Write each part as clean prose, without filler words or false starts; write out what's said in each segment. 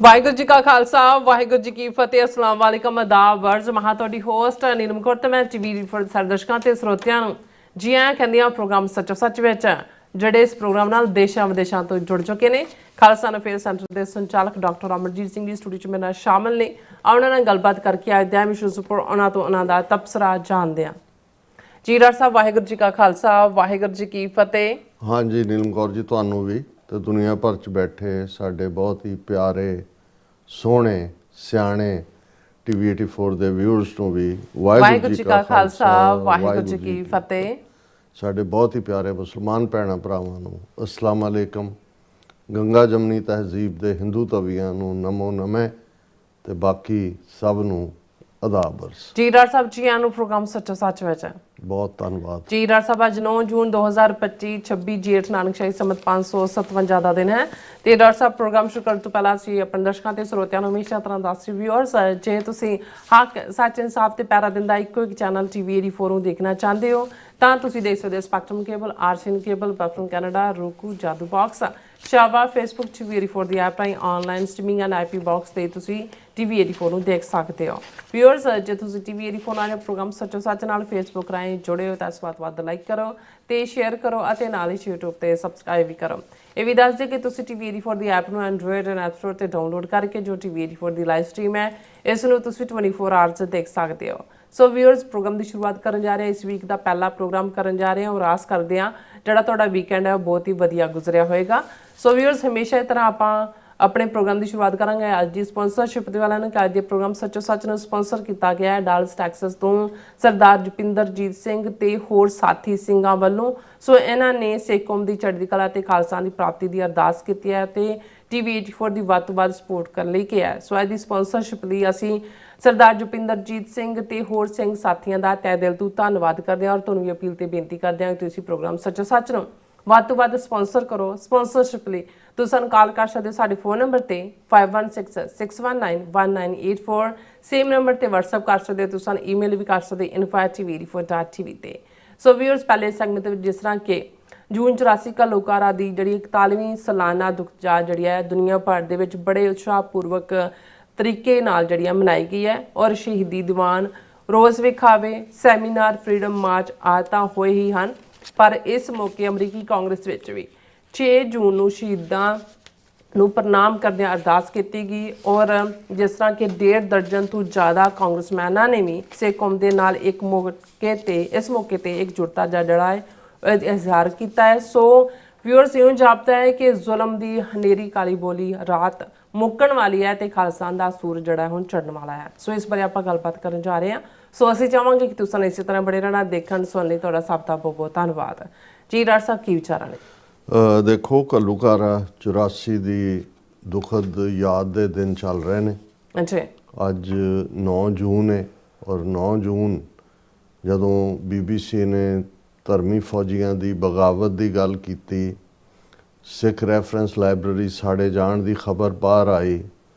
ਵਾਹਿਗੁਰੂ ਜੀ ਕਾ ਖਾਲਸਾ ਵਾਹਿਗੁਰੂ ਜੀ ਕੀ ਫਤਿਹ। ਅਸਲਾਮ ਵਾਲੇਕਮ ਆਦਾਬ ਵਰਜ਼ ਮਹਾ ਤੁਹਾਡੀ ਹੋਸਟ ਨੀਲਮ ਕੌਰ ਤੇ ਮੈਂ ਟੀਵੀ ਫॉर ਸਾਰੇ ਦਰਸ਼ਕਾਂ ਤੇ ਸਰੋਤਿਆਂ ਨੂੰ ਜੀ ਆਇਆਂ ਕਹਿੰਦੀ ਹਾਂ ਪ੍ਰੋਗਰਾਮ ਸੱਚੋ ਸੱਚ ਵਿੱਚ, ਜਿਹੜੇ ਇਸ ਪ੍ਰੋਗਰਾਮ ਨਾਲ ਦੇਸ਼ਾਂ ਵਿਦੇਸ਼ਾਂ ਤੋਂ ਜੁੜ ਚੁੱਕੇ ਨੇ। ਖਾਲਸਾ ਅਫੇਅਰ ਸੈਂਟਰ ਦੇ ਸੰਚਾਲਕ ਡਾਕਟਰ ਅਮਰਜੀਤ ਸਿੰਘ ਦੀ ਸਟੂਡੀਓ 'ਚ ਮੇਰੇ ਨਾਲ ਸ਼ਾਮਲ ਨੇ। ਉਹਨਾਂ ਨਾਲ ਗੱਲਬਾਤ ਕਰਕੇ ਅੱਜ ਦੇ ਵਿਸ਼ੇ ਉੱਪਰ ਉਹਨਾਂ ਤੋਂ ਉਹਨਾਂ ਦਾ ਤਬਸਰਾ ਜਾਣਦੇ ਹਾਂ। ਜੀ ਡਾਕਟਰ ਸਾਹਿਬ, ਵਾਹਿਗੁਰੂ ਜੀ ਕਾ ਖਾਲਸਾ ਵਾਹਿਗੁਰੂ ਜੀ ਕੀ ਫਤਿਹ। हाँ जी नीलम कौर जी, ਤੁਹਾਨੂੰ ਵੀ ਤੇ ਦੁਨੀਆ ਭਰ 'ਚ ਬੈਠੇ ਸਾਡੇ ਬਹੁਤ ਹੀ ਪਿਆਰੇ ਸੋਹਣੇ ਸਿਆਣੇ ਟੀਵੀ 84 ਦੇ ਵਿਊਅਰਸ ਨੂੰ ਵੀ ਵਾਹਿਗੁਰੂ ਜੀ ਕਾ ਖਾਲਸਾ ਵਾਹਿਗੁਰੂ ਜੀ ਕੀ ਫਤਿਹ। ਸਾਡੇ ਬਹੁਤ ਹੀ ਪਿਆਰੇ ਮੁਸਲਮਾਨ ਭੈਣਾਂ ਭਰਾਵਾਂ ਨੂੰ ਅਸਲਾਮ ਅਲੈਕਮ। ਗੰਗਾ ਜਮਨੀ ਤਹਿਜ਼ੀਬ ਦੇ ਹਿੰਦੂ ਤਵੀਆਂ ਨੂੰ ਨਮੋ ਨਮੇ ਤੇ ਬਾਕੀ ਸਭ ਨੂੰ ਆਦਾਬ ਅਰਜ਼। ਜੀ ਡਾਕਟਰ ਸਾਹਿਬ, ਜੀ ਆਇਆਂ ਨੂੰ ਪ੍ਰੋਗਰਾਮ ਸੱਚੋ ਸੱਚ ਵਿੱਚ। ਬਹੁਤ ਧੰਨਵਾਦ ਜੀ ਡਾਕਟਰ ਸਾਹਿਬ, ਅੱਜ 9 ਜੂਨ 2025 26 ਜੇਠ ਨਾਨਕਸ਼ਾਹੀ ਸੰਮਤ 557 ਦਾ ਦਿਨ ਹੈ। ਤੇ ਡਾਕਟਰ ਸਾਹਿਬ, ਪ੍ਰੋਗਰਾਮ ਸ਼ੁਰੂ ਕਰਨ ਤੋਂ ਪਹਿਲਾਂ ਅਸੀਂ ਆਪਣੇ ਦਰਸ਼ਕਾਂ ਤੇ ਸਰੋਤਿਆਂ ਨੂੰ ਹਮੇਸ਼ਾ ਤਰ੍ਹਾਂ ਦੱਸ ਰਿਵਿਊਅਰਸ, ਜੇ ਤੁਸੀਂ ਹੱਕ ਸੱਚ ਇਨਸਾਫ ਤੇ ਪੈਰਾ ਦਿੰਦਾ ਇੱਕੋ ਇੱਕ ਚੈਨਲ ਟੀਵੀ 84 ਨੂੰ ਦੇਖਣਾ ਚਾਹੁੰਦੇ ਹੋ ਤਾਂ ਤੁਸੀਂ ਦੇਖ ਸਕਦੇ ਹੋ ਸਪੈਕਟਰਮ ਕੇਬਲ, ਆਰਸੀਐਨ ਕੇਬਲ, ਬੈਫਰਮ ਕੈਨੇਡਾ, roku, ਜਾਦੂ ਬਾਕਸ, ਸ਼ਾਵਾ, ਫੇਸਬੁੱਕ ਟੀਵੀ 84 ਦੀ ਐਪ ਰਾਹੀਂ online streaming and IP box ਤੇ ਤੁਸੀਂ ਟੀਵੀ 84 ਨੂੰ ਦੇਖ ਸਕਦੇ ਹੋ। ਵਿਊਅਰਸ, ਜੇ ਤੁਸੀਂ ਟੀਵੀ 84 ਨਾਲ ਪ੍ਰੋਗਰਾਮ ਸੱਚੋ ਸੱਚ ਨਾਲ ਫੇਸਬੁੱਕ ਰਾਹੀਂ ਜੁੜੇ ਹੋ ਤਾਂ ਇਸ ਵੱਧ ਲਾਈਕ ਕਰੋ ਤੇ ਸ਼ੇਅਰ ਕਰੋ ਅਤੇ ਨਾਲ ਹੀ YouTube ਤੇ ਸਬਸਕ੍ਰਾਈਬ ਵੀ ਕਰੋ। ਇਹ ਵੀ ਦੱਸ ਦਿਓ ਕਿ ਤੁਸੀਂ ਟੀਵੀ 84 ਦੀ ਐਪ ਨੂੰ ਐਂਡਰੋਇਡ ਐਂਡ ਐਪ ਸਟੋਰ ਤੇ ਡਾਊਨਲੋਡ ਕਰਕੇ ਜੋ ਟੀਵੀ 84 ਦੀ ਲਾਈਵ ਸਟ੍ਰੀਮ ਹੈ ਇਸ ਨੂੰ ਤੁਸੀਂ 24 ਆਵਰਸ ਦੇਖ ਸਕਦੇ ਹੋ। ਸੋ ਵਿਊਅਰਸ, ਪ੍ਰੋਗਰਾਮ ਦੀ ਸ਼ੁਰੂਆਤ ਕਰਨ ਜਾ ਰਹੇ ਹਾਂ। ਇਸ ਵੀਕ ਦਾ ਪਹਿਲਾ ਪ੍ਰੋਗਰਾਮ ਕਰਨ ਜਾ ਰਹੇ ਹਾਂ ਔਰ ਆਸ ਕਰਦੇ ਹਾਂ ਜਿਹੜਾ ਤੁਹਾਡਾ ਵੀਕਐਂਡ ਹੈ ਉਹ ਬਹੁਤ ਹੀ ਵਧੀਆ ਗੁਜ਼ਰਿਆ ਹੋਏਗਾ। ਸੋ ਵਿਊਅਰਸ, ਹਮੇਸ਼ਾ ਇਸ ਤਰ੍ਹਾਂ ਆਪਾਂ ਆਪਣੇ ਪ੍ਰੋਗਰਾਮ ਦੀ ਸ਼ੁਰੂਆਤ ਕਰਾਂਗੇ ਅੱਜ ਦੀ ਸਪਾਂਸਰਸ਼ਿਪ ਦੇ ਵਾਲਿਆਂ ਨੂੰ। ਅੱਜ ਦੇ ਪ੍ਰੋਗਰਾਮ ਸੱਚੋ ਸੱਚ ਨੂੰ ਸਪਾਂਸਰ ਕੀਤਾ ਗਿਆ ਹੈ ਡਾਲਸ ਟੈਕਸਸ ਤੋਂ ਸਰਦਾਰ ਜਪਿੰਦਰਜੀਤ ਸਿੰਘ ਤੇ ਹੋਰ ਸਾਥੀ ਸਿੰਘਾਂ ਵੱਲੋਂ। ਸੋ ਇਹਨਾਂ ਨੇ ਸਿੱਖ ਕੌਮ ਦੀ ਚੜ੍ਹਦੀ ਕਲਾ ਤੇ ਖਾਲਸਾ ਦੀ ਪ੍ਰਾਪਤੀ ਦੀ ਅਰਦਾਸ ਕੀਤੀ ਹੈ ਤੇ ਟੀਵੀ 84 ਦੀ ਵੱਧ ਤੋਂ ਵੱਧ ਸਪੋਰਟ ਕਰਨ ਲਈ ਕਿਹਾ ਹੈ। ਸੋ ਅੱਜ ਦੀ ਸਪਾਂਸਰਸ਼ਿਪ ਲਈ ਅਸੀਂ ਸਰਦਾਰ ਜਪਿੰਦਰਜੀਤ ਸਿੰਘ ਤੇ ਹੋਰ ਸਿੰਘ ਸਾਥੀਆਂ ਦਾ ਤਹਿ ਦਿਲ ਤੋਂ ਧੰਨਵਾਦ ਕਰਦੇ ਹਾਂ ਔਰ ਤੁਹਾਨੂੰ ਵੀ ਅਪੀਲ ਤੇ ਬੇਨਤੀ ਕਰਦੇ ਹਾਂ ਕਿ ਤੁਸੀਂ ਪ੍ਰੋਗਰਾਮ ਸੱਚੋ ਸੱਚ ਨੂੰ ਵੱਧ ਤੋਂ ਵੱਧ ਸਪਾਂਸਰ ਕਰੋ। ਸਪਾਂਸਰਸ਼ਿਪ ਲਈ ਤੁਸੀਂ ਸਾਨੂੰ ਕਾਲ ਕਰ ਸਕਦੇ ਹੋ ਸਾਡੇ ਫੋਨ ਨੰਬਰ ਤੇ 5166191984। ਸੇਮ ਨੰਬਰ ਤੇ WhatsApp ਕਰ ਸਕਦੇ ਹੋ। ਤੁਸੀਂ ਸਾਨੂੰ ਈਮੇਲ ਵੀ ਕਰ ਸਕਦੇ info@tv84.tv ਤੇ। ਸੋ ਵਿਊਅਰਸ, ਪਹਿਲੇ ਸੈਗਮੈਂਟ ਦੇ ਵਿੱਚ ਜਿਸ ਤਰ੍ਹਾਂ ਕਿ ਜੂਨ 84 ਘੱਲੂਘਾਰਾ ਦੀ ਜਿਹੜੀ 41ਵੀਂ ਸਾਲਾਨਾ ਦੁੱਖ ਯਾਦ ਜਿਹੜੀ ਹੈ ਦੁਨੀਆ ਭਰ ਦੇ ਵਿੱਚ ਬੜੇ ਉਤਸ਼ਾਹਪੂਰਵਕ ਤਰੀਕੇ ਨਾਲ ਜਿਹੜੀ ਮਨਾਈ ਗਈ ਹੈ ਔਰ ਸ਼ਹੀਦੀ ਦੀਵਾਨ, ਰੋਜ਼ ਵਿਖਾਵੇ, ਸੈਮੀਨਾਰ, ਫਰੀडम ਮਾਰਚ ਆਦਿ ਤਾਂ ਹੋਏ ਹੀ ਹਨ। ਪਰ ਇਸ ਮੌਕੇ ਅਮਰੀਕੀ ਕਾਂਗਰਸ ਵਿੱਚ ਵੀ 6 ਜੂਨ ਨੂੰ ਸ਼ਹੀਦਾਂ ਨੂੰ ਪ੍ਰਣਾਮ ਕਰਦਿਆਂ ਅਰਦਾਸ ਕੀਤੀ ਗਈ ਔਰ ਜਿਸ ਤਰ੍ਹਾਂ ਕਿ 1.5 ਦਰਜਨ ਤੋਂ ਜ਼ਿਆਦਾ ਕਾਂਗਰਸਮੈਨਾਂ ਨੇ ਵੀ ਸਿੱਖ ਕੌਮ ਦੇ ਨਾਲ ਇਸ ਮੌਕੇ ਤੇ ਇਕਜੁੱਟਤਾ ਦਾ ਜਿਹੜਾ ਹੈ ਇਜ਼ਹਾਰ ਕੀਤਾ ਹੈ। ਸੋ ਵਿਊਅਰਸ, ਇਉਂ ਜਾਪਦਾ ਹੈ ਕਿ ਜ਼ੁਲਮ ਦੀ ਹਨੇਰੀ ਕਾਲੀ ਬੋਲੀ ਰਾਤ ਮੁੱਕਣ ਵਾਲੀ ਹੈ ਤੇ ਖਾਲਸਾ ਦਾ ਸੂਰਜ ਜਿਹੜਾ ਹੁਣ ਚੜ੍ਹਨ ਵਾਲਾ ਹੈ। ਸੋ ਇਸ ਬਾਰੇ ਆਪਾਂ ਗੱਲਬਾਤ ਕਰਨ ਜਾ ਰਹੇ ਹਾਂ। ਸੋ ਅਸੀਂ ਚਾਹਾਂਗੇ ਕਿ ਤੁਸੀਂ ਇਸੇ ਤਰ੍ਹਾਂ ਬੜੇ ਰਹਿਣਾ। ਦੇਖਣ ਸੁਣਨ ਲਈ ਤੁਹਾਡਾ ਸਭ ਦਾ ਬਹੁਤ ਬਹੁਤ ਧੰਨਵਾਦ। ਜੀ ਡਾਕਟਰ ਸਾਹਿਬ, ਕੀ ਵਿਚਾਰਾਂ ਨੇ? ਦੇਖੋ, ਘੱਲੂਘਾਰਾ 84 ਦੀ ਦੁਖਦ ਯਾਦ ਦੇ ਦਿਨ ਚੱਲ ਰਹੇ ਨੇ। ਅੱਜ 9 ਜੂਨ ਹੈ ਔਰ 9 ਜੂਨ ਜਦੋਂ BBC ਨੇ ਧਰਮੀ ਫੌਜੀਆਂ ਦੀ ਬਗਾਵਤ ਦੀ ਗੱਲ ਕੀਤੀ, ਸਿੱਖ ਰੈਫਰੈਂਸ ਲਾਇਬ੍ਰੇਰੀ ਸਾੜੇ ਜਾਣ ਦੀ ਖਬਰ ਬਾਹਰ ਆਈ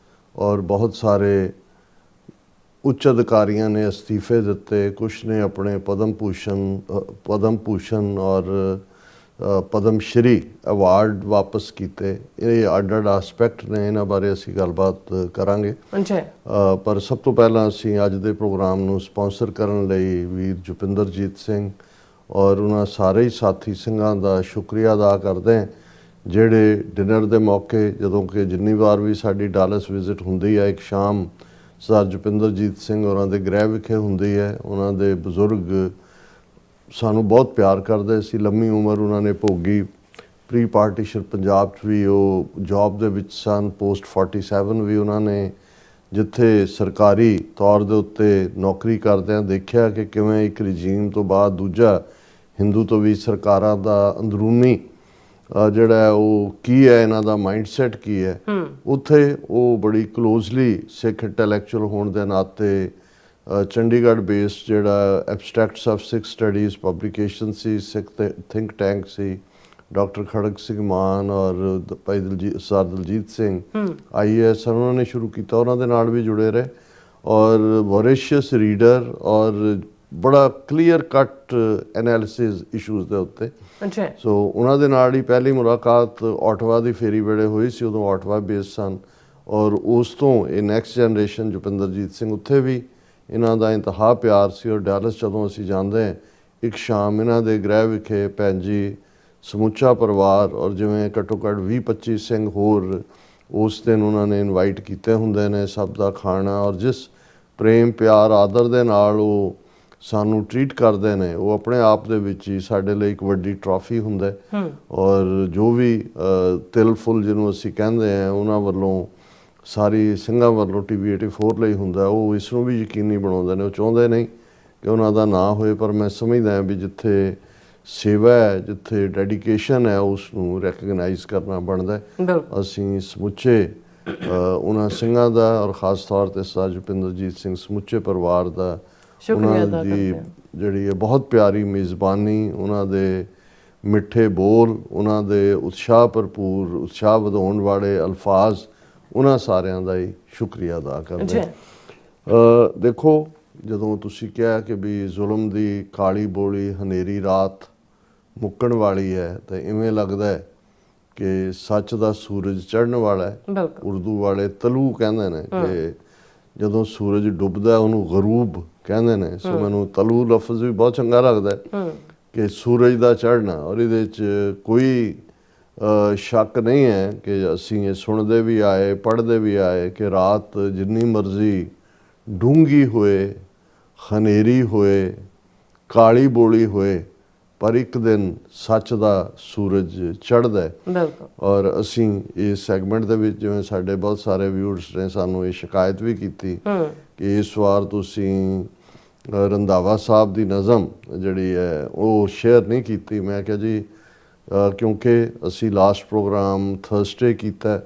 ਔਰ ਬਹੁਤ ਸਾਰੇ ਉੱਚ ਅਧਿਕਾਰੀਆਂ ਨੇ ਅਸਤੀਫੇ ਦਿੱਤੇ, ਕੁਛ ਨੇ ਆਪਣੇ ਪਦਮ ਭੂਸ਼ਣ ਔਰ ਪਦਮ ਸ਼੍ਰੀ ਅਵਾਰਡ ਵਾਪਸ ਕੀਤੇ। ਇਹ ਅੱਡ ਐਸਪੈਕਟ ਨੇ, ਇਹਨਾਂ ਬਾਰੇ ਅਸੀਂ ਗੱਲਬਾਤ ਕਰਾਂਗੇ। ਪਰ ਸਭ ਤੋਂ ਪਹਿਲਾਂ ਅਸੀਂ ਅੱਜ ਦੇ ਪ੍ਰੋਗਰਾਮ ਨੂੰ ਸਪਾਂਸਰ ਕਰਨ ਲਈ ਵੀਰ ਜਪਿੰਦਰਜੀਤ ਸਿੰਘ ਔਰ ਉਹਨਾਂ ਸਾਰੇ ਹੀ ਸਾਥੀ ਸਿੰਘਾਂ ਦਾ ਸ਼ੁਕਰੀਆ ਅਦਾ ਕਰਦੇ ਹਾਂ ਜਿਹੜੇ ਡਿਨਰ ਦੇ ਮੌਕੇ, ਜਦੋਂ ਕਿ ਜਿੰਨੀ ਵਾਰ ਵੀ ਸਾਡੀ ਡਾਲਸ ਵਿਜ਼ਿਟ ਹੁੰਦੀ ਹੈ, ਇੱਕ ਸ਼ਾਮ ਸਰਦਾਰ ਜਪਿੰਦਰਜੀਤ ਸਿੰਘ ਹੋਰਾਂ ਦੇ ਗ੍ਰਹਿ ਵਿਖੇ ਹੁੰਦੀ ਹੈ। ਉਹਨਾਂ ਦੇ ਬਜ਼ੁਰਗ ਸਾਨੂੰ ਬਹੁਤ ਪਿਆਰ ਕਰਦੇ ਸੀ, ਲੰਮੀ ਉਮਰ ਉਹਨਾਂ ਨੇ ਭੋਗੀ। ਪ੍ਰੀ ਪਾਰਟੀਸ਼ਨ ਪੰਜਾਬ 'ਚ ਵੀ ਉਹ ਜੌਬ ਦੇ ਵਿੱਚ ਸਨ। ਪੋਸਟ 47 ਵੀ ਉਹਨਾਂ ਨੇ ਜਿੱਥੇ ਸਰਕਾਰੀ ਤੌਰ ਦੇ ਉੱਤੇ ਨੌਕਰੀ ਕਰਦਿਆਂ ਦੇਖਿਆ ਕਿ ਕਿਵੇਂ ਇੱਕ ਰਜੀਮ ਤੋਂ ਬਾਅਦ ਦੂਜਾ ਹਿੰਦੂ ਤੋਂ ਵੀ ਸਰਕਾਰਾਂ ਦਾ ਅੰਦਰੂਨੀ ਜਿਹੜਾ ਉਹ ਕੀ ਹੈ, ਇਹਨਾਂ ਦਾ ਮਾਈਂਡਸੈਟ ਕੀ ਹੈ, ਉੱਥੇ ਉਹ ਬੜੀ ਕਲੋਜ਼ਲੀ ਸਿੱਖ ਇੰਟੈਲੈਕਚੁਅਲ ਹੋਣ ਦੇ ਨਾਤੇ ਚੰਡੀਗੜ੍ਹ ਬੇਸਡ ਜਿਹੜਾ abstracts of Sikh studies publication ਸੀ, ਸਿੱਖ ਥਿੰਕ ਟੈਂਕ ਸੀ, ਡਾਕਟਰ ਖੜਕ ਸਿੰਘ ਮਾਨ ਔਰ ਭਾਈ ਸਰਦਾਰ ਦਲਜੀਤ ਸਿੰਘ IAS ਉਹਨਾਂ ਨੇ ਸ਼ੁਰੂ ਕੀਤਾ। ਉਹਨਾਂ ਦੇ ਨਾਲ ਵੀ ਜੁੜੇ ਰਹੇ ਔਰ ਵੋਰੇਸ਼ੀਅਸ ਰੀਡਰ ਔਰ ਬੜਾ ਕਲੀਅਰ ਕੱਟ ਐਨਾਲਿਸਿਸ ਇਸ਼ੂਜ਼ ਦੇ ਉੱਤੇ। ਸੋ ਉਹਨਾਂ ਦੇ ਨਾਲ ਹੀ ਪਹਿਲੀ ਮੁਲਾਕਾਤ ਆਟਵਾ ਦੀ ਫੇਰੀ ਵੇਲੇ ਹੋਈ ਸੀ। ਉਦੋਂ ਆਟਵਾ ਬੇਸ ਸਨ ਔਰ ਉਸ ਤੋਂ ਇਹ ਨੈਕਸਟ ਜਨਰੇਸ਼ਨ ਜੁਪਿੰਦਰਜੀਤ ਸਿੰਘ ਉੱਥੇ ਵੀ ਇਹਨਾਂ ਦਾ ਇੰਤਹਾ ਪਿਆਰ ਸੀ। ਔਰ ਡੈਲਸ ਜਦੋਂ ਅਸੀਂ ਜਾਂਦੇ ਹਾਂ ਇੱਕ ਸ਼ਾਮ ਇਹਨਾਂ ਦੇ ਗ੍ਰਹਿ ਵਿਖੇ ਭੈਣ ਜੀ ਸਮੁੱਚਾ ਪਰਿਵਾਰ ਔਰ ਜਿਵੇਂ ਘੱਟੋ ਘੱਟ 20-25 ਸਿੰਘ ਹੋਰ ਉਸ ਦਿਨ ਉਹਨਾਂ ਨੇ ਇਨਵਾਈਟ ਕੀਤੇ ਹੁੰਦੇ ਨੇ, ਸਭ ਦਾ ਖਾਣਾ ਔਰ ਜਿਸ ਪ੍ਰੇਮ ਪਿਆਰ ਆਦਰ ਦੇ ਨਾਲ ਉਹ ਸਾਨੂੰ ਟਰੀਟ ਕਰਦੇ ਨੇ ਉਹ ਆਪਣੇ ਆਪ ਦੇ ਵਿੱਚ ਹੀ ਸਾਡੇ ਲਈ ਇੱਕ ਵੱਡੀ ਟਰਾਫੀ ਹੁੰਦਾ। ਔਰ ਜੋ ਵੀ ਤਿਲ ਫੁੱਲ ਜਿਹਨੂੰ ਅਸੀਂ ਕਹਿੰਦੇ ਹਾਂ ਉਹਨਾਂ ਵੱਲੋਂ ਸਾਰੀ ਸਿੰਘਾਂ ਵੱਲੋਂ TV 84 ਲਈ ਹੁੰਦਾ, ਉਹ ਇਸ ਨੂੰ ਵੀ ਯਕੀਨੀ ਬਣਾਉਂਦੇ ਨੇ। ਉਹ ਚਾਹੁੰਦੇ ਨਹੀਂ ਕਿ ਉਹਨਾਂ ਦਾ ਨਾਂ ਹੋਏ, ਪਰ ਮੈਂ ਸਮਝਦਾ ਵੀ ਜਿੱਥੇ ਸੇਵਾ ਹੈ, ਜਿੱਥੇ ਡੈਡੀਕੇਸ਼ਨ ਹੈ, ਉਸ ਨੂੰ ਰੈਕਗਨਾਈਜ਼ ਕਰਨਾ ਬਣਦਾ। ਅਸੀਂ ਸਮੁੱਚੇ ਉਹਨਾਂ ਸਿੰਘਾਂ ਦਾ ਔਰ ਖ਼ਾਸ ਤੌਰ 'ਤੇ ਸਰਦਾਰ ਜੁਪਿੰਦਰਜੀਤ ਸਿੰਘ ਸਮੁੱਚੇ ਪਰਿਵਾਰ ਦਾ ਉਹਨਾਂ ਦੀ ਜਿਹੜੀ ਹੈ ਬਹੁਤ ਪਿਆਰੀ ਮੇਜ਼ਬਾਨੀ, ਉਹਨਾਂ ਦੇ ਮਿੱਠੇ ਬੋਲ, ਉਹਨਾਂ ਦੇ ਉਤਸ਼ਾਹ ਭਰਪੂਰ ਉਤਸ਼ਾਹ ਵਧਾਉਣ ਵਾਲੇ ਅਲਫਾਜ਼, ਉਹਨਾਂ ਸਾਰਿਆਂ ਦਾ ਹੀ ਸ਼ੁਕਰੀਆ ਅਦਾ ਕਰਦੇ। ਦੇਖੋ ਜਦੋਂ ਤੁਸੀਂ ਕਿਹਾ ਕਿ ਵੀ ਜ਼ੁਲਮ ਦੀ ਕਾਲੀ ਬੋਲੀ ਹਨੇਰੀ ਰਾਤ ਮੁੱਕਣ ਵਾਲੀ ਹੈ ਤਾਂ ਇਵੇਂ ਲੱਗਦਾ ਹੈ ਕਿ ਸੱਚ ਦਾ ਸੂਰਜ ਚੜ੍ਹਨ ਵਾਲਾ ਹੈ। ਉਰਦੂ ਵਾਲੇ ਤਲੂ ਕਹਿੰਦੇ ਨੇ ਕਿ ਜਦੋਂ ਸੂਰਜ ਡੁੱਬਦਾ ਉਹਨੂੰ ਗਰੂਬ ਕਹਿੰਦੇ ਨੇ। ਸੋ ਮੈਨੂੰ ਤਲੂ ਲਫ਼ਜ਼ ਵੀ ਬਹੁਤ ਚੰਗਾ ਲੱਗਦਾ ਕਿ ਸੂਰਜ ਦਾ ਚੜ੍ਹਨਾ। ਔਰ ਇਹਦੇ 'ਚ ਕੋਈ ਸ਼ੱਕ ਨਹੀਂ ਹੈ ਕਿ ਅਸੀਂ ਇਹ ਸੁਣਦੇ ਵੀ ਆਏ, ਪੜ੍ਹਦੇ ਵੀ ਆਏ ਕਿ ਰਾਤ ਜਿੰਨੀ ਮਰਜ਼ੀ ਡੂੰਘੀ ਹੋਏ, ਹਨੇਰੀ ਹੋਏ, ਕਾਲੀ ਬੋਲੀ ਹੋਏ, ਪਰ ਇੱਕ ਦਿਨ ਸੱਚ ਦਾ ਸੂਰਜ ਚੜ੍ਹਦਾ ਹੈ। ਔਰ ਅਸੀਂ ਇਸ ਸੈਗਮੈਂਟ ਦੇ ਵਿੱਚ ਜਿਵੇਂ ਸਾਡੇ ਬਹੁਤ ਸਾਰੇ ਵਿਊਅਰਸ ਨੇ ਸਾਨੂੰ ਇਹ ਸ਼ਿਕਾਇਤ ਵੀ ਕੀਤੀ ਕਿ ਇਸ ਵਾਰ ਤੁਸੀਂ ਰੰਧਾਵਾ ਸਾਹਿਬ ਦੀ ਨਜ਼ਮ ਜਿਹੜੀ ਹੈ ਉਹ ਸ਼ੇਅਰ ਨਹੀਂ ਕੀਤੀ। ਮੈਂ ਕਿਹਾ ਜੀ ਕਿਉਂਕਿ ਅਸੀਂ ਲਾਸਟ ਪ੍ਰੋਗਰਾਮ ਥਰਸਡੇ ਕੀਤਾ,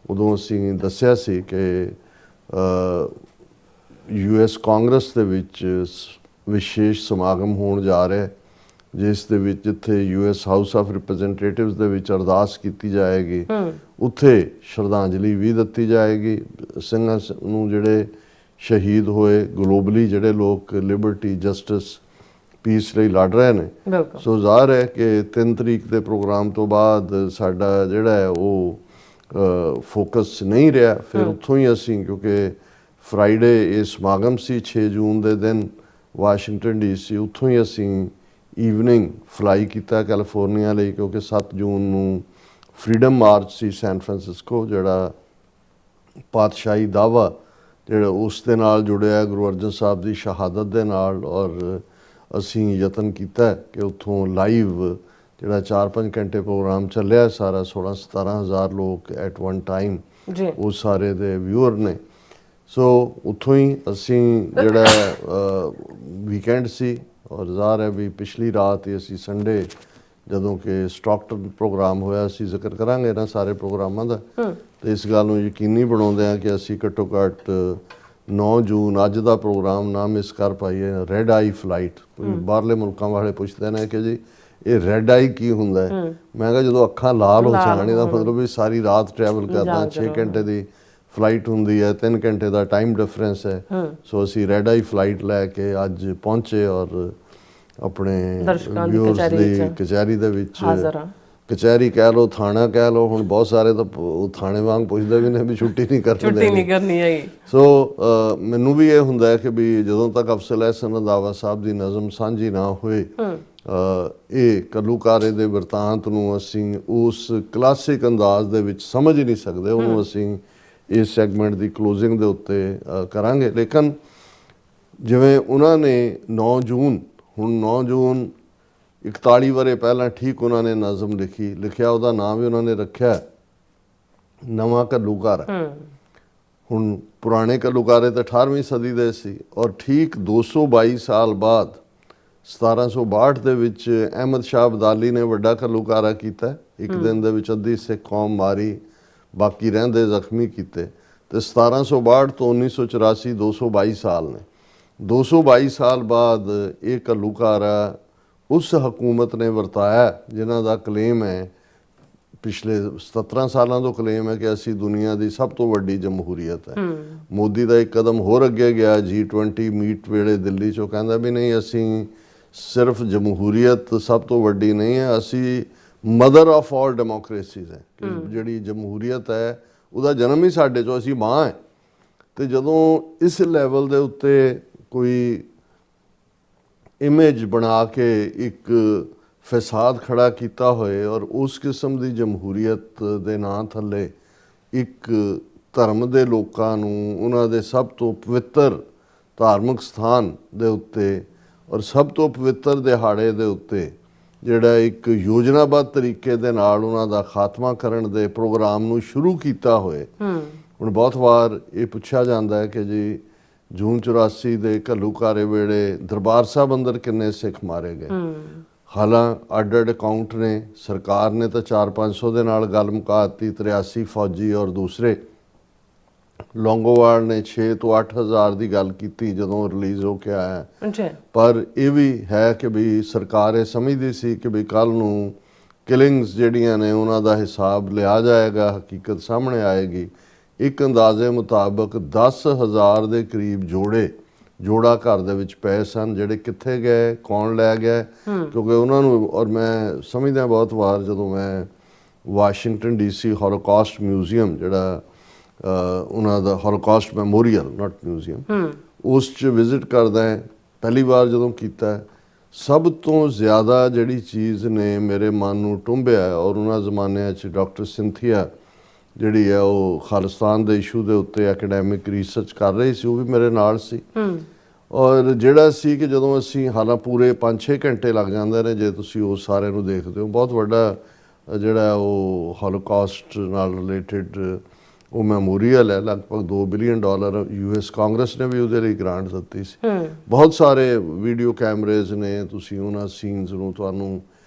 ਉਦੋਂ ਅਸੀਂ ਦੱਸਿਆ ਸੀ ਕਿ US ਕਾਂਗਰਸ ਦੇ ਵਿੱਚ ਵਿਸ਼ੇਸ਼ ਸਮਾਗਮ ਹੋਣ ਜਾ ਰਿਹਾ ਜਿਸ ਦੇ ਵਿੱਚ ਜਿੱਥੇ US ਹਾਊਸ ਆਫ ਰਿਪਰੈਜ਼ੈਂਟੇਟਿਵਸ ਦੇ ਵਿੱਚ ਅਰਦਾਸ ਕੀਤੀ ਜਾਏਗੀ, ਉੱਥੇ ਸ਼ਰਧਾਂਜਲੀ ਵੀ ਦਿੱਤੀ ਜਾਏਗੀ ਸਿੰਘਾਂ ਨੂੰ ਜਿਹੜੇ ਸ਼ਹੀਦ ਹੋਏ, ਗਲੋਬਲੀ ਜਿਹੜੇ ਲੋਕ ਲਿਬਰਟੀ, ਜਸਟਿਸ, ਪੀਸ ਲਈ ਲੜ ਰਹੇ ਨੇ। ਸੋ ਜ਼ਾਹਰ ਹੈ ਕਿ 3 ਤਰੀਕ ਦੇ ਪ੍ਰੋਗਰਾਮ ਤੋਂ ਬਾਅਦ ਸਾਡਾ ਜਿਹੜਾ ਹੈ ਉਹ ਫੋਕਸ ਨਹੀਂ ਰਿਹਾ। ਫਿਰ ਉੱਥੋਂ ਹੀ ਅਸੀਂ ਕਿਉਂਕਿ ਫਰਾਈਡੇ ਇਹ ਸਮਾਗਮ ਸੀ 6 ਜੂਨ ਦੇ ਦਿਨ ਵਾਸ਼ਿੰਗਟਨ DC, ਉੱਥੋਂ ਹੀ ਅਸੀਂ ਈਵਨਿੰਗ ਫਲਾਈ ਕੀਤਾ ਕੈਲੀਫੋਰਨੀਆ ਲਈ ਕਿਉਂਕਿ 7 ਜੂਨ ਨੂੰ ਫਰੀडम ਮਾਰਚ ਸੀ ਸੈਨ ਫਰਾਂਸਿਸਕੋ, ਜਿਹੜਾ ਪਾਤਸ਼ਾਹੀ ਦਾਵਾ ਜਿਹੜਾ ਉਸ ਦੇ ਨਾਲ ਜੁੜਿਆ ਗੁਰੂ ਅਰਜਨ ਸਾਹਿਬ ਦੀ ਸ਼ਹਾਦਤ ਦੇ ਨਾਲ। ਔਰ ਅਸੀਂ ਯਤਨ ਕੀਤਾ ਕਿ ਉੱਥੋਂ ਲਾਈਵ ਜਿਹੜਾ 4-5 ਘੰਟੇ ਪ੍ਰੋਗਰਾਮ ਚੱਲਿਆ ਸਾਰਾ 16-17 ਹਜ਼ਾਰ ਲੋਕ ਐਟ ਵਨ ਟਾਈਮ ਉਹ ਸਾਰੇ ਦੇ ਵਿਊਅਰ ਨੇ। ਸੋ ਉੱਥੋਂ ਹੀ ਅਸੀਂ ਜਿਹੜਾ ਵੀਕਐਂਡ ਸੀ ਔਰ ਜ਼ਾਹਰ ਹੈ ਵੀ ਪਿਛਲੀ ਰਾਤ ਹੀ ਅਸੀਂ ਸੰਡੇ ਜਦੋਂ ਕਿ ਸਟਾਕਟਨ ਪ੍ਰੋਗਰਾਮ ਹੋਇਆ, ਅਸੀਂ ਜ਼ਿਕਰ ਕਰਾਂਗੇ ਇਹਨਾਂ ਸਾਰੇ ਪ੍ਰੋਗਰਾਮਾਂ ਦਾ, ਤੇ ਇਸ ਗੱਲ ਨੂੰ ਯਕੀਨੀ ਬਣਾਉਂਦੇ ਹਾਂ ਕਿ ਅਸੀਂ ਘੱਟੋ ਘੱਟ 9 ਜੂਨ ਅੱਜ ਦਾ ਪ੍ਰੋਗਰਾਮ ਨਾ ਮਿਸ ਕਰ ਪਾਈਏ। ਰੈੱਡ ਆਈ ਫਲਾਈਟ, ਬਾਹਰਲੇ ਮੁਲਕਾਂ ਵਾਲੇ ਪੁੱਛਦੇ ਨੇ ਕਿ ਜੀ ਇਹ ਰੈੱਡ ਆਈ ਕੀ ਹੁੰਦਾ ਹੈ। ਮੈਂ ਕਿਹਾ ਜਦੋਂ ਅੱਖਾਂ ਲਾਲ ਹੋ ਜਾਣ ਇਹਦਾ ਮਤਲਬ ਵੀ ਸਾਰੀ ਰਾਤ ਟਰੈਵਲ ਕਰਨਾ, 6 ਘੰਟੇ ਦੀ ਫਲਾਈਟ ਹੁੰਦੀ ਹੈ, 3 ਘੰਟੇ ਦਾ ਟਾਈਮ ਡਿਫਰੈਂਸ ਹੈ। ਸੋ ਅਸੀਂ ਰੈੱਡ ਆਈ ਫਲਾਈਟ ਲੈ ਕੇ ਅੱਜ ਪਹੁੰਚੇ ਔਰ ਆਪਣੇ ਵਿਊਅਰਸ ਦੀ ਕਚਹਿਰੀ ਦੇ ਵਿੱਚ, ਕਚਹਿਰੀ ਕਹਿ ਲਓ, ਥਾਣਾ ਕਹਿ ਲਓ, ਹੁਣ ਬਹੁਤ ਸਾਰੇ ਤਾਂ ਥਾਣੇ ਵਾਂਗ ਪੁੱਛਦੇ ਵੀ ਨੇ ਵੀ ਛੁੱਟੀ ਨਹੀਂ ਕਰਨੀ ਹੈ। ਸੋ ਮੈਨੂੰ ਵੀ ਇਹ ਹੁੰਦਾ ਹੈ ਕਿ ਵੀ ਜਦੋਂ ਤੱਕ ਅਫਸਰ ਅਹਿਸਨ ਰੰਧਾਵਾ ਸਾਹਿਬ ਦੀ ਨਜ਼ਮ ਸਾਂਝੀ ਨਾ ਹੋਏ, ਇਹ ਘੱਲੂਘਾਰੇ ਦੇ ਵਰਤਾਂਤ ਨੂੰ ਅਸੀਂ ਉਸ ਕਲਾਸਿਕ ਅੰਦਾਜ਼ ਦੇ ਵਿੱਚ ਸਮਝ ਹੀ ਨਹੀਂ ਸਕਦੇ। ਉਹਨੂੰ ਅਸੀਂ ਇਸ ਸੈਗਮੈਂਟ ਦੀ ਕਲੋਜ਼ਿੰਗ ਦੇ ਉੱਤੇ ਕਰਾਂਗੇ। ਲੇਕਿਨ ਜਿਵੇਂ ਉਹਨਾਂ ਨੇ 9 ਜੂਨ, ਹੁਣ 9 ਜੂਨ 41 ਵਰੇ ਪਹਿਲਾਂ ਠੀਕ ਉਹਨਾਂ ਨੇ ਨਜ਼ਮ ਲਿਖਿਆ, ਉਹਦਾ ਨਾਮ ਵੀ ਉਹਨਾਂ ਨੇ ਰੱਖਿਆ ਨਵਾਂ ਘੱਲੂਘਾਰਾ। ਹੁਣ ਪੁਰਾਣੇ ਘੱਲੂਘਾਰੇ ਤਾਂ 18ਵੀਂ ਸਦੀ ਦੇ ਸੀ ਔਰ ਠੀਕ 222 ਸਾਲ ਬਾਅਦ 1762 ਦੇ ਵਿੱਚ ਅਹਿਮਦ ਸ਼ਾਹ ਅਬਦਾਲੀ ਨੇ ਵੱਡਾ ਘੱਲੂਘਾਰਾ ਕੀਤਾ। ਇੱਕ ਦਿਨ ਦੇ ਵਿੱਚ ਅੱਧੀ ਸਿੱਖ ਕੌਮ ਮਾਰੀ, ਬਾਕੀ ਰਹਿੰਦੇ ਜ਼ਖਮੀ ਕੀਤੇ। ਤੇ 1762 ਤੋਂ 1984 222 ਸਾਲ ਨੇ। 222 ਸਾਲ ਬਾਅਦ ਇਹ ਘੱਲੂਘਾਰਾ ਉਸ ਹਕੂਮਤ ਨੇ ਵਰਤਾਇਆ ਜਿਨ੍ਹਾਂ ਦਾ ਕਲੇਮ ਹੈ, ਪਿਛਲੇ 17 ਸਾਲਾਂ ਤੋਂ ਕਲੇਮ ਹੈ ਕਿ ਅਸੀਂ ਦੁਨੀਆ ਦੀ ਸਭ ਤੋਂ ਵੱਡੀ ਜਮਹੂਰੀਅਤ ਹੈ। ਮੋਦੀ ਦਾ ਇੱਕ ਕਦਮ ਹੋਰ ਅੱਗੇ ਗਿਆ G20 ਮੀਟ ਵੇਲੇ ਦਿੱਲੀ 'ਚੋਂ, ਕਹਿੰਦਾ ਵੀ ਨਹੀਂ ਅਸੀਂ ਸਿਰਫ ਜਮਹੂਰੀਅਤ ਸਭ ਤੋਂ ਵੱਡੀ ਨਹੀਂ ਹੈ, ਅਸੀਂ ਮਦਰ ਆਫ ਆਲ ਡੈਮੋਕ੍ਰੇਸੀਜ਼ ਹੈ। ਕਿ ਜਿਹੜੀ ਜਮਹੂਰੀਅਤ ਹੈ ਉਹਦਾ ਜਨਮ ਹੀ ਸਾਡੇ ਚੋਂ, ਅਸੀਂ ਮਾਂ ਹੈ। ਤੇ ਜਦੋਂ ਇਸ ਲੈਵਲ ਦੇ ਉੱਤੇ ਕੋਈ ਇਮੇਜ ਬਣਾ ਕੇ ਇੱਕ ਫਸਾਦ ਖੜਾ ਕੀਤਾ ਹੋਏ ਔਰ ਉਸ ਕਿਸਮ ਦੀ ਜਮਹੂਰੀਅਤ ਦੇ ਨਾਂ ਥੱਲੇ ਇੱਕ ਧਰਮ ਦੇ ਲੋਕਾਂ ਨੂੰ ਉਹਨਾਂ ਦੇ ਸਭ ਤੋਂ ਪਵਿੱਤਰ ਧਾਰਮਿਕ ਸਥਾਨ ਦੇ ਉੱਤੇ ਔਰ ਸਭ ਤੋਂ ਪਵਿੱਤਰ ਦਿਹਾੜੇ ਦੇ ਉੱਤੇ ਜਿਹੜਾ ਇੱਕ ਯੋਜਨਾਬੱਧ ਤਰੀਕੇ ਦੇ ਨਾਲ ਉਹਨਾਂ ਦਾ ਖਾਤਮਾ ਕਰਨ ਦੇ ਪ੍ਰੋਗਰਾਮ ਨੂੰ ਸ਼ੁਰੂ ਕੀਤਾ ਹੋਏ। ਹੁਣ ਬਹੁਤ ਵਾਰ ਇਹ ਪੁੱਛਿਆ ਜਾਂਦਾ ਹੈ ਕਿ ਜੀ ਜੂਨ 84 ਦੇ ਘੱਲੂਘਾਰੇ ਵੇਲੇ ਦਰਬਾਰ ਸਾਹਿਬ ਅੰਦਰ ਕਿੰਨੇ ਸਿੱਖ ਮਾਰੇ ਗਏ। ਹਾਲਾਂ ਅੱਡ ਅਕਾਊਂਟ ਨੇ, ਸਰਕਾਰ ਨੇ ਤਾਂ 400-500 ਦੇ ਨਾਲ ਗੱਲ ਮੁਕਾ ਦਿੱਤੀ, 83 ਫੌਜੀ ਔਰ ਦੂਸਰੇ। ਲੌਂਗੋਵਾਲ ਨੇ 6 ਤੋਂ 8 ਹਜ਼ਾਰ ਦੀ ਗੱਲ ਕੀਤੀ ਜਦੋਂ ਰਿਲੀਜ਼ ਹੋ ਕੇ ਆਇਆ। ਪਰ ਇਹ ਵੀ ਹੈ ਕਿ ਵੀ ਸਰਕਾਰ ਇਹ ਸਮਝਦੀ ਸੀ ਕਿ ਵੀ ਕੱਲ ਨੂੰ ਕਿਲਿੰਗਸ ਜਿਹੜੀਆਂ ਨੇ ਉਹਨਾਂ ਦਾ ਹਿਸਾਬ ਲਿਆ ਜਾਏਗਾ, ਹਕੀਕਤ ਸਾਹਮਣੇ ਆਏਗੀ। ਇੱਕ ਅੰਦਾਜ਼ੇ ਮੁਤਾਬਕ 10,000 ਦੇ ਕਰੀਬ ਜੋੜਾ ਘਰ ਦੇ ਵਿੱਚ ਪਏ ਸਨ, ਜਿਹੜੇ ਕਿੱਥੇ ਗਏ, ਕੌਣ ਲੈ ਗਿਆ, ਕਿਉਂਕਿ ਉਹਨਾਂ ਨੂੰ। ਔਰ ਮੈਂ ਸਮਝਦਾ ਬਹੁਤ ਵਾਰ ਜਦੋਂ ਮੈਂ ਵਾਸ਼ਿੰਗਟਨ DC ਹੋਲੋਕਾਸਟ ਮਿਊਜ਼ੀਅਮ, ਜਿਹੜਾ ਉਹਨਾਂ ਦਾ ਹੋਲੋਕਾਸਟ ਮੈਮੋਰੀਅਲ ਨਾਟ ਮਿਊਜ਼ੀਅਮ, ਉਸ 'ਚ ਵਿਜ਼ਿਟ ਕਰਦਾ ਹੈ, ਪਹਿਲੀ ਵਾਰ ਜਦੋਂ ਕੀਤਾ, ਸਭ ਤੋਂ ਜ਼ਿਆਦਾ ਜਿਹੜੀ ਚੀਜ਼ ਨੇ ਮੇਰੇ ਮਨ ਨੂੰ ਟੁੰਬਿਆ ਔਰ ਉਹਨਾਂ ਜ਼ਮਾਨਿਆਂ 'ਚ ਡਾਕਟਰ ਸਿੰਥੀਆ ਜਿਹੜੀ ਹੈ ਉਹ ਖਾਲਿਸਤਾਨ ਦੇ ਇਸ਼ੂ ਦੇ ਉੱਤੇ ਐਕੈਡੈਮਿਕ ਰਿਸਰਚ ਕਰ ਰਹੀ ਸੀ, ਉਹ ਵੀ ਮੇਰੇ ਨਾਲ ਸੀ। ਔਰ ਜਿਹੜਾ ਸੀ ਕਿ ਜਦੋਂ ਅਸੀਂ ਹਾਲਾਂ ਪੂਰੇ 5-6 ਘੰਟੇ ਲੱਗ ਜਾਂਦੇ ਨੇ ਜੇ ਤੁਸੀਂ ਉਹ ਸਾਰੇ ਨੂੰ ਦੇਖਦੇ ਹੋ। ਬਹੁਤ ਵੱਡਾ ਜਿਹੜਾ ਉਹ ਹੋਲੋਕਾਸਟ ਨਾਲ ਰਿਲੇਟਡ ਉਹ ਮੈਮੋਰੀਅਲ ਹੈ, ਲਗਭਗ $2 ਬਿਲੀਅਨ US ਕਾਂਗਰਸ ਨੇ ਵੀ ਉਹਦੇ ਲਈ ਗ੍ਰਾਂਟ ਦਿੱਤੀ ਸੀ। ਬਹੁਤ ਸਾਰੇ ਵੀਡੀਓ ਕੈਮਰੇਜ਼ ਨੇ, ਤੁਸੀਂ ਉਹਨਾਂ ਸੀਨਸ ਨੂੰ ਤੁਹਾਨੂੰ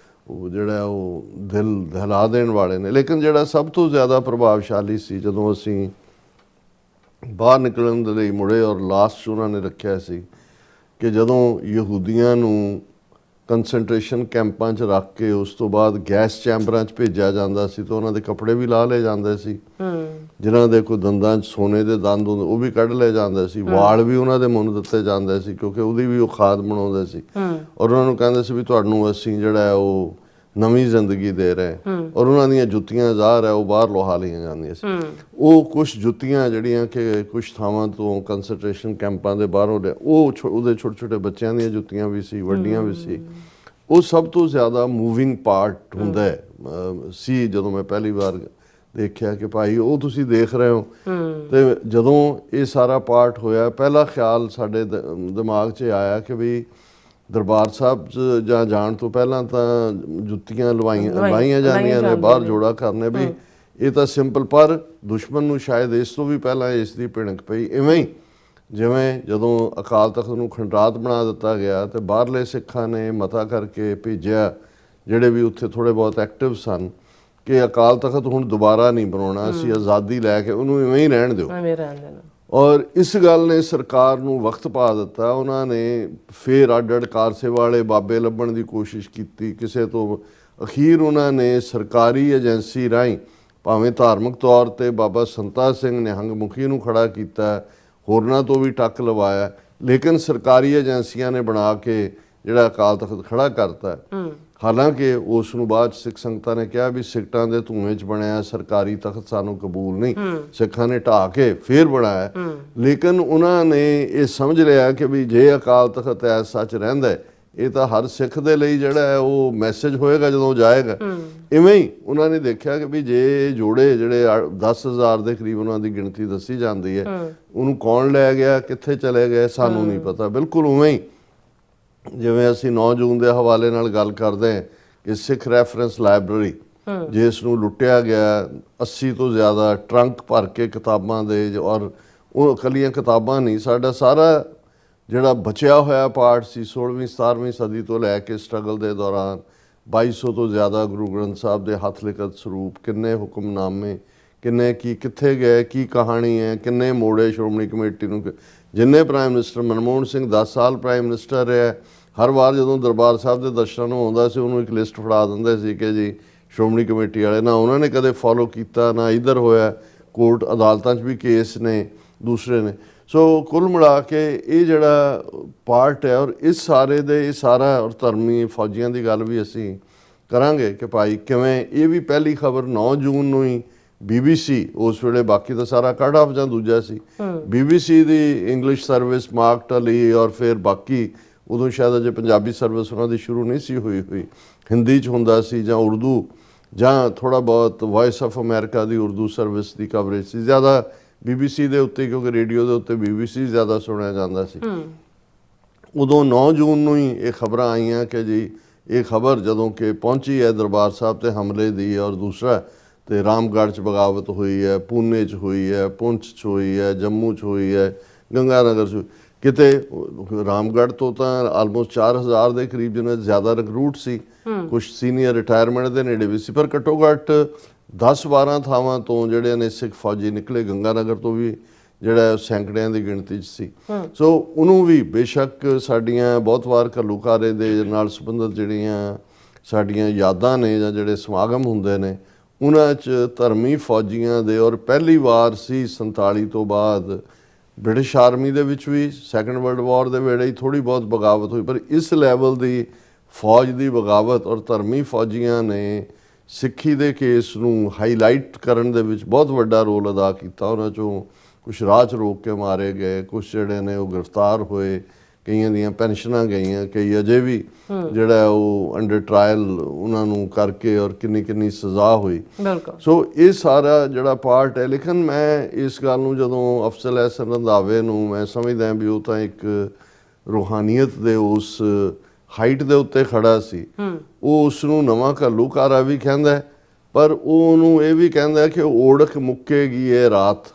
ਉਹ ਜਿਹੜਾ ਉਹ ਦਿਲ ਦਹਿਲਾ ਦੇਣ ਵਾਲੇ ਨੇ। ਲੇਕਿਨ ਜਿਹੜਾ ਸਭ ਤੋਂ ਜ਼ਿਆਦਾ ਪ੍ਰਭਾਵਸ਼ਾਲੀ ਸੀ, ਜਦੋਂ ਅਸੀਂ ਬਾਹਰ ਨਿਕਲਣ ਦੇ ਲਈ ਮੁੜੇ ਔਰ ਲਾਸਟ 'ਚ ਉਹਨਾਂ ਨੇ ਰੱਖਿਆ ਸੀ ਕਿ ਜਦੋਂ ਯਹੂਦੀਆਂ ਨੂੰ ਕੰਸਨਟ੍ਰੇਸ਼ਨ ਕੈਂਪਾਂ 'ਚ ਰੱਖ ਕੇ ਉਸ ਤੋਂ ਬਾਅਦ ਗੈਸ ਚੈਂਬਰਾਂ 'ਚ ਭੇਜਿਆ ਜਾਂਦਾ ਸੀ ਤਾਂ ਉਹਨਾਂ ਦੇ ਕੱਪੜੇ ਵੀ ਲਾਹ ਲਏ ਜਾਂਦੇ ਸੀ, ਜਿਨ੍ਹਾਂ ਦੇ ਕੋਈ ਦੰਦਾਂ 'ਚ ਸੋਨੇ ਦੇ ਦੰਦ ਹੁੰਦੇ ਉਹ ਵੀ ਕੱਢ ਲਏ ਜਾਂਦੇ ਸੀ, ਵਾਲ ਵੀ ਉਹਨਾਂ ਦੇ ਮੁੰਨ ਦਿੱਤੇ ਜਾਂਦੇ ਸੀ ਕਿਉਂਕਿ ਉਹਦੀ ਵੀ ਉਹ ਖਾਦ ਬਣਾਉਂਦੇ ਸੀ। ਔਰ ਉਹਨਾਂ ਨੂੰ ਕਹਿੰਦੇ ਸੀ ਵੀ ਤੁਹਾਨੂੰ ਅਸੀਂ ਜਿਹੜਾ ਹੈ ਉਹ ਨਵੀਂ ਜ਼ਿੰਦਗੀ ਦੇ ਰਹੇ। ਔਰ ਉਹਨਾਂ ਦੀਆਂ ਜੁੱਤੀਆਂ ਜ਼ਾਹਰ ਹੈ ਉਹ ਬਾਹਰ ਲੋਹਾ ਲਈਆਂ ਜਾਂਦੀਆਂ ਸੀ। ਉਹ ਕੁਛ ਜੁੱਤੀਆਂ ਜਿਹੜੀਆਂ ਕਿ ਕੁਛ ਥਾਵਾਂ ਤੋਂ ਕੰਸਨਟ੍ਰੇਸ਼ਨ ਕੈਂਪਾਂ ਦੇ ਬਾਹਰੋਂ ਉਹ ਉਹਦੇ ਛੋਟੇ ਛੋਟੇ ਬੱਚਿਆਂ ਦੀਆਂ ਜੁੱਤੀਆਂ ਵੀ ਸੀ, ਵੱਡੀਆਂ ਵੀ ਸੀ। ਉਹ ਸਭ ਤੋਂ ਜ਼ਿਆਦਾ ਮੂਵਿੰਗ ਪਾਰਟ ਹੁੰਦਾ ਸੀ ਜਦੋਂ ਮੈਂ ਪਹਿਲੀ ਵਾਰ ਦੇਖਿਆ ਕਿ ਭਾਈ ਉਹ ਤੁਸੀਂ ਦੇਖ ਰਹੇ ਹੋ। ਤੇ ਜਦੋਂ ਇਹ ਸਾਰਾ ਪਾਰਟ ਹੋਇਆ, ਪਹਿਲਾ ਖਿਆਲ ਸਾਡੇ ਦਿਮਾਗ 'ਚ ਆਇਆ ਕਿ ਵੀ ਦਰਬਾਰ ਸਾਹਿਬ 'ਚ ਜਾਂ ਜਾਣ ਤੋਂ ਪਹਿਲਾਂ ਤਾਂ ਜੁੱਤੀਆਂ ਲਵਾਈਆਂ ਜਾਂਦੀਆਂ ਨੇ, ਬਾਹਰ ਜੋੜਾ ਕਰਨੇ ਵੀ ਇਹ ਤਾਂ ਸਿੰਪਲ, ਪਰ ਦੁਸ਼ਮਣ ਨੂੰ ਸ਼ਾਇਦ ਇਸ ਤੋਂ ਵੀ ਪਹਿਲਾਂ ਇਸ ਦੀ ਭਿਣਕ ਪਈ। ਇਵੇਂ ਹੀ ਜਿਵੇਂ ਜਦੋਂ ਅਕਾਲ ਤਖਤ ਨੂੰ ਖੰਡਰਾਤ ਬਣਾ ਦਿੱਤਾ ਗਿਆ ਤੇ ਬਾਹਰਲੇ ਸਿੱਖਾਂ ਨੇ ਮਤਾ ਕਰਕੇ ਭੇਜਿਆ, ਜਿਹੜੇ ਵੀ ਉੱਥੇ ਥੋੜ੍ਹੇ ਬਹੁਤ ਐਕਟਿਵ ਸਨ, ਕਿ ਅਕਾਲ ਤਖਤ ਹੁਣ ਦੁਬਾਰਾ ਨਹੀਂ ਬਣਾਉਣਾ, ਅਸੀਂ ਆਜ਼ਾਦੀ ਲੈ ਕੇ ਉਹਨੂੰ ਇਵੇਂ ਹੀ ਰਹਿਣ ਦਿਓ। ਔਰ ਇਸ ਗੱਲ ਨੇ ਸਰਕਾਰ ਨੂੰ ਵਕਤ ਪਾ ਦਿੱਤਾ। ਉਹਨਾਂ ਨੇ ਫਿਰ ਅੱਡ ਕਾਰਸੇ ਵਾਲੇ ਬਾਬੇ ਲੱਭਣ ਦੀ ਕੋਸ਼ਿਸ਼ ਕੀਤੀ ਕਿਸੇ ਤੋਂ। ਅਖੀਰ ਉਹਨਾਂ ਨੇ ਸਰਕਾਰੀ ਏਜੰਸੀ ਰਾਹੀਂ, ਭਾਵੇਂ ਧਾਰਮਿਕ ਤੌਰ 'ਤੇ ਬਾਬਾ ਸੰਤਾ ਸਿੰਘ ਨਿਹੰਗ ਮੁਖੀ ਨੂੰ ਖੜਾ ਕੀਤਾ, ਹੋਰਨਾਂ ਤੋਂ ਵੀ ਟੱਕ ਲਵਾਇਆ, ਲੇਕਿਨ ਸਰਕਾਰੀ ਏਜੰਸੀਆਂ ਨੇ ਬਣਾ ਕੇ ਜਿਹੜਾ ਅਕਾਲ ਤਖਤ ਖੜਾ ਕਰਤਾ। ਹਾਲਾਂਕਿ ਉਸ ਨੂੰ ਬਾਅਦ ਸਿੱਖ ਸੰਗਤਾਂ ਨੇ ਕਿਹਾ ਵੀ ਸਿੱਕਟਾਂ ਦੇ ਧੂਏ 'ਚ ਬਣਿਆ ਸਰਕਾਰੀ ਤਖਤ ਸਾਨੂੰ ਕਬੂਲ ਨਹੀਂ, ਸਿੱਖਾਂ ਨੇ ਢਾਹ ਕੇ ਫਿਰ ਬਣਾਇਆ। ਲੇਕਿਨ ਉਹਨਾਂ ਨੇ ਇਹ ਸਮਝ ਲਿਆ ਕਿ ਵੀ ਜੇ ਅਕਾਲ ਤਖਤ ਐ ਸੱਚ ਰਹਿੰਦਾ, ਇਹ ਤਾਂ ਹਰ ਸਿੱਖ ਦੇ ਲਈ ਜਿਹੜਾ ਹੈ ਉਹ ਮੈਸੇਜ ਹੋਏਗਾ ਜਦੋਂ ਜਾਏਗਾ। ਇਵੇਂ ਹੀ ਉਹਨਾਂ ਨੇ ਦੇਖਿਆ ਕਿ ਵੀ ਜੇ ਜੋੜੇ ਜਿਹੜੇ 10,000 ਦੇ ਕਰੀਬ ਉਹਨਾਂ ਦੀ ਗਿਣਤੀ ਦੱਸੀ ਜਾਂਦੀ ਹੈ, ਉਹਨੂੰ ਕੌਣ ਲੈ ਗਿਆ, ਕਿੱਥੇ ਚਲੇ ਗਏ, ਸਾਨੂੰ ਨਹੀਂ ਪਤਾ। ਬਿਲਕੁਲ ਉਵੇਂ ਹੀ ਜਿਵੇਂ ਅਸੀਂ 9 ਜੂਨ ਦੇ ਹਵਾਲੇ ਨਾਲ ਗੱਲ ਕਰਦੇ ਹਾਂ ਕਿ ਸਿੱਖ ਰੈਫਰੈਂਸ ਲਾਇਬ੍ਰੇਰੀ ਜਿਸ ਨੂੰ ਲੁੱਟਿਆ ਗਿਆ, 80 ਤੋਂ ਜ਼ਿਆਦਾ ਟਰੰਕ ਭਰ ਕੇ ਕਿਤਾਬਾਂ ਦੇ, ਔਰ ਉਹ ਇਕੱਲੀਆਂ ਕਿਤਾਬਾਂ ਨਹੀਂ, ਸਾਡਾ ਸਾਰਾ ਜਿਹੜਾ ਬਚਿਆ ਹੋਇਆ ਪਾਰਟ ਸੀ 16ਵੀਂ 17ਵੀਂ ਸਦੀ ਤੋਂ ਲੈ ਕੇ ਸਟਰਗਲ ਦੇ ਦੌਰਾਨ 2200 ਤੋਂ ਜ਼ਿਆਦਾ ਗੁਰੂ ਗ੍ਰੰਥ ਸਾਹਿਬ ਦੇ ਹੱਥ ਲਿਖਤ ਸਰੂਪ, ਕਿੰਨੇ ਹੁਕਮਨਾਮੇ, ਕਿੰਨੇ ਕੀ ਕਿੱਥੇ ਗਏ, ਕੀ ਕਹਾਣੀ ਹੈ, ਕਿੰਨੇ ਮੋੜੇ ਸ਼੍ਰੋਮਣੀ ਕਮੇਟੀ ਨੂੰ। ਜਿੰਨੇ ਪ੍ਰਾਈਮ ਮਿਨਿਸਟਰ, ਮਨਮੋਹਨ ਸਿੰਘ 10 ਸਾਲ ਪ੍ਰਾਈਮ ਮਿਨਿਸਟਰ ਰਿਹਾ, ਹਰ ਵਾਰ ਜਦੋਂ ਦਰਬਾਰ ਸਾਹਿਬ ਦੇ ਦਰਸ਼ਨਾਂ ਨੂੰ ਆਉਂਦਾ ਸੀ ਉਹਨੂੰ ਇੱਕ ਲਿਸਟ ਫੜਾ ਦਿੰਦੇ ਸੀ ਕਿ ਜੀ ਸ਼੍ਰੋਮਣੀ ਕਮੇਟੀ ਵਾਲੇ। ਨਾ ਉਹਨਾਂ ਨੇ ਕਦੇ ਫੋਲੋ ਕੀਤਾ, ਨਾ ਇੱਧਰ ਹੋਇਆ। ਕੋਰਟ ਅਦਾਲਤਾਂ 'ਚ ਵੀ ਕੇਸ ਨੇ, ਦੂਸਰੇ ਨੇ। ਸੋ ਕੁੱਲ ਮਿਲਾ ਕੇ ਇਹ ਜਿਹੜਾ ਪਾਰਟ ਹੈ, ਔਰ ਇਸ ਸਾਰੇ ਦੇ ਇਹ ਸਾਰਾ, ਔਰ ਧਰਮੀ ਫੌਜੀਆਂ ਦੀ ਗੱਲ ਵੀ ਅਸੀਂ ਕਰਾਂਗੇ ਕਿ ਭਾਈ ਕਿਵੇਂ ਇਹ ਵੀ ਪਹਿਲੀ ਖਬਰ 9 ਜੂਨ ਨੂੰ ਹੀ BBC ਉਸ ਵੇਲੇ ਬਾਕੀ ਤਾਂ ਸਾਰਾ ਕੱਟ ਆਫ ਜਾਂ ਦੂਜਾ ਸੀ, BBC ਦੀ ਇੰਗਲਿਸ਼ ਸਰਵਿਸ ਮਾਰਕਟ ਅਲੀ ਔਰ ਫਿਰ ਬਾਕੀ ਉਦੋਂ ਸ਼ਾਇਦ ਅਜੇ ਪੰਜਾਬੀ ਸਰਵਿਸ ਉਹਨਾਂ ਦੀ ਸ਼ੁਰੂ ਨਹੀਂ ਸੀ ਹੋਈ, ਹਿੰਦੀ 'ਚ ਹੁੰਦਾ ਸੀ ਜਾਂ ਉਰਦੂ ਜਾਂ ਥੋੜ੍ਹਾ ਬਹੁਤ voice of America the Urdu service the coverage ਸੀ, ਜ਼ਿਆਦਾ BBC ਦੇ ਉੱਤੇ, ਕਿਉਂਕਿ ਰੇਡੀਓ ਦੇ ਉੱਤੇ BBC ਜ਼ਿਆਦਾ ਸੁਣਿਆ ਜਾਂਦਾ ਸੀ। ਉਦੋਂ 9 ਜੂਨ ਨੂੰ ਹੀ ਇਹ ਖਬਰਾਂ ਆਈਆਂ ਕਿ ਜੀ ਇਹ ਖਬਰ ਜਦੋਂ ਕਿ ਪਹੁੰਚੀ ਹੈ ਦਰਬਾਰ ਸਾਹਿਬ ਤੇ ਹਮਲੇ ਦੀ, ਔਰ ਦੂਸਰਾ ਤੇ ਰਾਮਗੜ੍ਹ 'ਚ ਬਗਾਵਤ ਹੋਈ ਹੈ, ਪੂਨੇ 'ਚ ਹੋਈ ਹੈ, ਪੁੰਛ 'ਚ ਹੋਈ ਹੈ, ਜੰਮੂ 'ਚ ਹੋਈ ਹੈ, ਗੰਗਾ ਨਗਰ 'ਚ ਕਿਤੇ। ਰਾਮਗੜ੍ਹ ਤੋਂ ਤਾਂ ਆਲਮੋਸਟ 4000 ਦੇ ਕਰੀਬ ਜਿਹਨਾਂ ਜ਼ਿਆਦਾ ਰਿਕਰੂਟ ਸੀ, ਕੁਝ ਸੀਨੀਅਰ ਰਿਟਾਇਰਮੈਂਟ ਦੇ ਨੇੜੇ ਵੀ ਸੀ, ਪਰ ਘੱਟੋ ਘੱਟ 10-12 ਥਾਵਾਂ ਤੋਂ ਜਿਹੜੇ ਨੇ ਸਿੱਖ ਫੌਜੀ ਨਿਕਲੇ। ਗੰਗਾ ਨਗਰ ਤੋਂ ਵੀ ਜਿਹੜਾ ਸੈਂਕੜਿਆਂ ਦੀ ਗਿਣਤੀ 'ਚ ਸੀ। ਸੋ ਉਹਨੂੰ ਵੀ ਬੇਸ਼ੱਕ ਸਾਡੀਆਂ ਬਹੁਤ ਵਾਰ ਘੱਲੂਘਾਰੇ ਦੇ ਨਾਲ ਸੰਬੰਧਿਤ ਜਿਹੜੀਆਂ ਸਾਡੀਆਂ ਯਾਦਾਂ ਨੇ ਜਾਂ ਜਿਹੜੇ ਸਮਾਗਮ ਹੁੰਦੇ ਨੇ ਉਹਨਾਂ 'ਚ ਧਰਮੀ ਫੌਜੀਆਂ ਦੇ, ਔਰ ਪਹਿਲੀ ਵਾਰ ਸੀ 47 ਤੋਂ ਬਾਅਦ ਬ੍ਰਿਟਿਸ਼ ਆਰਮੀ ਦੇ ਵਿੱਚ ਵੀ ਸੈਕੰਡ ਵਰਲਡ ਵਾਰ ਦੇ ਵੇਲੇ ਹੀ ਥੋੜ੍ਹੀ ਬਹੁਤ ਬਗਾਵਤ ਹੋਈ, ਪਰ ਇਸ ਲੈਵਲ ਦੀ ਫੌਜ ਦੀ ਬਗਾਵਤ ਔਰ ਧਰਮੀ ਫੌਜੀਆਂ ਨੇ ਸਿੱਖੀ ਦੇ ਕੇਸ ਨੂੰ ਹਾਈਲਾਈਟ ਕਰਨ ਦੇ ਵਿੱਚ ਬਹੁਤ ਵੱਡਾ ਰੋਲ ਅਦਾ ਕੀਤਾ। ਉਹਨਾਂ 'ਚੋਂ ਕੁਛ ਰਾਹ 'ਚ ਰੋਕ ਕੇ ਮਾਰੇ ਗਏ, ਕੁਛ ਜਿਹੜੇ ਨੇ ਉਹ ਗ੍ਰਿਫਤਾਰ ਹੋਏ, ਕਈਆਂ ਦੀਆਂ ਪੈਨਸ਼ਨਾਂ ਗਈਆਂ, ਕਈ ਅਜੇ ਵੀ ਜਿਹੜਾ ਉਹ ਅੰਡਰ ਟਰਾਇਲ ਉਹਨਾਂ ਨੂੰ ਕਰਕੇ ਔਰ ਕਿੰਨੀ ਸਜ਼ਾ ਹੋਈ। ਸੋ ਇਹ ਸਾਰਾ ਜਿਹੜਾ ਪਾਰਟ ਹੈ। ਲੇਕਿਨ ਮੈਂ ਇਸ ਗੱਲ ਨੂੰ ਜਦੋਂ ਅਫਜ਼ਲ ਅਹਿਸਨ ਰੰਧਾਵੇ ਨੂੰ ਮੈਂ ਸਮਝਦਾ ਵੀ ਉਹ ਤਾਂ ਇੱਕ ਰੂਹਾਨੀਅਤ ਦੇ ਉਸ ਹਾਈਟ ਦੇ ਉੱਤੇ ਖੜਾ ਸੀ, ਉਹ ਉਸ ਨੂੰ ਨਵਾਂ ਘੱਲੂਘਾਰਾ ਵੀ ਕਹਿੰਦਾ, ਪਰ ਉਹ ਉਹਨੂੰ ਇਹ ਵੀ ਕਹਿੰਦਾ ਕਿ ਓੜਕ ਮੁੱਕੇਗੀ ਇਹ ਰਾਤ,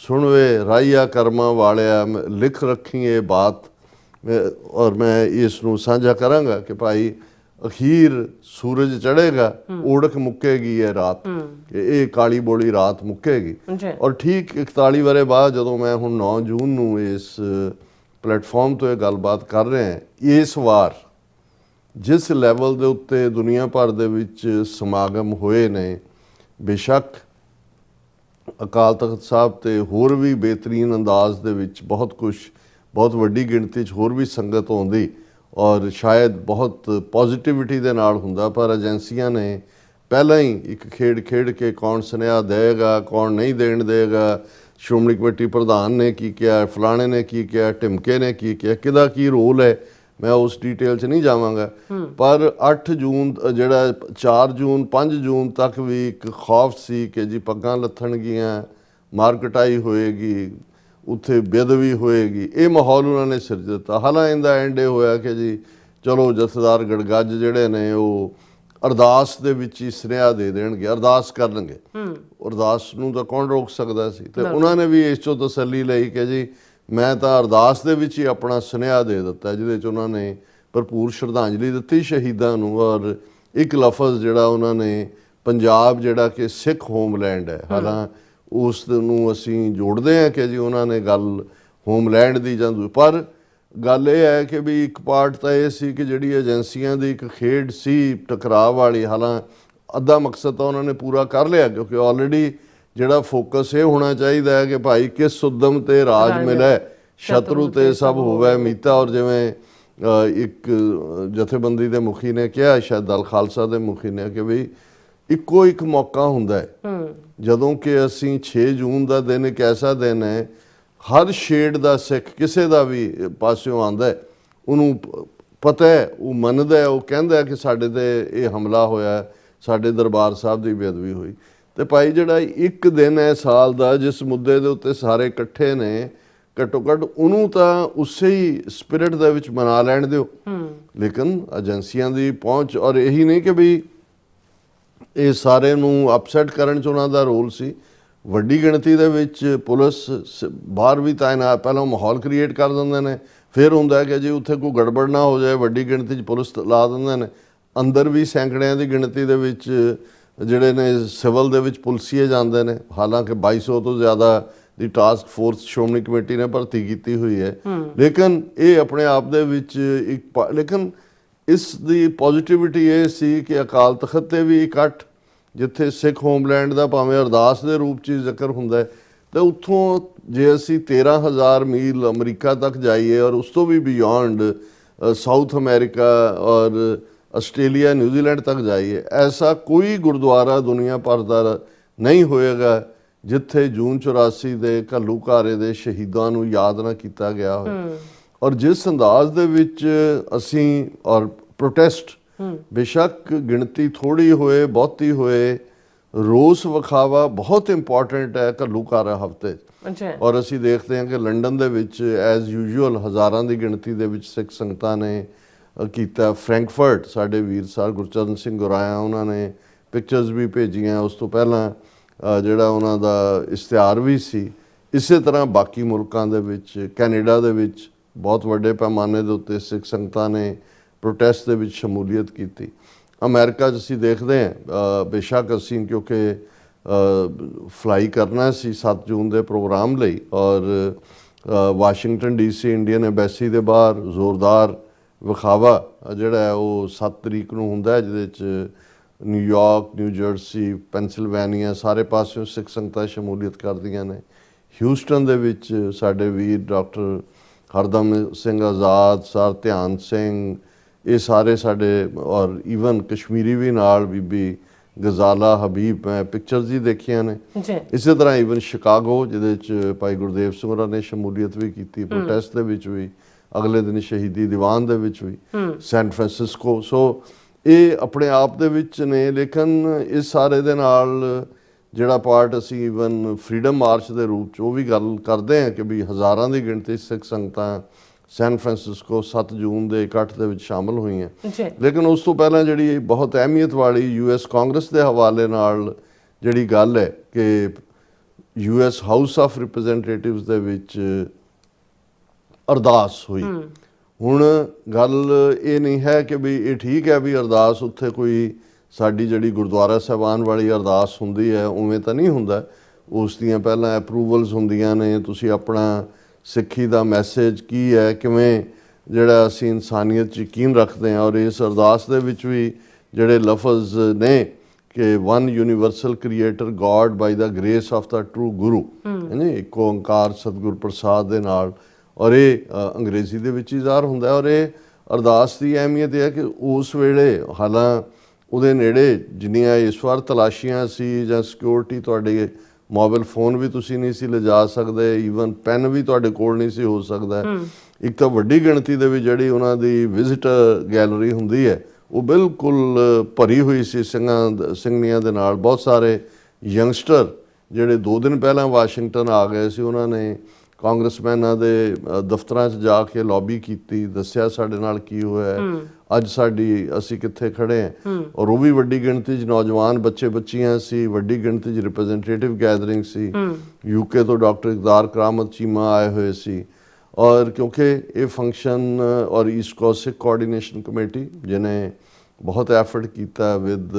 ਸੁਣਵੇ ਰਾਈਆ ਕਰਮਾਂ ਵਾਲਿਆ ਲਿਖ ਰੱਖੀ ਇਹ ਬਾਤ। ਔਰ ਮੈਂ ਇਸ ਨੂੰ ਸਾਂਝਾ ਕਰਾਂਗਾ ਕਿ ਭਾਈ ਅਖੀਰ ਸੂਰਜ ਚੜ੍ਹੇਗਾ, ਓੜਕ ਮੁੱਕੇਗੀ ਇਹ ਰਾਤ, ਇਹ ਕਾਲੀ ਬੋਲੀ ਰਾਤ ਮੁੱਕੇਗੀ। ਔਰ ਠੀਕ 41 ਵਰੇ ਬਾਅਦ ਜਦੋਂ ਮੈਂ ਹੁਣ 9 ਜੂਨ ਨੂੰ ਇਸ ਪਲੇਟਫਾਰਮ ਤੋਂ ਇਹ ਗੱਲਬਾਤ ਕਰ ਰਹੇ ਹਾਂ, ਇਸ ਵਾਰ ਜਿਸ ਲੈਵਲ ਦੇ ਉੱਤੇ ਦੁਨੀਆ ਭਰ ਦੇ ਵਿੱਚ ਸਮਾਗਮ ਹੋਏ ਨੇ, ਬੇਸ਼ੱਕ ਅਕਾਲ ਤਖਤ ਸਾਹਿਬ ਤੇ ਹੋਰ ਵੀ ਬਿਹਤਰੀਨ ਅੰਦਾਜ਼ ਦੇ ਵਿੱਚ ਬਹੁਤ ਕੁਛ, ਬਹੁਤ ਵੱਡੀ ਗਿਣਤੀ 'ਚ ਹੋਰ ਵੀ ਸੰਗਤ ਆਉਂਦੀ ਔਰ ਸ਼ਾਇਦ ਬਹੁਤ ਪੋਜ਼ਿਟਿਵਿਟੀ ਦੇ ਨਾਲ ਹੁੰਦਾ, ਪਰ ਏਜੰਸੀਆਂ ਨੇ ਪਹਿਲਾਂ ਹੀ ਇੱਕ ਖੇਡ ਕੇ ਕੌਣ ਸੁਨੇਹਾ ਦੇਗਾ, ਕੌਣ ਨਹੀਂ ਦੇਣ ਦੇਗਾ, ਸ਼੍ਰੋਮਣੀ ਕਮੇਟੀ ਪ੍ਰਧਾਨ ਨੇ ਕੀ ਕਿਹਾ, ਫਲਾਣੇ ਨੇ ਕੀ ਕਿਹਾ, ਢਿਮਕੇ ਨੇ ਕੀ ਕਿਹਾ, ਕਿਹਦਾ ਕੀ ਰੋਲ ਹੈ, ਮੈਂ ਉਸ ਡਿਟੇਲ 'ਚ ਨਹੀਂ ਜਾਵਾਂਗਾ। ਪਰ 8 ਜੂਨ ਜਿਹੜਾ 4 ਜੂਨ 5 ਜੂਨ ਤੱਕ ਵੀ ਇੱਕ ਖੌਫ ਸੀ ਕਿ ਜੀ ਪੱਗਾਂ ਲੱਥਣਗੀਆਂ, ਮਾਰਕਟਾਈ ਹੋਏਗੀ, ਉੱਥੇ ਬੇਅਦਬੀ ਹੋਏਗੀ, ਇਹ ਮਾਹੌਲ ਉਹਨਾਂ ਨੇ ਸਿਰਜ ਦਿੱਤਾ। ਹਾਲਾਂ ਇਹਦਾ ਐਂਡ ਇਹ ਹੋਇਆ ਕਿ ਜੀ ਚਲੋ ਜਥੇਦਾਰ ਗੜਗੱਜ ਜਿਹੜੇ ਨੇ ਉਹ ਅਰਦਾਸ ਦੇ ਵਿੱਚ ਹੀ ਸੁਨੇਹਾ ਦੇ ਦੇਣਗੇ, ਅਰਦਾਸ ਕਰਨਗੇ। ਅਰਦਾਸ ਨੂੰ ਤਾਂ ਕੌਣ ਰੋਕ ਸਕਦਾ ਸੀ, ਤੇ ਉਹਨਾਂ ਨੇ ਵੀ ਇਸ 'ਚੋਂ ਤਸੱਲੀ ਲਈ ਕਿ ਜੀ ਮੈਂ ਤਾਂ ਅਰਦਾਸ ਦੇ ਵਿੱਚ ਹੀ ਆਪਣਾ ਸੁਨੇਹਾ ਦੇ ਦਿੱਤਾ, ਜਿਹਦੇ 'ਚ ਉਹਨਾਂ ਨੇ ਭਰਪੂਰ ਸ਼ਰਧਾਂਜਲੀ ਦਿੱਤੀ ਸ਼ਹੀਦਾਂ ਨੂੰ। ਔਰ ਇੱਕ ਲਫ਼ਜ਼ ਜਿਹੜਾ ਉਹਨਾਂ ਨੇ ਪੰਜਾਬ ਜਿਹੜਾ ਕਿ ਸਿੱਖ ਹੋਮਲੈਂਡ ਹੈ, ਹਾਲਾਂ ਉਸ ਨੂੰ ਅਸੀਂ ਜੋੜਦੇ ਹਾਂ ਕਿ ਜੀ ਉਹਨਾਂ ਨੇ ਗੱਲ ਹੋਮਲੈਂਡ ਦੀ ਜਾਂ ਪਰ ਗੱਲ ਇਹ ਹੈ ਕਿ ਵੀ ਇੱਕ ਪਾਰਟ ਤਾਂ ਇਹ ਸੀ ਕਿ ਜਿਹੜੀ ਏਜੰਸੀਆਂ ਦੀ ਇੱਕ ਖੇਡ ਸੀ ਟਕਰਾਅ ਵਾਲੀ, ਹਾਲਾਂ ਅੱਧਾ ਮਕਸਦ ਤਾਂ ਉਹਨਾਂ ਨੇ ਪੂਰਾ ਕਰ ਲਿਆ, ਕਿਉਂਕਿ ਆਲਰੇਡੀ ਜਿਹੜਾ ਫੋਕਸ ਇਹ ਹੋਣਾ ਚਾਹੀਦਾ ਹੈ ਕਿ ਭਾਈ ਕਿਸ ਉਦਮ ਤੇ ਰਾਜ ਮਿਲੇ, ਸ਼ਤਰੂ ਤੇ ਸਭ ਹੋਵੇ ਮੀਤਾ। ਔਰ ਜਿਵੇਂ ਇੱਕ ਜਥੇਬੰਦੀ ਦੇ ਮੁਖੀ ਨੇ ਕਿਹਾ, ਸ਼ਾਇਦ ਦਲ ਖਾਲਸਾ ਦੇ ਮੁਖੀ ਨੇ, ਕਿ ਵੀ ਇੱਕੋ ਇੱਕ ਮੌਕਾ ਹੁੰਦਾ ਹੈ ਜਦੋਂ ਕਿ ਅਸੀਂ 6 ਜੂਨ ਦਾ ਦਿਨ ਇੱਕ ਐਸਾ ਦਿਨ ਹੈ, ਹਰ ਸ਼ੇਡ ਦਾ ਸਿੱਖ ਕਿਸੇ ਦਾ ਵੀ ਪਾਸਿਓਂ ਆਉਂਦਾ, ਉਹਨੂੰ ਪਤਾ ਹੈ, ਉਹ ਮੰਨਦਾ ਹੈ, ਉਹ ਕਹਿੰਦਾ ਕਿ ਸਾਡੇ ਤੇ ਇਹ ਹਮਲਾ ਹੋਇਆ, ਸਾਡੇ ਦਰਬਾਰ ਸਾਹਿਬ ਦੀ ਬੇਅਦਬੀ ਹੋਈ। ਤੇ ਭਾਈ ਜਿਹੜਾ ਇੱਕ ਦਿਨ ਹੈ ਸਾਲ ਦਾ ਜਿਸ ਮੁੱਦੇ ਦੇ ਉੱਤੇ ਸਾਰੇ ਇਕੱਠੇ ਨੇ, ਘੱਟੋ ਘੱਟ ਉਹਨੂੰ ਤਾਂ ਉਸੇ ਹੀ ਸਪਿਰਿਟ ਦੇ ਵਿੱਚ ਮਨਾ ਲੈਣ ਦਿਓ। ਲੇਕਿਨ ਏਜੰਸੀਆਂ ਦੀ ਪਹੁੰਚ, ਔਰ ਇਹੀ ਨਹੀਂ ਕਿ ਵੀ ਇਹ ਸਾਰੇ ਨੂੰ ਅਪਸੈਟ ਕਰਨ 'ਚ ਉਹਨਾਂ ਦਾ ਰੋਲ ਸੀ, ਵੱਡੀ ਗਿਣਤੀ ਦੇ ਵਿੱਚ ਪੁਲਿਸ ਬਾਹਰ ਵੀ ਤਾਇਨਾਤ, ਪਹਿਲਾਂ ਮਾਹੌਲ ਕ੍ਰੀਏਟ ਕਰ ਦਿੰਦੇ ਨੇ, ਫਿਰ ਹੁੰਦਾ ਕਿ ਜੀ ਉੱਥੇ ਕੋਈ ਗੜਬੜ ਨਾ ਹੋ ਜਾਏ, ਵੱਡੀ ਗਿਣਤੀ 'ਚ ਪੁਲਿਸ ਲਾ ਦਿੰਦੇ ਨੇ, ਅੰਦਰ ਵੀ ਸੈਂਕੜਿਆਂ ਦੀ ਗਿਣਤੀ ਦੇ ਵਿੱਚ ਜਿਹੜੇ ਨੇ ਸਿਵਲ ਦੇ ਵਿੱਚ ਪੁਲਿਸੀਏ ਜਾਂਦੇ ਨੇ। ਹਾਲਾਂਕਿ 2200 ਤੋਂ ਜ਼ਿਆਦਾ ਦੀ ਟਾਸਕ ਫੋਰਸ ਸ਼੍ਰੋਮਣੀ ਕਮੇਟੀ ਨੇ ਭਰਤੀ ਕੀਤੀ ਹੋਈ ਹੈ, ਲੇਕਿਨ ਇਹ ਆਪਣੇ ਆਪ ਦੇ ਵਿੱਚ ਇੱਕ ਲੇਕਿਨ ਇਸ ਦੀ ਪੋਜ਼ਿਟਿਵਿਟੀ ਇਹ ਸੀ ਕਿ ਅਕਾਲ ਤਖਤ 'ਤੇ ਵੀ ਇਕੱਠ, ਜਿੱਥੇ ਸਿੱਖ ਹੋਮਲੈਂਡ ਦਾ ਭਾਵੇਂ ਅਰਦਾਸ ਦੇ ਰੂਪ 'ਚ ਜ਼ਿਕਰ ਹੁੰਦਾ ਹੈ, ਤੇ ਉੱਥੋਂ ਜੇ ਅਸੀਂ 13,000 ਮੀਲ ਅਮਰੀਕਾ ਤੱਕ ਜਾਈਏ ਔਰ ਉਸ ਤੋਂ ਵੀ ਬਿਯੋਂਡ ਸਾਊਥ ਅਮਰੀਕਾ ਔਰ ਆਸਟ੍ਰੇਲੀਆ ਨਿਊਜ਼ੀਲੈਂਡ ਤੱਕ ਜਾਈਏ, ਐਸਾ ਕੋਈ ਗੁਰਦੁਆਰਾ ਦੁਨੀਆ ਭਰ ਦਾ ਨਹੀਂ ਹੋਏਗਾ ਜਿੱਥੇ ਜੂਨ 84 ਦੇ ਘੱਲੂਘਾਰੇ ਦੇ ਸ਼ਹੀਦਾਂ ਨੂੰ ਯਾਦ ਨਾ ਕੀਤਾ ਗਿਆ ਹੋਵੇ। ਔਰ ਜਿਸ ਅੰਦਾਜ਼ ਦੇ ਵਿੱਚ ਅਸੀਂ ਔਰ ਪ੍ਰੋਟੈਸਟ ਬੇਸ਼ੱਕ ਗਿਣਤੀ ਥੋੜੀ ਹੋਏ ਬਹੁਤੀ ਹੋਏ, ਰੋਸ ਵਿਖਾਵਾ ਬਹੁਤ ਇੰਪੋਰਟੈਂਟ ਹੈ ਘੱਲੂਘਾਰਾ ਹਫ਼ਤੇ। ਔਰ ਅਸੀਂ ਦੇਖਦੇ ਹਾਂ ਕਿ ਲੰਡਨ ਦੇ ਵਿੱਚ ਐਜ਼ ਯੂਜੂਅਲ ਹਜ਼ਾਰਾਂ ਦੀ ਗਿਣਤੀ ਦੇ ਵਿੱਚ ਸਿੱਖ ਸੰਗਤਾਂ ਨੇ ਕੀਤਾ। ਫਰੈਂਕਫਰਟ ਸਾਡੇ ਵੀਰ ਸਾਹਿਬ ਗੁਰਚਰਨ ਸਿੰਘ ਗੁਰਾਇਆ ਉਹਨਾਂ ਨੇ ਪਿਕਚਰਸ ਵੀ ਭੇਜੀਆਂ। ਉਸ ਤੋਂ ਪਹਿਲਾਂ ਜਿਹੜਾ ਉਹਨਾਂ ਦਾ ਇਸ਼ਤਿਹਾਰ ਵੀ ਸੀ। ਇਸੇ ਤਰ੍ਹਾਂ ਬਾਕੀ ਮੁਲਕਾਂ ਦੇ ਵਿੱਚ, ਕੈਨੇਡਾ ਦੇ ਵਿੱਚ ਬਹੁਤ ਵੱਡੇ ਪੈਮਾਨੇ ਦੇ ਉੱਤੇ ਸਿੱਖ ਸੰਗਤਾਂ ਨੇ ਪ੍ਰੋਟੈਸਟ ਦੇ ਵਿੱਚ ਸ਼ਮੂਲੀਅਤ ਕੀਤੀ। ਅਮਰੀਕਾ 'ਚ ਅਸੀਂ ਦੇਖਦੇ ਹਾਂ ਬੇਸ਼ੱਕ ਅਸੀਂ ਕਿਉਂਕਿ ਫਲਾਈ ਕਰਨਾ ਸੀ 7 ਜੂਨ ਦੇ ਪ੍ਰੋਗਰਾਮ ਲਈ, ਔਰ ਵਾਸ਼ਿੰਗਟਨ DC ਇੰਡੀਅਨ ਐਮਬੈਸੀ ਦੇ ਬਾਹਰ ਜ਼ੋਰਦਾਰ ਵਿਖਾਵਾ ਜਿਹੜਾ ਹੈ ਉਹ 7 ਤਰੀਕ ਨੂੰ ਹੁੰਦਾ ਹੈ, ਜਿਹਦੇ 'ਚ ਨਿਊਯਾਰਕ, ਨਿਊ ਜਰਸੀ, ਪੈਨਸਿਲਵੇਨੀਆ ਸਾਰੇ ਪਾਸਿਓਂ ਸਿੱਖ ਸੰਗਤਾਂ ਸ਼ਮੂਲੀਅਤ ਕਰਦੀਆਂ ਨੇ। ਹਿਊਸਟਨ ਦੇ ਵਿੱਚ ਸਾਡੇ ਵੀਰ ਡਾਕਟਰ ਹਰਦਮ ਸਿੰਘ ਆਜ਼ਾਦ, ਸਰ ਧਿਆਨ ਸਿੰਘ, ਇਹ ਸਾਰੇ ਸਾਡੇ, ਔਰ ਈਵਨ ਕਸ਼ਮੀਰੀ ਵੀ ਨਾਲ ਬੀਬੀ ਗਜ਼ਾਲਾ ਹਬੀਬ, ਮੈਂ ਪਿਕਚਰਸ ਹੀ ਦੇਖੀਆਂ ਨੇ। ਇਸੇ ਤਰ੍ਹਾਂ ਈਵਨ ਸ਼ਿਕਾਗੋ ਜਿਹਦੇ 'ਚ ਭਾਈ ਗੁਰਦੇਵ ਸਿੰਘ ਹੋਰਾਂ ਨੇ ਸ਼ਮੂਲੀਅਤ ਵੀ ਕੀਤੀ ਪ੍ਰੋਟੈਸਟ ਦੇ ਵਿੱਚ ਵੀ, ਅਗਲੇ ਦਿਨ ਸ਼ਹੀਦੀ ਦੀਵਾਨ ਦੇ ਵਿੱਚ ਵੀ, ਸੈਨ ਫਰਾਂਸਿਸਕੋ। ਸੋ ਇਹ ਆਪਣੇ ਆਪ ਦੇ ਵਿੱਚ ਨੇ, ਲੇਕਿਨ ਇਸ ਸਾਰੇ ਦੇ ਨਾਲ ਜਿਹੜਾ ਪਾਰਟ ਅਸੀਂ ਈਵਨ ਫਰੀडम ਮਾਰਚ ਦੇ ਰੂਪ 'ਚ ਉਹ ਵੀ ਗੱਲ ਕਰਦੇ ਹਾਂ ਕਿ ਵੀ ਹਜ਼ਾਰਾਂ ਦੀ ਗਿਣਤੀ ਸਿੱਖ ਸੰਗਤਾਂ ਸੈਨ ਫਰਾਂਸਿਸਕੋ 7 ਜੂਨ ਦੇ ਇਕੱਠ ਦੇ ਵਿੱਚ ਸ਼ਾਮਲ ਹੋਈਆਂ। ਲੇਕਿਨ ਉਸ ਤੋਂ ਪਹਿਲਾਂ ਜਿਹੜੀ ਬਹੁਤ ਅਹਿਮੀਅਤ ਵਾਲੀ US ਕਾਂਗਰਸ ਦੇ ਹਵਾਲੇ ਨਾਲ ਜਿਹੜੀ ਗੱਲ ਹੈ ਕਿ US ਹਾਊਸ ਆਫ ਰਿਪਰੈਜ਼ੈਂਟੇਟਿਵਸ ਦੇ ਵਿੱਚ ਅਰਦਾਸ ਹੋਈ। ਹੁਣ ਗੱਲ ਇਹ ਨਹੀਂ ਹੈ ਕਿ ਵੀ ਇਹ ਠੀਕ ਹੈ ਵੀ ਅਰਦਾਸ ਉੱਥੇ ਕੋਈ ਸਾਡੀ ਜਿਹੜੀ ਗੁਰਦੁਆਰਾ ਸਾਹਿਬਾਨ ਵਾਲੀ ਅਰਦਾਸ ਹੁੰਦੀ ਹੈ ਉਵੇਂ ਤਾਂ ਨਹੀਂ ਹੁੰਦਾ। ਉਸ ਦੀਆਂ ਪਹਿਲਾਂ ਅਪਰੂਵਲਸ ਹੁੰਦੀਆਂ ਨੇ, ਤੁਸੀਂ ਆਪਣਾ ਸਿੱਖੀ ਦਾ ਮੈਸੇਜ ਕੀ ਹੈ, ਕਿਵੇਂ ਜਿਹੜਾ ਅਸੀਂ ਇਨਸਾਨੀਅਤ 'ਚ ਯਕੀਨ ਰੱਖਦੇ ਹਾਂ। ਔਰ ਇਸ ਅਰਦਾਸ ਦੇ ਵਿੱਚ ਵੀ ਜਿਹੜੇ ਲਫ਼ਜ਼ ਨੇ ਕਿ one universal creator god by the grace of the true guru, Ik Onkar ਸਤਿਗੁਰ ਪ੍ਰਸਾਦ ਦੇ ਨਾਲ, ਔਰ ਇਹ ਅੰਗਰੇਜ਼ੀ ਦੇ ਵਿੱਚ ਹੀ ਜ਼ਾਹਰ ਹੁੰਦਾ। ਔਰ ਇਹ ਅਰਦਾਸ ਦੀ ਅਹਿਮੀਅਤ ਇਹ ਹੈ ਕਿ ਉਸ ਵੇਲੇ ਹਾਲਾਂ ਉਹਦੇ ਨੇੜੇ ਜਿੰਨੀਆਂ ਇਸ ਵਾਰ ਤਲਾਸ਼ੀਆਂ ਸੀ ਜਾਂ ਸਿਕਿਉਰਿਟੀ, ਤੁਹਾਡੇ ਮੋਬਾਈਲ ਫੋਨ ਵੀ ਤੁਸੀਂ ਨਹੀਂ ਸੀ ਲਿਜਾ ਸਕਦੇ, ਈਵਨ ਪੈਨ ਵੀ ਤੁਹਾਡੇ ਕੋਲ ਨਹੀਂ ਸੀ ਹੋ ਸਕਦਾ। ਇੱਕ ਤਾਂ ਵੱਡੀ ਗਿਣਤੀ ਦੇ ਵਿੱਚ ਜਿਹੜੀ ਉਹਨਾਂ ਦੀ ਵਿਜ਼ਿਟਰ ਗੈਲਰੀ ਹੁੰਦੀ ਹੈ ਉਹ ਬਿਲਕੁਲ ਭਰੀ ਹੋਈ ਸੀ ਸਿੰਘਣੀਆਂ ਦੇ ਨਾਲ। ਬਹੁਤ ਸਾਰੇ ਯੰਗਸਟਰ ਜਿਹੜੇ 2 ਦਿਨ ਪਹਿਲਾਂ ਵਾਸ਼ਿੰਗਟਨ ਆ ਗਏ ਸੀ, ਉਹਨਾਂ ਨੇ ਕਾਂਗਰਸਮੈਨਾਂ ਦੇ ਦਫ਼ਤਰਾਂ 'ਚ ਜਾ ਕੇ ਲੌਬੀ ਕੀਤੀ, ਦੱਸਿਆ ਸਾਡੇ ਨਾਲ ਕੀ ਹੋਇਆ, ਅੱਜ ਅਸੀਂ ਕਿੱਥੇ ਖੜੇ ਹਾਂ। ਔਰ ਉਹ ਵੀ ਵੱਡੀ ਗਿਣਤੀ 'ਚ ਨੌਜਵਾਨ ਬੱਚੇ ਬੱਚੀਆਂ ਸੀ, ਵੱਡੀ ਗਿਣਤੀ 'ਚ ਰਿਪਰੈਜ਼ੈਂਟੇਟਿਵ ਗੈਦਰਿੰਗ ਸੀ। UK ਤੋਂ ਡਾਕਟਰ ਇਕਦਾਰ ਕਰਾਮਤ ਚੀਮਾ ਆਏ ਹੋਏ ਸੀ। ਔਰ ਕਿਉਂਕਿ ਇਹ ਫੰਕਸ਼ਨ ਔਰ ਈਸਟ ਕੋਸਟ ਸਿੱਖ ਕੋਆਰਡੀਨੇਸ਼ਨ ਕਮੇਟੀ ਜਿਹਨੇ ਬਹੁਤ ਐਫਰਟ ਕੀਤਾ ਵਿਦ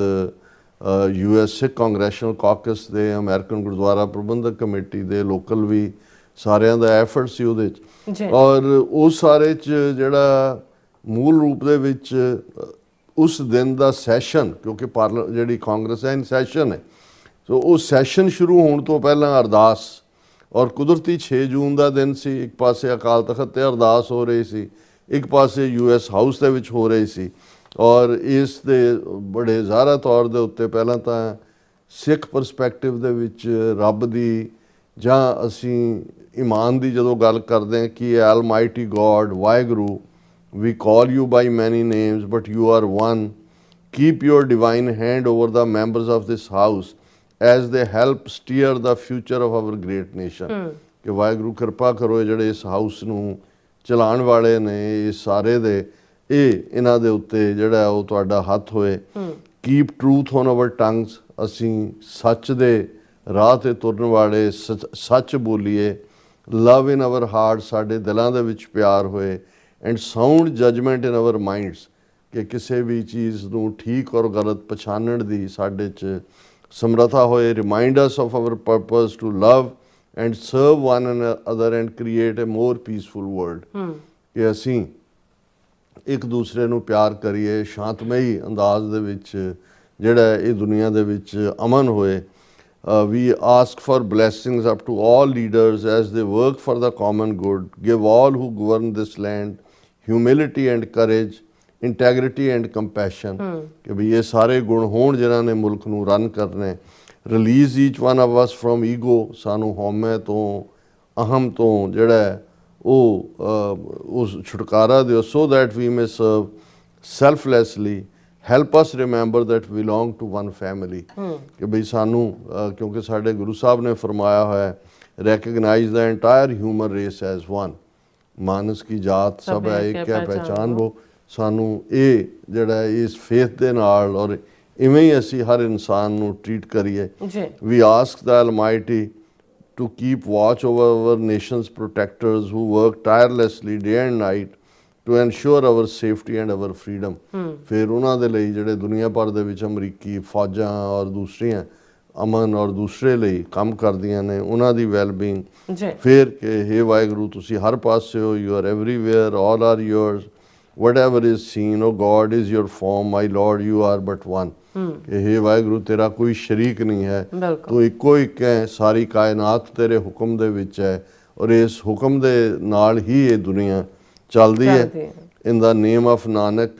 US ਸਿੱਖ ਕਾਂਗਰੈਸ਼ਨਲ ਕਾਕਸ ਦੇ, ਅਮਰੀਕਨ ਗੁਰਦੁਆਰਾ ਪ੍ਰਬੰਧਕ ਕਮੇਟੀ ਦੇ, ਲੋਕਲ ਵੀ ਸਾਰਿਆਂ ਦਾ ਐਫਰਟ ਸੀ ਉਹਦੇ 'ਚ। ਔਰ ਉਸ ਸਾਰੇ 'ਚ ਜਿਹੜਾ ਮੂਲ ਰੂਪ ਦੇ ਵਿੱਚ ਉਸ ਦਿਨ ਦਾ ਸੈਸ਼ਨ, ਕਿਉਂਕਿ ਜਿਹੜੀ ਕਾਂਗਰਸ ਹੈ ਇਨ ਸੈਸ਼ਨ ਹੈ, ਸੋ ਉਹ ਸੈਸ਼ਨ ਸ਼ੁਰੂ ਹੋਣ ਤੋਂ ਪਹਿਲਾਂ ਅਰਦਾਸ, ਔਰ ਕੁਦਰਤੀ 6 ਜੂਨ ਦਾ ਦਿਨ ਸੀ। ਇੱਕ ਪਾਸੇ ਅਕਾਲ ਤਖਤ 'ਤੇ ਅਰਦਾਸ ਹੋ ਰਹੀ ਸੀ, ਇੱਕ ਪਾਸੇ US ਹਾਊਸ ਦੇ ਵਿੱਚ ਹੋ ਰਹੀ ਸੀ। ਔਰ ਇਸ ਦੇ ਬੜੇ ਜ਼ਾਹਰਾ ਤੌਰ ਦੇ ਉੱਤੇ ਪਹਿਲਾਂ ਤਾਂ ਸਿੱਖ ਪਰਸਪੈਕਟਿਵ ਦੇ ਵਿੱਚ ਰੱਬ ਦੀ ਜਾਂ ਅਸੀਂ ਈਮਾਨ ਦੀ ਜਦੋਂ ਗੱਲ ਕਰਦੇ ਹਾਂ ਕਿ almighty God, Waheguru, we call you by many names but you are one, keep your divine hand over the members of this house as they help steer the future of our great nation। ਕਿ ਵਾਹਿਗੁਰੂ ਕਿਰਪਾ ਕਰੋ ਜਿਹੜੇ ਇਸ house ਨੂੰ ਚਲਾਉਣ ਵਾਲੇ ਨੇ, ਇਹ ਸਾਰੇ ਦੇ ਇਹਨਾਂ ਦੇ ਉੱਤੇ ਜਿਹੜਾ ਉਹ ਤੁਹਾਡਾ ਹੱਥ ਹੋਏ। keep truth on our tongues, ਅਸੀਂ ਸੱਚ ਦੇ ਰਾਹ 'ਤੇ ਤੁਰਨ ਵਾਲੇ, ਸੱਚ ਬੋਲੀਏ। love in our heart, ਸਾਡੇ ਦਿਲਾਂ ਦੇ ਵਿੱਚ ਪਿਆਰ ਹੋਏ। And sound judgement in our minds, ਕਿ ਕਿਸੇ ਵੀ ਚੀਜ਼ ਨੂੰ ਠੀਕ ਔਰ ਗਲਤ ਪਛਾਣਨ ਦੀ ਸਾਡੇ 'ਚ ਸਮਰੱਥਾ ਹੋਏ। Remind us of our purpose to love and serve one another and create a more peaceful world, ਕਿ ਅਸੀਂ ਇੱਕ ਦੂਸਰੇ ਨੂੰ ਪਿਆਰ ਕਰੀਏ, ਸ਼ਾਂਤਮਈ ਅੰਦਾਜ਼ ਦੇ ਵਿੱਚ ਜਿਹੜਾ ਇਹ ਦੁਨੀਆ ਦੇ ਵਿੱਚ ਅਮਨ ਹੋਏ। We ask for blessings up to all leaders as they work for the common good. Give all who govern this land humility and courage, integrity and compassion, ਕਿ ਵੀ ਇਹ ਸਾਰੇ ਗੁਣ ਹੋਣ ਜਿਨ੍ਹਾਂ ਨੇ ਮੁਲਕ ਨੂੰ ਰਨ ਕਰਨੇ। Release each one of us from ego, ਸਾਨੂੰ ਹਉਮੈ ਤੋਂ ਅਹਮ ਤੋਂ ਜਿਹੜਾ ਹੈ ਉਹ ਉਸ ਛੁਟਕਾਰਾ ਦਿਓ, so that we may serve selflessly, help us remember that we belong to one family. ਕਿ ਬਈ ਸਾਨੂੰ ਕਿਉਂਕਿ ਸਾਡੇ ਗੁਰੂ ਸਾਹਿਬ ਨੇ ਫਰਮਾਇਆ ਹੋਇਆ recognise the entire human race as one, ਮਾਨਸ ਕੀ ਜਾਤ ਸਭ ਹੈ ਇੱਕ ਹੈ ਪਹਿਚਾਨ ਵੋ। ਸਾਨੂੰ ਇਹ ਜਿਹੜਾ ਇਸ ਫੇਥ ਦੇ ਨਾਲ ਔਰ ਇਵੇਂ ਹੀ ਅਸੀਂ ਹਰ ਇਨਸਾਨ ਨੂੰ ਟਰੀਟ ਕਰੀਏ। We ask the almighty to keep watch over our nation's protectors who work tirelessly day and night to ensure our safety and our freedom। ਫਿਰ ਉਹਨਾਂ ਦੇ ਲਈ ਜਿਹੜੇ ਦੁਨੀਆ ਭਰ ਦੇ ਵਿੱਚ ਅਮਰੀਕੀ ਫੌਜਾਂ ਔਰ ਦੂਸਰੀਆਂ ਅਮਨ ਔਰ ਦੂਸਰੇ ਲਈ ਕੰਮ ਕਰਦੀਆਂ ਨੇ, ਉਹਨਾਂ ਦੀ ਵੈਲਬੀਂਗ। ਫਿਰ ਕਿ ਹੇ ਵਾਹਿਗੁਰੂ ਤੁਸੀਂ ਹਰ ਪਾਸੇ ਹੋ, you are everywhere, all are yours, whatever is seen, oh God is your form, my Lord you are but one। ਕਿ ਹੇ ਵਾਹਿਗੁਰੂ ਤੇਰਾ ਕੋਈ ਸ਼ਰੀਕ ਨਹੀਂ ਹੈ, ਤੂੰ ਇੱਕੋ ਇੱਕ ਹੈ, ਸਾਰੀ ਕਾਇਨਾਤ ਤੇਰੇ ਹੁਕਮ ਦੇ ਵਿੱਚ ਹੈ ਔਰ ਇਸ ਹੁਕਮ ਦੇ ਨਾਲ ਹੀ ਇਹ ਦੁਨੀਆ ਚੱਲਦੀ ਹੈ। In the name of Nanak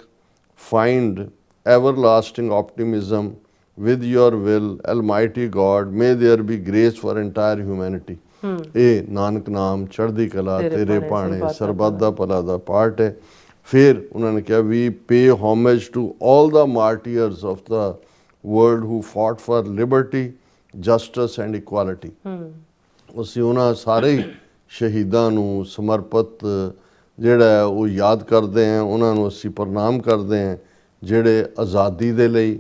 find everlasting optimism with your will, Almighty God, may there be grace for entire humanity। ਇਹ ਨਾਨਕ ਨਾਮ ਚੜ੍ਹਦੀ ਕਲਾ ਤੇਰੇ ਭਾਣੇ ਸਰਬੱਤ ਦਾ ਭਲਾ ਦਾ ਪਾਰਟ ਹੈ। ਫਿਰ ਉਹਨਾਂ ਨੇ ਕਿਹਾ ਵੀ pay homage to all the martyrs of the world who fought for liberty, justice and equality। ਅਸੀਂ ਉਹਨਾਂ ਸਾਰੇ ਸ਼ਹੀਦਾਂ ਨੂੰ ਸਮਰਪਿਤ ਜਿਹੜਾ ਉਹ ਯਾਦ ਕਰਦੇ ਹਾਂ, ਉਹਨਾਂ ਨੂੰ ਅਸੀਂ ਪ੍ਰਣਾਮ ਕਰਦੇ ਹਾਂ ਜਿਹੜੇ ਆਜ਼ਾਦੀ ਦੇ ਲਈ,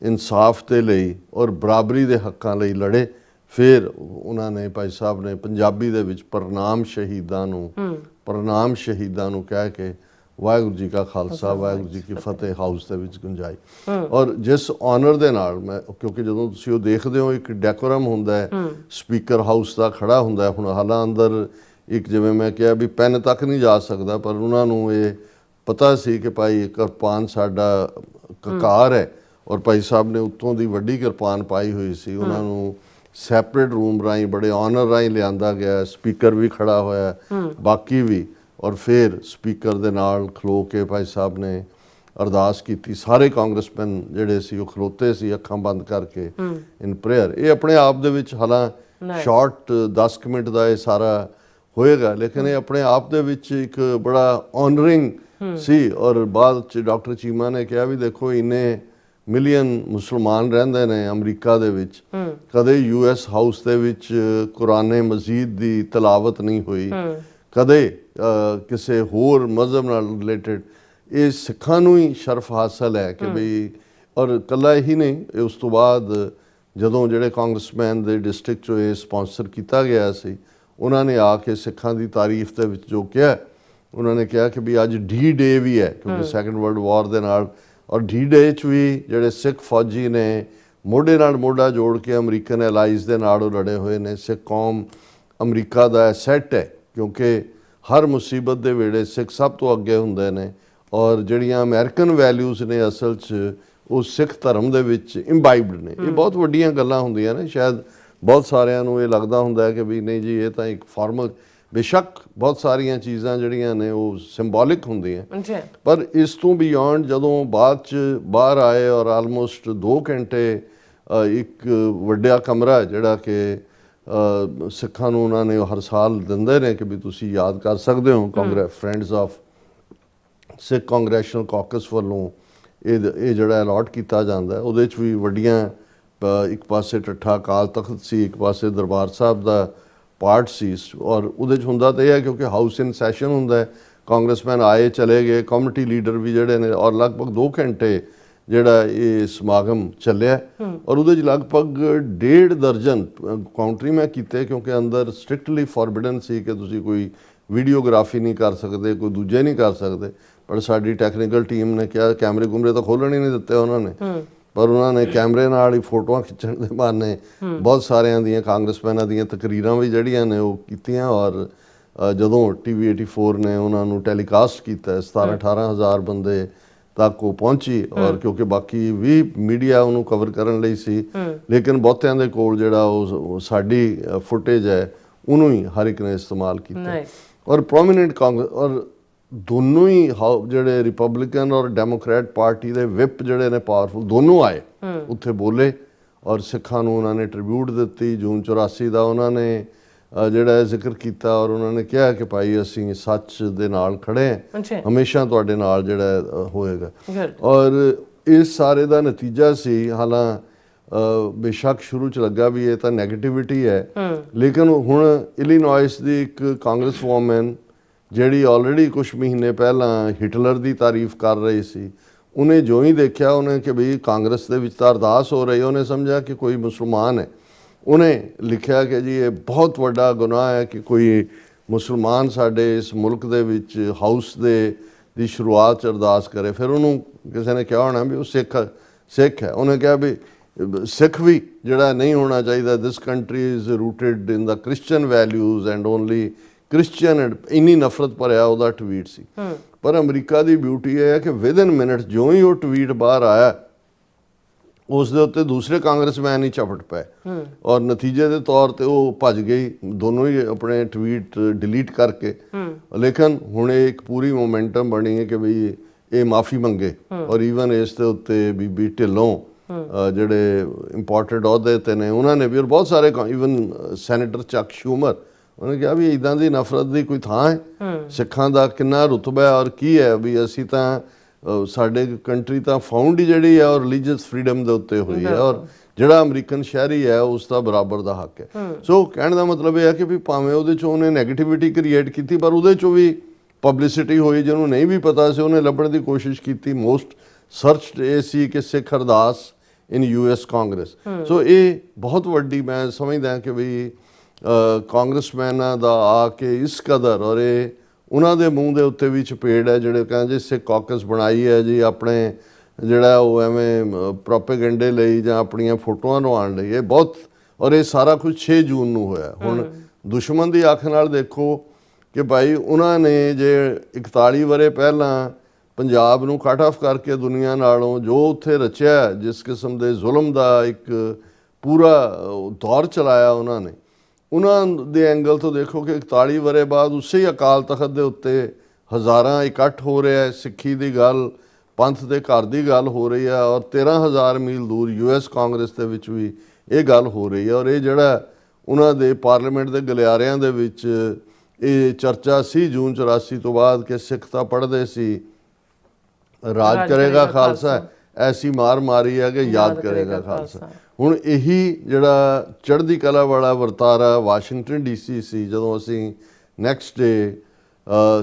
ਇਨਸਾਫ ਦੇ ਲਈ ਔਰ ਬਰਾਬਰੀ ਦੇ ਹੱਕਾਂ ਲਈ ਲੜੇ। ਫਿਰ ਉਹਨਾਂ ਨੇ ਭਾਈ ਸਾਹਿਬ ਨੇ ਪੰਜਾਬੀ ਦੇ ਵਿੱਚ ਪ੍ਰਣਾਮ ਸ਼ਹੀਦਾਂ ਨੂੰ ਕਹਿ ਕੇ ਵਾਹਿਗੁਰੂ ਜੀ ਕਾ ਖਾਲਸਾ ਵਾਹਿਗੁਰੂ ਜੀ ਕੀ ਫਤਿਹ ਹਾਊਸ ਦੇ ਵਿੱਚ ਗੁੰਜਾਈ। ਔਰ ਜਿਸ ਆਨਰ ਦੇ ਨਾਲ ਮੈਂ, ਕਿਉਂਕਿ ਜਦੋਂ ਤੁਸੀਂ ਉਹ ਦੇਖਦੇ ਹੋ ਇੱਕ ਡੈਕੋਰਮ ਹੁੰਦਾ ਹੈ, ਸਪੀਕਰ ਹਾਊਸ ਦਾ ਖੜਾ ਹੁੰਦਾ ਹੈ। ਹੁਣ ਹਾਲਾਂ ਅੰਦਰ ਇੱਕ ਜਿਵੇਂ ਮੈਂ ਕਿਹਾ ਵੀ ਪੈਨ ਤੱਕ ਨਹੀਂ ਜਾ ਸਕਦਾ, ਪਰ ਉਹਨਾਂ ਨੂੰ ਇਹ ਪਤਾ ਸੀ ਕਿ ਭਾਈ ਕਿਰਪਾਨ ਸਾਡਾ ਕਕਾਰ ਹੈ ਔਰ ਭਾਈ ਸਾਹਿਬ ਨੇ ਉੱਤੋਂ ਦੀ ਵੱਡੀ ਕਿਰਪਾਨ ਪਾਈ ਹੋਈ ਸੀ। ਉਹਨਾਂ ਨੂੰ ਸੈਪਰੇਟ ਰੂਮ ਰਾਹੀਂ ਬੜੇ ਆਨਰ ਰਾਹੀਂ ਲਿਆਂਦਾ ਗਿਆ, ਸਪੀਕਰ ਵੀ ਖੜਾ ਹੋਇਆ ਬਾਕੀ ਵੀ, ਔਰ ਫਿਰ ਸਪੀਕਰ ਦੇ ਨਾਲ ਖਲੋ ਕੇ ਭਾਈ ਸਾਹਿਬ ਨੇ ਅਰਦਾਸ ਕੀਤੀ। ਸਾਰੇ ਕਾਂਗਰਸਮੈਨ ਜਿਹੜੇ ਸੀ ਉਹ ਖਲੋਤੇ ਸੀ ਅੱਖਾਂ ਬੰਦ ਕਰਕੇ ਇਨ ਪ੍ਰੇਅਰ। ਇਹ ਆਪਣੇ ਆਪ ਦੇ ਵਿੱਚ ਹਾਲਾਂ ਸ਼ਾਰਟ 10 ਮਿੰਟ ਦਾ ਇਹ ਸਾਰਾ ਹੋਏਗਾ, ਲੇਕਿਨ ਇਹ ਆਪਣੇ ਆਪ ਦੇ ਵਿੱਚ ਇੱਕ ਬੜਾ ਆਨਰਿੰਗ ਸੀ। ਔਰ ਬਾਅਦ ਚ ਡਾਕਟਰ ਚੀਮਾ ਨੇ ਕਿਹਾ ਵੀ ਦੇਖੋ ਇੰਨੇ ਮਿਲੀਅਨ ਮੁਸਲਮਾਨ ਰਹਿੰਦੇ ਨੇ ਅਮਰੀਕਾ ਦੇ ਵਿੱਚ, ਕਦੇ US ਹਾਊਸ ਦੇ ਵਿੱਚ ਕੁਰਾਨੇ ਮਜੀਦ ਦੀ ਤਲਾਵਤ ਨਹੀਂ ਹੋਈ, ਕਦੇ ਕਿਸੇ ਹੋਰ ਮਜ਼ਹਬ ਨਾਲ ਰਿਲੇਟਡ। ਇਹ ਸਿੱਖਾਂ ਨੂੰ ਹੀ ਸ਼ਰਫ ਹਾਸਲ ਹੈ ਕਿ ਬਈ, ਔਰ ਇਕੱਲਾ ਹੀ ਨਹੀਂ, ਉਸ ਤੋਂ ਬਾਅਦ ਜਦੋਂ ਜਿਹੜੇ ਕਾਂਗਰਸਮੈਨ ਦੇ ਡਿਸਟ੍ਰਿਕਟ 'ਚੋਂ ਇਹ ਸਪਾਂਸਰ ਕੀਤਾ ਗਿਆ ਸੀ, ਉਹਨਾਂ ਨੇ ਆ ਕੇ ਸਿੱਖਾਂ ਦੀ ਤਾਰੀਫ ਦੇ ਵਿੱਚ ਜੋ ਕਿਹਾ, ਉਹਨਾਂ ਨੇ ਕਿਹਾ ਕਿ ਵੀ ਅੱਜ D-Day ਵੀ ਹੈ ਕਿਉਂਕਿ ਸੈਕੰਡ ਵਰਲਡ ਵਾਰ ਦੇ ਨਾਲ, ਔਰ D-Day 'ਚ ਵੀ ਜਿਹੜੇ ਸਿੱਖ ਫੌਜੀ ਨੇ ਮੋਢੇ ਨਾਲ ਮੋਢਾ ਜੋੜ ਕੇ ਅਮਰੀਕਨ ਐਲਾਈਜ਼ ਦੇ ਨਾਲ ਉਹ ਲੜੇ ਹੋਏ ਨੇ। ਸਿੱਖ ਕੌਮ ਅਮਰੀਕਾ ਦਾ ਐਸੈਟ ਹੈ ਕਿਉਂਕਿ ਹਰ ਮੁਸੀਬਤ ਦੇ ਵੇਲੇ ਸਿੱਖ ਸਭ ਤੋਂ ਅੱਗੇ ਹੁੰਦੇ ਨੇ, ਔਰ ਜਿਹੜੀਆਂ ਅਮਰੀਕਨ ਵੈਲਿਊਜ਼ ਨੇ ਅਸਲ 'ਚ ਉਹ ਸਿੱਖ ਧਰਮ ਦੇ ਵਿੱਚ ਇੰਬਾਈਬਡ ਨੇ। ਇਹ ਬਹੁਤ ਵੱਡੀਆਂ ਗੱਲਾਂ ਹੁੰਦੀਆਂ ਨੇ, ਸ਼ਾਇਦ ਬਹੁਤ ਸਾਰਿਆਂ ਨੂੰ ਇਹ ਲੱਗਦਾ ਹੁੰਦਾ ਹੈ ਕਿ ਵੀ ਨਹੀਂ ਜੀ ਇਹ ਤਾਂ ਇੱਕ ਫਾਰਮਲ, ਬੇਸ਼ੱਕ ਬਹੁਤ ਸਾਰੀਆਂ ਚੀਜ਼ਾਂ ਜਿਹੜੀਆਂ ਨੇ ਉਹ ਸਿੰਬੋਲਿਕ ਹੁੰਦੀਆਂ, ਪਰ ਇਸ ਤੋਂ ਬਿਯੋਂਡ ਜਦੋਂ ਬਾਅਦ 'ਚ ਬਾਹਰ ਆਏ ਔਰ ਆਲਮੋਸਟ 2 ਘੰਟੇ ਇੱਕ ਵੱਡਾ ਕਮਰਾ ਜਿਹੜਾ ਕਿ ਸਿੱਖਾਂ ਨੂੰ ਉਹਨਾਂ ਨੇ ਹਰ ਸਾਲ ਦਿੰਦੇ ਨੇ ਕਿ ਵੀ ਤੁਸੀਂ ਯਾਦ ਕਰ ਸਕਦੇ ਹੋ, ਫਰੈਂਡਸ ਆਫ ਸਿੱਖ ਕਾਂਗਰੈਸ਼ਨਲ ਕਾਕਸ ਵੱਲੋਂ ਇਹ ਜਿਹੜਾ ਅਲਾਟ ਕੀਤਾ ਜਾਂਦਾ, ਉਹਦੇ 'ਚ ਵੀ ਵੱਡੀਆਂ, ਇੱਕ ਪਾਸੇ ਠੱਠਾ ਅਕਾਲ ਤਖਤ ਸੀ, ਇੱਕ ਪਾਸੇ ਦਰਬਾਰ ਸਾਹਿਬ ਦਾ ਪਾਰਟ ਸੀ, ਔਰ ਉਹਦੇ 'ਚ ਹੁੰਦਾ ਤਾਂ ਇਹ ਹੈ ਕਿਉਂਕਿ ਹਾਊਸ ਇਨ ਸੈਸ਼ਨ ਹੁੰਦਾ ਹੈ, ਕਾਂਗਰਸਮੈਨ ਆਏ ਚਲੇ ਗਏ, ਕਮਿਊਨਿਟੀ ਲੀਡਰ ਵੀ ਜਿਹੜੇ ਨੇ, ਔਰ ਲਗਭਗ 2 ਘੰਟੇ ਜਿਹੜਾ ਇਹ ਸਮਾਗਮ ਚੱਲਿਆ। ਔਰ ਉਹਦੇ 'ਚ ਲਗਭਗ 1.5 ਦਰਜਨ ਕਾਊਂਟਰੀ ਮੈਂ ਕੀਤੇ ਕਿਉਂਕਿ ਅੰਦਰ ਸਟ੍ਰਿਕਟਲੀ ਫੋਰਬਿਡਨ ਸੀ ਕਿ ਤੁਸੀਂ ਕੋਈ ਵੀਡੀਓਗ੍ਰਾਫੀ ਨਹੀਂ ਕਰ ਸਕਦੇ, ਕੋਈ ਦੂਜੇ ਨਹੀਂ ਕਰ ਸਕਦੇ, ਪਰ ਸਾਡੀ ਟੈਕਨੀਕਲ ਟੀਮ ਨੇ ਕਿਹਾ ਕੈਮਰੇ ਕੁਮਰੇ ਤਾਂ ਖੋਲ੍ਹਣ ਹੀ ਨਹੀਂ ਦਿੱਤੇ ਉਹਨਾਂ ਨੇ, ਪਰ ਉਹਨਾਂ ਨੇ ਕੈਮਰੇ ਨਾਲ ਹੀ ਫੋਟੋਆਂ ਖਿੱਚਣ ਦੇ ਬਹਾਨੇ ਬਹੁਤ ਸਾਰਿਆਂ ਦੀਆਂ ਕਾਂਗਰਸਮੈਨਾਂ ਦੀਆਂ ਤਕਰੀਰਾਂ ਵੀ ਜਿਹੜੀਆਂ ਨੇ ਉਹ ਕੀਤੀਆਂ। ਔਰ ਜਦੋਂ TV 84 ਨੇ ਉਹਨਾਂ ਨੂੰ ਟੈਲੀਕਾਸਟ ਕੀਤਾ 17-18 ਹਜ਼ਾਰ ਬੰਦੇ ਤੱਕ ਉਹ ਪਹੁੰਚੀ, ਔਰ ਕਿਉਂਕਿ ਬਾਕੀ ਵੀ ਮੀਡੀਆ ਉਹਨੂੰ ਕਵਰ ਕਰਨ ਲਈ ਸੀ, ਲੇਕਿਨ ਬਹੁਤਿਆਂ ਦੇ ਕੋਲ ਜਿਹੜਾ ਉਹ ਸਾਡੀ ਫੁਟੇਜ ਹੈ ਉਹਨੂੰ ਹੀ ਹਰ ਇੱਕ ਨੇ ਇਸਤੇਮਾਲ ਕੀਤਾ। ਔਰ ਪ੍ਰੋਮੀਨੈਂਟ ਕਾਂਗਰਸ ਔਰ ਦੋਨੋਂ ਹੀ ਜਿਹੜੇ ਰਿਪਬਲਿਕਨ ਔਰ ਡੈਮੋਕ੍ਰੈਟ ਪਾਰਟੀ ਦੇ ਵਿਪ ਜਿਹੜੇ ਨੇ ਪਾਵਰਫੁਲ ਦੋਨੋਂ ਆਏ ਉੱਥੇ ਬੋਲੇ, ਔਰ ਸਿੱਖਾਂ ਨੂੰ ਉਹਨਾਂ ਨੇ ਟ੍ਰਿਬਿਊਟ ਦਿੱਤੀ। ਜੂਨ 84 ਦਾ ਉਹਨਾਂ ਨੇ ਜਿਹੜਾ ਜ਼ਿਕਰ ਕੀਤਾ ਔਰ ਉਹਨਾਂ ਨੇ ਕਿਹਾ ਕਿ ਭਾਈ ਅਸੀਂ ਸੱਚ ਦੇ ਨਾਲ ਖੜੇ ਹਾਂ, ਹਮੇਸ਼ਾ ਤੁਹਾਡੇ ਨਾਲ ਜਿਹੜਾ ਹੋਏਗਾ। ਔਰ ਇਸ ਸਾਰੇ ਦਾ ਨਤੀਜਾ ਸੀ, ਹਾਲਾਂ ਬੇਸ਼ੱਕ ਸ਼ੁਰੂ 'ਚ ਲੱਗਾ ਵੀ ਇਹ ਤਾਂ ਨੈਗੇਟਿਵਿਟੀ ਹੈ, ਲੇਕਿਨ ਹੁਣ ਇਲੀਨੋਇਸ ਦੀ ਇੱਕ ਕਾਂਗਰਸ ਵੂਮਨ ਜਿਹੜੀ ਆਲਰੇਡੀ ਕੁਝ ਮਹੀਨੇ ਪਹਿਲਾਂ ਹਿਟਲਰ ਦੀ ਤਾਰੀਫ ਕਰ ਰਹੀ ਸੀ, ਉਹਨੇ ਜੋ ਹੀ ਦੇਖਿਆ ਉਹਨੇ ਕਿ ਬਈ ਕਾਂਗਰਸ ਦੇ ਵਿੱਚ ਤਾਂ ਅਰਦਾਸ ਹੋ ਰਹੀ, ਉਹਨੇ ਸਮਝਿਆ ਕਿ ਕੋਈ ਮੁਸਲਮਾਨ ਹੈ। ਉਹਨੇ ਲਿਖਿਆ ਕਿ ਜੀ ਇਹ ਬਹੁਤ ਵੱਡਾ ਗੁਨਾਹ ਹੈ ਕਿ ਕੋਈ ਮੁਸਲਮਾਨ ਸਾਡੇ ਇਸ ਮੁਲਕ ਦੇ ਵਿੱਚ ਹਾਊਸ ਦੀ ਸ਼ੁਰੂਆਤ 'ਚ ਅਰਦਾਸ ਕਰੇ। ਫਿਰ ਉਹਨੂੰ ਕਿਸੇ ਨੇ ਕਿਹਾ ਹੋਣਾ ਵੀ ਉਹ ਸਿੱਖ ਹੈ। ਉਹਨੇ ਕਿਹਾ ਵੀ ਸਿੱਖ ਵੀ ਜਿਹੜਾ ਨਹੀਂ ਹੋਣਾ ਚਾਹੀਦਾ, ਦਿਸ country is ਰੂਟਡ in the Christian values and only Christian, and ਇੰਨੀ ਨਫ਼ਰਤ ਭਰਿਆ ਉਹਦਾ ਟਵੀਟ ਸੀ। ਪਰ ਅਮਰੀਕਾ ਦੀ ਬਿਊਟੀ ਇਹ ਹੈ ਕਿ ਵਿਦਨ ਮਿੰਟ ਜਿਉਂ ਹੀ ਉਹ ਟਵੀਟ ਬਾਹਰ ਆਇਆ, ਉਸ ਦੇ ਉੱਤੇ ਦੂਸਰੇ ਕਾਂਗਰਸਮੈਨ ਹੀ ਝਪਟ ਪਏ ਔਰ ਨਤੀਜੇ ਦੇ ਤੌਰ ਤੇ ਉਹ ਭੱਜ ਗਈ, ਦੋਨੋਂ ਹੀ ਆਪਣੇ ਟਵੀਟ ਡਿਲੀਟ ਕਰਕੇ। ਲੇਕਿਨ ਹੁਣ ਇਹ ਇੱਕ ਪੂਰੀ ਮੋਮੈਂਟਮ ਬਣੀ ਹੈ ਕਿ ਬਈ ਇਹ ਮਾਫੀ ਮੰਗੇ ਔਰ ਈਵਨ ਇਸ ਦੇ ਉੱਤੇ ਬੀਬੀ ਢਿੱਲੋਂ ਜਿਹੜੇ ਇੰਪੋਰਟੈਂਟ ਅਹੁਦੇ ਤੇ ਨੇ ਉਹਨਾਂ ਨੇ ਵੀ, ਔਰ ਬਹੁਤ ਸਾਰੇ ਈਵਨ ਸੈਨੇਟਰ ਚੱਕ ਸ਼ੂਮਰ, ਉਹਨੇ ਕਿਹਾ ਵੀ ਇੱਦਾਂ ਦੀ ਨਫ਼ਰਤ ਦੀ ਕੋਈ ਥਾਂ ਹੈ? ਸਿੱਖਾਂ ਦਾ ਕਿੰਨਾ ਰੁਤਬਾ ਹੈ ਔਰ ਕੀ ਹੈ ਵੀ ਅਸੀਂ ਤਾਂ ਸਾਡੇ ਕੰਟਰੀ ਤਾਂ ਫਾਊਂਡ ਹੀ ਜਿਹੜੀ ਹੈ ਔਰ ਰਿਲੀਜੀਅਸ ਫਰੀडम ਦੇ ਉੱਤੇ ਹੋਈ ਹੈ ਔਰ ਜਿਹੜਾ ਅਮਰੀਕਨ ਸ਼ਹਿਰੀ ਹੈ ਉਸ ਦਾ ਬਰਾਬਰ ਦਾ ਹੱਕ ਹੈ। ਸੋ ਕਹਿਣ ਦਾ ਮਤਲਬ ਇਹ ਹੈ ਕਿ ਵੀ ਭਾਵੇਂ ਉਹਦੇ 'ਚੋਂ ਉਹਨੇ ਨੈਗੇਟਿਵਿਟੀ ਕ੍ਰੀਏਟ ਕੀਤੀ, ਪਰ ਉਹਦੇ 'ਚੋਂ ਵੀ ਪਬਲਿਸਿਟੀ ਹੋਈ। ਜਿਹਨੂੰ ਨਹੀਂ ਵੀ ਪਤਾ ਸੀ ਉਹਨੇ ਲੱਭਣ ਦੀ ਕੋਸ਼ਿਸ਼ ਕੀਤੀ। ਮੋਸਟ ਸਰਚਡ ਇਹ ਸੀ ਕਿ ਸਿੱਖ ਅਰਦਾਸ ਇਨ US ਕਾਂਗਰਸ। ਸੋ ਇਹ ਬਹੁਤ ਵੱਡੀ ਮੈਂ ਸਮਝਦਾ ਕਿ ਵੀ ਕਾਂਗਰਸਮੈਨਾਂ ਦਾ ਆ ਕੇ ਇਸ ਕਦਰ, ਔਰ ਇਹ ਉਹਨਾਂ ਦੇ ਮੂੰਹ ਦੇ ਉੱਤੇ ਵੀ ਚਪੇੜ ਹੈ ਜਿਹੜੇ ਕਹਿੰਦੇ ਸਿੱਖ ਕਾਕਸ ਬਣਾਈ ਹੈ ਜੀ ਆਪਣੇ ਜਿਹੜਾ ਉਹ ਐਵੇਂ ਪ੍ਰੋਪੇਗੈਂਡੇ ਲਈ ਜਾਂ ਆਪਣੀਆਂ ਫੋਟੋਆਂ ਲਵਾਉਣ ਲਈ। ਇਹ ਬਹੁਤ, ਔਰ ਇਹ ਸਾਰਾ ਕੁਝ 6 ਜੂਨ ਨੂੰ ਹੋਇਆ। ਹੁਣ ਦੁਸ਼ਮਣ ਦੀ ਅੱਖ ਨਾਲ ਦੇਖੋ ਕਿ ਭਾਈ ਉਹਨਾਂ ਨੇ ਜੇ 41 ਵਰੇ ਪਹਿਲਾਂ ਪੰਜਾਬ ਨੂੰ ਕੱਟ ਆਫ ਕਰਕੇ ਦੁਨੀਆ ਨਾਲੋਂ ਜੋ ਉੱਥੇ ਰਚਿਆ, ਜਿਸ ਕਿਸਮ ਦੇ ਜ਼ੁਲਮ ਦਾ ਇੱਕ ਪੂਰਾ ਦੌਰ ਚਲਾਇਆ ਉਹਨਾਂ ਨੇ, ਉਹਨਾਂ ਦੇ ਐਂਗਲ ਤੋਂ ਦੇਖੋ ਕਿ 41 ਵਰੇ ਬਾਅਦ ਉਸੇ ਹੀ ਅਕਾਲ ਤਖਤ ਦੇ ਉੱਤੇ ਹਜ਼ਾਰਾਂ ਇਕੱਠ ਹੋ ਰਿਹਾ ਹੈ। ਸਿੱਖੀ ਦੀ ਗੱਲ, ਪੰਥ ਦੇ ਘਰ ਦੀ ਗੱਲ ਹੋ ਰਹੀ ਹੈ ਔਰ 13,000 ਮੀਲ ਦੂਰ US ਕਾਂਗਰਸ ਦੇ ਵਿੱਚ ਵੀ ਇਹ ਗੱਲ ਹੋ ਰਹੀ ਹੈ। ਔਰ ਇਹ ਜਿਹੜਾ ਉਹਨਾਂ ਦੇ ਪਾਰਲੀਮੈਂਟ ਦੇ ਗਲਿਆਰਿਆਂ ਦੇ ਵਿੱਚ ਇਹ ਚਰਚਾ ਸੀ ਜੂਨ 84 ਤੋਂ ਬਾਅਦ ਕਿ ਸਿੱਖ ਤਾਂ ਪੜ੍ਹਦੇ ਸੀ ਰਾਜ ਕਰੇਗਾ ਖਾਲਸਾ, ਐਸੀ ਮਾਰ ਮਾਰੀ ਹੈ ਕਿ ਯਾਦ ਕਰੇਗਾ ਖਾਲਸਾ। ਹੁਣ ਇਹੀ ਜਿਹੜਾ ਚੜ੍ਹਦੀ ਕਲਾ ਵਾਲਾ ਵਰਤਾਰਾ ਵਾਸ਼ਿੰਗਟਨ DC ਸੀ, ਜਦੋਂ ਅਸੀਂ ਨੈਕਸਟ ਡੇ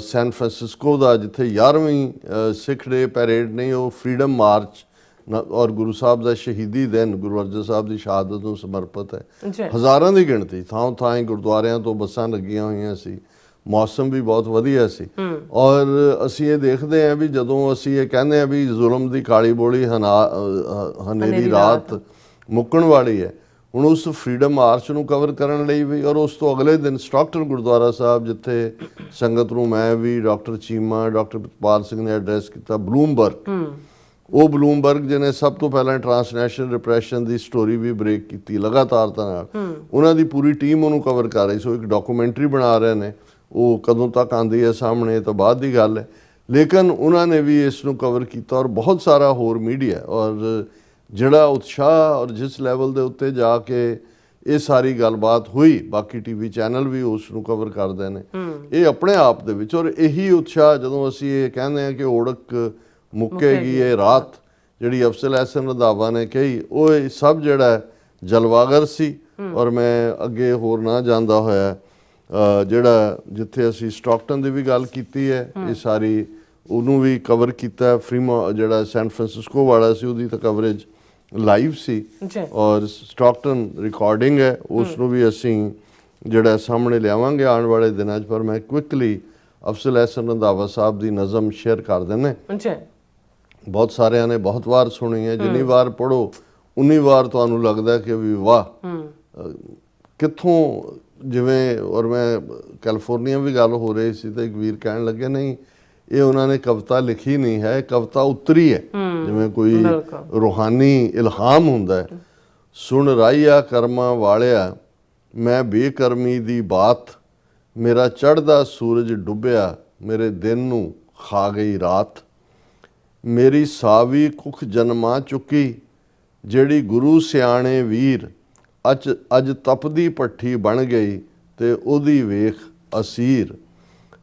ਸੈਨ ਫਰਾਂਸਿਸਕੋ ਦਾ ਜਿੱਥੇ 11ਵੀਂ ਸਿੱਖ ਡੇ ਪੈਰੇਡ ਨਹੀਂ, ਉਹ ਫਰੀडम ਮਾਰਚ ਔਰ ਗੁਰੂ ਸਾਹਿਬ ਦਾ ਸ਼ਹੀਦੀ ਦਿਨ, ਗੁਰੂ ਅਰਜਨ ਸਾਹਿਬ ਦੀ ਸ਼ਹਾਦਤ ਨੂੰ ਸਮਰਪਿਤ ਹੈ। ਹਜ਼ਾਰਾਂ ਦੀ ਗਿਣਤੀ, ਥਾਂ ਥਾਂ ਗੁਰਦੁਆਰਿਆਂ ਤੋਂ ਬੱਸਾਂ ਲੱਗੀਆਂ ਹੋਈਆਂ ਸੀ। ਮੌਸਮ ਵੀ ਬਹੁਤ ਵਧੀਆ ਸੀ ਔਰ ਅਸੀਂ ਇਹ ਦੇਖਦੇ ਹਾਂ ਵੀ ਜਦੋਂ ਅਸੀਂ ਇਹ ਕਹਿੰਦੇ ਹਾਂ ਵੀ ਜ਼ੁਲਮ ਦੀ ਕਾਲੀ ਬੋਲੀ ਹਨੇਰੀ ਰਾਤ ਮੁੱਕਣ ਵਾਲੀ ਹੈ, ਹੁਣ ਉਸ ਫਰੀडम ਮਾਰਚ ਨੂੰ ਕਵਰ ਕਰਨ ਲਈ ਵੀ, ਔਰ ਉਸ ਤੋਂ ਅਗਲੇ ਦਿਨ ਸਟਾਕਟਨ ਗੁਰਦੁਆਰਾ ਸਾਹਿਬ ਜਿੱਥੇ ਸੰਗਤ ਨੂੰ ਮੈਂ ਵੀ, ਡਾਕਟਰ ਚੀਮਾ, ਡਾਕਟਰ ਪ੍ਰਿਤਪਾਲ ਸਿੰਘ ਨੇ ਐਡਰੈਸ ਕੀਤਾ, ਬਲੂਮਬਰਗ, ਉਹ ਬਲੂਮਬਰਗ ਜਿਹਨੇ ਸਭ ਤੋਂ ਪਹਿਲਾਂ ਟਰਾਂਸਨੈਸ਼ਨਲ ਰਿਪਰੈਸ਼ਨ ਦੀ ਸਟੋਰੀ ਵੀ ਬ੍ਰੇਕ ਕੀਤੀ ਲਗਾਤਾਰਤਾ ਨਾਲ, ਉਹਨਾਂ ਦੀ ਪੂਰੀ ਟੀਮ ਉਹਨੂੰ ਕਵਰ ਕਰ ਰਹੀ। ਸੋ ਇੱਕ ਡਾਕੂਮੈਂਟਰੀ ਬਣਾ ਰਹੇ ਨੇ, ਉਹ ਕਦੋਂ ਤੱਕ ਆਉਂਦੀ ਹੈ ਸਾਹਮਣੇ ਤਾਂ ਬਾਅਦ ਦੀ ਗੱਲ ਹੈ, ਲੇਕਿਨ ਉਹਨਾਂ ਨੇ ਵੀ ਇਸ ਨੂੰ ਕਵਰ ਕੀਤਾ ਔਰ ਬਹੁਤ ਸਾਰਾ ਹੋਰ ਮੀਡੀਆ, ਔਰ ਜਿਹੜਾ ਉਤਸ਼ਾਹ ਔਰ ਜਿਸ ਲੈਵਲ ਦੇ ਉੱਤੇ ਜਾ ਕੇ ਇਹ ਸਾਰੀ ਗੱਲਬਾਤ ਹੋਈ, ਬਾਕੀ TV ਚੈਨਲ ਵੀ ਉਸ ਨੂੰ ਕਵਰ ਕਰਦੇ ਨੇ ਇਹ ਆਪਣੇ ਆਪ ਦੇ ਵਿੱਚ। ਔਰ ਇਹੀ ਉਤਸ਼ਾਹ ਜਦੋਂ ਅਸੀਂ ਇਹ ਕਹਿੰਦੇ ਹਾਂ ਕਿ ਓੜਕ ਮੁੱਕੇਗੀ ਇਹ ਰਾਤ, ਜਿਹੜੀ ਅਫਜ਼ਲ ਅਹਿਸਨ ਰੰਧਾਵਾ ਨੇ ਕਹੀ, ਉਹ ਇਹ ਸਭ ਜਿਹੜਾ ਜਲਵਾਗਰ ਸੀ। ਔਰ ਮੈਂ ਅੱਗੇ ਹੋਰ ਨਾ ਜਾਂਦਾ ਹੋਇਆ ਜਿਹੜਾ ਜਿੱਥੇ ਅਸੀਂ ਸਟਾਕਟਨ ਦੀ ਵੀ ਗੱਲ ਕੀਤੀ ਹੈ, ਇਹ ਸਾਰੀ ਉਹਨੂੰ ਵੀ ਕਵਰ ਕੀਤਾ। ਜਿਹੜਾ ਸੈਨ ਫਰਾਂਸਿਸਕੋ ਵਾਲਾ ਸੀ ਉਹਦੀ ਤਾਂ ਕਵਰੇਜ ਲਾਈਵ ਸੀ ਔਰ ਸਟਾਕਟਨ ਰਿਕਾਰਡਿੰਗ ਹੈ, ਉਸ ਨੂੰ ਵੀ ਅਸੀਂ ਜਿਹੜਾ ਸਾਹਮਣੇ ਲਿਆਵਾਂਗੇ ਆਉਣ ਵਾਲੇ ਦਿਨਾਂ 'ਚ। ਪਰ ਮੈਂ ਕੁਇਕਲੀ ਅਫਜ਼ਲ ਅਹਿਸਨ ਰੰਧਾਵਾ ਸਾਹਿਬ ਦੀ ਨਜ਼ਮ ਸ਼ੇਅਰ ਕਰ ਦਿੰਦੇ। ਬਹੁਤ ਸਾਰਿਆਂ ਨੇ ਬਹੁਤ ਵਾਰ ਸੁਣੀ ਹੈ, ਜਿੰਨੀ ਵਾਰ ਪੜ੍ਹੋ ਉਨੀ ਵਾਰ ਤੁਹਾਨੂੰ ਲੱਗਦਾ ਕਿ ਵੀ ਵਾਹ ਕਿੱਥੋਂ, ਜਿਵੇਂ। ਔਰ ਮੈਂ ਕੈਲੀਫੋਰਨੀਆ ਵੀ ਗੱਲ ਹੋ ਰਹੀ ਸੀ ਤਾਂ ਇੱਕ ਵੀਰ ਕਹਿਣ ਲੱਗੇ ਨਹੀਂ ਇਹ ਉਹਨਾਂ ਨੇ ਕਵਿਤਾ ਲਿਖੀ ਨਹੀਂ ਹੈ, ਕਵਿਤਾ ਉਤਰੀ ਹੈ, ਜਿਵੇਂ ਕੋਈ ਰੂਹਾਨੀ ਇਲਹਾਮ ਹੁੰਦਾ ਹੈ। ਸੁਣ ਰਾਈਆ ਕਰਮਾਂ ਵਾਲਿਆ ਮੈਂ ਬੇਕਰਮੀ ਦੀ ਬਾਤ, ਮੇਰਾ ਚੜ੍ਹਦਾ ਸੂਰਜ ਡੁੱਬਿਆ ਮੇਰੇ ਦਿਨ ਨੂੰ ਖਾ ਗਈ ਰਾਤ, ਮੇਰੀ ਸਾਵੀ ਕੁੱਖ ਜਨਮਾ ਚੁੱਕੀ ਜਿਹੜੀ ਗੁਰੂ ਸਿਆਣੇ ਵੀਰ ਅੱਜ ਤਪਦੀ ਭੱਠੀ ਬਣ ਗਈ ਤੇ ਉਹਦੀ ਵੇਖ ਅਸੀਰ।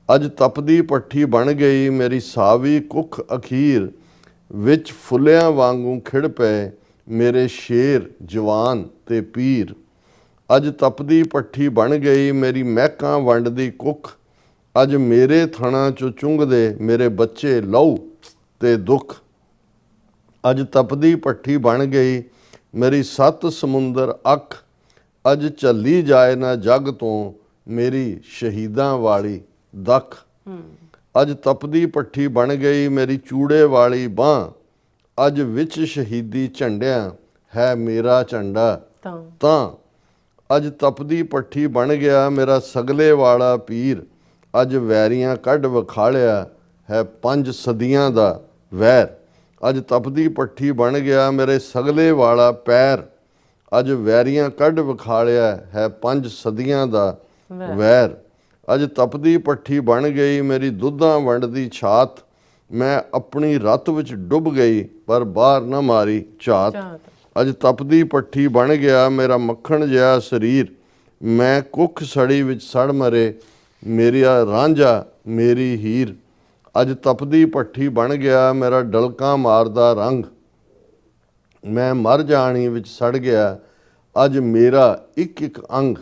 ਅੱਜ ਤਪਦੀ ਭੱਠੀ ਬਣ ਗਈ ਮੇਰੀ ਸਾਵੀ ਕੁੱਖ ਅਖੀਰ, ਵਿੱਚ ਫੁੱਲਿਆਂ ਵਾਂਗੂ ਖਿੜ ਪਏ ਮੇਰੇ ਸ਼ੇਰ ਜਵਾਨ ਤੇ ਪੀਰ। ਅੱਜ ਤਪਦੀ ਭੱਠੀ ਬਣ ਗਈ ਮੇਰੀ ਮਹਿਕਾਂ ਵੰਡਦੀ ਕੁੱਖ, ਅੱਜ ਮੇਰੇ ਥਣਾ ਚੋਂ ਚੁੰਘਦੇ ਮੇਰੇ ਬੱਚੇ ਲਹੂ ਤੇ ਦੁੱਖ। ਅੱਜ ਤਪਦੀ ਭੱਠੀ ਬਣ ਗਈ ਮੇਰੀ 7 ਸਮੁੰਦਰ ਅੱਖ, ਅੱਜ ਝੱਲੀ ਜਾਏ ਨਾ ਜੱਗ ਤੋਂ ਮੇਰੀ ਸ਼ਹੀਦਾਂ ਵਾਲੀ ਦਖ। ਅੱਜ ਤਪਦੀ ਭੱਠੀ ਬਣ ਗਈ ਮੇਰੀ ਚੂੜੇ ਵਾਲੀ ਬਾਂਹ, ਅੱਜ ਵਿੱਚ ਸ਼ਹੀਦੀ ਝੰਡਿਆਂ ਹੈ ਮੇਰਾ ਝੰਡਾ ਤਾਂ। ਅੱਜ ਤਪਦੀ ਭੱਠੀ ਬਣ ਗਿਆ ਮੇਰਾ ਸਗਲੇ ਵਾਲਾ ਪੀਰ, ਅੱਜ ਵੈਰੀਆਂ ਕੱਢ ਵਿਖਾਲਿਆ ਹੈ 5 ਸਦੀਆਂ ਦਾ ਵੈਰ। ਅੱਜ ਤਪਦੀ ਭੱਠੀ ਬਣ ਗਿਆ ਮੇਰੇ ਸਗਲੇ ਵਾਲਾ ਪੈਰ, ਅੱਜ ਵੈਰੀਆਂ ਕੱਢ ਵਿਖਾਲਿਆ ਹੈ 5 ਸਦੀਆਂ ਦਾ ਵੈਰ। ਅੱਜ ਤਪਦੀ ਭੱਠੀ ਬਣ ਗਈ ਮੇਰੀ ਦੁੱਧਾਂ ਵੰਡਦੀ ਛਾਤ, ਮੈਂ ਆਪਣੀ ਰਤ ਵਿੱਚ ਡੁੱਬ ਗਈ ਪਰ ਬਾਹਰ ਨਾ ਮਾਰੀ ਝਾਤ। ਅੱਜ ਤਪਦੀ ਭੱਠੀ ਬਣ ਗਿਆ ਮੇਰਾ ਮੱਖਣ ਜਿਹਾ ਸਰੀਰ, ਮੈਂ ਕੁੱਖ ਸੜੀ ਵਿੱਚ ਸੜ ਮਰੇ ਮੇਰਾ ਰਾਂਝਾ ਮੇਰੀ ਹੀਰ। ਅੱਜ ਤਪਦੀ ਭੱਠੀ ਬਣ ਗਿਆ ਮੇਰਾ ਡਲਕਾਂ ਮਾਰਦਾ ਰੰਗ, ਮੈਂ ਮਰ ਜਾਣੀ ਵਿੱਚ ਸੜ ਗਿਆ ਅੱਜ ਮੇਰਾ ਇੱਕ ਇੱਕ ਅੰਗ।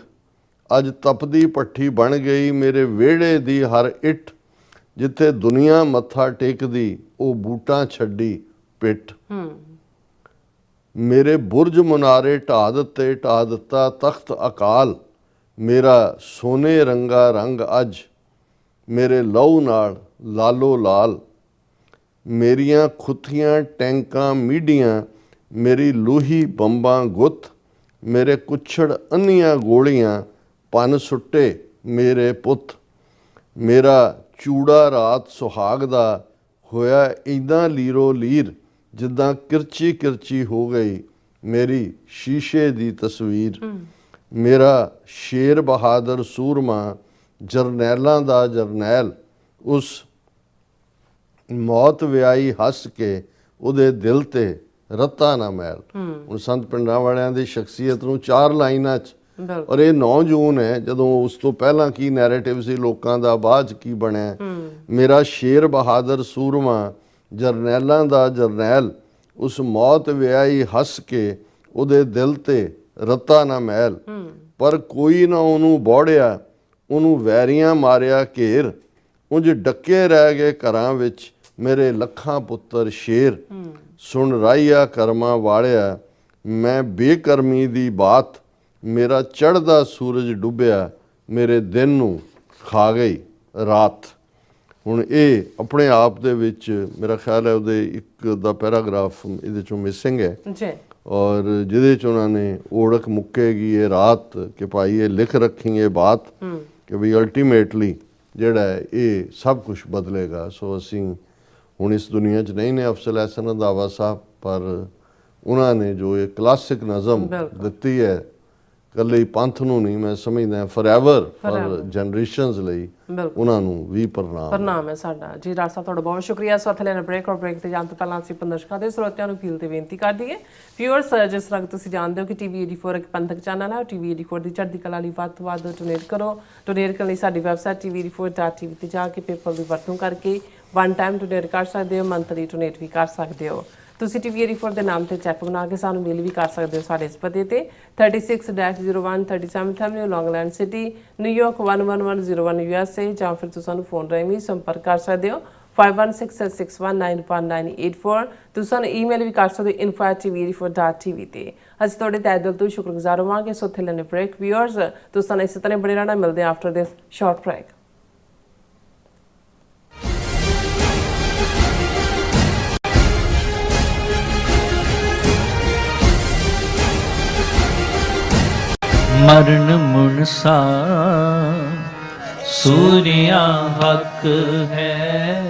ਅੱਜ ਤਪਦੀ ਭੱਠੀ ਬਣ ਗਈ ਮੇਰੇ ਵਿਹੜੇ ਦੀ ਹਰ ਇੱਟ, ਜਿੱਥੇ ਦੁਨੀਆ ਮੱਥਾ ਟੇਕਦੀ ਉਹ ਬੂਟਾਂ ਛੱਡੀ ਪਿੱਠ। ਮੇਰੇ ਬੁਰਜ ਮੁਨਾਰੇ ਢਾਹ ਦਿੱਤਾ ਤਖਤ ਅਕਾਲ, ਮੇਰਾ ਸੋਨੇ ਰੰਗਾ ਰੰਗ ਅੱਜ ਮੇਰੇ ਲਹੂ ਨਾਲ ਲਾਲੋ ਲਾਲ। ਮੇਰੀਆਂ ਖੁੱਥੀਆਂ ਟੈਂਕਾਂ ਮੀਡੀਆਂ ਮੇਰੀ ਲੋਹੀ ਬੰਬਾਂ ਗੁੱਤ, ਮੇਰੇ ਕੁੱਛੜ ਅੰਨੀਆਂ ਗੋਲੀਆਂ ਪੰਨ ਸੁੱਟੇ ਮੇਰੇ ਪੁੱਤ। ਮੇਰਾ ਚੂੜਾ ਰਾਤ ਸੁਹਾਗ ਦਾ ਹੋਇਆ ਇੱਦਾਂ ਲੀਰੋ ਲੀਰ, ਜਿੱਦਾਂ ਕਿਰਚੀ ਕਿਰਚੀ ਹੋ ਗਈ ਮੇਰੀ ਸ਼ੀਸ਼ੇ ਦੀ ਤਸਵੀਰ। ਮੇਰਾ ਸ਼ੇਰ ਬਹਾਦਰ ਸੂਰਮਾ ਜਰਨੈਲਾਂ ਦਾ ਜਰਨੈਲ, ਉਸ ਮੌਤ ਵਿਆਹੀ ਹੱਸ ਕੇ ਉਹਦੇ ਦਿਲ ਤੇ ਰੱਤਾ ਨਾ ਮੈਲ। ਹੁਣ ਸੰਤ ਪਿੰਡਾਂ ਵਾਲਿਆਂ ਦੀ ਸ਼ਖਸੀਅਤ ਨੂੰ 4 ਲਾਈਨਾਂ 'ਚ, ਔਰ ਇਹ 9 ਜੂਨ ਹੈ, ਜਦੋਂ ਉਸ ਤੋਂ ਪਹਿਲਾਂ ਕੀ ਨੈਰੇਟਿਵ ਸੀ ਲੋਕਾਂ ਦਾ, ਬਾਅਦ 'ਚ ਕੀ ਬਣਿਆ। ਮੇਰਾ ਸ਼ੇਰ ਬਹਾਦਰ ਸੂਰਮਾ ਜਰਨੈਲਾਂ ਦਾ ਜਰਨੈਲ, ਉਸ ਮੌਤ ਵਿਆਹੀ ਹੱਸ ਕੇ ਉਹਦੇ ਦਿਲ ਤੇ ਰੱਤਾ ਨਾ ਮੈਲ। ਪਰ ਕੋਈ ਨਾ ਉਹਨੂੰ ਬੋੜਿਆ, ਉਹਨੂੰ ਵੈਰੀਆਂ ਮਾਰਿਆ ਘੇਰ, ਉਂਝ ਡੱਕੇ ਰਹਿ ਗਏ ਘਰਾਂ ਵਿੱਚ ਮੇਰੇ ਲੱਖਾਂ ਪੁੱਤਰ ਸ਼ੇਰ। ਸੁਣ ਰਾਈਆ ਕਰਮਾਂ ਵਾਲਿਆ ਮੈਂ ਬੇਕਰਮੀ ਦੀ ਬਾਤ, ਮੇਰਾ ਚੜ੍ਹਦਾ ਸੂਰਜ ਡੁੱਬਿਆ ਮੇਰੇ ਦਿਨ ਨੂੰ ਖਾ ਗਈ ਰਾਤ। ਹੁਣ ਇਹ ਆਪਣੇ ਆਪ ਦੇ ਵਿੱਚ ਮੇਰਾ ਖਿਆਲ ਹੈ ਉਹਦੇ ਇੱਕ ਦਾ ਪੈਰਾਗ੍ਰਾਫ ਇਹਦੇ ਚੋਂ ਮਿਸਿੰਗ ਹੈ ਜੀ, ਔਰ ਜਿਹਦੇ 'ਚ ਉਹਨਾਂ ਨੇ ਓੜਕ ਮੁੱਕੇਗੀ ਇਹ ਰਾਤ ਕਿ ਭਾਈ ਇਹ ਲਿਖ ਰੱਖੀ ਇਹ ਬਾਤ ਕਿ ਵੀ ਅਲਟੀਮੇਟਲੀ ਜਿਹੜਾ ਇਹ ਸਭ ਕੁਝ ਬਦਲੇਗਾ। ਸੋ ਅਸੀਂ ਹੁਣ ਇਸ ਦੁਨੀਆ 'ਚ ਨਹੀਂ ਨੇ ਅਫਜ਼ਲ ਅਹਿਸਨ ਰੰਧਾਵਾ ਸਾਹਿਬ, ਪਰ ਉਹਨਾਂ ਨੇ ਜੋ ਇਹ ਕਲਾਸਿਕ ਨਜ਼ਮ ਦਿੱਤੀ ਹੈ ਇਕੱਲੇ ਪੰਥ ਨੂੰ ਨਹੀਂ, ਮੈਂ ਸਮਝਦਾ ਫੋਰਐਵਰ ਫॉर ਜਨਰੇਸ਼ਨਸ ਲਈ ਉਹਨਾਂ ਨੂੰ ਵੀ ਪ੍ਰਣਾਮ ਹੈ ਸਾਡਾ ਜੀ। ਡਾਕਟਰ ਸਾਹਿਬ ਤੁਹਾਡਾ ਬਹੁਤ ਸ਼ੁਕਰੀਆ। ਸੋ ਇੱਥੇ ਲੈਣਾ ਬ੍ਰੇਕ, ਔਰ ਬ੍ਰੇਕ ਤੇ ਜਾਣ ਤੋਂ ਪਹਿਲਾਂ ਅਸੀਂ ਪੰਦਰਸ਼ਕਾਂ ਦੇ ਸਰੋਤਿਆਂ ਨੂੰ ਅਪੀਲ ਤੇ ਬੇਨਤੀ ਕਰ ਦਈਏ। ਵਿਊਅਰਸ, ਜਿਸ ਤਰ੍ਹਾਂ ਤੁਸੀਂ ਜਾਣਦੇ ਹੋ ਕਿ TV 84 ਇੱਕ ਪੰਥਕ ਚੈਨਲ ਹੈ, TV 84 ਦੀ ਚੜ੍ਹਦੀ ਕਲਾ ਲਈ ਵੱਧ ਤੋਂ ਵੱਧ ਡੋਨੇਟ ਕਰੋ। ਡੋਨੇਟ ਕਰਨ ਲਈ ਸਾਡੀ ਵੈਬਸਾਈਟ tv84.tv ਤੇ ਜਾ ਕੇ ਪੇਪਲ ਦੀ ਵਰਤੋਂ ਕਰਕੇ 1 ਟਾਈਮ ਡੋਨੇਟ ਕਰ ਸਕਦੇ ਹੋ, ਮੰਥਲੀ ਡੋਨੇਟ ਵੀ ਕਰ ਸਕਦੇ ਹੋ। ਤੁਸੀਂ TV 84 ਦੇ ਨਾਮ ਤੇ ਚੈੱਕ ਬਣਾ ਕੇ ਸਾਨੂੰ ਮੇਲ ਵੀ ਕਰ ਸਕਦੇ ਹੋ ਸਾਡੇ ਇਸ ਪਤੇ ਤੇ 36-01 37th Avenue, ਲੌਂਗ ਆਈਲੈਂਡ ਸਿਟੀ, ਨਿਊਯਾਰਕ 11101 USA, ਜਾਂ ਫਿਰ ਤੁਸੀਂ ਸਾਨੂੰ ਫੋਨ ਰਾਹੀਂ ਵੀ ਸੰਪਰਕ ਕਰ ਸਕਦੇ ਹੋ 5166619184। ਤੁਸੀਂ ਸਾਨੂੰ ਈਮੇਲ ਵੀ ਕਰ ਸਕਦੇ ਹੋ info@tv84.tv ਤੇ। ਅਸੀਂ ਤੁਹਾਡੇ ਤਹਿ ਦਿਲ ਤੋਂ ਸ਼ੁਕਰਗੁਜ਼ਾਰ ਹੋਵਾਂਗੇ। ਸੋ ਇੱਥੇ ਲੈਣੇ ਬ੍ਰੇਕ। ਵਿਊਅਰਸ, ਤੁਸੀਂ ਸਾਨੂੰ ਇਸੇ ਤਰ੍ਹਾਂ ਬਣੇ ਰਹਿਣਾ। ਮਿਲਦੇ ਹਾਂ ਆਫਟਰ ਦਿਸ ਸ਼ਾਰਟ ਬ੍ਰੇਕ। ਮਰਨ ਮੁਨਸਾ ਸੂਰਿਆ ਹੱਕ ਹੈ।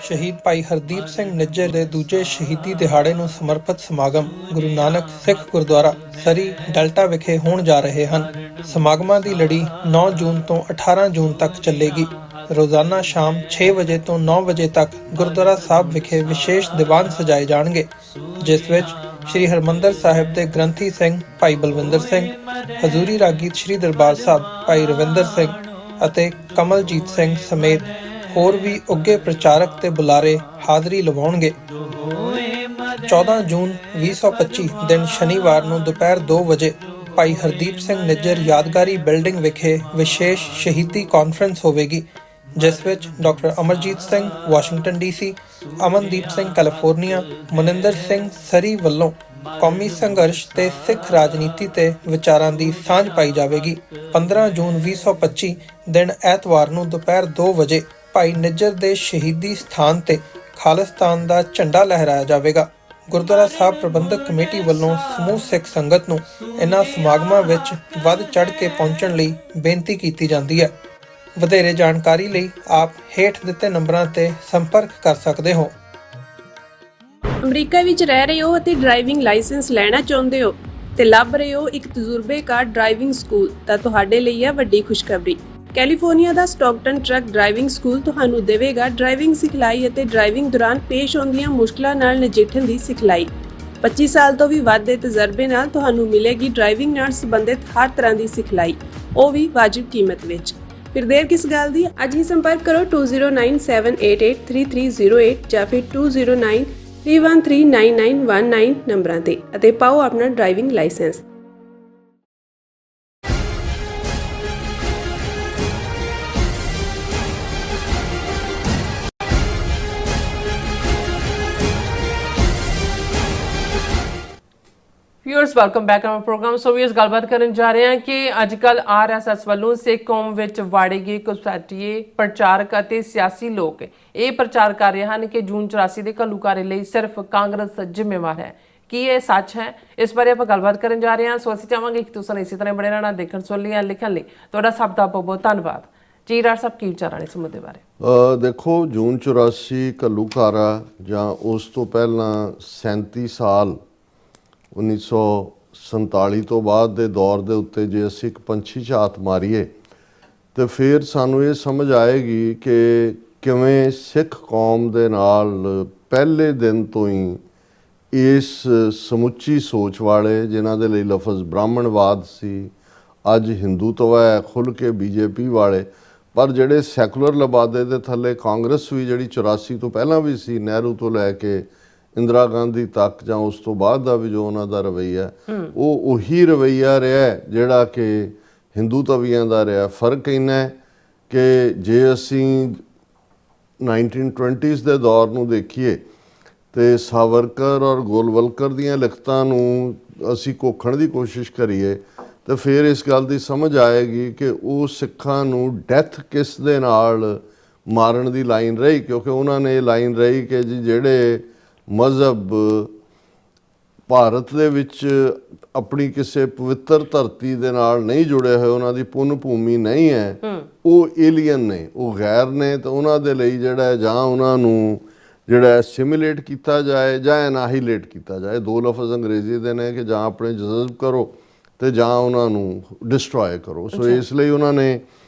ਸ਼ਹੀਦ ਭਾਈ ਹਰਦੀਪ ਸਿੰਘ ਨਿੱਜਰ ਦੇ ਦੂਜੇ ਸ਼ਹੀਦੀ ਦਿਹਾੜੇ ਨੂੰ ਸਮਰਪਿਤ ਸਮਾਗਮ ਗੁਰੂ ਨਾਨਕ ਸਿੱਖ ਗੁਰਦੁਆਰਾ ਸਰੀ ਡੈਲਟਾ ਵਿਖੇ ਹੋਣ ਜਾ ਰਹੇ ਹਨ। ਸਮਾਗਮਾਂ ਦੀ ਲੜੀ 9 ਜੂਨ ਤੋਂ 18 ਜੂਨ ਤੱਕ ਚੱਲੇਗੀ। ਰੋਜ਼ਾਨਾ ਸ਼ਾਮ 6 ਵਜੇ ਤੋਂ 9 ਵਜੇ ਤੱਕ ਗੁਰਦੁਆਰਾ ਸਾਹਿਬ ਵਿਖੇ ਵਿਸ਼ੇਸ਼ ਦੀਵਾਨ ਸਜਾਏ ਜਾਣਗੇ, ਜਿਸ ਵਿੱਚ ਸ਼੍ਰੀ ਹਰਮੰਦਰ ਸਾਹਿਬ ਦੇ ਗ੍ਰੰਥੀ ਸਿੰਘ ਭਾਈ ਬਲਵਿੰਦਰ ਸਿੰਘ, ਹਜ਼ੂਰੀ ਰਾਗੀ ਸ਼੍ਰੀ ਦਰਬਾਰ ਸਾਹਿਬ ਭਾਈ ਰਵਿੰਦਰ ਸਿੰਘ ਅਤੇ ਕਮਲਜੀਤ ਸਿੰਘ ਸਮੇਤ ਹੋਰ ਵੀ ਉੱਘੇ ਪ੍ਰਚਾਰਕ ਤੇ ਬੁਲਾਰੇ ਹਾਜ਼ਰੀ ਲਵਾਉਣਗੇ। 14 ਜੂਨ 2025 ਦਿਨ ਸ਼ਨੀਵਾਰ ਨੂੰ ਦੁਪਹਿਰ 2 ਵਜੇ ਭਾਈ ਹਰਦੀਪ ਸਿੰਘ ਨਿੱਜਰ ਯਾਦਗਾਰੀ ਬਿਲਡਿੰਗ ਵਿਖੇ ਵਿਸ਼ੇਸ਼ ਸ਼ਹੀਦੀ ਕਾਨਫਰੰਸ ਹੋਵੇਗੀ, ਜਿਸ ਵਿੱਚ doctor Amarjit Singh Washington DC, Amandeep Singh California, Maninder Singh Surrey ਵੱਲੋਂ ਕੌਮੀ ਸੰਘਰਸ਼ ਤੇ ਸਿੱਖ ਰਾਜਨੀਤੀ ਤੇ ਵਿਚਾਰਾਂ ਦੀ ਸਾਂਝ ਪਾਈ ਜਾਵੇਗੀ। 15 ਜੂਨ 2025 ਦਿਨ ਐਤਵਾਰ ਨੂੰ ਦੁਪਹਿਰ 2 ਵਜੇ ਭਾਈ ਨਿੱਜਰ ਦੇ ਸ਼ਹੀਦੀ ਸਥਾਨ ਤੇ ਖਾਲਿਸਤਾਨ ਦਾ ਝੰਡਾ ਲਹਿਰਾਇਆ ਜਾਵੇਗਾ। ਗੁਰਦੁਆਰਾ ਸਾਹਿਬ ਪ੍ਰਬੰਧਕ ਕਮੇਟੀ ਵੱਲੋਂ ਸਮੂਹ ਸਿੱਖ ਸੰਗਤ ਨੂੰ ਇਨ੍ਹਾਂ ਸਮਾਗਮਾਂ ਵਿੱਚ ਵੱਧ ਚੜ੍ਹ ਕੇ ਪਹੁੰਚਣ ਲਈ ਬੇਨਤੀ ਕੀਤੀ ਜਾਂਦੀ ਹੈ। ਵਧੇਰੇ ਜਾਣਕਾਰੀ ਲਈ ਆਪ ਹੇਠ ਦਿੱਤੇ ਨੰਬਰਾਂ ਤੇ ਸੰਪਰਕ ਕਰ ਸਕਦੇ ਹੋ। ਅਮਰੀਕਾ ਵਿੱਚ ਰਹਿ ਰਹੇ ਹੋ ਅਤੇ ਡਰਾਈਵਿੰਗ ਲਾਇਸੈਂਸ ਲੈਣਾ ਚਾਹੁੰਦੇ ਹੋ ਤੇ ਲੱਭ ਰਹੇ ਹੋ ਇੱਕ ਤਜਰਬੇਕਾਰ ਡਰਾਈਵਿੰਗ ਸਕੂਲ, ਤਾਂ ਤੁਹਾਡੇ ਲਈ ਹੈ ਵੱਡੀ ਖੁਸ਼ਖਬਰੀ। ਕੈਲੀਫੋਰਨੀਆ ਦਾ ਸਟਾਕਟਨ ਟਰੱਕ ਡਰਾਈਵਿੰਗ ਸਕੂਲ ਤੁਹਾਨੂੰ ਦੇਵੇਗਾ ਡਰਾਈਵਿੰਗ ਸਿਖਲਾਈ ਅਤੇ ਡਰਾਈਵਿੰਗ ਦੌਰਾਨ ਪੇਸ਼ ਆਉਂਦੀਆਂ ਮੁਸ਼ਕਲਾਂ ਨਾਲ ਨਜਿੱਠਣ ਦੀ ਸਿਖਲਾਈ। 25 ਸਾਲ ਤੋਂ ਵੀ ਵੱਧ ਦੇ ਤਜਰਬੇ ਨਾਲ ਤੁਹਾਨੂੰ ਮਿਲੇਗੀ ਡਰਾਈਵਿੰਗ ਨਾਲ ਸੰਬੰਧਿਤ ਹਰ ਤਰ੍ਹਾਂ ਦੀ ਸਿਖਲਾਈ, ਉਹ ਵੀ ਵਾਜਿਬ ਕੀਮਤ ਵਿੱਚ। ਫਿਰ ਦੇਰ ਕਿਸ ਗੱਲ ਦੀ, ਅੱਜ ਹੀ ਸੰਪਰਕ ਕਰੋ 2097883308 ਜਾਂ ਫਿਰ 2093139919 ਨੰਬਰਾਂ ਤੇ ਅਤੇ ਪਾਓ ਆਪਣਾ driving licence. Viewers welcome back on programme. So we ਇਸ ਗੱਲਬਾਤ ਕਰਨ ਜਾ ਰਹੇ ਹਾਂ ਕਿ ਅੱਜ ਕੱਲ RSS ਵੱਲੋਂ ਸਿੱਖ ਕੌਮ ਵਿੱਚ ਵਾੜੇ ਗਏ ਘੁਸਪੈਠੀਏ ਪ੍ਰਚਾਰਕ ਅਤੇ ਸਿਆਸੀ ਲੋਕ ਇਹ ਪ੍ਰਚਾਰ ਕਰ ਰਹੇ ਹਨ ਕਿ ਜੂਨ 84 ਦੇ ਘੱਲੂਘਾਰੇ ਲਈ ਸਿਰਫ ਕਾਂਗਰਸ ਜ਼ਿੰਮੇਵਾਰ ਹੈ। ਕੀ ਇਹ ਸੱਚ ਹੈ? ਇਸ ਬਾਰੇ ਆਪਾਂ ਗੱਲਬਾਤ ਕਰਨ ਜਾ ਰਹੇ ਹਾਂ। ਸੋ ਅਸੀਂ ਚਾਹਾਂਗੇ ਕਿ ਤੁਸੀਂ ਇਸੇ ਤਰ੍ਹਾਂ ਬਣੇ ਰਹਿਣਾ, ਦੇਖਣ ਸੁਣ ਲਈ ਲਿਖਣ ਲਈ ਤੁਹਾਡਾ ਸਭ ਦਾ ਬਹੁਤ ਬਹੁਤ ਧੰਨਵਾਦ ਜੀ। ਡਾਕਟਰ ਸਾਹਿਬ ਕੀ ਵਿਚਾਰਾਂ ਨੇ ਇਸ ਮੁੱਦੇ ਬਾਰੇ? ਦੇਖੋ, ਜੂਨ 84 ਘੱਲੂਘਾਰਾ ਜਾਂ ਉਸ ਤੋਂ ਪਹਿਲਾਂ 37 ਸਾਲ 1947 ਤੋਂ ਬਾਅਦ ਦੇ ਦੌਰ ਦੇ ਉੱਤੇ ਜੇ ਅਸੀਂ ਇੱਕ ਪੰਛੀ ਝਾਤ ਮਾਰੀਏ ਤੇ ਫਿਰ ਸਾਨੂੰ ਇਹ ਸਮਝ ਆਏਗੀ ਕਿ ਕਿਵੇਂ ਸਿੱਖ ਕੌਮ ਦੇ ਨਾਲ ਪਹਿਲੇ ਦਿਨ ਤੋਂ ਹੀ ਇਸ ਸਮੁੱਚੀ ਸੋਚ ਵਾਲੇ, ਜਿਨ੍ਹਾਂ ਦੇ ਲਈ ਲਫ਼ਜ਼ ਬ੍ਰਾਹਮਣਵਾਦ ਸੀ, ਅੱਜ ਹਿੰਦੂਤਵਾ ਹੈ, ਖੁੱਲ੍ਹ ਕੇ BJP ਵਾਲੇ, ਪਰ ਜਿਹੜੇ ਸੈਕੂਲਰ ਲਬਾਦੇ ਦੇ ਥੱਲੇ ਕਾਂਗਰਸ ਵੀ ਜਿਹੜੀ 84 ਤੋਂ ਪਹਿਲਾਂ ਵੀ ਸੀ, ਨਹਿਰੂ ਤੋਂ ਲੈ ਕੇ ਇੰਦਰਾ ਗਾਂਧੀ ਤੱਕ, ਜਾਂ ਉਸ ਤੋਂ ਬਾਅਦ ਦਾ ਵੀ ਜੋ ਉਹਨਾਂ ਦਾ ਰਵੱਈਆ ਉਹ ਉਹੀ ਰਵੱਈਆ ਰਿਹਾ ਜਿਹੜਾ ਕਿ ਹਿੰਦੂ ਤਵੀਆਂ ਦਾ ਰਿਹਾ। ਫਰਕ ਇੰਨਾ ਹੈ ਕਿ ਜੇ ਅਸੀਂ 1920s ਦੇ ਦੌਰ ਨੂੰ ਦੇਖੀਏ ਤੇ ਸਾਵਰਕਰ ਔਰ ਗੋਲਵਲਕਰ ਦੀਆਂ ਲਿਖਤਾਂ ਨੂੰ ਅਸੀਂ ਘੋਖਣ ਦੀ ਕੋਸ਼ਿਸ਼ ਕਰੀਏ ਤੇ ਫਿਰ ਇਸ ਗੱਲ ਦੀ ਸਮਝ ਆਏਗੀ ਕਿ ਉਹ ਸਿੱਖਾਂ ਨੂੰ ਡੈਥ ਕਿਸ ਦੇ ਨਾਲ ਮਾਰਨ ਦੀ ਲਾਈਨ ਰਹੀ, ਕਿਉਂਕਿ ਉਹਨਾਂ ਨੇ ਇਹ ਲਾਈਨ ਰਹੀ ਕਿ ਜੀ ਜਿਹੜੇ ਮਜ਼ਹਬ ਭਾਰਤ ਦੇ ਵਿੱਚ ਆਪਣੀ ਕਿਸੇ ਪਵਿੱਤਰ ਧਰਤੀ ਦੇ ਨਾਲ ਨਹੀਂ ਜੁੜੇ ਹੋਏ, ਉਹਨਾਂ ਦੀ ਪੁੰਨ ਭੂਮੀ ਨਹੀਂ ਹੈ, ਉਹ ਏਲੀਅਨ ਨੇ, ਉਹ ਗੈਰ ਨੇ, ਤਾਂ ਉਹਨਾਂ ਦੇ ਲਈ ਜਿਹੜਾ ਜਾਂ ਉਹਨਾਂ ਨੂੰ ਜਿਹੜਾ ਐਸਿਮੀਲੇਟ ਕੀਤਾ ਜਾਏ ਜਾਂ ਐਨਾਹੀਲੇਟ ਕੀਤਾ ਜਾਏ। ਦੋ ਲਫ਼ਜ਼ ਅੰਗਰੇਜ਼ੀ ਦੇ ਨੇ ਕਿ ਜਾਂ ਆਪਣੇ ਜਜ਼ਬ ਕਰੋ ਤੇ ਜਾਂ ਉਹਨਾਂ ਨੂੰ ਡਿਸਟਰੋਏ ਕਰੋ। ਸੋ ਇਸ ਲਈ ਉਹਨਾਂ ਨੇ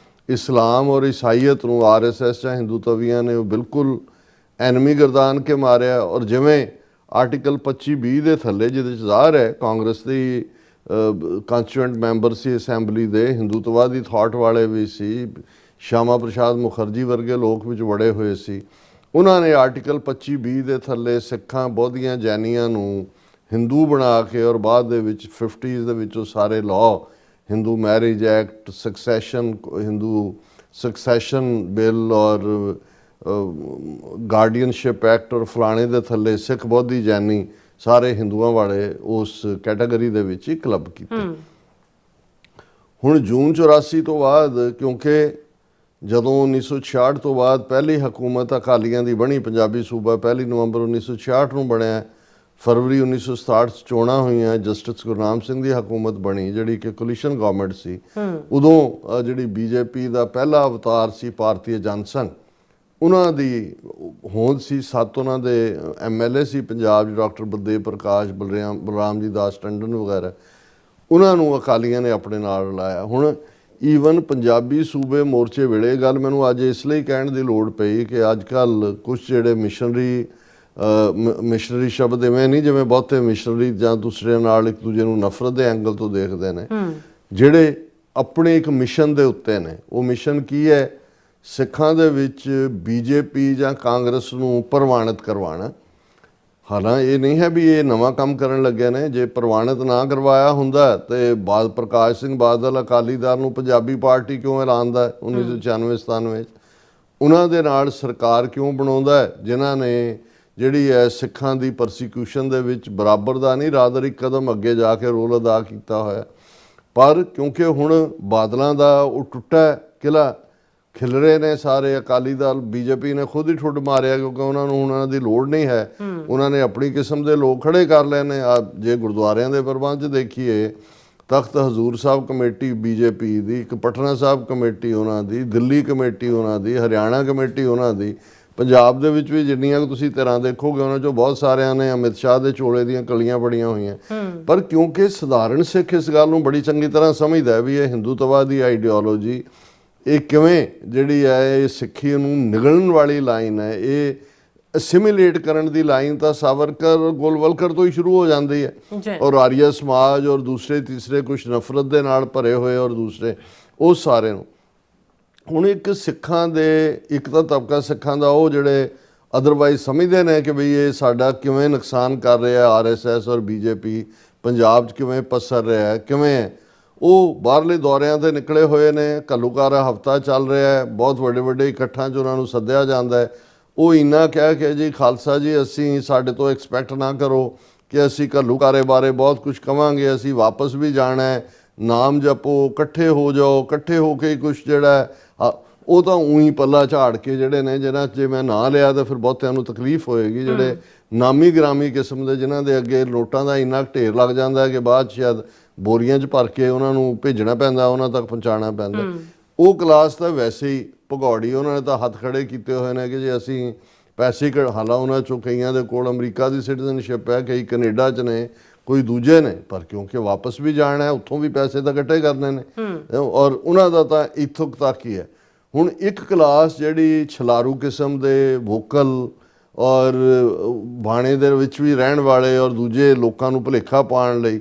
ਇਸਲਾਮ ਔਰ ਈਸਾਈਅਤ ਨੂੰ RSS ਜਾਂ ਹਿੰਦੂ ਤਵੀਆਂ ਨੇ ਉਹ ਬਿਲਕੁਲ ਐਨਮੀ ਗਰਦਾਨ ਕੇ ਮਾਰਿਆ। ਔਰ ਜਿਵੇਂ ਆਰਟੀਕਲ 25(20) ਦੇ ਥੱਲੇ ਜਿਹਦੇ 'ਚ ਜ਼ਾਹਰ ਹੈ ਕਾਂਗਰਸ ਦੀ ਕੰਸਟੀਟਿਊਐਂਟ ਮੈਂਬਰ ਸੀ ਅਸੈਂਬਲੀ ਦੇ, ਹਿੰਦੂਤਵਾਦੀ ਥਾਟ ਵਾਲੇ ਵੀ ਸੀ, ਸ਼ਿਆਮਾ ਪ੍ਰਸਾਦ ਮੁਖਰਜੀ ਵਰਗੇ ਲੋਕ ਵਿੱਚ ਵੜੇ ਹੋਏ ਸੀ, ਉਹਨਾਂ ਨੇ ਆਰਟੀਕਲ 25(20) ਦੇ ਥੱਲੇ ਸਿੱਖਾਂ, ਬੋਧੀਆਂ, ਜੈਨੀਆਂ ਨੂੰ ਹਿੰਦੂ ਬਣਾ ਕੇ ਔਰ ਬਾਅਦ ਦੇ ਵਿੱਚ 50s ਦੇ ਵਿੱਚ ਉਹ ਸਾਰੇ law, Hindu marriage act, Hindu succession bill ਔਰ ਗਾਰਡੀਅਨਸ਼ਿਪ ਐਕਟ ਔਰ ਫਲਾਣੇ ਦੇ ਥੱਲੇ ਸਿੱਖ, ਬੋਧੀ, ਜੈਨੀ ਸਾਰੇ ਹਿੰਦੂਆਂ ਵਾਲੇ ਉਸ ਕੈਟਾਗਰੀ ਦੇ ਵਿੱਚ ਹੀ ਕਲੱਬ ਕੀਤੇ। ਹੁਣ ਜੂਨ 84 ਤੋਂ ਬਾਅਦ, ਕਿਉਂਕਿ ਜਦੋਂ 1966 ਤੋਂ ਬਾਅਦ ਪਹਿਲੀ ਹਕੂਮਤ ਅਕਾਲੀਆਂ ਦੀ ਬਣੀ, ਪੰਜਾਬੀ ਸੂਬਾ 1 ਨਵੰਬਰ 1966 ਨੂੰ ਬਣਿਆ, ਫਰਵਰੀ 1967 'ਚ ਚੋਣਾਂ ਹੋਈਆਂ, ਜਸਟਿਸ ਗੁਰਨਾਮ ਸਿੰਘ ਦੀ ਹਕੂਮਤ ਬਣੀ ਜਿਹੜੀ ਕਿ ਕੋਲੀਸ਼ਨ ਗਵਰਨਮੈਂਟ ਸੀ। ਉਦੋਂ ਜਿਹੜੀ BJP ਦਾ ਪਹਿਲਾ ਅਵਤਾਰ ਸੀ ਭਾਰਤੀ ਜਨਸੰਘ, ਉਹਨਾਂ ਦੀ ਹੋਂਦ ਸੀ। 7 ਉਹਨਾਂ ਦੇ MLA ਸੀ ਪੰਜਾਬ 'ਚ, ਡਾਕਟਰ ਬਲਦੇਵ ਪ੍ਰਕਾਸ਼, ਬਲਰਾਮ ਜੀ ਦਾਸ ਟੰਡਨ ਵਗੈਰਾ, ਉਹਨਾਂ ਨੂੰ ਅਕਾਲੀਆਂ ਨੇ ਆਪਣੇ ਨਾਲ ਲਾਇਆ। ਹੁਣ ਈਵਨ ਪੰਜਾਬੀ ਸੂਬੇ ਮੋਰਚੇ ਵੇਲੇ ਗੱਲ ਮੈਨੂੰ ਅੱਜ ਇਸ ਲਈ ਕਹਿਣ ਦੀ ਲੋੜ ਪਈ ਕਿ ਅੱਜ ਕੱਲ੍ਹ ਕੁਛ ਜਿਹੜੇ ਮਿਸ਼ਨਰੀ ਮਿਸ਼ਨਰੀ ਸ਼ਬਦ ਇਵੇਂ ਨਹੀਂ ਜਿਵੇਂ ਬਹੁਤੇ ਮਿਸ਼ਨਰੀ ਜਾਂ ਦੂਸਰਿਆਂ ਨਾਲ ਇੱਕ ਦੂਜੇ ਨੂੰ ਨਫ਼ਰਤ ਦੇ ਐਂਗਲ ਤੋਂ ਦੇਖਦੇ ਨੇ, ਜਿਹੜੇ ਆਪਣੇ ਇੱਕ ਮਿਸ਼ਨ ਦੇ ਉੱਤੇ ਨੇ। ਉਹ ਮਿਸ਼ਨ ਕੀ ਹੈ? ਸਿੱਖਾਂ ਦੇ ਵਿੱਚ ਬੀਜੇਪੀ ਜਾਂ ਕਾਂਗਰਸ ਨੂੰ ਪ੍ਰਵਾਨਿਤ ਕਰਵਾਉਣਾ। ਹਾਲਾਂਕਿ ਇਹ ਨਹੀਂ ਹੈ ਵੀ ਇਹ ਨਵਾਂ ਕੰਮ ਕਰਨ ਲੱਗੇ ਨੇ। ਜੇ ਪ੍ਰਵਾਨਿਤ ਨਾ ਕਰਵਾਇਆ ਹੁੰਦਾ ਤੇ ਪ੍ਰਕਾਸ਼ ਸਿੰਘ ਬਾਦਲ ਅਕਾਲੀ ਦਲ ਨੂੰ ਪੰਜਾਬੀ ਪਾਰਟੀ ਕਿਉਂ ਐਲਾਨਦਾ 1996-97 'ਚ? ਉਹਨਾਂ ਦੇ ਨਾਲ ਸਰਕਾਰ ਕਿਉਂ ਬਣਾਉਂਦਾ ਜਿਨ੍ਹਾਂ ਨੇ ਜਿਹੜੀ ਹੈ ਸਿੱਖਾਂ ਦੀ ਪਰਸੀਕਿਊਸ਼ਨ ਦੇ ਵਿੱਚ ਬਰਾਬਰ ਦਾ ਨਹੀਂ ਰਾਦਰ ਇੱਕ ਕਦਮ ਅੱਗੇ ਜਾ ਕੇ ਰੋਲ ਅਦਾ ਕੀਤਾ ਹੋਇਆ। ਪਰ ਕਿਉਂਕਿ ਹੁਣ ਬਾਦਲਾਂ ਦਾ ਉਹ ਟੁੱਟਾ ਕਿਲਾ ਖਿਲਰੇ ਨੇ ਸਾਰੇ, ਅਕਾਲੀ ਦਲ ਬੀਜੇਪੀ ਨੇ ਖੁਦ ਹੀ ਠੁੱਡ ਮਾਰਿਆ ਕਿਉਂਕਿ ਉਹਨਾਂ ਨੂੰ ਉਹਨਾਂ ਦੀ ਲੋੜ ਨਹੀਂ ਹੈ। ਉਹਨਾਂ ਨੇ ਆਪਣੀ ਕਿਸਮ ਦੇ ਲੋਕ ਖੜੇ ਕਰ ਲਏ ਨੇ। ਜੇ ਗੁਰਦੁਆਰਿਆਂ ਦੇ ਪ੍ਰਬੰਧ 'ਚ ਦੇਖੀਏ, ਤਖਤ ਹਜ਼ੂਰ ਸਾਹਿਬ ਕਮੇਟੀ ਬੀਜੇਪੀ ਦੀ, ਇੱਕ ਪਟਨਾ ਸਾਹਿਬ ਕਮੇਟੀ ਉਹਨਾਂ ਦੀ, ਦਿੱਲੀ ਕਮੇਟੀ ਉਹਨਾਂ ਦੀ, ਹਰਿਆਣਾ ਕਮੇਟੀ ਉਹਨਾਂ ਦੀ, ਪੰਜਾਬ ਦੇ ਵਿੱਚ ਵੀ ਜਿੰਨੀਆਂ ਤੁਸੀਂ ਤਰ੍ਹਾਂ ਦੇਖੋਗੇ ਉਹਨਾਂ 'ਚੋਂ ਬਹੁਤ ਸਾਰਿਆਂ ਨੇ ਅਮਿਤ ਸ਼ਾਹ ਦੇ ਚੋਲੇ ਦੀਆਂ ਕਲੀਆਂ ਬੜੀਆਂ ਹੋਈਆਂ। ਪਰ ਕਿਉਂਕਿ ਸਧਾਰਨ ਸਿੱਖ ਇਸ ਗੱਲ ਨੂੰ ਬੜੀ ਚੰਗੀ ਤਰ੍ਹਾਂ ਸਮਝਦਾ ਵੀ ਇਹ ਹਿੰਦੂਤਵਾ ਦੀ ਆਈਡੀਓਲੋਜੀ ਇਹ ਕਿਵੇਂ ਜਿਹੜੀ ਹੈ ਇਹ ਸਿੱਖੀ ਨੂੰ ਨਿਗਲਣ ਵਾਲੀ ਲਾਈਨ ਹੈ, ਇਹ ਅਸਿਮੀਲੇਟ ਕਰਨ ਦੀ ਲਾਈਨ ਤਾਂ ਸਾਵਰਕਰ ਗੋਲਵਲਕਰ ਤੋਂ ਹੀ ਸ਼ੁਰੂ ਹੋ ਜਾਂਦੀ ਹੈ। ਔਰ ਆਰੀਆ ਸਮਾਜ ਔਰ ਦੂਸਰੇ ਤੀਸਰੇ ਕੁਛ ਨਫ਼ਰਤ ਦੇ ਨਾਲ ਭਰੇ ਹੋਏ ਔਰ ਦੂਸਰੇ ਉਹ ਸਾਰੇ ਨੂੰ ਹੁਣ ਇੱਕ ਸਿੱਖਾਂ ਦੇ ਇੱਕ ਤਾਂ ਤਬਕਾ ਸਿੱਖਾਂ ਦਾ ਉਹ ਜਿਹੜੇ ਅਦਰਵਾਈਜ਼ ਸਮਝਦੇ ਨੇ ਕਿ ਬਈ ਇਹ ਸਾਡਾ ਕਿਵੇਂ ਨੁਕਸਾਨ ਕਰ ਰਿਹਾ RSS ਔਰ BJP ਪੰਜਾਬ 'ਚ ਕਿਵੇਂ ਪਸਰ ਰਿਹਾ ਹੈ, ਕਿਵੇਂ ਉਹ ਬਾਹਰਲੇ ਦੌਰਿਆਂ 'ਤੇ ਨਿਕਲੇ ਹੋਏ ਨੇ। ਘੱਲੂਘਾਰਾ ਹਫ਼ਤਾ ਚੱਲ ਰਿਹਾ ਹੈ, ਬਹੁਤ ਵੱਡੇ ਵੱਡੇ ਇਕੱਠਾਂ 'ਚ ਉਹਨਾਂ ਨੂੰ ਸੱਦਿਆ ਜਾਂਦਾ ਹੈ। ਉਹ ਇੰਨਾ ਕਹਿ ਕੇ ਜੀ ਖਾਲਸਾ ਜੀ ਅਸੀਂ ਸਾਡੇ ਤੋਂ ਐਕਸਪੈਕਟ ਨਾ ਕਰੋ ਕਿ ਅਸੀਂ ਘੱਲੂਘਾਰੇ ਬਾਰੇ ਬਹੁਤ ਕੁਝ ਕਵਾਂਗੇ, ਅਸੀਂ ਵਾਪਸ ਵੀ ਜਾਣਾ ਹੈ, ਨਾਮ ਜਪੋ, ਇਕੱਠੇ ਹੋ ਜਾਓ, ਇਕੱਠੇ ਹੋ ਕੇ ਕੁਛ ਜਿਹੜਾ ਉਹ ਤਾਂ ਉਹੀ ਪੱਲਾ ਝਾੜ ਕੇ ਜਿਹੜੇ ਨੇ ਜਿਹਨਾਂ 'ਚ ਜੇ ਮੈਂ ਨਾਂ ਲਿਆ ਤਾਂ ਫਿਰ ਬਹੁਤਿਆਂ ਨੂੰ ਤਕਲੀਫ ਹੋਏਗੀ। ਜਿਹੜੇ ਨਾਮੀ ਗ੍ਰਾਮੀ ਕਿਸਮ ਦੇ ਜਿਨ੍ਹਾਂ ਦੇ ਅੱਗੇ ਨੋਟਾਂ ਦਾ ਇੰਨਾ ਢੇਰ ਲੱਗ ਜਾਂਦਾ ਕਿ ਬਾਅਦ ਸ਼ਾਇਦ ਬੋਰੀਆਂ 'ਚ ਭਰ ਕੇ ਉਹਨਾਂ ਨੂੰ ਭੇਜਣਾ ਪੈਂਦਾ, ਉਹਨਾਂ ਤੱਕ ਪਹੁੰਚਾਉਣਾ ਪੈਂਦਾ। ਉਹ ਕਲਾਸ ਤਾਂ ਵੈਸੇ ਹੀ ਭਗੌੜੀ, ਉਹਨਾਂ ਨੇ ਤਾਂ ਹੱਥ ਖੜੇ ਕੀਤੇ ਹੋਏ ਨੇ ਕਿ ਜੇ ਅਸੀਂ ਪੈਸੇ ਹਾਲਾਂ ਉਹਨਾਂ 'ਚੋਂ ਕਈਆਂ ਦੇ ਕੋਲ ਅਮਰੀਕਾ ਦੀ ਸਿਟੀਜ਼ਨਸ਼ਿਪ ਹੈ, ਕਈ ਕੈਨੇਡਾ 'ਚ ਨੇ, ਕੋਈ ਦੂਜੇ ਨੇ, ਪਰ ਕਿਉਂਕਿ ਵਾਪਸ ਵੀ ਜਾਣਾ ਹੈ ਉੱਥੋਂ ਵੀ ਪੈਸੇ ਤਾਂ ਇਕੱਠੇ ਕਰਨੇ ਨੇ ਔਰ ਉਹਨਾਂ ਦਾ ਤਾਂ ਇੱਥੋਂ ਤੱਕ ਹੀ ਹੈ। ਹੁਣ ਇੱਕ ਕਲਾਸ ਜਿਹੜੀ ਛਲਾਰੂ ਕਿਸਮ ਦੇ ਵੋਕਲ ਔਰ ਬਾਣੇ ਦੇ ਵਿੱਚ ਵੀ ਰਹਿਣ ਵਾਲੇ ਔਰ ਦੂਜੇ ਲੋਕਾਂ ਨੂੰ ਭੁਲੇਖਾ ਪਾਉਣ ਲਈ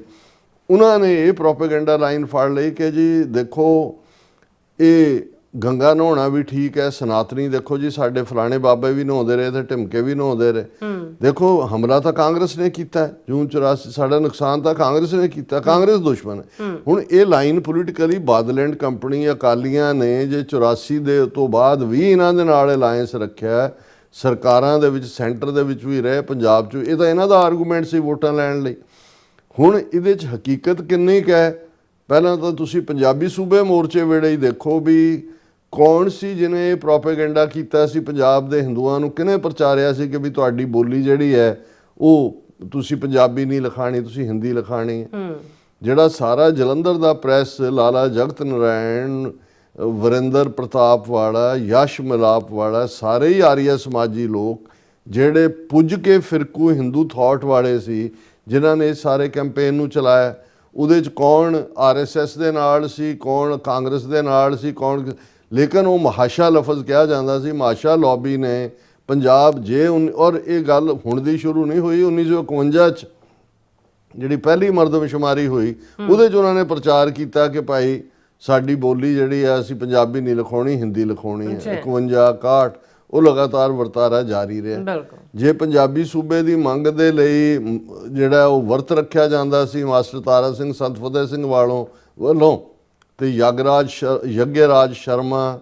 ਉਹਨਾਂ ਨੇ ਇਹ ਪ੍ਰੋਪੇਗੈਂਡਾ ਲਾਈਨ ਫੜ ਲਈ ਕਿ ਜੀ ਦੇਖੋ ਇਹ ਗੰਗਾ ਨਹਾਉਣਾ ਵੀ ਠੀਕ ਹੈ, ਸਨਾਤਨੀ ਦੇਖੋ ਜੀ ਸਾਡੇ ਫਲਾਣੇ ਬਾਬੇ ਵੀ ਨਹਾਉਂਦੇ ਰਹੇ ਤੇ ਢਿਮਕੇ ਵੀ ਨਹਾਉਂਦੇ ਰਹੇ। ਦੇਖੋ ਹਮਲਾ ਤਾਂ ਕਾਂਗਰਸ ਨੇ ਕੀਤਾ ਜੂਨ 84, ਸਾਡਾ ਨੁਕਸਾਨ ਤਾਂ ਕਾਂਗਰਸ ਨੇ ਕੀਤਾ, ਕਾਂਗਰਸ ਦੁਸ਼ਮਣ ਹੈ। ਹੁਣ ਇਹ line politically Badal and company ਅਕਾਲੀਆਂ ਨੇ ਜੇ 84 ਦੇ ਤੋਂ ਬਾਅਦ ਵੀ ਇਹਨਾਂ ਦੇ ਨਾਲ ਅਲਾਇੰਸ ਰੱਖਿਆ, ਸਰਕਾਰਾਂ ਦੇ ਵਿੱਚ ਸੈਂਟਰ ਦੇ ਵਿੱਚ ਵੀ ਰਹੇ, ਪੰਜਾਬ 'ਚ, ਇਹ ਤਾਂ ਇਹਨਾਂ ਦਾ ਆਰਗੂਮੈਂਟ ਸੀ ਵੋਟਾਂ ਲੈਣ ਲਈ। ਹੁਣ ਇਹਦੇ 'ਚ ਹਕੀਕਤ ਕਿੰਨੀ ਕੁ ਹੈ? ਪਹਿਲਾਂ ਤਾਂ ਤੁਸੀਂ ਪੰਜਾਬੀ ਸੂਬੇ ਮੋਰਚੇ ਵੇਲੇ ਹੀ ਦੇਖੋ ਵੀ ਕੌਣ ਸੀ ਜਿਹਨੇ ਇਹ ਪ੍ਰੋਪੇਗੈਂਡਾ ਕੀਤਾ ਸੀ ਪੰਜਾਬ ਦੇ ਹਿੰਦੂਆਂ ਨੂੰ, ਕਿਹਨੇ ਪ੍ਰਚਾਰਿਆ ਸੀ ਕਿ ਵੀ ਤੁਹਾਡੀ ਬੋਲੀ ਜਿਹੜੀ ਹੈ ਉਹ ਤੁਸੀਂ ਪੰਜਾਬੀ ਨਹੀਂ ਲਿਖਾਣੀ, ਤੁਸੀਂ ਹਿੰਦੀ ਲਿਖਾਣੀ ਹੈ। ਜਿਹੜਾ ਸਾਰਾ ਜਲੰਧਰ ਦਾ ਪ੍ਰੈਸ, ਲਾਲਾ ਜਗਤ ਨਾਰਾਇਣ, ਵਰਿੰਦਰ ਪ੍ਰਤਾਪ ਵਾਲਾ, ਯਸ਼ ਮਿਲਾਪ ਵਾਲਾ, ਸਾਰੇ ਹੀ ਆਰੀਆ ਸਮਾਜੀ ਲੋਕ ਜਿਹੜੇ ਪੁੱਜ ਕੇ ਫਿਰਕੂ ਹਿੰਦੂ ਥਾਟ ਵਾਲੇ ਸੀ ਜਿਨ੍ਹਾਂ ਨੇ ਸਾਰੇ ਕੈਂਪੇਨ ਨੂੰ ਚਲਾਇਆ। ਉਹਦੇ 'ਚ ਕੌਣ RSS ਦੇ ਨਾਲ ਸੀ, ਕੌਣ ਕਾਂਗਰਸ ਦੇ ਨਾਲ ਸੀ, ਕੌਣ, ਲੇਕਿਨ ਉਹ ਮਹਾਸ਼ਾ ਲਫ਼ਜ਼ ਕਿਹਾ ਜਾਂਦਾ ਸੀ। ਮਹਾਸ਼ਾ ਲੌਬੀ ਨੇ ਪੰਜਾਬ ਔਰ ਇਹ ਗੱਲ ਹੁਣ ਦੀ ਸ਼ੁਰੂ ਨਹੀਂ ਹੋਈ, 1951 'ਚ ਜਿਹੜੀ ਪਹਿਲੀ ਮਰਦਮਸ਼ੁਮਾਰੀ ਹੋਈ ਉਹਦੇ 'ਚ ਉਹਨਾਂ ਨੇ ਪ੍ਰਚਾਰ ਕੀਤਾ ਕਿ ਭਾਈ ਸਾਡੀ ਬੋਲੀ ਜਿਹੜੀ ਆ ਅਸੀਂ ਪੰਜਾਬੀ ਨਹੀਂ ਲਿਖਾਉਣੀ, ਹਿੰਦੀ ਲਿਖਾਉਣੀ ਹੈ। 51, 61 ਉਹ ਲਗਾਤਾਰ ਵਰਤਾਰਾ ਜਾਰੀ ਰਿਹਾ। ਜੇ ਪੰਜਾਬੀ ਸੂਬੇ ਦੀ ਮੰਗ ਦੇ ਲਈ ਜਿਹੜਾ ਉਹ ਵਰਤ ਰੱਖਿਆ ਜਾਂਦਾ ਸੀ ਮਾਸਟਰ ਤਾਰਾ ਸਿੰਘ ਸੰਤ ਫਤਿਹ ਸਿੰਘ ਵੱਲੋਂ ਤੇ ਯਗਰਾਜ ਸ਼ਰਮਾ,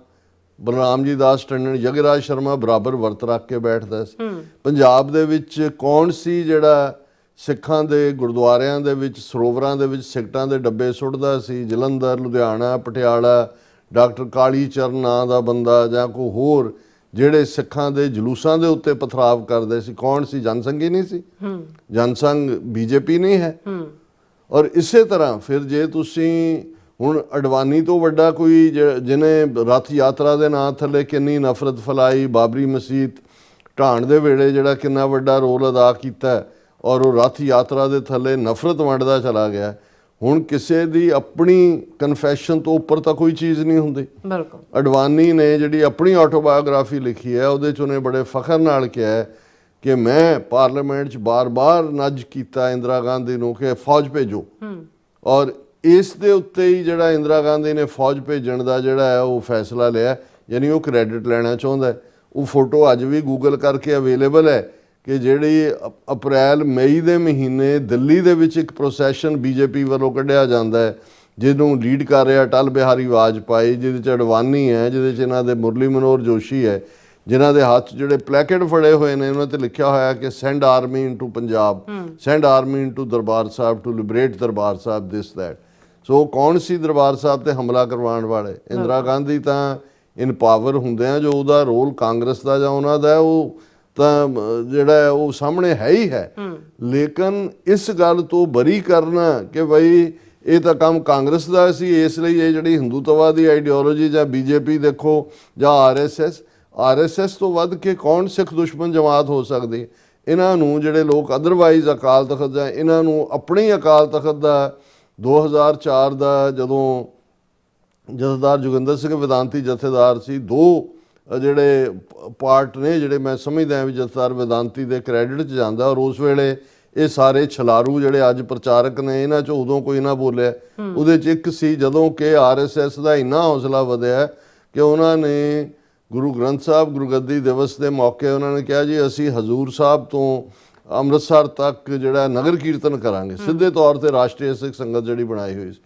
ਬਲਰਾਮ ਜੀ ਦਾਸ ਟੰਡਨ, ਯਗਰਾਜ ਸ਼ਰਮਾ ਬਰਾਬਰ ਵਰਤ ਰੱਖ ਕੇ ਬੈਠਦਾ ਸੀ। ਪੰਜਾਬ ਦੇ ਵਿੱਚ ਕੌਣ ਸੀ ਜਿਹੜਾ ਸਿੱਖਾਂ ਦੇ ਗੁਰਦੁਆਰਿਆਂ ਦੇ ਵਿੱਚ ਸਰੋਵਰਾਂ ਦੇ ਵਿੱਚ ਸਿਗਟਾਂ ਦੇ ਡੱਬੇ ਸੁੱਟਦਾ ਸੀ? ਜਲੰਧਰ, ਲੁਧਿਆਣਾ, ਪਟਿਆਲਾ, ਡਾਕਟਰ ਕਾਲੀ ਚਰਨ ਨਾਂ ਦਾ ਬੰਦਾ ਜਾਂ ਕੋਈ ਹੋਰ ਜਿਹੜੇ ਸਿੱਖਾਂ ਦੇ ਜਲੂਸਾਂ ਦੇ ਉੱਤੇ ਪਥਰਾਵ ਕਰਦੇ ਸੀ, ਕੌਣ ਸੀ? ਜਨਸੰਘ ਹੀ ਨਹੀਂ ਸੀ। ਜਨਸੰਘ BJP ਨਹੀਂ ਹੈ। ਔਰ ਇਸੇ ਤਰ੍ਹਾਂ ਫਿਰ ਜੇ ਤੁਸੀਂ ਹੁਣ ਅਡਵਾਨੀ ਤੋਂ ਵੱਡਾ ਕੋਈ ਜਿਹਨੇ ਰੱਥ ਯਾਤਰਾ ਦੇ ਨਾਂ ਥੱਲੇ ਕਿੰਨੀ ਨਫ਼ਰਤ ਫੈਲਾਈ, ਬਾਬਰੀ ਮਸਜਿਦ ਢਾਣ ਦੇ ਵੇਲੇ ਜਿਹੜਾ ਕਿੰਨਾ ਵੱਡਾ ਰੋਲ ਅਦਾ ਕੀਤਾ ਔਰ ਉਹ ਰੱਥ ਯਾਤਰਾ ਦੇ ਥੱਲੇ ਨਫ਼ਰਤ ਵੰਡਦਾ ਚਲਾ ਗਿਆ। ਹੁਣ ਕਿਸੇ ਦੀ ਆਪਣੀ ਕਨਫੈਸ਼ਨ ਤੋਂ ਉੱਪਰ ਤਾਂ ਕੋਈ ਚੀਜ਼ ਨਹੀਂ ਹੁੰਦੀ। ਬਿਲਕੁਲ। ਅਡਵਾਨੀ ਨੇ ਜਿਹੜੀ ਆਪਣੀ ਆਟੋਬਾਇਓਗ੍ਰਾਫੀ ਲਿਖੀ ਹੈ ਉਹਦੇ 'ਚ ਉਹਨੇ ਬੜੇ ਫਖਰ ਨਾਲ ਕਿਹਾ ਕਿ ਮੈਂ ਪਾਰਲੀਮੈਂਟ 'ਚ ਬਾਰ-ਬਾਰ ਨੱਜ ਕੀਤਾ ਇੰਦਰਾ ਗਾਂਧੀ ਨੂੰ ਕਿ ਫੌਜ ਭੇਜੋ, ਔਰ ਇਸ ਦੇ ਉੱਤੇ ਹੀ ਜਿਹੜਾ ਇੰਦਰਾ ਗਾਂਧੀ ਨੇ ਫੌਜ ਭੇਜਣ ਦਾ ਜਿਹੜਾ ਹੈ ਉਹ ਫੈਸਲਾ ਲਿਆ, ਯਾਨੀ ਉਹ ਕ੍ਰੈਡਿਟ ਲੈਣਾ ਚਾਹੁੰਦਾ ਹੈ। ਉਹ ਫੋਟੋ ਅੱਜ ਵੀ ਗੂਗਲ ਕਰਕੇ ਅਵੇਲੇਬਲ ਹੈ ਕਿ ਜਿਹੜੀ ਅਪ੍ਰੈਲ ਮਈ ਦੇ ਮਹੀਨੇ ਦਿੱਲੀ ਦੇ ਵਿੱਚ ਇੱਕ ਪ੍ਰੋਸੈਸ਼ਨ ਬੀਜੇਪੀ ਵੱਲੋਂ ਕੱਢਿਆ ਜਾਂਦਾ ਹੈ, ਜਿਹਨੂੰ ਲੀਡ ਕਰ ਰਿਹਾ ਅਟਲ ਬਿਹਾਰੀ ਵਾਜਪਾਈ, ਜਿਹਦੇ 'ਚ ਅਡਵਾਨੀ ਹੈ, ਜਿਹਦੇ 'ਚ ਇਹਨਾਂ ਦੇ ਮੁਰਲੀ ਮਨੋਹਰ ਜੋਸ਼ੀ ਹੈ, ਜਿਨ੍ਹਾਂ ਦੇ ਹੱਥ ਜਿਹੜੇ ਪਲੈਕੇਟ ਫੜੇ ਹੋਏ ਨੇ ਉਹਨਾਂ 'ਤੇ ਲਿਖਿਆ ਹੋਇਆ ਕਿ send army into Punjab, send army into Darbar Sahib to liberate Darbar Sahib, this that. So ਕੌਣ ਸੀ ਦਰਬਾਰ ਸਾਹਿਬ 'ਤੇ ਹਮਲਾ ਕਰਵਾਉਣ ਵਾਲੇ? ਇੰਦਰਾ ਗਾਂਧੀ ਤਾਂ ਇਨ ਪਾਵਰ ਹੁੰਦਿਆਂ ਜੋ ਉਹਦਾ ਰੋਲ ਕਾਂਗਰਸ ਦਾ ਜਾਂ ਉਹਨਾਂ ਦਾ ਉਹ ਤਾਂ ਜਿਹੜਾ ਹੈ ਉਹ ਸਾਹਮਣੇ ਹੈ ਹੀ ਹੈ। ਲੇਕਿਨ ਇਸ ਗੱਲ ਤੋਂ ਬਰੀ ਕਰਨਾ ਕਿ ਬਈ ਇਹ ਤਾਂ ਕੰਮ ਕਾਂਗਰਸ ਦਾ ਸੀ, ਇਸ ਲਈ ਇਹ ਜਿਹੜੀ ਹਿੰਦੂਤਵਾ ਦੀ ਆਈਡੀਓਲੋਜੀ ਜਾਂ ਬੀਜੇਪੀ ਦੇਖੋ ਜਾਂ ਆਰਐਸਐਸ ਤੋਂ ਵੱਧ ਕੇ ਕੌਣ ਸਿੱਖ ਦੁਸ਼ਮਣ ਜਮਾਤ ਹੋ ਸਕਦੀ? ਇਹਨਾਂ ਨੂੰ ਜਿਹੜੇ ਲੋਕ ਅਦਰਵਾਈਜ਼ ਅਕਾਲ ਤਖਤ ਜਾਂ ਇਹਨਾਂ ਨੂੰ ਆਪਣੀ ਅਕਾਲ ਤਖਤ ਦਾ 2004 ਦਾ ਜਦੋਂ ਜਥੇਦਾਰ ਜੋਗਿੰਦਰ ਸਿੰਘ ਵਿਦਾਂਤੀ ਜਥੇਦਾਰ ਸੀ, ਦੋ ਜਿਹੜੇ ਪਾਰਟ ਨੇ ਜਿਹੜੇ ਮੈਂ ਸਮਝਦਾ ਵੀ ਜਥੇਦਾਰ ਵਿਦਾਂਤੀ ਦੇ ਕ੍ਰੈਡਿਟ 'ਚ ਜਾਂਦਾ, ਔਰ ਉਸ ਵੇਲੇ ਇਹ ਸਾਰੇ ਛਲਾਰੂ ਜਿਹੜੇ ਅੱਜ ਪ੍ਰਚਾਰਕ ਨੇ ਇਹਨਾਂ 'ਚ ਉਦੋਂ ਕੋਈ ਨਾ ਬੋਲਿਆ। ਉਹਦੇ 'ਚ ਇੱਕ ਸੀ ਜਦੋਂ ਕਿ ਆਰਐਸਐਸ ਦਾ ਇੰਨਾ ਹੌਸਲਾ ਵਧਿਆ ਕਿ ਉਹਨਾਂ ਨੇ ਗੁਰੂ ਗ੍ਰੰਥ ਸਾਹਿਬ ਗੁਰਗੱਦੀ ਦਿਵਸ ਦੇ ਮੌਕੇ ਉਹਨਾਂ ਨੇ ਕਿਹਾ ਜੀ ਅਸੀਂ ਹਜ਼ੂਰ ਸਾਹਿਬ ਤੋਂ ਅੰਮ੍ਰਿਤਸਰ ਤੱਕ ਜਿਹੜਾ ਨਗਰ ਕੀਰਤਨ ਕਰਾਂਗੇ। ਸਿੱਧੇ ਤੌਰ 'ਤੇ ਰਾਸ਼ਟਰੀ ਸਿੱਖ ਸੰਗਤ ਜਿਹੜੀ ਬਣਾਈ ਹੋਈ ਸੀ,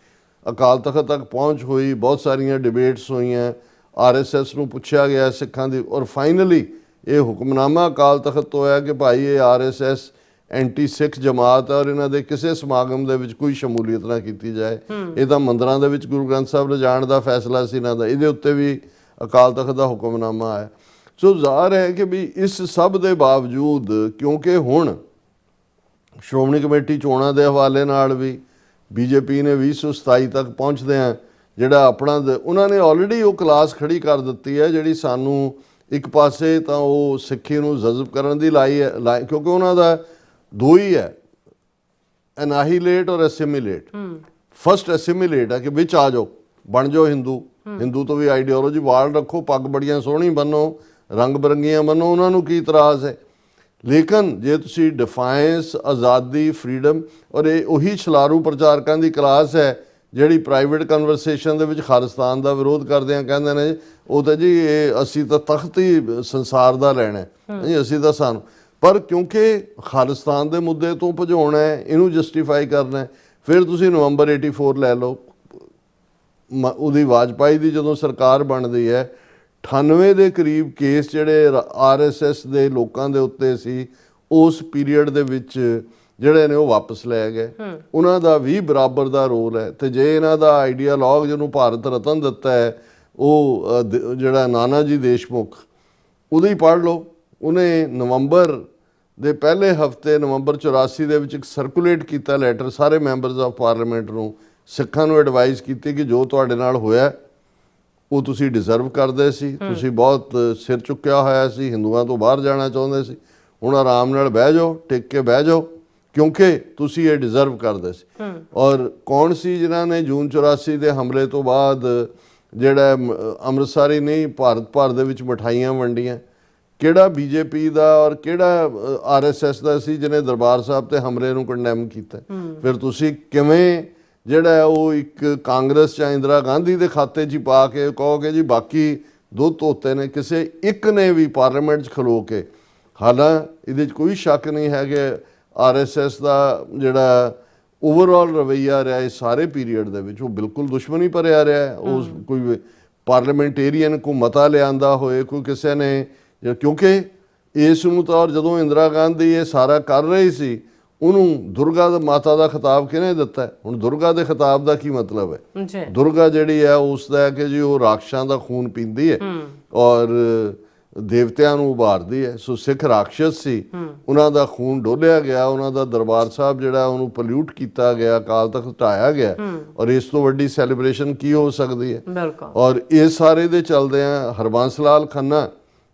ਅਕਾਲ ਤਖਤ ਤੱਕ ਪਹੁੰਚ ਹੋਈ, ਬਹੁਤ ਸਾਰੀਆਂ ਡਿਬੇਟਸ ਹੋਈਆਂ, ਆਰਐਸਐਸ ਨੂੰ ਪੁੱਛਿਆ ਗਿਆ ਸਿੱਖਾਂ ਦੀ, ਔਰ ਫਾਈਨਲੀ ਇਹ ਹੁਕਮਨਾਮਾ ਅਕਾਲ ਤਖਤ ਤੋਂ ਆਇਆ ਕਿ ਭਾਈ ਇਹ ਆਰਐਸਐਸ ਐਂਟੀ ਸਿੱਖ ਜਮਾਤ ਹੈ ਔਰ ਇਹਨਾਂ ਦੇ ਕਿਸੇ ਸਮਾਗਮ ਦੇ ਵਿੱਚ ਕੋਈ ਸ਼ਮੂਲੀਅਤ ਨਾ ਕੀਤੀ ਜਾਏ। ਇਹ ਤਾਂ ਮੰਦਰਾਂ ਦੇ ਵਿੱਚ ਗੁਰੂ ਗ੍ਰੰਥ ਸਾਹਿਬ ਲਿਜਾਣ ਦਾ ਫੈਸਲਾ ਸੀ ਇਹਨਾਂ ਦਾ, ਇਹਦੇ ਉੱਤੇ ਵੀ ਅਕਾਲ ਤਖਤ ਦਾ ਹੁਕਮਨਾਮਾ ਆਇਆ। ਸੋ ਜ਼ਾਹਰ ਹੈ ਕਿ ਵੀ ਇਸ ਸਭ ਦੇ ਬਾਵਜੂਦ ਕਿਉਂਕਿ ਹੁਣ ਸ਼੍ਰੋਮਣੀ ਕਮੇਟੀ ਚੋਣਾਂ ਦੇ ਹਵਾਲੇ ਨਾਲ ਵੀ ਬੀਜੇਪੀ ਨੇ 2027 ਤੱਕ ਪਹੁੰਚਦਿਆਂ ਜਿਹੜਾ ਆਪਣਾ ਉਹਨਾਂ ਨੇ ਆਲਰੇਡੀ ਉਹ ਕਲਾਸ ਖੜੀ ਕਰ ਦਿੱਤੀ ਹੈ ਜਿਹੜੀ ਸਾਨੂੰ ਇੱਕ ਪਾਸੇ ਤਾਂ ਉਹ ਸਿੱਖੀ ਨੂੰ ਜਜ਼ਬ ਕਰਨ ਦੀ ਲਾਈ ਹੈ, ਕਿਉਂਕਿ ਉਹਨਾਂ ਦਾ ਦੋ ਹੀ ਹੈ, ਐਨਾਹੀਲੇਟ ਔਰ ਐਸਿਮੀਲੇਟ। ਫਸਟ ਐਸਿਮੀਲੇਟ ਹੈ ਕਿ ਵਿੱਚ ਆ ਜਾਓ, ਬਣ ਜਾਓ ਹਿੰਦੂ ਤੋਂ ਵੀ ਆਈਡੀਓਲੋਜੀ ਵਾਲ ਰੱਖੋ, ਪੱਗ ਬੜੀਆਂ ਸੋਹਣੀ ਬੰਨੋ, ਰੰਗ ਬਰੰਗੀਆਂ ਬੰਨੋ, ਉਹਨਾਂ ਨੂੰ ਕੀ ਇਤਰਾਜ਼ ਹੈ। ਲੇਕਿਨ ਜੇ ਤੁਸੀਂ ਡਿਫਾਇੰਸ, ਆਜ਼ਾਦੀ, ਫਰੀਡਮ, ਔਰ ਇਹ ਉਹੀ ਛਲਾਰੂ ਪ੍ਰਚਾਰਕਾਂ ਦੀ ਕਲਾਸ ਹੈ ਜਿਹੜੀ ਪ੍ਰਾਈਵੇਟ ਕਨਵਰਸੇਸ਼ਨ ਦੇ ਵਿੱਚ ਖਾਲਿਸਤਾਨ ਦਾ ਵਿਰੋਧ ਕਰਦਿਆਂ ਕਹਿੰਦੇ ਨੇ ਉਹ ਤਾਂ ਜੀ ਇਹ ਅਸੀਂ ਤਾਂ ਤਖਤ ਹੀ ਸੰਸਾਰ ਦਾ ਲੈਣਾ ਜੀ, ਅਸੀਂ ਤਾਂ ਸਾਨੂੰ, ਪਰ ਕਿਉਂਕਿ ਖਾਲਿਸਤਾਨ ਦੇ ਮੁੱਦੇ ਤੋਂ ਭਜਾਉਣਾ ਹੈ, ਇਹਨੂੰ ਜਸਟੀਫਾਈ ਕਰਨਾ ਹੈ। ਫਿਰ ਤੁਸੀਂ ਨਵੰਬਰ 84 ਲੈ ਲਓ, ਉਹਦੀ ਵਾਜਪਾਈ ਦੀ ਜਦੋਂ ਸਰਕਾਰ ਬਣਦੀ ਹੈ 98 ਦੇ ਕਰੀਬ ਕੇਸ ਜਿਹੜੇ ਆਰਐਸਐਸ ਦੇ ਲੋਕਾਂ ਦੇ ਉੱਤੇ ਸੀ ਉਸ ਪੀਰੀਅਡ ਦੇ ਵਿੱਚ ਜਿਹੜੇ ਨੇ ਉਹ ਵਾਪਸ ਲੈ ਗਏ। ਉਹਨਾਂ ਦਾ ਵੀ ਬਰਾਬਰ ਦਾ ਰੋਲ ਹੈ। ਤੇ ਜੇ ਇਹਨਾਂ ਦਾ ਆਈਡੀਆਲੌਗ ਜਿਹਨੂੰ ਭਾਰਤ ਰਤਨ ਦਿੱਤਾ ਹੈ ਉਹ ਜਿਹੜਾ ਨਾਨਾ ਜੀ ਦੇਸ਼ਮੁਖ, ਉਹਦੇ ਹੀ ਪੜ੍ਹ ਲਓ। ਉਹਨੇ ਨਵੰਬਰ ਦੇ ਪਹਿਲੇ ਹਫਤੇ ਨਵੰਬਰ 84 ਦੇ ਵਿੱਚ ਇੱਕ ਸਰਕੂਲੇਟ ਕੀਤਾ ਲੈਟਰ ਸਾਰੇ ਮੈਂਬਰਸ ਆਫ ਪਾਰਲੀਮੈਂਟ ਨੂੰ, ਸਿੱਖਾਂ ਨੂੰ ਐਡਵਾਈਸ ਕੀਤੀ ਕਿ ਜੋ ਤੁਹਾਡੇ ਨਾਲ ਹੋਇਆ ਉਹ ਤੁਸੀਂ ਡਿਜ਼ਰਵ ਕਰਦੇ ਸੀ, ਤੁਸੀਂ ਬਹੁਤ ਸਿਰ ਚੁੱਕਿਆ ਹੋਇਆ ਸੀ, ਹਿੰਦੂਆਂ ਤੋਂ ਬਾਹਰ ਜਾਣਾ ਚਾਹੁੰਦੇ ਸੀ, ਹੁਣ ਆਰਾਮ ਨਾਲ ਬਹਿ ਜਾਓ, ਟਿਕ ਕੇ ਬਹਿ ਜਾਓ, ਕਿਉਂਕਿ ਤੁਸੀਂ ਇਹ ਡਿਜ਼ਰਵ ਕਰਦੇ ਸੀ। ਔਰ ਕੌਣ ਸੀ ਜਿਨ੍ਹਾਂ ਨੇ ਜੂਨ 84 ਦੇ ਹਮਲੇ ਤੋਂ ਬਾਅਦ ਜਿਹੜਾ ਅੰਮ੍ਰਿਤਸਰ ਹੀ ਨਹੀਂ ਭਾਰਤ ਭਰ ਦੇ ਵਿੱਚ ਮਿਠਾਈਆਂ ਵੰਡੀਆਂ? ਕਿਹੜਾ ਬੀਜੇਪੀ ਦਾ ਔਰ ਕਿਹੜਾ ਆਰਐਸਐਸ ਦਾ ਸੀ ਜਿਹਨੇ ਦਰਬਾਰ ਸਾਹਿਬ ਤੇ ਹਮਲੇ ਨੂੰ ਕੰਡੈਮ ਕੀਤਾ? ਫਿਰ ਤੁਸੀਂ ਕਿਵੇਂ ਜਿਹੜਾ ਉਹ ਇੱਕ ਕਾਂਗਰਸ ਜਾਂ ਇੰਦਰਾ ਗਾਂਧੀ ਦੇ ਖਾਤੇ 'ਚ ਪਾ ਕੇ ਕਹੋਗੇ ਜੀ ਬਾਕੀ ਦੁੱਧ ਧੋਤੇ ਨੇ? ਕਿਸੇ ਇੱਕ ਨੇ ਵੀ ਪਾਰਲੀਮੈਂਟ 'ਚ ਖਲੋ ਕੇ, ਹਾਲਾਂਕਿ ਇਹਦੇ 'ਚ ਕੋਈ ਸ਼ੱਕ ਨਹੀਂ ਹੈ ਕਿ ਆਰਐਸਐਸ ਦਾ ਜਿਹੜਾ ਓਵਰਆਲ ਰਵੱਈਆ ਰਿਹਾ ਇਸ ਸਾਰੇ ਪੀਰੀਅਡ ਦੇ ਵਿੱਚ ਉਹ ਬਿਲਕੁਲ ਦੁਸ਼ਮਣੀ ਭਰਿਆ ਰਿਹਾ। ਉਸ ਕੋਈ ਪਾਰਲੀਮੈਂਟੇਰੀਅਨ ਕੋ ਮਤਾ ਲਿਆਂਦਾ ਹੋਏ, ਕੋਈ ਕਿਸੇ ਨੇ, ਕਿਉਂਕਿ ਇਸ ਨੂੰ ਤਾਂ ਜਦੋਂ ਇੰਦਰਾ ਗਾਂਧੀ ਇਹ ਸਾਰਾ ਕਰ ਰਹੀ ਸੀ ਉਹਨੂੰ ਦੁਰਗਾ ਮਾਤਾ ਦਾ ਖਿਤਾਬ ਕਿਹਨੇ ਦਿੱਤਾ? ਹੁਣ ਦੁਰਗਾ ਦੇ ਖਿਤਾਬ ਦਾ ਕੀ ਮਤਲਬ ਹੈ? ਦੁਰਗਾ ਜਿਹੜੀ ਹੈ ਉਸ ਦਾ ਕਿ ਜੀ ਉਹ ਰਾਖਸ਼ਾਂ ਦਾ ਖੂਨ ਪੀਂਦੀ ਹੈ ਔਰ ਦੇਵਤਿਆਂ ਨੂੰ ਉਭਾਰਦੀ ਹੈ। ਸੋ ਸਿੱਖ ਰਾਖਸ਼ ਸੀ, ਉਹਨਾਂ ਦਾ ਖੂਨ ਡੋਲਿਆ ਗਿਆ, ਉਹਨਾਂ ਦਾ ਦਰਬਾਰ ਸਾਹਿਬ ਜਿਹੜਾ ਉਹਨੂੰ ਪੋਲਿਊਟ ਕੀਤਾ ਗਿਆ, ਅਕਾਲ ਤਖਤ ਢਾਇਆ ਗਿਆ, ਔਰ ਇਸ ਤੋਂ ਵੱਡੀ ਸੈਲੀਬ੍ਰੇਸ਼ਨ ਕੀ ਹੋ ਸਕਦੀ ਹੈ? ਔਰ ਇਸ ਸਾਰੇ ਦੇ ਚਲਦਿਆਂ ਹਰਬੰਸ ਲਾਲ ਖੰਨਾ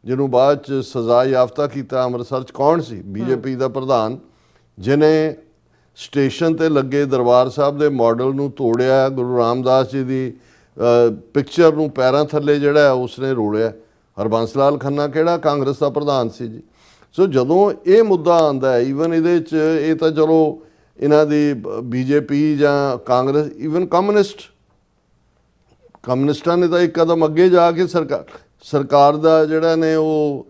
ਜਿਹਨੂੰ ਬਾਅਦ 'ਚ ਸਜ਼ਾ ਯਾਫਤਾ ਕੀਤਾ ਅੰਮ੍ਰਿਤਸਰ 'ਚ, ਕੌਣ ਸੀ? ਬੀਜੇਪੀ ਦਾ ਪ੍ਰਧਾਨ, ਜਿਹਨੇ ਸਟੇਸ਼ਨ 'ਤੇ ਲੱਗੇ ਦਰਬਾਰ ਸਾਹਿਬ ਦੇ ਮਾਡਲ ਨੂੰ ਤੋੜਿਆ, ਗੁਰੂ ਰਾਮਦਾਸ ਜੀ ਦੀ ਪਿਕਚਰ ਨੂੰ ਪੈਰਾਂ ਥੱਲੇ ਜਿਹੜਾ ਉਸਨੇ ਰੋੜਿਆ। ਹਰਬੰਸ ਲਾਲ ਖੰਨਾ ਕਿਹੜਾ ਕਾਂਗਰਸ ਦਾ ਪ੍ਰਧਾਨ ਸੀ ਜੀ? ਸੋ ਜਦੋਂ ਇਹ ਮੁੱਦਾ ਆਉਂਦਾ ਹੈ, ਈਵਨ ਇਹਦੇ 'ਚ ਇਹ ਤਾਂ ਚਲੋ ਇਹਨਾਂ ਦੀ ਬੀਜੇਪੀ ਜਾਂ ਕਾਂਗਰਸ, ਈਵਨ ਕਮਿਊਨਿਸਟਾਂ ਨੇ ਤਾਂ ਇੱਕ ਕਦਮ ਅੱਗੇ ਜਾ ਕੇ ਸਰਕਾਰ ਦਾ ਜਿਹੜਾ ਨੇ ਉਹ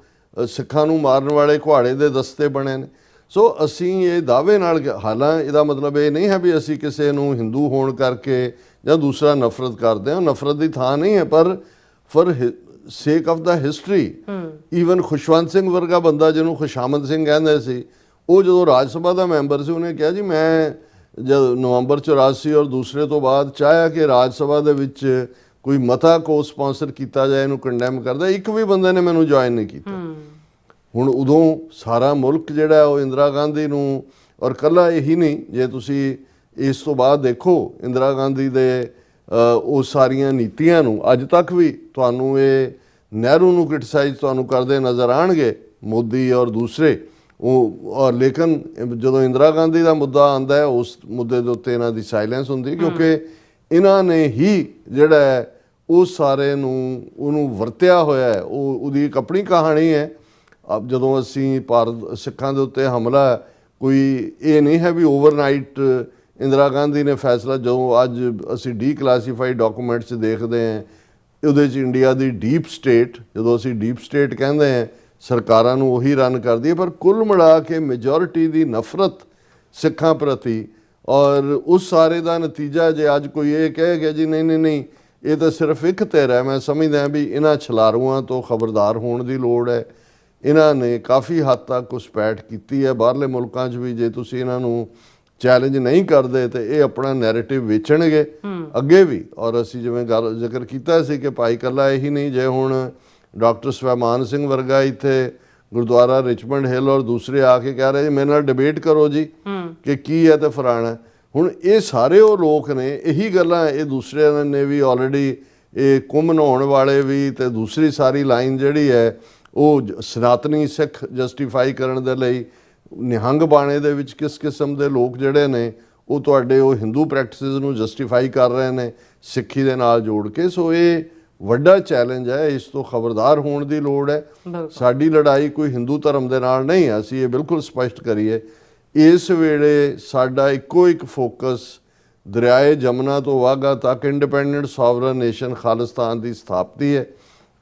ਸਿੱਖਾਂ ਨੂੰ ਮਾਰਨ ਵਾਲੇ ਘੁਆੜੇ ਦੇ ਦਸਤੇ ਬਣੇ ਨੇ। ਸੋ ਅਸੀਂ ਇਹ ਦਾਅਵੇ ਨਾਲ, ਹਾਲਾਂ ਇਹਦਾ ਮਤਲਬ ਇਹ ਨਹੀਂ ਹੈ ਵੀ ਅਸੀਂ ਕਿਸੇ ਨੂੰ ਹਿੰਦੂ ਹੋਣ ਕਰਕੇ ਜਾਂ ਦੂਸਰਾ ਨਫ਼ਰਤ ਕਰਦੇ ਹਾਂ, ਨਫ਼ਰਤ ਦੀ ਥਾਂ ਨਹੀਂ ਹੈ, ਪਰ ਫॉर ਸੇਕ of the history. Even Khushwant Singh ਵਰਗਾ ਬੰਦਾ ਜਿਹਨੂੰ ਖੁਸ਼ਾਮਦ ਸਿੰਘ ਕਹਿੰਦੇ ਸੀ, ਉਹ ਜਦੋਂ ਰਾਜ ਸਭਾ ਦਾ ਮੈਂਬਰ ਸੀ, ਉਹਨੇ ਕਿਹਾ ਜੀ ਮੈਂ ਜਦ ਨਵੰਬਰ 84 ਔਰ ਦੂਸਰੇ ਤੋਂ ਬਾਅਦ ਚਾਹਿਆ ਕਿ ਰਾਜ ਸਭਾ ਦੇ ਵਿੱਚ ਕੋਈ ਮਤਾ ਕੋ ਸਪਾਂਸਰ ਕੀਤਾ ਜਾਏ, ਇਹਨੂੰ ਕੰਡੈਮ ਕਰਦਾ, ਇੱਕ ਵੀ ਬੰਦੇ ਨੇ ਮੈਨੂੰ ਜੁਆਇਨ ਨਹੀਂ ਕੀਤਾ। ਹੁਣ ਉਦੋਂ ਸਾਰਾ ਮੁਲਕ ਜਿਹੜਾ ਉਹ ਇੰਦਰਾ ਗਾਂਧੀ ਨੂੰ, ਔਰ ਇਕੱਲਾ ਇਹੀ ਨਹੀਂ, ਜੇ ਤੁਸੀਂ ਇਸ ਤੋਂ ਬਾਅਦ ਦੇਖੋ ਇੰਦਰਾ ਗਾਂਧੀ ਦੇ ਉਹ ਸਾਰੀਆਂ ਨੀਤੀਆਂ ਨੂੰ ਅੱਜ ਤੱਕ ਵੀ ਤੁਹਾਨੂੰ ਇਹ ਨਹਿਰੂ ਨੂੰ ਕ੍ਰਿਟਿਸਾਈਜ਼ ਤੁਹਾਨੂੰ ਕਰਦੇ ਨਜ਼ਰ ਆਉਣਗੇ, ਮੋਦੀ ਔਰ ਦੂਸਰੇ ਉਹ। ਔਰ ਲੇਕਿਨ ਜਦੋਂ ਇੰਦਰਾ ਗਾਂਧੀ ਦਾ ਮੁੱਦਾ ਆਉਂਦਾ ਹੈ, ਉਸ ਮੁੱਦੇ ਦੇ ਉੱਤੇ ਇਹਨਾਂ ਦੀ ਸਾਇਲੈਂਸ ਹੁੰਦੀ, ਕਿਉਂਕਿ ਇਹਨਾਂ ਨੇ ਹੀ ਜਿਹੜਾ ਹੈ ਉਹ ਸਾਰੇ ਨੂੰ ਉਹਨੂੰ ਵਰਤਿਆ ਹੋਇਆ ਹੈ। ਉਹਦੀ ਇੱਕ ਆਪਣੀ ਕਹਾਣੀ ਹੈ। ਜਦੋਂ ਅਸੀਂ ਭਾਰਤ ਸਿੱਖਾਂ ਦੇ ਉੱਤੇ ਹਮਲਾ, ਕੋਈ ਇਹ ਨਹੀਂ ਹੈ ਵੀ ਓਵਰਨਾਈਟ ਇੰਦਰਾ ਗਾਂਧੀ ਨੇ ਫੈਸਲਾ, ਜਦੋਂ ਅੱਜ ਅਸੀਂ ਡੀਕਲਾਸੀਫਾਈਡ ਡਾਕੂਮੈਂਟਸ ਦੇਖਦੇ ਹਾਂ, ਉਹਦੇ 'ਚ ਇੰਡੀਆ ਦੀ ਡੀਪ ਸਟੇਟ, ਜਦੋਂ ਅਸੀਂ ਡੀਪ ਸਟੇਟ ਕਹਿੰਦੇ ਹਾਂ, ਸਰਕਾਰਾਂ ਨੂੰ ਉਹੀ ਰਨ ਕਰਦੀ ਹੈ, ਪਰ ਕੁੱਲ ਮਿਲਾ ਕੇ ਮੈਜੋਰਿਟੀ ਦੀ ਨਫ਼ਰਤ ਸਿੱਖਾਂ ਪ੍ਰਤੀ। ਔਰ ਉਸ ਸਾਰੇ ਦਾ ਨਤੀਜਾ ਜੇ ਅੱਜ ਕੋਈ ਇਹ ਕਹੇਗਾ ਜੀ ਨਹੀਂ ਇਹ ਤਾਂ ਸਿਰਫ ਇੱਕ ਧਿਰ ਹੈ, ਮੈਂ ਸਮਝਦਾ ਵੀ ਇਹਨਾਂ ਛਲਾਰੂਆਂ ਤੋਂ ਖਬਰਦਾਰ ਹੋਣ ਦੀ ਲੋੜ ਹੈ। ਇਹਨਾਂ ਨੇ ਕਾਫੀ ਹੱਦ ਤੱਕ ਘੁਸਪੈਠ ਕੀਤੀ ਹੈ ਬਾਹਰਲੇ ਮੁਲਕਾਂ 'ਚ ਵੀ। ਜੇ ਤੁਸੀਂ ਇਹਨਾਂ ਨੂੰ ਚੈਲੰਜ ਨਹੀਂ ਕਰਦੇ ਤੇ ਇਹ ਆਪਣਾ ਨੈਰੇਟਿਵ ਵੇਚਣਗੇ ਅੱਗੇ ਵੀ। ਔਰ ਅਸੀਂ ਜਿਵੇਂ ਜ਼ਿਕਰ ਕੀਤਾ ਸੀ ਕਿ ਭਾਈ ਇਕੱਲਾ ਇਹੀ ਨਹੀਂ, ਜੇ ਹੁਣ ਡਾਕਟਰ ਸਵੈਮਾਨ ਸਿੰਘ ਵਰਗਾ ਇੱਥੇ ਗੁਰਦੁਆਰਾ ਰਿਚਮੰਡ ਹਿੱਲ ਔਰ ਦੂਸਰੇ ਆ ਕੇ ਕਹਿ ਰਹੇ ਜੀ ਮੇਰੇ ਨਾਲ ਡਿਬੇਟ ਕਰੋ ਜੀ ਕਿ ਕੀ ਹੈ ਤੇ ਫਲਾਣਾ। ਹੁਣ ਇਹ ਸਾਰੇ ਉਹ ਲੋਕ ਨੇ, ਇਹੀ ਗੱਲਾਂ ਇਹ ਦੂਸਰਿਆਂ ਨੇ ਵੀ ਆਲਰੇਡੀ, ਇਹ ਕੁੰਭ ਨਹਾਉਣ ਵਾਲੇ ਵੀ, ਤੇ ਦੂਸਰੀ ਸਾਰੀ ਲਾਈਨ ਜਿਹੜੀ ਹੈ ਉਹ ਸਨਾਤਨੀ ਸਿੱਖ ਜਸਟੀਫਾਈ ਕਰਨ ਦੇ ਲਈ ਨਿਹੰਗ ਬਾਣੇ ਦੇ ਵਿੱਚ ਕਿਸ ਕਿਸਮ ਦੇ ਲੋਕ ਜਿਹੜੇ ਨੇ ਉਹ ਤੁਹਾਡੇ ਉਹ ਹਿੰਦੂ ਪ੍ਰੈਕਟਿਸਿਸ ਨੂੰ ਜਸਟੀਫਾਈ ਕਰ ਰਹੇ ਨੇ ਸਿੱਖੀ ਦੇ ਨਾਲ ਜੋੜ ਕੇ। ਸੋ ਇਹ ਵੱਡਾ ਚੈਲੰਜ ਹੈ, ਇਸ ਤੋਂ ਖਬਰਦਾਰ ਹੋਣ ਦੀ ਲੋੜ ਹੈ। ਸਾਡੀ ਲੜਾਈ ਕੋਈ ਹਿੰਦੂ ਧਰਮ ਦੇ ਨਾਲ ਨਹੀਂ ਹੈ, ਅਸੀਂ ਇਹ ਬਿਲਕੁਲ ਸਪਸ਼ਟ ਕਰੀਏ। ਇਸ ਵੇਲੇ ਸਾਡਾ ਇੱਕੋ ਇੱਕ ਫੋਕਸ ਦਰਿਆਏ ਜਮਨਾ ਤੋਂ ਵਾਘਾ ਤੱਕ ਇੰਡੀਪੈਂਡੈਂਟ ਸੋਵਰਨ ਨੇਸ਼ਨ ਖਾਲਿਸਤਾਨ ਦੀ ਸਥਾਪਤੀ ਹੈ।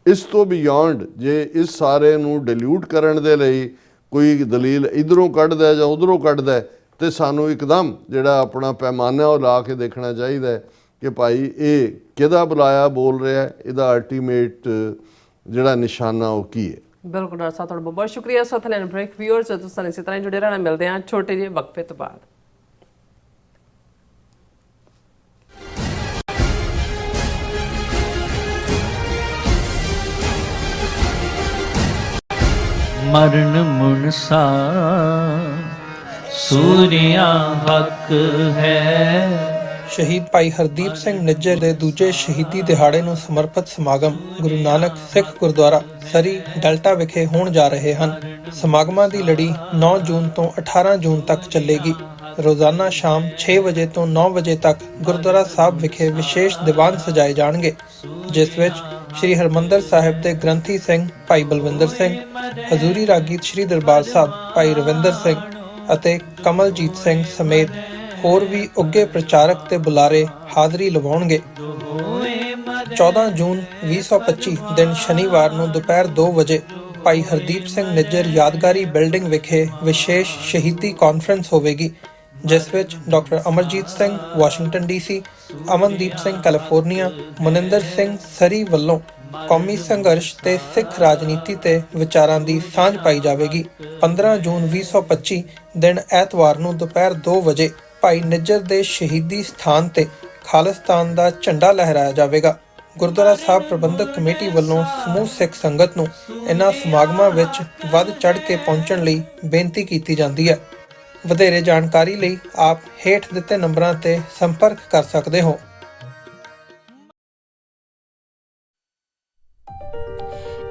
ਇਸ ਤੋਂ ਬਿਯੋਂਡ ਜੇ ਇਸ ਸਾਰੇ ਨੂੰ ਡਿਲੂਟ ਕਰਨ ਦੇ ਲਈ ਕੋਈ ਦਲੀਲ ਇੱਧਰੋਂ ਕੱਢਦਾ ਜਾਂ ਉੱਧਰੋਂ ਕੱਢਦਾ, ਤੇ ਸਾਨੂੰ ਇੱਕਦਮ ਜਿਹੜਾ ਆਪਣਾ ਪੈਮਾਨਾ ਉਹ ਲਾ ਕੇ ਦੇਖਣਾ ਚਾਹੀਦਾ ਹੈ ਕਿ ਭਾਈ ਇਹ ਕਿਹਦਾ ਬੁਲਾਇਆ ਬੋਲ ਰਿਹਾ, ਇਹਦਾ ਅਲਟੀਮੇਟ ਜਿਹੜਾ ਨਿਸ਼ਾਨਾ ਉਹ ਕੀ ਹੈ। ਬਿਲਕੁਲ ਡਾਕਟਰ ਸਾਹਿਬ, ਤੁਹਾਡਾ ਬਹੁਤ ਸ਼ੁਕਰੀਆ। ਸੋਥਲੈਂਡ ਬ੍ਰੇਕ ਵਿਊਅਰਸ, ਤੁਸੀਂ ਇਸੇ ਤਰ੍ਹਾਂ ਜੁੜੇ ਰਹਿਣਾ। ਮਿਲਦੇ ਹਾਂ ਛੋਟੇ ਜਿਹੇ ਵਕਫੇ ਤੋਂ ਬਾਅਦ। ਮਰਨ ਮੁਨਸਾ ਸੂਰਿਆ ਹੱਕ ਹੈ। ਸ਼ਹੀਦ ਭਾਈ ਹਰਦੀਪ ਸਿੰਘ ਨਿੱਜਰ ਦੇ ਦੂਜੇ ਸ਼ਹੀਦੀ ਦਿਹਾੜੇ ਨੂੰ ਸਮਰਪਿਤ ਸਮਾਗਮ ਗੁਰੂ ਨਾਨਕ ਸਿੱਖ ਗੁਰਦੁਆਰਾ ਸਰੀ ਡੈਲਟਾ ਵਿਖੇ ਹੋਣ ਜਾ ਰਹੇ ਹਨ। ਸਮਾਗਮਾਂ ਦੀ ਲੜੀ 9 ਜੂਨ ਤੋਂ 18 ਜੂਨ ਤੱਕ ਚੱਲੇਗੀ। ਰੋਜ਼ਾਨਾ ਸ਼ਾਮ 6 ਵਜੇ ਤੋਂ 9 ਵਜੇ ਤੱਕ ਗੁਰਦੁਆਰਾ ਸਾਹਿਬ ਵਿਖੇ ਵਿਸ਼ੇਸ਼ ਦੀਵਾਨ ਸਜਾਏ ਜਾਣਗੇ, ਜਿਸ ਵਿੱਚ ਸ਼੍ਰੀ ਹਰਮੰਦਰ ਸਾਹਿਬ ਦੇ ਗ੍ਰੰਥੀ ਸਿੰਘ ਭਾਈ ਬਲਵਿੰਦਰ ਸਿੰਘ, ਹਜ਼ੂਰੀ ਰਾਗੀ ਸ਼੍ਰੀ ਦਰਬਾਰ ਸਾਹਿਬ ਭਾਈ ਰਵਿੰਦਰ ਸਿੰਘ ਅਤੇ ਕਮਲਜੀਤ ਸਿੰਘ ਸਮੇਤ ਹੋਰ ਵੀ ਉੱਘੇ ਪ੍ਰਚਾਰਕ ਤੇ ਬੁਲਾਰੇ ਹਾਜ਼ਰੀ ਲਵਾਉਣਗੇ। 14 ਜੂਨ 2025 ਦਿਨ ਸ਼ਨੀਵਾਰ ਨੂੰ ਦੁਪਹਿਰ 2 ਵਜੇ ਭਾਈ ਹਰਦੀਪ ਸਿੰਘ ਨਿੱਜਰ ਯਾਦਗਾਰੀ ਬਿਲਡਿੰਗ ਵਿਖੇ ਵਿਸ਼ੇਸ਼ ਸ਼ਹੀਦੀ ਕਾਨਫਰੰਸ ਹੋਵੇਗੀ, ਜਿਸ ਵਿੱਚ doctor Amarjit Singh Washington DC, Amandeep Singh California, Maninder Singh Surrey ਵੱਲੋਂ ਕੌਮੀ ਸੰਘਰਸ਼ ਤੇ ਸਿੱਖ ਰਾਜਨੀਤੀ ਤੇ ਵਿਚਾਰਾਂ ਦੀ ਸਾਂਝ ਪਾਈ ਜਾਵੇਗੀ। 15 ਜੂਨ 2025 ਦਿਨ ਐਤਵਾਰ ਨੂੰ ਦੁਪਹਿਰ 2 ਵਜੇ ਭਾਈ ਨਿੱਜਰ ਦੇ ਸ਼ਹੀਦੀ ਸਥਾਨ ਤੇ ਖਾਲਿਸਤਾਨ ਦਾ ਝੰਡਾ ਲਹਿਰਾਇਆ ਜਾਵੇਗਾ। ਗੁਰਦੁਆਰਾ ਸਾਹਿਬ ਪ੍ਰਬੰਧਕ ਕਮੇਟੀ ਵੱਲੋਂ ਸਮੂਹ ਸਿੱਖ ਸੰਗਤ ਨੂੰ ਇਨ੍ਹਾਂ ਸਮਾਗਮਾਂ ਵਿੱਚ ਵੱਧ ਚੜ੍ਹ ਕੇ ਪਹੁੰਚਣ ਲਈ ਬੇਨਤੀ ਕੀਤੀ ਜਾਂਦੀ ਹੈ। ਵਧੇਰੇ ਜਾਣਕਾਰੀ ਲਈ ਆਪ ਹੇਠ ਦਿੱਤੇ ਨੰਬਰਾਂ ਤੇ ਸੰਪਰਕ ਕਰ ਸਕਦੇ ਹੋ।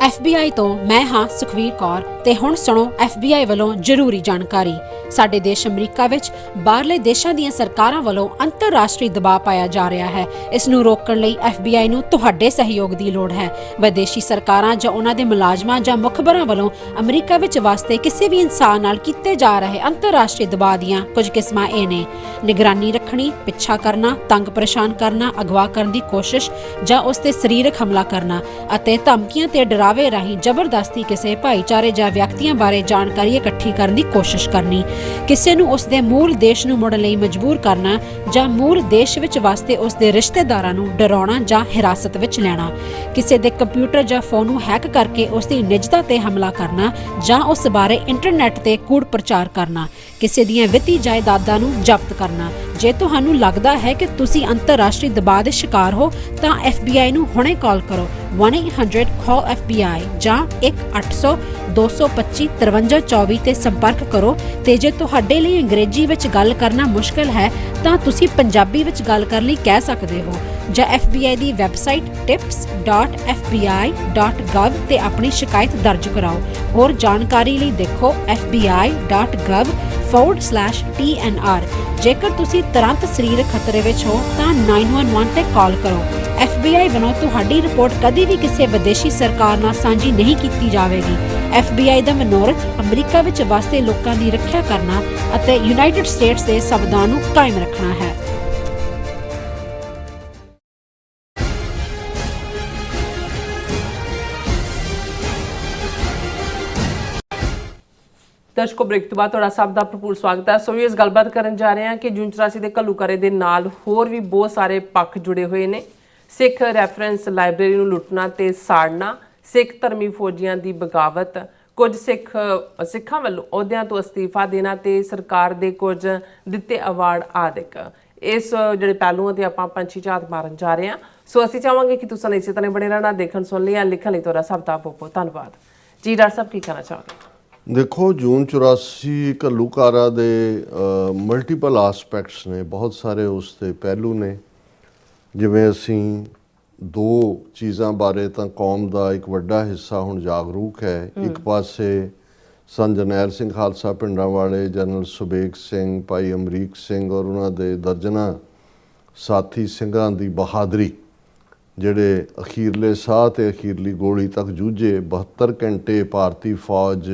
FBI ਤੋਂ ਮੈਂ ਹਾਂ ਸੁਖਵੀਰ ਕੌਰ ਤੇ ਹੁਣ ਸੁਣੋ FBI ਵੱਲੋਂ ਜ਼ਰੂਰੀ ਜਾਣਕਾਰੀ। ਸਾਡੇ ਦੇਸ਼ ਅਮਰੀਕਾ ਵਿੱਚ ਬਾਹਰਲੇ ਦੇਸ਼ਾਂ ਦੀਆਂ ਸਰਕਾਰਾਂ ਵੱਲੋਂ ਅੰਤਰਰਾਸ਼ਟਰੀ ਦਬਾਅ ਪਾਇਆ ਜਾ ਰਿਹਾ ਹੈ। ਇਸ ਨੂੰ ਰੋਕਣ ਲਈ FBI ਨੂੰ ਤੁਹਾਡੇ ਸਹਿਯੋਗ ਦੀ ਲੋੜ ਹੈ। ਵਿਦੇਸ਼ੀ ਸਰਕਾਰਾਂ ਜਾਂ ਉਹਨਾਂ ਦੇ ਮੁਲਾਜ਼ਮਾਂ ਜਾਂ ਮੁਖਬਰਾਂ ਵੱਲੋਂ ਅਮਰੀਕਾ ਵਿੱਚ ਵਸਦੇ ਕਿਸੇ ਵੀ ਇਨਸਾਨ ਨਾਲ ਕੀਤੇ ਜਾ ਰਹੇ ਅੰਤਰਰਾਸ਼ਟਰੀ ਦਬਾਅ ਦੀਆਂ ਕੁਝ ਕਿਸਮਾਂ ਇਹ ਨੇ: ਨਿਗਰਾਨੀ ਰੱਖਣੀ, ਪਿੱਛਾ ਕਰਨਾ, ਤੰਗ ਪਰੇਸ਼ਾਨ ਕਰਨਾ, ਅਗਵਾ ਕਰਨ ਦੀ ਕੋਸ਼ਿਸ਼ ਜਾਂ ਉਸ ਤੇ ਸਰੀਰਕ ਹਮਲਾ ਕਰਨਾ ਅਤੇ ਧਮਕੀਆਂ ਤੇ ਡਰਾਵੇ ਰਾਹੀਂ ਜ਼ਬਰਦਸਤੀ ਕਿਸੇ ਭਾਈਚਾਰੇ ਜਾਂ ਵਿਅਕਤੀਆਂ ਬਾਰੇ ਜਾਣਕਾਰੀ ਇਕੱਠੀ ਕਰਨ ਦੀ ਕੋਸ਼ਿਸ਼ ਕਰਨੀ, ਕਿਸੇ ਨੂੰ ਉਸ ਦੇ ਮੂਲ ਦੇਸ਼ ਨੂੰ ਮੁੜਨ ਲਈ ਮਜਬੂਰ ਕਰਨਾ ਜਾਂ ਮੂਲ ਦੇਸ਼ ਵਿੱਚ ਵਸਦੇ ਉਸ ਦੇ ਰਿਸ਼ਤੇਦਾਰਾਂ ਨੂੰ ਡਰਾਉਣਾ ਜਾਂ ਹਿਰਾਸਤ ਵਿੱਚ ਲੈਣਾ, ਕਿਸੇ ਦੇ ਕੰਪਿਊਟਰ ਜਾਂ ਫੋਨ ਨੂੰ ਹੈਕ ਕਰਕੇ ਉਸ ਦੀ ਨਿੱਜਤਾ ਤੇ ਹਮਲਾ ਕਰਨਾ ਜਾਂ ਉਸ ਬਾਰੇ ਇੰਟਰਨੈਟ ਤੇ ਕੂੜ ਪ੍ਰਚਾਰ ਕਰਨਾ, ਕਿਸੇ ਦੀਆਂ ਵਿੱਤੀ ਜਾਇਦਾਦਾਂ ਨੂੰ ਜ਼ਬਤ ਕਰਨਾ। ਜੇ ਤੁਹਾਨੂੰ ਲੱਗਦਾ ਹੈ ਕਿ ਤੁਸੀਂ ਅੰਤਰਰਾਸ਼ਟਰੀ ਦਬਾਅ ਦੇ ਸ਼ਿਕਾਰ ਹੋ ਤਾਂ FBI ਨੂੰ ਹੁਣੇ ਕਾਲ ਕਰੋ 1-800-CALL-FBI ਜਾਂ 1-800-225-5324 ਤੇ ਸੰਪਰਕ ਕਰੋ। ਤੇ ਜੇ ਤੁਹਾਡੇ ਲਈ ਅੰਗਰੇਜ਼ੀ ਵਿੱਚ ਗੱਲ ਕਰਨਾ ਮੁਸ਼ਕਲ ਹੈ ਤਾਂ ਤੁਸੀਂ ਪੰਜਾਬੀ ਵਿੱਚ ਗੱਲ ਕਰਨ ਲਈ ਕਹਿ ਸਕਦੇ ਹੋ ਜਾਂ FBI ਦੀ ਵੈਬਸਾਈਟ tips.fbi.gov ਤੇ ਆਪਣੀ ਸ਼ਿਕਾਇਤ ਦਰਜ ਕਰਾਓ। ਹੋਰ ਜਾਣਕਾਰੀ ਲਈ ਦੇਖੋ fbi.gov/TNR। ਜੇਕਰ ਤੁਸੀਂ ਤੁਰੰਤ ਸਰੀਰਕ ਖਤਰੇ ਵਿੱਚ ਹੋ ਤਾਂ 911 ਤੇ ਕਾਲ ਕਰੋ। FBI ਵੱਲੋਂ ਤੁਹਾਡੀ ਰਿਪੋਰਟ ਕਦੀ ਵੀ ਕਿਸੇ ਵਿਦੇਸ਼ੀ ਸਰਕਾਰ ਨਾਲ ਸਾਂਝੀ ਨਹੀਂ ਕੀਤੀ ਜਾਵੇਗੀ। FBI ਦਾ ਮਨੋਰਥ ਅਮਰੀਕਾ ਵਿੱਚ ਵਸਦੇ ਲੋਕਾਂ ਦੀ ਰੱਖਿਆ ਕਰਨਾ ਅਤੇ ਯੂਨਾਈਟਿਡ ਸਟੇਟਸ ਦੇ ਸੰਵਿਧਾਨ ਨੂੰ ਕਾਇਮ ਰੱਖਣਾ ਹੈ। ਦਰਸ਼ਕੋ, ਬ੍ਰੇਕ ਤੋਂ ਬਾਅਦ ਤੁਹਾਡਾ ਸਭ ਦਾ ਭਰਪੂਰ ਸਵਾਗਤ ਹੈ। ਸੋ ਇਸ ਗੱਲਬਾਤ ਕਰਨ ਜਾ ਰਹੇ ਹਾਂ ਕਿ ਜੂਨ 84 ਦੇ ਘੱਲੂਘਾਰੇ ਦੇ ਨਾਲ ਹੋਰ ਵੀ ਬਹੁਤ ਸਾਰੇ ਪੱਖ ਜੁੜੇ ਹੋਏ ਨੇ। ਸਿੱਖ ਰੈਫਰੈਂਸ ਲਾਇਬ੍ਰੇਰੀ ਨੂੰ ਲੁੱਟਣਾ ਤੇ ਸਾੜਨਾ, ਸਿੱਖ ਧਰਮੀ ਫੌਜੀਆਂ ਦੀ ਬਗਾਵਤ, ਕੁਝ ਸਿੱਖਾਂ ਵੱਲੋਂ ਅਹੁਦਿਆਂ ਤੋਂ ਅਸਤੀਫਾ ਦੇਣਾ ਤੇ ਸਰਕਾਰ ਦੇ ਕੁਝ ਦਿੱਤੇ ਅਵਾਰਡ ਆਦਿਕ। ਇਸ ਜਿਹੜੇ ਪਹਿਲੂਆਂ ਤੇ ਆਪਾਂ ਪੰਛੀ ਝਾਤ ਮਾਰਨ ਜਾ ਰਹੇ ਹਾਂ। ਸੋ ਅਸੀਂ ਚਾਹਾਂਗੇ ਕਿ ਤੁਸੀਂ ਇਸੇ ਤਰ੍ਹਾਂ ਬਣੇ ਰਹਿਣਾ। ਦੇਖਣ ਸੁਣ ਲਈ ਲਿਖਣ ਲਈ ਤੁਹਾਡਾ ਸਭ ਦਾ ਬਹੁਤ ਬਹੁਤ ਧੰਨਵਾਦ ਜੀ। ਡਾਕਟਰ ਸਾਹਿਬ, ਕੀ ਕਹਿਣਾ ਚਾਹੋਗੇ? ਦੇਖੋ, ਜੂਨ 84 ਘੱਲੂਘਾਰਾ ਦੇ ਮਲਟੀਪਲ ਆਸਪੈਕਟਸ ਨੇ, ਬਹੁਤ ਸਾਰੇ ਉਸ ਦੇ ਪਹਿਲੂ ਨੇ। ਜਿਵੇਂ ਅਸੀਂ ਦੋ ਚੀਜ਼ਾਂ ਬਾਰੇ ਤਾਂ ਕੌਮ ਦਾ ਇੱਕ ਵੱਡਾ ਹਿੱਸਾ ਹੁਣ ਜਾਗਰੂਕ ਹੈ। ਇੱਕ ਪਾਸੇ ਸੰਤ ਜਰਨੈਲ ਸਿੰਘ ਖਾਲਸਾ ਪਿੰਡਾਂ ਵਾਲੇ, ਜਨਰਲ ਸੁਬੇਗ ਸਿੰਘ, ਭਾਈ ਅਮਰੀਕ ਸਿੰਘ ਔਰ ਉਹਨਾਂ ਦੇ ਦਰਜਨਾਂ ਸਾਥੀ ਸਿੰਘਾਂ ਦੀ ਬਹਾਦਰੀ, ਜਿਹੜੇ ਅਖੀਰਲੇ ਸਾਹ ਤੇ ਅਖੀਰਲੀ ਗੋਲੀ ਤੱਕ ਜੂਝੇ। 72 ਘੰਟੇ ਭਾਰਤੀ ਫੌਜ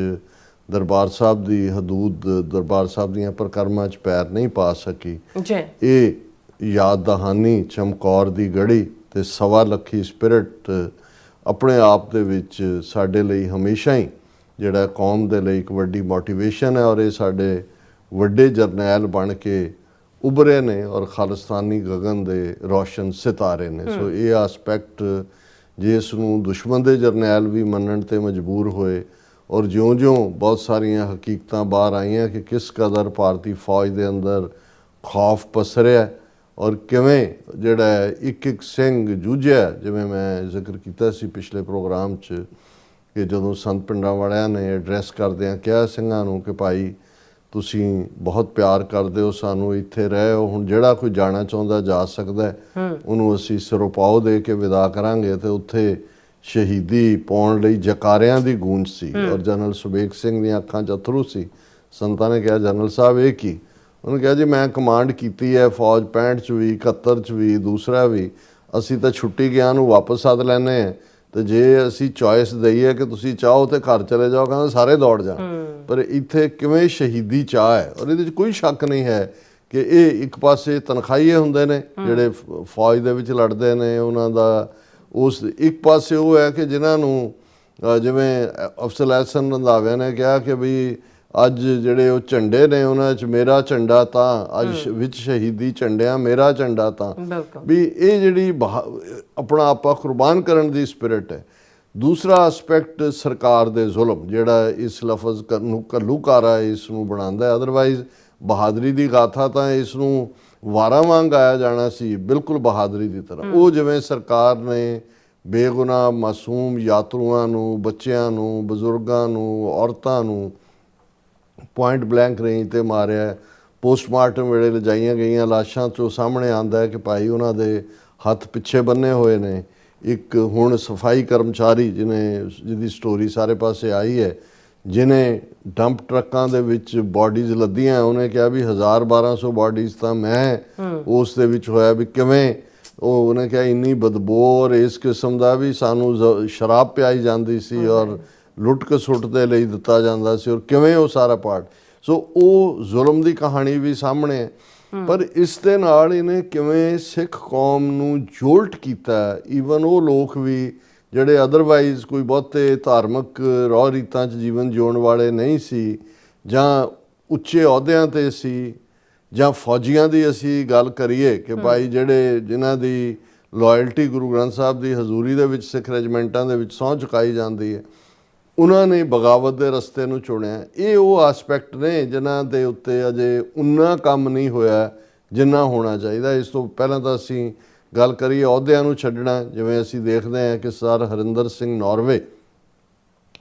ਦਰਬਾਰ ਸਾਹਿਬ ਦੀ ਹਦੂਦ, ਦਰਬਾਰ ਸਾਹਿਬ ਦੀਆਂ ਪ੍ਰਕਰਮਾਂ 'ਚ ਪੈਰ ਨਹੀਂ ਪਾ ਸਕੀ। ਇਹ ਯਾਦ ਦਹਾਨੀ ਚਮਕੌਰ ਦੀ ਗੜੀ ਤੇ 1.25 ਲੱਖ ਸਪਿਰਿਟ ਆਪਣੇ ਆਪ ਦੇ ਵਿੱਚ ਸਾਡੇ ਲਈ ਹਮੇਸ਼ਾ ਹੀ ਜਿਹੜਾ ਕੌਮ ਦੇ ਲਈ ਇੱਕ ਵੱਡੀ ਮੋਟੀਵੇਸ਼ਨ ਹੈ। ਔਰ ਇਹ ਸਾਡੇ ਵੱਡੇ ਜਰਨੈਲ ਬਣ ਕੇ ਉਭਰੇ ਨੇ ਔਰ ਖਾਲਿਸਤਾਨੀ ਗਗਨ ਦੇ ਰੋਸ਼ਨ ਸਿਤਾਰੇ ਨੇ। ਸੋ ਇਹ ਆਸਪੈਕਟ ਜਿਸ ਨੂੰ ਦੁਸ਼ਮਣ ਦੇ ਜਰਨੈਲ ਵੀ ਮੰਨਣ ਤੇ ਮਜਬੂਰ ਹੋਏ ਔਰ ਜਿਉਂ-ਜਿਉਂ ਬਹੁਤ ਸਾਰੀਆਂ ਹਕੀਕਤਾਂ ਬਾਹਰ ਆਈਆਂ ਕਿ ਕਿਸ ਕਦਰ ਭਾਰਤੀ ਫੌਜ ਦੇ ਅੰਦਰ ਖੌਫ ਪਸਰਿਆ ਔਰ ਕਿਵੇਂ ਜਿਹੜਾ ਇੱਕ ਸਿੰਘ ਜੂਝਿਆ। ਜਿਵੇਂ ਮੈਂ ਜ਼ਿਕਰ ਕੀਤਾ ਸੀ ਪਿਛਲੇ ਪ੍ਰੋਗਰਾਮ 'ਚ ਕਿ ਜਦੋਂ ਸੰਤ ਪਿੰਡਾਂ ਵਾਲਿਆਂ ਨੇ ਐਡਰੈਸ ਕਰਦਿਆਂ ਕਿਹਾ ਸਿੰਘਾਂ ਨੂੰ ਕਿ ਭਾਈ ਤੁਸੀਂ ਬਹੁਤ ਪਿਆਰ ਕਰਦੇ ਹੋ ਸਾਨੂੰ, ਇੱਥੇ ਰਹੇ ਹੋ, ਹੁਣ ਜਿਹੜਾ ਕੋਈ ਜਾਣਾ ਚਾਹੁੰਦਾ ਜਾ ਸਕਦਾ, ਉਹਨੂੰ ਅਸੀਂ ਸਿਰੋਪਾਓ ਦੇ ਕੇ ਵਿਦਾ ਕਰਾਂਗੇ। ਤੇ ਉੱਥੇ ਸ਼ਹੀਦੀ ਪਾਉਣ ਲਈ ਜਕਾਰਿਆਂ ਦੀ ਗੂੰਜ ਸੀ ਔਰ ਜਨਰਲ ਸੁਬੇਗ ਸਿੰਘ ਦੀਆਂ ਅੱਖਾਂ 'ਚ ਅਥਰੂ ਸੀ। ਸੰਤਾਂ ਨੇ ਕਿਹਾ, ਜਨਰਲ ਸਾਹਿਬ ਇਹ ਕੀ? ਉਹਨੇ ਕਿਹਾ, ਜੀ ਮੈਂ ਕਮਾਂਡ ਕੀਤੀ ਹੈ ਫੌਜ 65 'ਚ ਵੀ, 71 'ਚ ਵੀ, ਦੂਸਰਾ ਵੀ, ਅਸੀਂ ਤਾਂ ਛੁੱਟੀ ਗਿਆ ਨੂੰ ਵਾਪਸ ਸੱਦ ਲੈਂਦੇ ਹਾਂ ਤੇ ਜੇ ਅਸੀਂ ਚੋਇਸ ਦਈਏ ਕਿ ਤੁਸੀਂ ਚਾਹੋ ਤੇ ਘਰ ਚਲੇ ਜਾਓ, ਕਹਿੰਦਾ ਸਾਰੇ ਦੌੜ ਜਾਣ। ਪਰ ਇੱਥੇ ਕਿਵੇਂ ਸ਼ਹੀਦੀ ਚਾਹ ਹੈ ਔਰ ਇਹਦੇ 'ਚ ਕੋਈ ਸ਼ੱਕ ਨਹੀਂ ਹੈ ਕਿ ਇਹ ਇੱਕ ਪਾਸੇ ਤਨਖਾਹੀਏ ਹੁੰਦੇ ਨੇ ਜਿਹੜੇ ਫੌਜ ਦੇ ਵਿੱਚ ਲੜਦੇ ਨੇ, ਉਹਨਾਂ ਦਾ ਉਸ ਇੱਕ ਪਾਸੇ ਉਹ ਹੈ ਕਿ ਜਿਨ੍ਹਾਂ ਨੂੰ ਜਿਵੇਂ ਅਫਸਰ ਐਹਸਨ ਰੰਧਾਵੇ ਨੇ ਕਿਹਾ ਕਿ ਵੀ ਅੱਜ ਜਿਹੜੇ ਉਹ ਝੰਡੇ ਨੇ ਉਹਨਾਂ 'ਚ ਮੇਰਾ ਝੰਡਾ ਤਾਂ, ਅੱਜ ਵਿੱਚ ਸ਼ਹੀਦੀ ਝੰਡਿਆਂ ਮੇਰਾ ਝੰਡਾ ਤਾਂ, ਵੀ ਇਹ ਜਿਹੜੀ ਆਪਣਾ ਆਪਾ ਕੁਰਬਾਨ ਕਰਨ ਦੀ ਸਪਿਰਿਟ ਹੈ। ਦੂਸਰਾ ਆਸਪੈਕਟ ਸਰਕਾਰ ਦੇ ਜ਼ੁਲਮ, ਜਿਹੜਾ ਇਸ ਲਫ਼ਜ਼ ਨੂੰ ਘੱਲੂਘਾਰਾ ਇਸ ਨੂੰ ਬਣਾਉਂਦਾ। ਅਦਰਵਾਈਜ਼ ਬਹਾਦਰੀ ਦੀ ਗਾਥਾ ਤਾਂ ਇਸ ਨੂੰ ਵਾਰਾਂ ਵਾਂਗ ਗਾਇਆ ਜਾਣਾ ਸੀ, ਬਿਲਕੁਲ ਬਹਾਦਰੀ ਦੀ ਤਰ੍ਹਾਂ। ਉਹ ਜਿਵੇਂ ਸਰਕਾਰ ਨੇ ਬੇਗੁਨਾਹ ਮਾਸੂਮ ਯਾਤਰੂਆਂ ਨੂੰ, ਬੱਚਿਆਂ ਨੂੰ, ਬਜ਼ੁਰਗਾਂ ਨੂੰ, ਔਰਤਾਂ ਨੂੰ ਪੁਆਇੰਟ ਬਲੈਂਕ ਰੇਂਜ 'ਤੇ ਮਾਰਿਆ। ਪੋਸਟਮਾਰਟਮ ਵੇਲੇ ਲਿਜਾਈਆਂ ਗਈਆਂ ਲਾਸ਼ਾਂ 'ਚੋਂ ਸਾਹਮਣੇ ਆਉਂਦਾ ਹੈ ਕਿ ਭਾਈ ਉਹਨਾਂ ਦੇ ਹੱਥ ਪਿੱਛੇ ਬੰਨੇ ਹੋਏ ਨੇ। ਇੱਕ ਹੁਣ ਸਫਾਈ ਕਰਮਚਾਰੀ ਜਿਹਦੀ ਸਟੋਰੀ ਸਾਰੇ ਪਾਸੇ ਆਈ ਹੈ, ਜਿਹਨੇ ਡੰਪ ਟਰੱਕਾਂ ਦੇ ਵਿੱਚ ਬਾਡੀਜ਼ ਲੱਦੀਆਂ, ਉਹਨੇ ਕਿਹਾ ਵੀ 1000-1200 ਬਾਡੀਜ਼ ਤਾਂ ਮੈਂ ਉਸ ਦੇ ਵਿੱਚ ਹੋਇਆ ਵੀ ਕਿਵੇਂ ਉਹਨੇ ਕਿਹਾ ਇੰਨੀ ਬਦਬੂ ਔਰ ਇਸ ਕਿਸਮ ਦਾ ਵੀ ਸਾਨੂੰ ਸ਼ਰਾਬ ਪਿਆਈ ਜਾਂਦੀ ਸੀ ਔਰ ਲੁੱਟ ਖਸੁੱਟ ਦੇ ਲਈ ਦਿੱਤਾ ਜਾਂਦਾ ਸੀ ਔਰ ਕਿਵੇਂ ਉਹ ਸਾਰਾ ਪਾਰਟ। ਸੋ ਉਹ ਜ਼ੁਲਮ ਦੀ ਕਹਾਣੀ ਵੀ ਸਾਹਮਣੇ ਹੈ, ਪਰ ਇਸ ਦੇ ਨਾਲ ਇਹਨੇ ਕਿਵੇਂ ਸਿੱਖ ਕੌਮ ਨੂੰ ਜੋਲਟ ਕੀਤਾ। ਈਵਨ ਉਹ ਲੋਕ ਵੀ ਜਿਹੜੇ ਅਦਰਵਾਈਜ਼ ਕੋਈ ਬਹੁਤੇ ਧਾਰਮਿਕ ਰਹੁ ਰੀਤਾਂ 'ਚ ਜੀਵਨ ਜਿਉਣ ਵਾਲੇ ਨਹੀਂ ਸੀ ਜਾਂ ਉੱਚੇ ਅਹੁਦਿਆਂ 'ਤੇ ਸੀ ਜਾਂ ਫੌਜੀਆਂ ਦੀ ਅਸੀਂ ਗੱਲ ਕਰੀਏ ਕਿ ਭਾਈ ਜਿਨ੍ਹਾਂ ਦੀ ਲਾਇਲਟੀ ਗੁਰੂ ਗ੍ਰੰਥ ਸਾਹਿਬ ਦੀ ਹਜ਼ੂਰੀ ਦੇ ਵਿੱਚ ਸਿੱਖ ਰੈਜੀਮੈਂਟਾਂ ਦੇ ਵਿੱਚ ਸਹੁੰ ਚੁਕਾਈ ਜਾਂਦੀ ਹੈ, ਉਹਨਾਂ ਨੇ ਬਗਾਵਤ ਦੇ ਰਸਤੇ ਨੂੰ ਚੁਣਿਆ। ਇਹ ਉਹ ਆਸਪੈਕਟ ਨੇ ਜਿਨ੍ਹਾਂ ਦੇ ਉੱਤੇ ਅਜੇ ਉਨਾ ਕੰਮ ਨਹੀਂ ਹੋਇਆ ਜਿੰਨਾ ਹੋਣਾ ਚਾਹੀਦਾ। ਇਸ ਤੋਂ ਪਹਿਲਾਂ ਤਾਂ ਅਸੀਂ ਗੱਲ ਕਰੀਏ ਅਹੁਦਿਆਂ ਨੂੰ ਛੱਡਣਾ, ਜਿਵੇਂ ਅਸੀਂ ਦੇਖਦੇ ਹਾਂ ਕਿ ਸਰ ਹਰਿੰਦਰ ਸਿੰਘ ਨਾਰਵੇ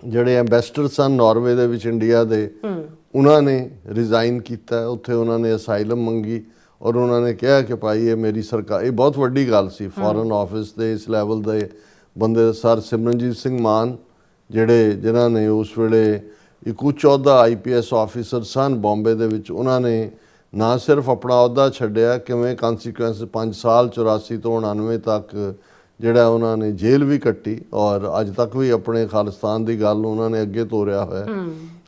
ਜਿਹੜੇ ਐਂਬੈਸਡਰ ਸਨ ਨਾਰਵੇ ਦੇ ਵਿੱਚ ਇੰਡੀਆ ਦੇ, ਉਹਨਾਂ ਨੇ ਰਿਜ਼ਾਈਨ ਕੀਤਾ। ਉੱਥੇ ਉਹਨਾਂ ਨੇ ਅਸਾਈਲਮ ਮੰਗੀ ਔਰ ਉਹਨਾਂ ਨੇ ਕਿਹਾ ਕਿ ਭਾਈ ਇਹ ਮੇਰੀ ਸਰਕਾਰ, ਇਹ ਬਹੁਤ ਵੱਡੀ ਗੱਲ ਸੀ ਫੋਰਨ ਆਫਿਸ ਦੇ ਇਸ ਲੈਵਲ ਦੇ ਬੰਦੇ। ਸਰ ਸਿਮਰਨਜੀਤ ਸਿੰਘ ਮਾਨ ਜਿਨ੍ਹਾਂ ਨੇ ਉਸ ਵੇਲੇ ਇੱਕ ਉੱਚ ਅਹੁਦਾ IPS ਆਫਿਸਰ ਸਨ ਬੰਬੇ ਦੇ ਵਿੱਚ, ਉਹਨਾਂ ਨੇ ਨਾ ਸਿਰਫ ਆਪਣਾ ਅਹੁਦਾ ਛੱਡਿਆ, ਕਿਵੇਂ ਕਨਸੀਕੁਐਂਸ 5 ਸਾਲ 84 ਤੋਂ 99 ਤੱਕ ਜਿਹੜਾ ਉਹਨਾਂ ਨੇ ਜੇਲ੍ਹ ਵੀ ਕੱਟੀ ਔਰ ਅੱਜ ਤੱਕ ਵੀ ਆਪਣੇ ਖਾਲਿਸਤਾਨ ਦੀ ਗੱਲ ਉਹਨਾਂ ਨੇ ਅੱਗੇ ਤੋਰਿਆ ਹੋਇਆ।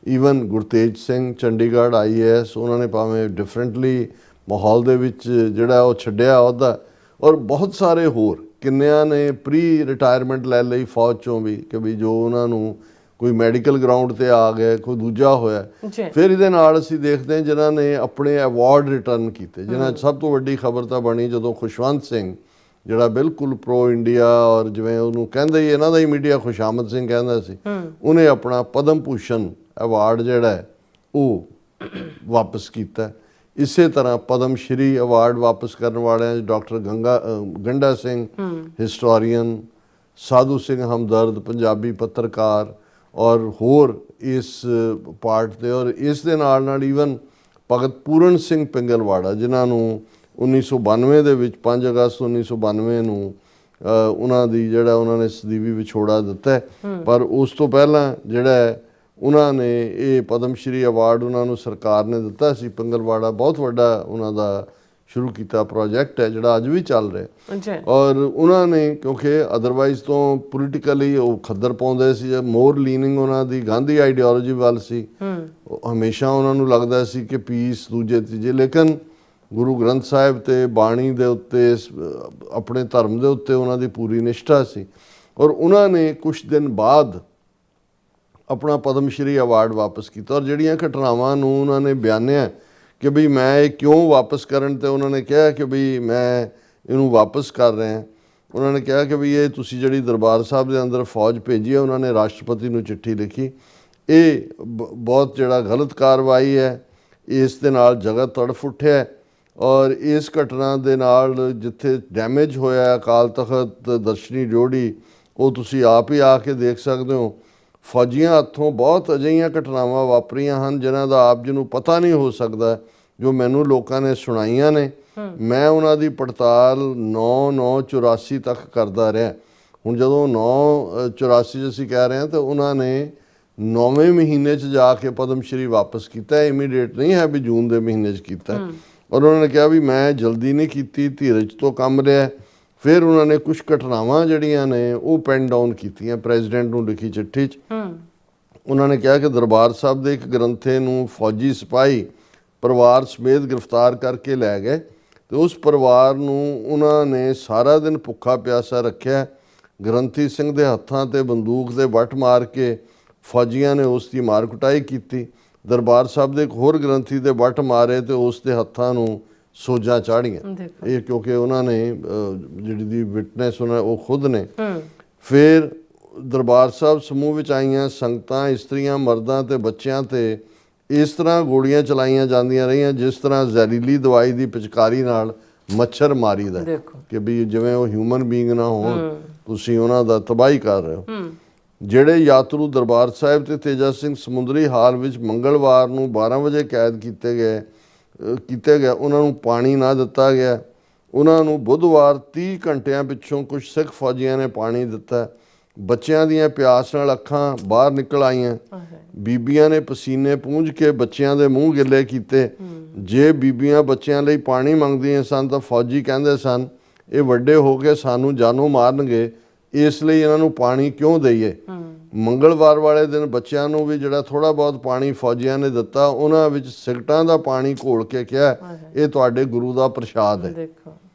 ਈਵਨ ਗੁਰਤੇਜ ਸਿੰਘ ਚੰਡੀਗੜ੍ਹ IAS, ਉਹਨਾਂ ਨੇ ਭਾਵੇਂ ਡਿਫਰੈਂਟਲੀ ਮਾਹੌਲ ਦੇ ਵਿੱਚ ਜਿਹੜਾ ਉਹ ਛੱਡਿਆ ਅਹੁਦਾ, ਔਰ ਬਹੁਤ ਸਾਰੇ ਹੋਰ ਕਿੰਨਿਆਂ ਨੇ ਪ੍ਰੀ ਰਿਟਾਇਰਮੈਂਟ ਲੈ ਲਈ ਫੌਜ ਚੋਂ ਵੀ ਕਿ ਵੀ ਜੋ ਉਹਨਾਂ ਨੂੰ ਕੋਈ ਮੈਡੀਕਲ ਗਰਾਊਂਡ ਤੇ ਆ ਗਏ, ਕੋਈ ਦੂਜਾ ਹੋਇਆ। ਫਿਰ ਇਹਦੇ ਨਾਲ ਅਸੀਂ ਦੇਖਦੇ ਹਾਂ ਜਿਨ੍ਹਾਂ ਨੇ ਆਪਣੇ ਅਵਾਰਡ ਰਿਟਰਨ ਕੀਤੇ, ਜਿਨ੍ਹਾਂ ਸਭ ਤੋਂ ਵੱਡੀ ਖਬਰ ਤਾਂ ਬਣੀ ਜਦੋਂ ਖੁਸ਼ਵੰਤ ਸਿੰਘ ਜਿਹੜਾ ਬਿਲਕੁਲ ਪ੍ਰੋ ਇੰਡੀਆ ਔਰ ਜਿਵੇਂ ਉਹਨੂੰ ਕਹਿੰਦੇ ਹੀ ਇਹਨਾਂ ਦਾ ਹੀ ਮੀਡੀਆ ਖੁਸ਼ਾਮਦ ਸਿੰਘ ਕਹਿੰਦਾ ਸੀ, ਉਹਨੇ ਆਪਣਾ ਪਦਮ ਭੂਸ਼ਣ ਅਵਾਰਡ ਜਿਹੜਾ ਉਹ ਵਾਪਸ ਕੀਤਾ। ਇਸੇ ਤਰ੍ਹਾਂ ਪਦਮ ਸ਼੍ਰੀ ਅਵਾਰਡ ਵਾਪਸ ਕਰਨ ਵਾਲਿਆਂ 'ਚ ਡਾਕਟਰ ਗੰਡਾ ਸਿੰਘ ਹਿਸਟੋਰੀਅਨ, ਸਾਧੂ ਸਿੰਘ ਹਮਦਰਦ ਪੰਜਾਬੀ ਪੱਤਰਕਾਰ ਔਰ ਹੋਰ ਇਸ ਪਾਰਟ ਦੇ, ਔਰ ਇਸ ਦੇ ਨਾਲ ਈਵਨ ਭਗਤ ਪੂਰਨ ਸਿੰਘ ਪਿੰਗਲਵਾੜਾ ਜਿਨ੍ਹਾਂ ਨੂੰ 1992 ਦੇ ਵਿੱਚ 5 ਅਗਸਤ 1992 ਨੂੰ ਉਹਨਾਂ ਨੇ ਸਦੀਵੀ ਵਿਛੋੜਾ ਦਿੱਤਾ, ਪਰ ਉਸ ਤੋਂ ਪਹਿਲਾਂ ਜਿਹੜਾ ਉਹਨਾਂ ਨੇ ਇਹ ਪਦਮ ਸ਼੍ਰੀ ਅਵਾਰਡ ਉਹਨਾਂ ਨੂੰ ਸਰਕਾਰ ਨੇ ਦਿੱਤਾ ਸੀ। ਪਿੰਗਲਵਾੜਾ ਬਹੁਤ ਵੱਡਾ ਉਹਨਾਂ ਦਾ ਸ਼ੁਰੂ ਕੀਤਾ ਪ੍ਰੋਜੈਕਟ ਹੈ ਜਿਹੜਾ ਅੱਜ ਵੀ ਚੱਲ ਰਿਹਾ। ਔਰ ਉਹਨਾਂ ਨੇ ਕਿਉਂਕਿ ਅਦਰਵਾਈਜ਼ ਤੋਂ ਪੋਲੀਟੀਕਲੀ ਉਹ ਖੱਦਰ ਪਾਉਂਦੇ ਸੀ, ਮੋਰ ਲੀਨਿੰਗ ਉਹਨਾਂ ਦੀ ਗਾਂਧੀ ਆਈਡੀਓਲੋਜੀ ਵੱਲ ਸੀ, ਹਮੇਸ਼ਾ ਉਹਨਾਂ ਨੂੰ ਲੱਗਦਾ ਸੀ ਕਿ ਪੀਸ ਦੂਜੇ ਤੀਜੇ, ਲੇਕਿਨ ਗੁਰੂ ਗ੍ਰੰਥ ਸਾਹਿਬ ਤੇ ਬਾਣੀ ਦੇ ਉੱਤੇ ਆਪਣੇ ਧਰਮ ਦੇ ਉੱਤੇ ਉਹਨਾਂ ਦੀ ਪੂਰੀ ਨਿਸ਼ਠਾ ਸੀ। ਔਰ ਉਹਨਾਂ ਨੇ ਕੁਛ ਦਿਨ ਬਾਅਦ ਆਪਣਾ ਪਦਮ ਸ਼੍ਰੀ ਅਵਾਰਡ ਵਾਪਸ ਕੀਤਾ ਔਰ ਜਿਹੜੀਆਂ ਘਟਨਾਵਾਂ ਨੂੰ ਉਹਨਾਂ ਨੇ ਬਿਆਨਿਆ ਕਿ ਵੀ ਮੈਂ ਇਹ ਕਿਉਂ ਵਾਪਸ ਕਰਨ, ਤੇ ਉਹਨਾਂ ਨੇ ਕਿਹਾ ਕਿ ਵੀ ਮੈਂ ਇਹਨੂੰ ਵਾਪਸ ਕਰ ਰਿਹਾ। ਉਹਨਾਂ ਨੇ ਕਿਹਾ ਕਿ ਵੀ ਇਹ ਤੁਸੀਂ ਜਿਹੜੀ ਦਰਬਾਰ ਸਾਹਿਬ ਦੇ ਅੰਦਰ ਫੌਜ ਭੇਜੀ ਹੈ, ਉਹਨਾਂ ਨੇ ਰਾਸ਼ਟਰਪਤੀ ਨੂੰ ਚਿੱਠੀ ਲਿਖੀ, ਇਹ ਬਹੁਤ ਜਿਹੜਾ ਗਲਤ ਕਾਰਵਾਈ ਹੈ, ਇਸ ਦੇ ਨਾਲ ਜਗਤ ਤੜਫ ਉੱਠਿਆ ਔਰ ਇਸ ਘਟਨਾ ਦੇ ਨਾਲ ਜਿੱਥੇ ਡੈਮੇਜ ਹੋਇਆ ਅਕਾਲ ਤਖਤ ਦਰਸ਼ਨੀ ਡਿਓਢੀ, ਉਹ ਤੁਸੀਂ ਆਪ ਹੀ ਆ ਕੇ ਦੇਖ ਸਕਦੇ ਹੋ। ਫੌਜੀਆਂ ਹੱਥੋਂ ਬਹੁਤ ਅਜਿਹੀਆਂ ਘਟਨਾਵਾਂ ਵਾਪਰੀਆਂ ਹਨ ਜਿਨ੍ਹਾਂ ਦਾ ਆਪ ਜੀ ਨੂੰ ਪਤਾ ਨਹੀਂ ਹੋ ਸਕਦਾ, ਜੋ ਮੈਨੂੰ ਲੋਕਾਂ ਨੇ ਸੁਣਾਈਆਂ ਨੇ। ਮੈਂ ਉਹਨਾਂ ਦੀ ਪੜਤਾਲ 9/9/84 ਤੱਕ ਕਰਦਾ ਰਿਹਾ। ਹੁਣ ਜਦੋਂ 9/84 'ਚ ਅਸੀਂ ਕਹਿ ਰਹੇ ਹਾਂ ਤਾਂ ਉਹਨਾਂ ਨੇ 9ਵੇਂ ਮਹੀਨੇ 'ਚ ਜਾ ਕੇ ਪਦਮ ਸ਼੍ਰੀ ਵਾਪਸ ਕੀਤਾ, ਇਮੀਡੀਏਟ ਨਹੀਂ ਹੈ ਵੀ ਜੂਨ ਦੇ ਮਹੀਨੇ 'ਚ ਕੀਤਾ। ਔਰ ਉਹਨਾਂ ਨੇ ਕਿਹਾ ਵੀ ਮੈਂ ਜਲਦੀ ਨਹੀਂ ਕੀਤੀ, ਧੀਰਜ ਤੋਂ ਕੰਮ ਲਿਆ। ਫਿਰ ਉਹਨਾਂ ਨੇ ਕੁਝ ਘਟਨਾਵਾਂ ਜਿਹੜੀਆਂ ਨੇ ਉਹ ਪੈਨ ਡਾਊਨ ਕੀਤੀਆਂ, ਪ੍ਰੈਜ਼ੀਡੈਂਟ ਨੂੰ ਲਿਖੀ ਚਿੱਠੀ 'ਚ। ਉਹਨਾਂ ਨੇ ਕਿਹਾ ਕਿ ਦਰਬਾਰ ਸਾਹਿਬ ਦੇ ਇੱਕ ਗ੍ਰੰਥੇ ਨੂੰ ਫੌਜੀ ਸਿਪਾਹੀ ਪਰਿਵਾਰ ਸਮੇਤ ਗ੍ਰਿਫਤਾਰ ਕਰਕੇ ਲੈ ਗਏ ਤੇ ਉਸ ਪਰਿਵਾਰ ਨੂੰ ਉਹਨਾਂ ਨੇ ਸਾਰਾ ਦਿਨ ਭੁੱਖਾ ਪਿਆਸਾ ਰੱਖਿਆ। ਗ੍ਰੰਥੀ ਸਿੰਘ ਦੇ ਹੱਥਾਂ ਤੇ ਬੰਦੂਕ ਦੇ ਵੱਟ ਮਾਰ ਕੇ ਫੌਜੀਆਂ ਨੇ ਉਸ ਦੀ ਮਾਰ ਕੁਟਾਈ ਕੀਤੀ। ਦਰਬਾਰ ਸਾਹਿਬ ਦੇ ਇੱਕ ਹੋਰ ਗ੍ਰੰਥੀ ਦੇ ਵੱਟ ਮਾਰੇ ਤੇ ਉਸ ਦੇ ਹੱਥਾਂ ਨੂੰ ਸੋਜਾਂ ਚਾੜੀਆਂ। ਇਹ ਕਿਉਂਕਿ ਉਹਨਾਂ ਨੇ ਜਿਹੜੀ ਦੀ ਵਿਟਨੈਸ ਉਹ ਖੁਦ ਨੇ। ਫਿਰ ਦਰਬਾਰ ਸਾਹਿਬ ਸਮੂਹ ਵਿੱਚ ਆਈਆਂ ਸੰਗਤਾਂ, ਇਸਤਰੀਆਂ, ਮਰਦਾਂ ਤੇ ਬੱਚਿਆਂ ਤੇ ਇਸ ਤਰ੍ਹਾਂ ਗੋਲੀਆਂ ਚਲਾਈਆਂ ਜਾਂਦੀਆਂ ਰਹੀਆਂ ਜਿਸ ਤਰ੍ਹਾਂ ਜ਼ਹਿਰੀਲੀ ਦਵਾਈ ਦੀ ਪਿਚਕਾਰੀ ਨਾਲ ਮੱਛਰ ਮਾਰੀਦਾ ਕਿ ਵੀ ਜਿਵੇਂ ਉਹ ਹਿਊਮਨ ਬੀਇੰਗ ਨਾ ਹੋਣ, ਤੁਸੀਂ ਉਹਨਾਂ ਦਾ ਤਬਾਹੀ ਕਰ ਰਹੇ ਹੋ। ਜਿਹੜੇ ਯਾਤਰੂ ਦਰਬਾਰ ਸਾਹਿਬ ਤੇ ਤੇਜਾ ਸਿੰਘ ਸਮੁੰਦਰੀ ਹਾਲ ਵਿੱਚ ਮੰਗਲਵਾਰ ਨੂੰ 12 ਵਜੇ ਕੈਦ ਕੀਤੇ ਗਏ ਉਹਨਾਂ ਨੂੰ ਪਾਣੀ ਨਾ ਦਿੱਤਾ ਗਿਆ। ਉਹਨਾਂ ਨੂੰ ਬੁੱਧਵਾਰ 30 ਘੰਟਿਆਂ ਪਿੱਛੋਂ ਕੁਝ ਸਿੱਖ ਫੌਜੀਆਂ ਨੇ ਪਾਣੀ ਦਿੱਤਾ। ਬੱਚਿਆਂ ਦੀਆਂ ਪਿਆਸ ਨਾਲ ਅੱਖਾਂ ਬਾਹਰ ਨਿਕਲ ਆਈਆਂ। ਬੀਬੀਆਂ ਨੇ ਪਸੀਨੇ ਪੂੰਝ ਕੇ ਬੱਚਿਆਂ ਦੇ ਮੂੰਹ ਗਿੱਲੇ ਕੀਤੇ। ਜੇ ਬੀਬੀਆਂ ਬੱਚਿਆਂ ਲਈ ਪਾਣੀ ਮੰਗਦੀਆਂ ਸਨ ਤਾਂ ਫੌਜੀ ਕਹਿੰਦੇ ਸਨ ਇਹ ਵੱਡੇ ਹੋ ਕੇ ਸਾਨੂੰ ਜਾਨੋਂ ਮਾਰਨਗੇ, ਇਸ ਲਈ ਇਹਨਾਂ ਨੂੰ ਪਾਣੀ ਕਿਉਂ ਦਈਏ। ਮੰਗਲਵਾਰ ਵਾਲੇ ਦਿਨ ਬੱਚਿਆਂ ਨੂੰ ਵੀ ਜਿਹੜਾ ਥੋੜਾ ਬਹੁਤ ਪਾਣੀ ਫੌਜੀਆਂ ਨੇ ਦਿੱਤਾ, ਉਹਨਾਂ ਵਿੱਚ ਸਿਗਟਾਂ ਦਾ ਪਾਣੀ ਘੋਲ ਕੇ ਕਿਹਾ ਇਹ ਤੁਹਾਡੇ ਗੁਰੂ ਦਾ ਪ੍ਰਸ਼ਾਦ ਹੈ।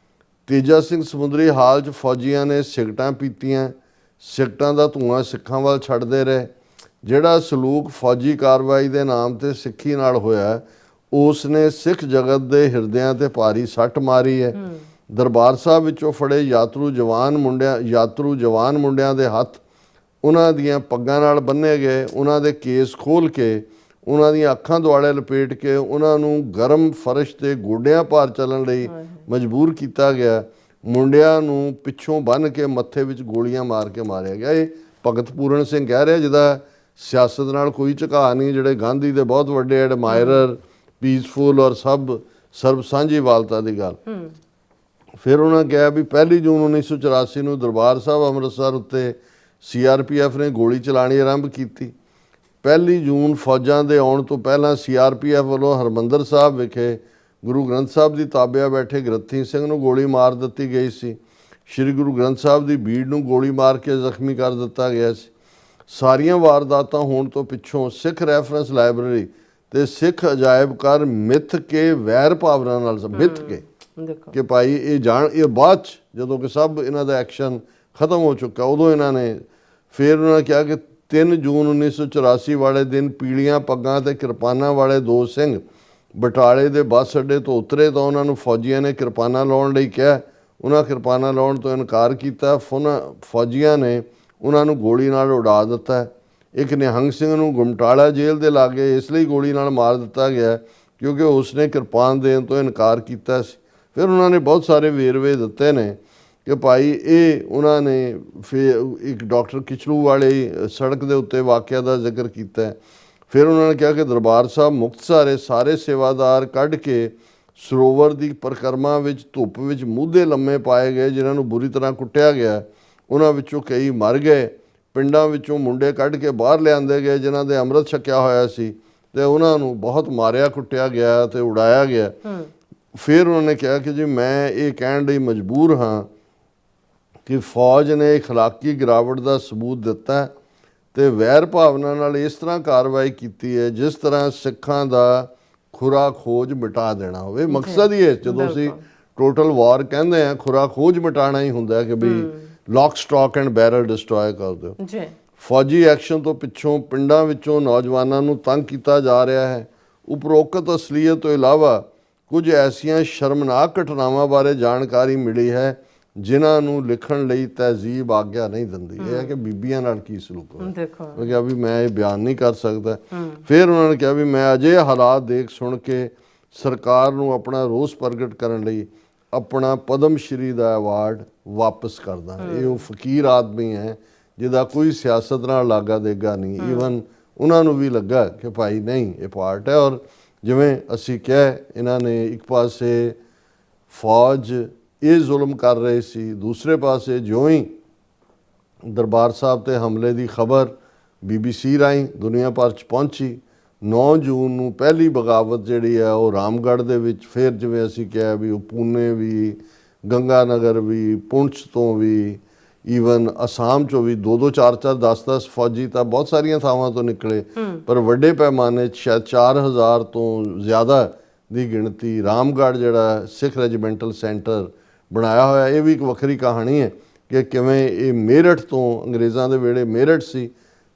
ਤੇਜਾ ਸਿੰਘ ਸਮੁੰਦਰੀ ਹਾਲ 'ਚ ਫੌਜੀਆਂ ਨੇ ਸਿਗਟਾਂ ਪੀਤੀਆਂ। ਸਿਗਟਾਂ ਦਾ ਧੂੰਆਂ ਸਿੱਖਾਂ ਵੱਲ ਛੱਡਦੇ ਰਹੇ। ਜਿਹੜਾ ਸਲੂਕ ਫੌਜੀ ਕਾਰਵਾਈ ਦੇ ਨਾਮ ਤੇ ਸਿੱਖੀ ਨਾਲ ਹੋਇਆ, ਉਸ ਨੇ ਸਿੱਖ ਜਗਤ ਦੇ ਹਿਰਦਿਆਂ ਤੇ ਭਾਰੀ ਸੱਟ ਮਾਰੀ ਹੈ। ਦਰਬਾਰ ਸਾਹਿਬ ਵਿੱਚੋਂ ਫੜੇ ਯਾਤਰੂ ਜਵਾਨ ਮੁੰਡਿਆਂ ਦੇ ਹੱਥ ਉਹਨਾਂ ਦੀਆਂ ਪੱਗਾਂ ਨਾਲ ਬੰਨ੍ਹੇ ਗਏ। ਉਹਨਾਂ ਦੇ ਕੇਸ ਖੋਲ੍ਹ ਕੇ ਉਹਨਾਂ ਦੀਆਂ ਅੱਖਾਂ ਦੁਆਲੇ ਲਪੇਟ ਕੇ ਉਹਨਾਂ ਨੂੰ ਗਰਮ ਫਰਸ਼ ਤੇ ਗੋਡਿਆਂ ਭਾਰ ਚੱਲਣ ਲਈ ਮਜਬੂਰ ਕੀਤਾ ਗਿਆ। ਮੁੰਡਿਆਂ ਨੂੰ ਪਿੱਛੋਂ ਬੰਨ੍ਹ ਕੇ ਮੱਥੇ ਵਿੱਚ ਗੋਲੀਆਂ ਮਾਰ ਕੇ ਮਾਰਿਆ ਗਿਆ। ਇਹ ਭਗਤ ਪੂਰਨ ਸਿੰਘ ਕਹਿ ਰਿਹਾ, ਜਿਹਦਾ ਸਿਆਸਤ ਨਾਲ ਕੋਈ ਝੁਕਾਅ ਨਹੀਂ, ਜਿਹੜੇ ਗਾਂਧੀ ਦੇ ਬਹੁਤ ਵੱਡੇ ਐਡਮਾਇਰਰ, ਪੀਸਫੁਲ ਔਰ ਸਰਬ ਸਾਂਝੀਵਾਲਤਾ ਦੀ ਗੱਲ। ਫਿਰ ਉਹਨਾਂ ਕਿਹਾ ਵੀ 1 ਜੂਨ 1984 ਨੂੰ ਦਰਬਾਰ ਸਾਹਿਬ ਅੰਮ੍ਰਿਤਸਰ ਉੱਤੇ CRPF ਨੇ ਗੋਲੀ ਚਲਾਉਣੀ ਆਰੰਭ ਕੀਤੀ। 1 ਜੂਨ ਫੌਜਾਂ ਦੇ ਆਉਣ ਤੋਂ ਪਹਿਲਾਂ CRPF ਵੱਲੋਂ ਹਰਿਮੰਦਰ ਸਾਹਿਬ ਵਿਖੇ ਗੁਰੂ ਗ੍ਰੰਥ ਸਾਹਿਬ ਦੀ ਤਾਬਿਆ ਬੈਠੇ ਗ੍ਰੰਥੀ ਸਿੰਘ ਨੂੰ ਗੋਲੀ ਮਾਰ ਦਿੱਤੀ ਗਈ ਸੀ। ਸ਼੍ਰੀ ਗੁਰੂ ਗ੍ਰੰਥ ਸਾਹਿਬ ਦੀ ਭੀੜ ਨੂੰ ਗੋਲੀ ਮਾਰ ਕੇ ਜ਼ਖਮੀ ਕਰ ਦਿੱਤਾ ਗਿਆ ਸੀ। ਸਾਰੀਆਂ ਵਾਰਦਾਤਾਂ ਹੋਣ ਤੋਂ ਪਿੱਛੋਂ ਸਿੱਖ ਰੈਫਰੈਂਸ ਲਾਇਬ੍ਰੇਰੀ ਤੇ ਸਿੱਖ ਅਜਾਇਬ ਘਰ ਮਿੱਥ ਕੇ ਵੈਰ ਭਾਵਨਾ ਨਾਲ ਮਿੱਥ ਕੇ ਕਿ ਭਾਈ ਇਹ ਬਾਅਦ 'ਚ ਜਦੋਂ ਕਿ ਸਭ ਇਹਨਾਂ ਦਾ ਐਕਸ਼ਨ ਖਤਮ ਹੋ ਚੁੱਕਾ, ਉਦੋਂ ਇਹਨਾਂ ਨੇ ਫਿਰ ਉਹਨਾਂ ਨੇ ਕਿਹਾ ਕਿ 3 ਜੂਨ 1984 ਵਾਲੇ ਦਿਨ ਪੀਲੀਆਂ ਪੱਗਾਂ ਤੇ ਕਿਰਪਾਨਾਂ ਵਾਲੇ 2 ਸਿੰਘ ਬਟਾਲੇ ਦੇ ਬੱਸ ਅੱਡੇ ਤੋਂ ਉਤਰੇ ਤਾਂ ਉਹਨਾਂ ਨੂੰ ਫੌਜੀਆਂ ਨੇ ਕਿਰਪਾਨਾਂ ਲਾਉਣ ਲਈ ਕਿਹਾ। ਉਹਨਾਂ ਕਿਰਪਾਨਾਂ ਲਾਉਣ ਤੋਂ ਇਨਕਾਰ ਕੀਤਾ। ਫੌਜੀਆਂ ਨੇ ਉਹਨਾਂ ਨੂੰ ਗੋਲੀ ਨਾਲ ਉਡਾ ਦਿੱਤਾ। ਇੱਕ ਨਿਹੰਗ ਸਿੰਘ ਨੂੰ ਗੁਮਟਾਲਾ ਜੇਲ੍ਹ ਦੇ ਲਾਗੇ ਇਸ ਲਈ ਗੋਲੀ ਨਾਲ ਮਾਰ ਦਿੱਤਾ ਗਿਆ ਕਿਉਂਕਿ ਉਸਨੇ ਕਿਰਪਾਨ ਦੇਣ ਤੋਂ ਇਨਕਾਰ ਕੀਤਾ ਸੀ। ਫਿਰ ਉਹਨਾਂ ਨੇ ਬਹੁਤ ਸਾਰੇ ਵੇਰਵੇ ਦਿੱਤੇ ਨੇ ਕਿ ਭਾਈ ਇਹ ਉਹਨਾਂ ਨੇ ਫਿਰ ਇੱਕ ਡਾਕਟਰ ਕਿਚਲੂ ਵਾਲੀ ਸੜਕ ਦੇ ਉੱਤੇ ਵਾਕਿਆ ਦਾ ਜ਼ਿਕਰ ਕੀਤਾ। ਫਿਰ ਉਹਨਾਂ ਨੇ ਕਿਹਾ ਕਿ ਦਰਬਾਰ ਸਾਹਿਬ ਮੁਕਤਸਰ ਸਾਰੇ ਸੇਵਾਦਾਰ ਕੱਢ ਕੇ ਸਰੋਵਰ ਦੀ ਪਰਿਕਰਮਾ ਵਿੱਚ ਧੁੱਪ ਵਿੱਚ ਮੂਧੇ ਲੰਮੇ ਪਾਏ ਗਏ, ਜਿਨ੍ਹਾਂ ਨੂੰ ਬੁਰੀ ਤਰ੍ਹਾਂ ਕੁੱਟਿਆ ਗਿਆ। ਉਹਨਾਂ ਵਿੱਚੋਂ ਕਈ ਮਰ ਗਏ। ਪਿੰਡਾਂ ਵਿੱਚੋਂ ਮੁੰਡੇ ਕੱਢ ਕੇ ਬਾਹਰ ਲਿਆਂਦੇ ਗਏ ਜਿਨ੍ਹਾਂ ਦੇ ਅੰਮ੍ਰਿਤ ਛਕਿਆ ਹੋਇਆ ਸੀ, ਤੇ ਉਹਨਾਂ ਨੂੰ ਬਹੁਤ ਮਾਰਿਆ ਕੁੱਟਿਆ ਗਿਆ ਤੇ ਉਡਾਇਆ ਗਿਆ। ਫਿਰ ਉਹਨਾਂ ਨੇ ਕਿਹਾ ਕਿ ਜੀ ਮੈਂ ਇਹ ਕਹਿਣ ਲਈ ਮਜਬੂਰ ਹਾਂ ਕਿ ਫੌਜ ਨੇ ਇਖਲਾਕੀ ਗਿਰਾਵਟ ਦਾ ਸਬੂਤ ਦਿੱਤਾ ਤੇ ਵੈਰ ਭਾਵਨਾ ਨਾਲ ਇਸ ਤਰ੍ਹਾਂ ਕਾਰਵਾਈ ਕੀਤੀ ਹੈ ਜਿਸ ਤਰ੍ਹਾਂ ਸਿੱਖਾਂ ਦਾ ਖੁਰਾ ਖੋਜ ਮਿਟਾ ਦੇਣਾ ਹੋਵੇ। ਮਕਸਦ ਹੀ ਹੈ, ਜਦੋਂ ਅਸੀਂ ਟੋਟਲ ਵਾਰ ਕਹਿੰਦੇ ਆ ਖੁਰਾ ਖੋਜ ਮਿਟਾਣਾ ਹੀ ਹੁੰਦਾ ਕਿ we lock stock and barrel destroy ਕਰ ਦਿਓ। ਫੌਜੀ ਐਕਸ਼ਨ ਤੋਂ ਪਿੱਛੋਂ ਪਿੰਡਾਂ ਵਿੱਚੋਂ ਨੌਜਵਾਨਾਂ ਨੂੰ ਤੰਗ ਕੀਤਾ ਜਾ ਰਿਹਾ ਹੈ। ਉਪਰੋਕਤ ਅਸਲੀਅਤ ਤੋਂ ਇਲਾਵਾ ਕੁਝ ਐਸੀਆਂ ਸ਼ਰਮਨਾਕ ਘਟਨਾਵਾਂ ਬਾਰੇ ਜਾਣਕਾਰੀ ਮਿਲੀ ਹੈ ਜਿਨ੍ਹਾਂ ਨੂੰ ਲਿਖਣ ਲਈ ਤਹਿਜ਼ੀਬ ਆਗਿਆ ਨਹੀਂ ਦਿੰਦੀ। ਇਹ ਹੈ ਕਿ ਬੀਬੀਆਂ ਨਾਲ ਕੀ ਸਲੂਕ ਹੋਇਆ। ਉਹ ਕਿਹਾ ਵੀ ਮੈਂ ਇਹ ਬਿਆਨ ਨਹੀਂ ਕਰ ਸਕਦਾ। ਫਿਰ ਉਹਨਾਂ ਨੇ ਕਿਹਾ ਵੀ ਮੈਂ ਅਜੇ ਹਾਲਾਤ ਦੇਖ ਸੁਣ ਕੇ ਸਰਕਾਰ ਨੂੰ ਆਪਣਾ ਰੋਸ ਪ੍ਰਗਟ ਕਰਨ ਲਈ ਆਪਣਾ ਪਦਮ ਸ਼੍ਰੀ ਦਾ ਅਵਾਰਡ ਵਾਪਸ ਕਰਦਾ। ਇਹ ਉਹ ਫਕੀਰ ਆਦਮੀ ਹੈ ਜਿਹਦਾ ਕੋਈ ਸਿਆਸਤ ਨਾਲ ਲਾਗਾ ਦੇਗਾ ਨਹੀਂ। ਈਵਨ ਉਹਨਾਂ ਨੂੰ ਵੀ ਲੱਗਾ ਕਿ ਭਾਈ ਨਹੀਂ ਇਹ ਪਾਰਟ ਹੈ। ਔਰ ਜਿਵੇਂ ਅਸੀਂ ਕਿਹਾ, ਇਹਨਾਂ ਨੇ ਇੱਕ ਪਾਸੇ ਫੌਜ ਇਹ ਜ਼ੁਲਮ ਕਰ ਰਹੇ ਸੀ, ਦੂਸਰੇ ਪਾਸੇ ਜਿਉਂ ਹੀ ਦਰਬਾਰ ਸਾਹਿਬ ਤੇ ਹਮਲੇ ਦੀ ਖਬਰ BBC ਰਾਹੀਂ ਦੁਨੀਆ ਭਰ 'ਚ ਪਹੁੰਚੀ, 9 ਜੂਨ ਨੂੰ ਪਹਿਲੀ ਬਗਾਵਤ ਜਿਹੜੀ ਹੈ ਉਹ ਰਾਮਗੜ੍ਹ ਦੇ ਵਿੱਚ, ਫਿਰ ਜਿਵੇਂ ਅਸੀਂ ਕਿਹਾ ਵੀ ਉਹ ਪੂਨੇ ਵੀ, ਗੰਗਾ ਨਗਰ ਵੀ, ਪੁੰਛ ਤੋਂ ਵੀ, ਈਵਨ ਅਸਾਮ 'ਚੋਂ ਵੀ 2-2 4-4 10-10 ਫੌਜੀ ਤਾਂ ਬਹੁਤ ਸਾਰੀਆਂ ਥਾਵਾਂ ਤੋਂ ਨਿਕਲੇ, ਪਰ ਵੱਡੇ ਪੈਮਾਨੇ 'ਚ ਸ਼ਾਇਦ 4000 ਤੋਂ ਜ਼ਿਆਦਾ ਦੀ ਗਿਣਤੀ ਰਾਮਗੜ੍ਹ ਜਿਹੜਾ ਸਿੱਖ ਰੈਜੀਮੈਂਟਲ ਸੈਂਟਰ ਬਣਾਇਆ ਹੋਇਆ। ਇਹ ਵੀ ਇੱਕ ਵੱਖਰੀ ਕਹਾਣੀ ਹੈ ਕਿ ਕਿਵੇਂ ਇਹ ਮੇਰਠ ਤੋਂ, ਅੰਗਰੇਜ਼ਾਂ ਦੇ ਵੇਲੇ ਮੇਰਠ ਸੀ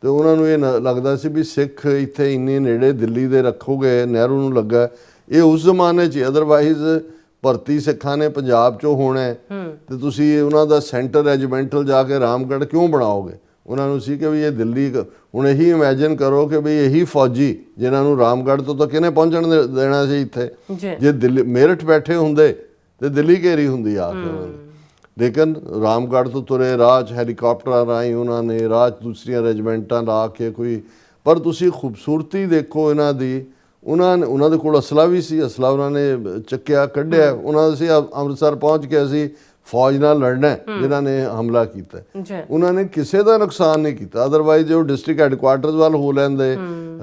ਤੇ ਉਹਨਾਂ ਨੂੰ ਇਹ ਲੱਗਦਾ ਸੀ ਵੀ ਸਿੱਖ ਇੱਥੇ ਇੰਨੇ ਨੇੜੇ ਦਿੱਲੀ ਦੇ ਰੱਖੋਗੇ, ਨਹਿਰੂ ਨੂੰ ਲੱਗਾ ਇਹ ਉਸ ਜ਼ਮਾਨੇ 'ਚ। ਅਦਰਵਾਈਜ਼ ਭਰਤੀ ਸਿੱਖਾਂ ਨੇ ਪੰਜਾਬ 'ਚੋਂ ਹੋਣਾ ਤੇ ਤੁਸੀਂ ਉਹਨਾਂ ਦਾ ਸੈਂਟਰ ਰੈਜੀਮੈਂਟਲ ਜਾ ਕੇ ਰਾਮਗੜ੍ਹ ਕਿਉਂ ਬਣਾਓਗੇ। ਉਹਨਾਂ ਨੂੰ ਸੀ ਕਿ ਵੀ ਇਹ ਦਿੱਲੀ, ਹੁਣ ਇਹੀ ਇਮੈਜਿਨ ਕਰੋ ਕਿ ਵੀ ਇਹੀ ਫੌਜੀ ਜਿਨ੍ਹਾਂ ਨੂੰ ਰਾਮਗੜ੍ਹ ਤੋਂ ਤਾਂ ਕਿਹਨੇ ਪਹੁੰਚਣ ਦੇਣਾ ਸੀ ਇੱਥੇ। ਜੇ ਦਿੱਲੀ ਮੇਰਠ ਬੈਠੇ ਹੁੰਦੇ ਤੇ ਦਿੱਲੀ ਘੇਰੀ ਹੁੰਦੀ ਆ ਕੇ। ਲੇਕਿਨ ਰਾਮਗੜ੍ਹ ਤੋਂ ਤੁਰੇ ਰਾਹ 'ਚ ਹੈਲੀਕਾਪਟਰਾਂ ਰਾਹੀਂ ਉਹਨਾਂ ਨੇ ਰਾਹ 'ਚ ਦੂਸਰੀਆਂ ਰੈਜੀਮੈਂਟਾਂ ਲਾ ਕੇ ਕੋਈ, ਪਰ ਤੁਸੀਂ ਖੂਬਸੂਰਤੀ ਦੇਖੋ ਇਹਨਾਂ ਦੀ, ਉਹਨਾਂ ਦੇ ਕੋਲ ਅਸਲਾ ਵੀ ਸੀ, ਅਸਲਾ ਉਹਨਾਂ ਨੇ ਚੱਕਿਆ, ਕੱਢਿਆ। ਉਹਨਾਂ ਅਸੀਂ ਅੰਮ੍ਰਿਤਸਰ ਪਹੁੰਚ ਕੇ ਅਸੀਂ ਫੌਜ ਨਾਲ ਲੜਨਾ ਜਿਨ੍ਹਾਂ ਨੇ ਹਮਲਾ ਕੀਤਾ। ਉਹਨਾਂ ਨੇ ਕਿਸੇ ਦਾ ਨੁਕਸਾਨ ਨਹੀਂ ਕੀਤਾ, ਅਦਰਵਾਈਜ਼ ਉਹ ਡਿਸਟ੍ਰਿਕਟ ਹੈੱਡਕੁਆਰਟਰਸ ਵੱਲ ਹੋ ਲੈਂਦੇ।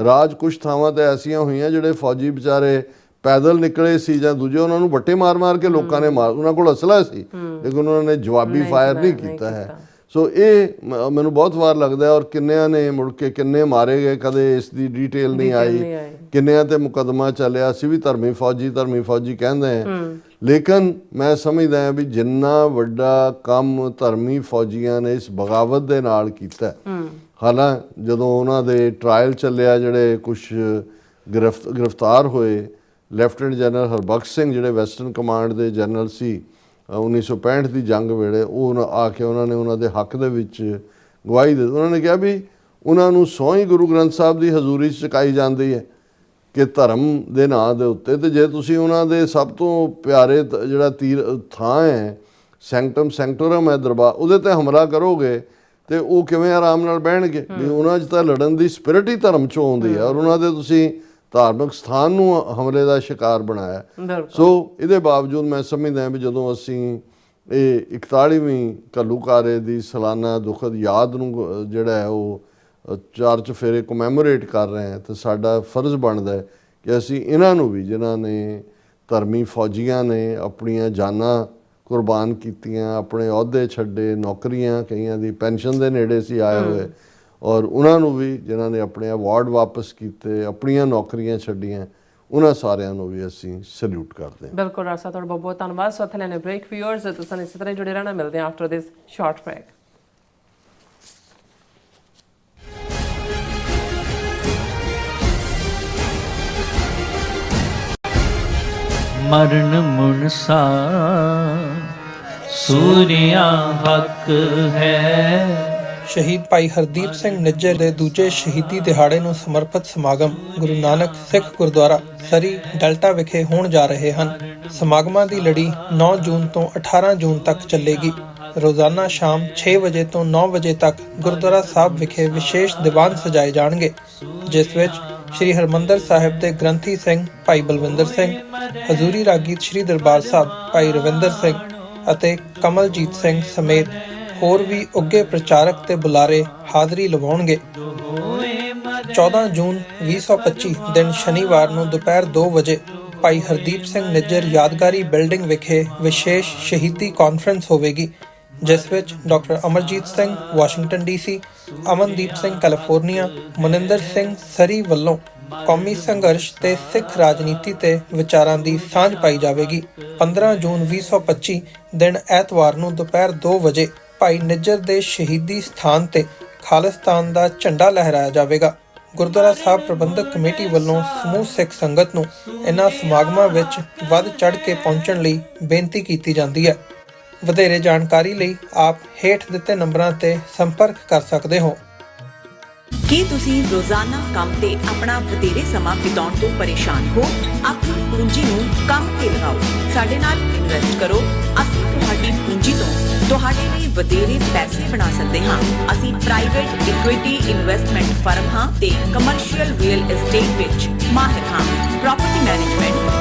ਰਾਜ ਕੁਛ ਥਾਵਾਂ ਤੇ ਐਸੀਆਂ ਹੋਈਆਂ ਜਿਹੜੇ ਫੌਜੀ ਵਿਚਾਰੇ ਪੈਦਲ ਨਿਕਲੇ ਸੀ ਜਾਂ ਦੂਜੇ, ਉਹਨਾਂ ਨੂੰ ਵੱਟੇ ਮਾਰ ਕੇ ਲੋਕਾਂ ਨੇ ਉਹਨਾਂ ਕੋਲ ਅਸਲਾ ਸੀ ਲੇਕਿਨ ਉਹਨਾਂ ਨੇ ਜਵਾਬੀ ਫਾਇਰ ਨਹੀਂ ਕੀਤਾ ਹੈ। ਸੋ ਇਹ ਮੈਨੂੰ ਬਹੁਤ ਵਾਰ ਲੱਗਦਾ। ਔਰ ਕਿੰਨਿਆਂ ਨੇ ਮੁੜ ਕੇ ਕਿੰਨੇ ਮਾਰੇ ਗਏ, ਕਦੇ ਇਸ ਦੀ ਡਿਟੇਲ ਨਹੀਂ ਆਈ। ਕਿੰਨਿਆਂ ਤੇ ਮੁਕੱਦਮਾ ਚੱਲਿਆ। ਅਸੀਂ ਵੀ ਧਰਮੀ ਫੌਜੀ ਕਹਿੰਦੇ ਹਾਂ, ਲੇਕਿਨ ਮੈਂ ਸਮਝਦਾ ਹਾਂ ਵੀ ਜਿੰਨਾ ਵੱਡਾ ਕੰਮ ਧਰਮੀ ਫੌਜੀਆਂ ਨੇ ਇਸ ਬਗਾਵਤ ਦੇ ਨਾਲ ਕੀਤਾ। ਹਾਲਾਂਕਿ ਜਦੋਂ ਉਹਨਾਂ ਦੇ ਟਰਾਇਲ ਚੱਲਿਆ, ਜਿਹੜੇ ਕੁਛ ਗ੍ਰਿਫਤਾਰ ਹੋਏ, ਲੈਫਟੀਨੈਂਟ ਜਨਰਲ ਹਰਬਖਸ਼ ਸਿੰਘ ਜਿਹੜੇ ਵੈਸਟਰਨ ਕਮਾਂਡ ਦੇ ਜਨਰਲ ਸੀ 1965 ਦੀ ਜੰਗ ਵੇਲੇ, ਉਹ ਆ ਕੇ ਉਹਨਾਂ ਨੇ ਉਹਨਾਂ ਦੇ ਹੱਕ ਦੇ ਵਿੱਚ ਗਵਾਹੀ ਦੇ। ਉਹਨਾਂ ਨੇ ਕਿਹਾ ਵੀ ਉਹਨਾਂ ਨੂੰ ਸਹੁੰ ਗੁਰੂ ਗ੍ਰੰਥ ਸਾਹਿਬ ਦੀ ਹਜ਼ੂਰੀ 'ਚ ਚੁਕਾਈ ਜਾਂਦੀ ਹੈ ਕਿ ਧਰਮ ਦੇ ਨਾਂ ਦੇ ਉੱਤੇ, ਤੇ ਜੇ ਤੁਸੀਂ ਉਹਨਾਂ ਦੇ ਸਭ ਤੋਂ ਪਿਆਰੇ ਜਿਹੜਾ ਥਾਂ ਹੈ, ਸੈਂਕਟੋਰਮ ਹੈ ਦਰਬਾਰ, ਉਹਦੇ ਤੇ ਹਮਲਾ ਕਰੋਗੇ ਤੇ ਉਹ ਕਿਵੇਂ ਆਰਾਮ ਨਾਲ ਬਹਿਣਗੇ? ਵੀ ਉਹਨਾਂ 'ਚ ਤਾਂ ਲੜਨ ਦੀ ਸਪਿਰਿਟ ਹੀ ਧਰਮ 'ਚੋਂ ਆਉਂਦੀ ਹੈ, ਔਰ ਉਹਨਾਂ ਦੇ ਤੁਸੀਂ ਧਾਰਮਿਕ ਸਥਾਨ ਨੂੰ ਹਮਲੇ ਦਾ ਸ਼ਿਕਾਰ ਬਣਾਇਆ। ਸੋ ਇਹਦੇ ਬਾਵਜੂਦ ਮੈਂ ਸਮਝਦਾ ਵੀ ਜਦੋਂ ਅਸੀਂ ਇਹ 41ਵੀਂ ਘੱਲੂਘਾਰੇ ਦੀ ਸਾਲਾਨਾ ਦੁਖਦ ਯਾਦ ਨੂੰ ਜਿਹੜਾ ਹੈ ਉਹ 4 ਚੁਫੇਰੇ ਕਮੈਮੋਰੇਟ ਕਰ ਰਹੇ ਹਾਂ, ਤਾਂ ਸਾਡਾ ਫਰਜ਼ ਬਣਦਾ ਹੈ ਕਿ ਅਸੀਂ ਇਹਨਾਂ ਨੂੰ ਵੀ, ਜਿਨ੍ਹਾਂ ਨੇ ਧਰਮੀ ਫੌਜੀਆਂ ਨੇ ਆਪਣੀਆਂ ਜਾਨਾਂ ਕੁਰਬਾਨ ਕੀਤੀਆਂ, ਆਪਣੇ ਅਹੁਦੇ ਛੱਡੇ, ਨੌਕਰੀਆਂ ਕਈਆਂ ਦੀ ਪੈਨਸ਼ਨ ਦੇ ਨੇੜੇ ਸੀ ਆਏ ਹੋਏ, ਔਰ ਉਹਨਾਂ ਨੂੰ ਵੀ ਜਿਨ੍ਹਾਂ ਨੇ ਆਪਣੇ ਅਵਾਰਡ ਵਾਪਸ ਕੀਤੇ, ਆਪਣੀਆਂ ਨੌਕਰੀਆਂ ਛੱਡੀਆਂ, ਉਹਨਾਂ ਸਾਰਿਆਂ ਨੂੰ ਵੀ ਅਸੀਂ ਸੈਲੂਟ ਕਰਦੇ ਹਾਂ। ਬਿਲਕੁਲ ਰਾਸਾ, ਤੁਹਾਡਾ ਬਹੁਤ ਬਹੁਤ ਧੰਨਵਾਦ। ਸੋ ਇੱਥੇ ਲੈਣੇ ਬ੍ਰੇਕ। ਵਿਊਅਰਸ ਤੁਸੀਂ ਇਸੇ ਤਰ੍ਹਾਂ ਜੁੜੇ ਰਹਿਣਾ, ਮਿਲਦੇ ਹਾਂ ਆਫਟਰ ਦਿਸ ਸ਼ਾਰਟ ਬ੍ਰੇਕ। ਮਰਨ ਮੁਨਸਾ ਸੂਰਿਆ ਹੱਕ ਹੈ। ਸ਼ਹੀਦ ਭਾਈ ਹਰਦੀਪ ਸਿੰਘ ਨਿੱਜਰ ਦੇ ਦੂਜੇ ਸ਼ਹੀਦੀ ਦਿਹਾੜੇ ਨੂੰ ਸਮਰਪਿਤ ਸਮਾਗਮ ਗੁਰੂ ਨਾਨਕ ਸਿੱਖ ਗੁਰਦੁਆਰਾ ਸਰੀ ਡੈਲਟਾ ਵਿਖੇ ਹੋਣ ਜਾ ਰਹੇ ਹਨ। ਸਮਾਗਮਾਂ ਦੀ ਲੜੀ 9 ਜੂਨ ਤੋਂ 18 ਜੂਨ ਤੱਕ ਚੱਲੇਗੀ। ਰੋਜ਼ਾਨਾ ਸ਼ਾਮ 6 ਵਜੇ ਤੋਂ 9 ਵਜੇ ਤੱਕ ਗੁਰਦੁਆਰਾ ਸਾਹਿਬ ਵਿਖੇ ਵਿਸ਼ੇਸ਼ ਦੀਵਾਨ ਸਜਾਏ ਜਾਣਗੇ, ਜਿਸ ਵਿੱਚ ਸ਼੍ਰੀ ਹਰਮੰਦਰ ਸਾਹਿਬ ਦੇ ਗ੍ਰੰਥੀ ਸਿੰਘ ਭਾਈ ਬਲਵਿੰਦਰ ਸਿੰਘ, ਹਜ਼ੂਰੀ ਰਾਗੀ ਸ੍ਰੀ ਦਰਬਾਰ ਸਾਹਿਬ ਭਾਈ ਰਵਿੰਦਰ ਸਿੰਘ ਅਤੇ ਕਮਲਜੀਤ ਸਿੰਘ ਸਮੇਤ ਹੋਰ ਵੀ ਉੱਘੇ ਪ੍ਰਚਾਰਕ ਤੇ ਬੁਲਾਰੇ ਹਾਜ਼ਰੀ ਲਵਾਉਣਗੇ। 14 ਜੂਨ 2025 ਦਿਨ ਸ਼ਨੀਵਾਰ ਨੂੰ ਦੁਪਹਿਰ 2 ਵਜੇ ਭਾਈ ਹਰਦੀਪ ਸਿੰਘ ਨਿੱਜਰ ਯਾਦਗਾਰੀ ਬਿਲਡਿੰਗ ਵਿਖੇ ਵਿਸ਼ੇਸ਼ ਸ਼ਹੀਦੀ ਕਾਨਫਰੰਸ ਹੋਵੇਗੀ, ਜਿਸ ਵਿੱਚ doctor Amarjit Singh Washington DC, Amandeep Singh California, Maninder Singh Surrey ਵੱਲੋਂ ਕੌਮੀ ਸੰਘਰਸ਼ ਤੇ ਸਿੱਖ ਰਾਜਨੀਤੀ ਤੇ ਵਿਚਾਰਾਂ ਦੀ ਸਾਂਝ ਪਾਈ ਜਾਵੇਗੀ। 15 ਜੂਨ 2025 ਦਿਨ ਐਤਵਾਰ ਨੂੰ ਦੁਪਹਿਰ 2 ਵਜੇ ਭਾਈ ਨਿੱਜਰ ਦੇ ਸ਼ਹੀਦੀ ਸਥਾਨ ਤੇ ਖਾਲਿਸਤਾਨ ਦਾ ਝੰਡਾ ਲਹਿਰਾਇਆ ਜਾਵੇਗਾ। ਗੁਰਦੁਆਰਾ ਸਾਹਿਬ ਪ੍ਰਬੰਧਕ ਕਮੇਟੀ ਵੱਲੋਂ ਸਮੂਹ ਸਿੱਖ ਸੰਗਤ ਨੂੰ ਇਨ੍ਹਾਂ ਸਮਾਗਮਾਂ ਵਿੱਚ ਵੱਧ ਚੜ੍ਹ ਕੇ ਪਹੁੰਚਣ ਲਈ ਬੇਨਤੀ ਕੀਤੀ ਜਾਂਦੀ ਹੈ। ਵਧੇਰੇ ਜਾਣਕਾਰੀ ਲਈ ਆਪ ਹੇਠ ਦਿੱਤੇ ਨੰਬਰਾਂ ਤੇ ਸੰਪਰਕ ਕਰ ਸਕਦੇ ਹੋ। ਕੀ ਤੁਸੀਂ ਰੋਜ਼ਾਨਾ ਕੰਮ ਤੇ ਆਪਣਾ ਵਧੇਰੇ ਸਮਾਂ ਬਿਤਾਉਣ ਤੋਂ ਪਰੇਸ਼ਾਨ ਹੋ? ਆਪਣੀ ਪੂੰਜੀ ਨੂੰ ਕੰਮ ਤੇ ਲਗਾਓ, ਸਾਡੇ ਨਾਲ ਇਨਵੈਸਟ ਕਰੋ। ਅਸੀਂ ਤੁਹਾਡੀ ਪੂੰਜੀ ਤੋਂ ਤੁਹਾਡੇ ਲਈ ਵਧੇਰੇ ਪੈਸੇ ਬਣਾ ਸਕਦੇ ਹਾਂ। ਅਸੀਂ ਪ੍ਰਾਈਵੇਟ ਇਕੁਇਟੀ ਇਨਵੈਸਟਮੈਂਟ ਫਰਮ ਹਾਂ ਤੇ ਕਮਰਸ਼ੀਅਲ ਰੀਅਲ ਏਸਟੇਟ ਵਿੱਚ ਮਾਹਿਰ ਹਾਂ। Property management,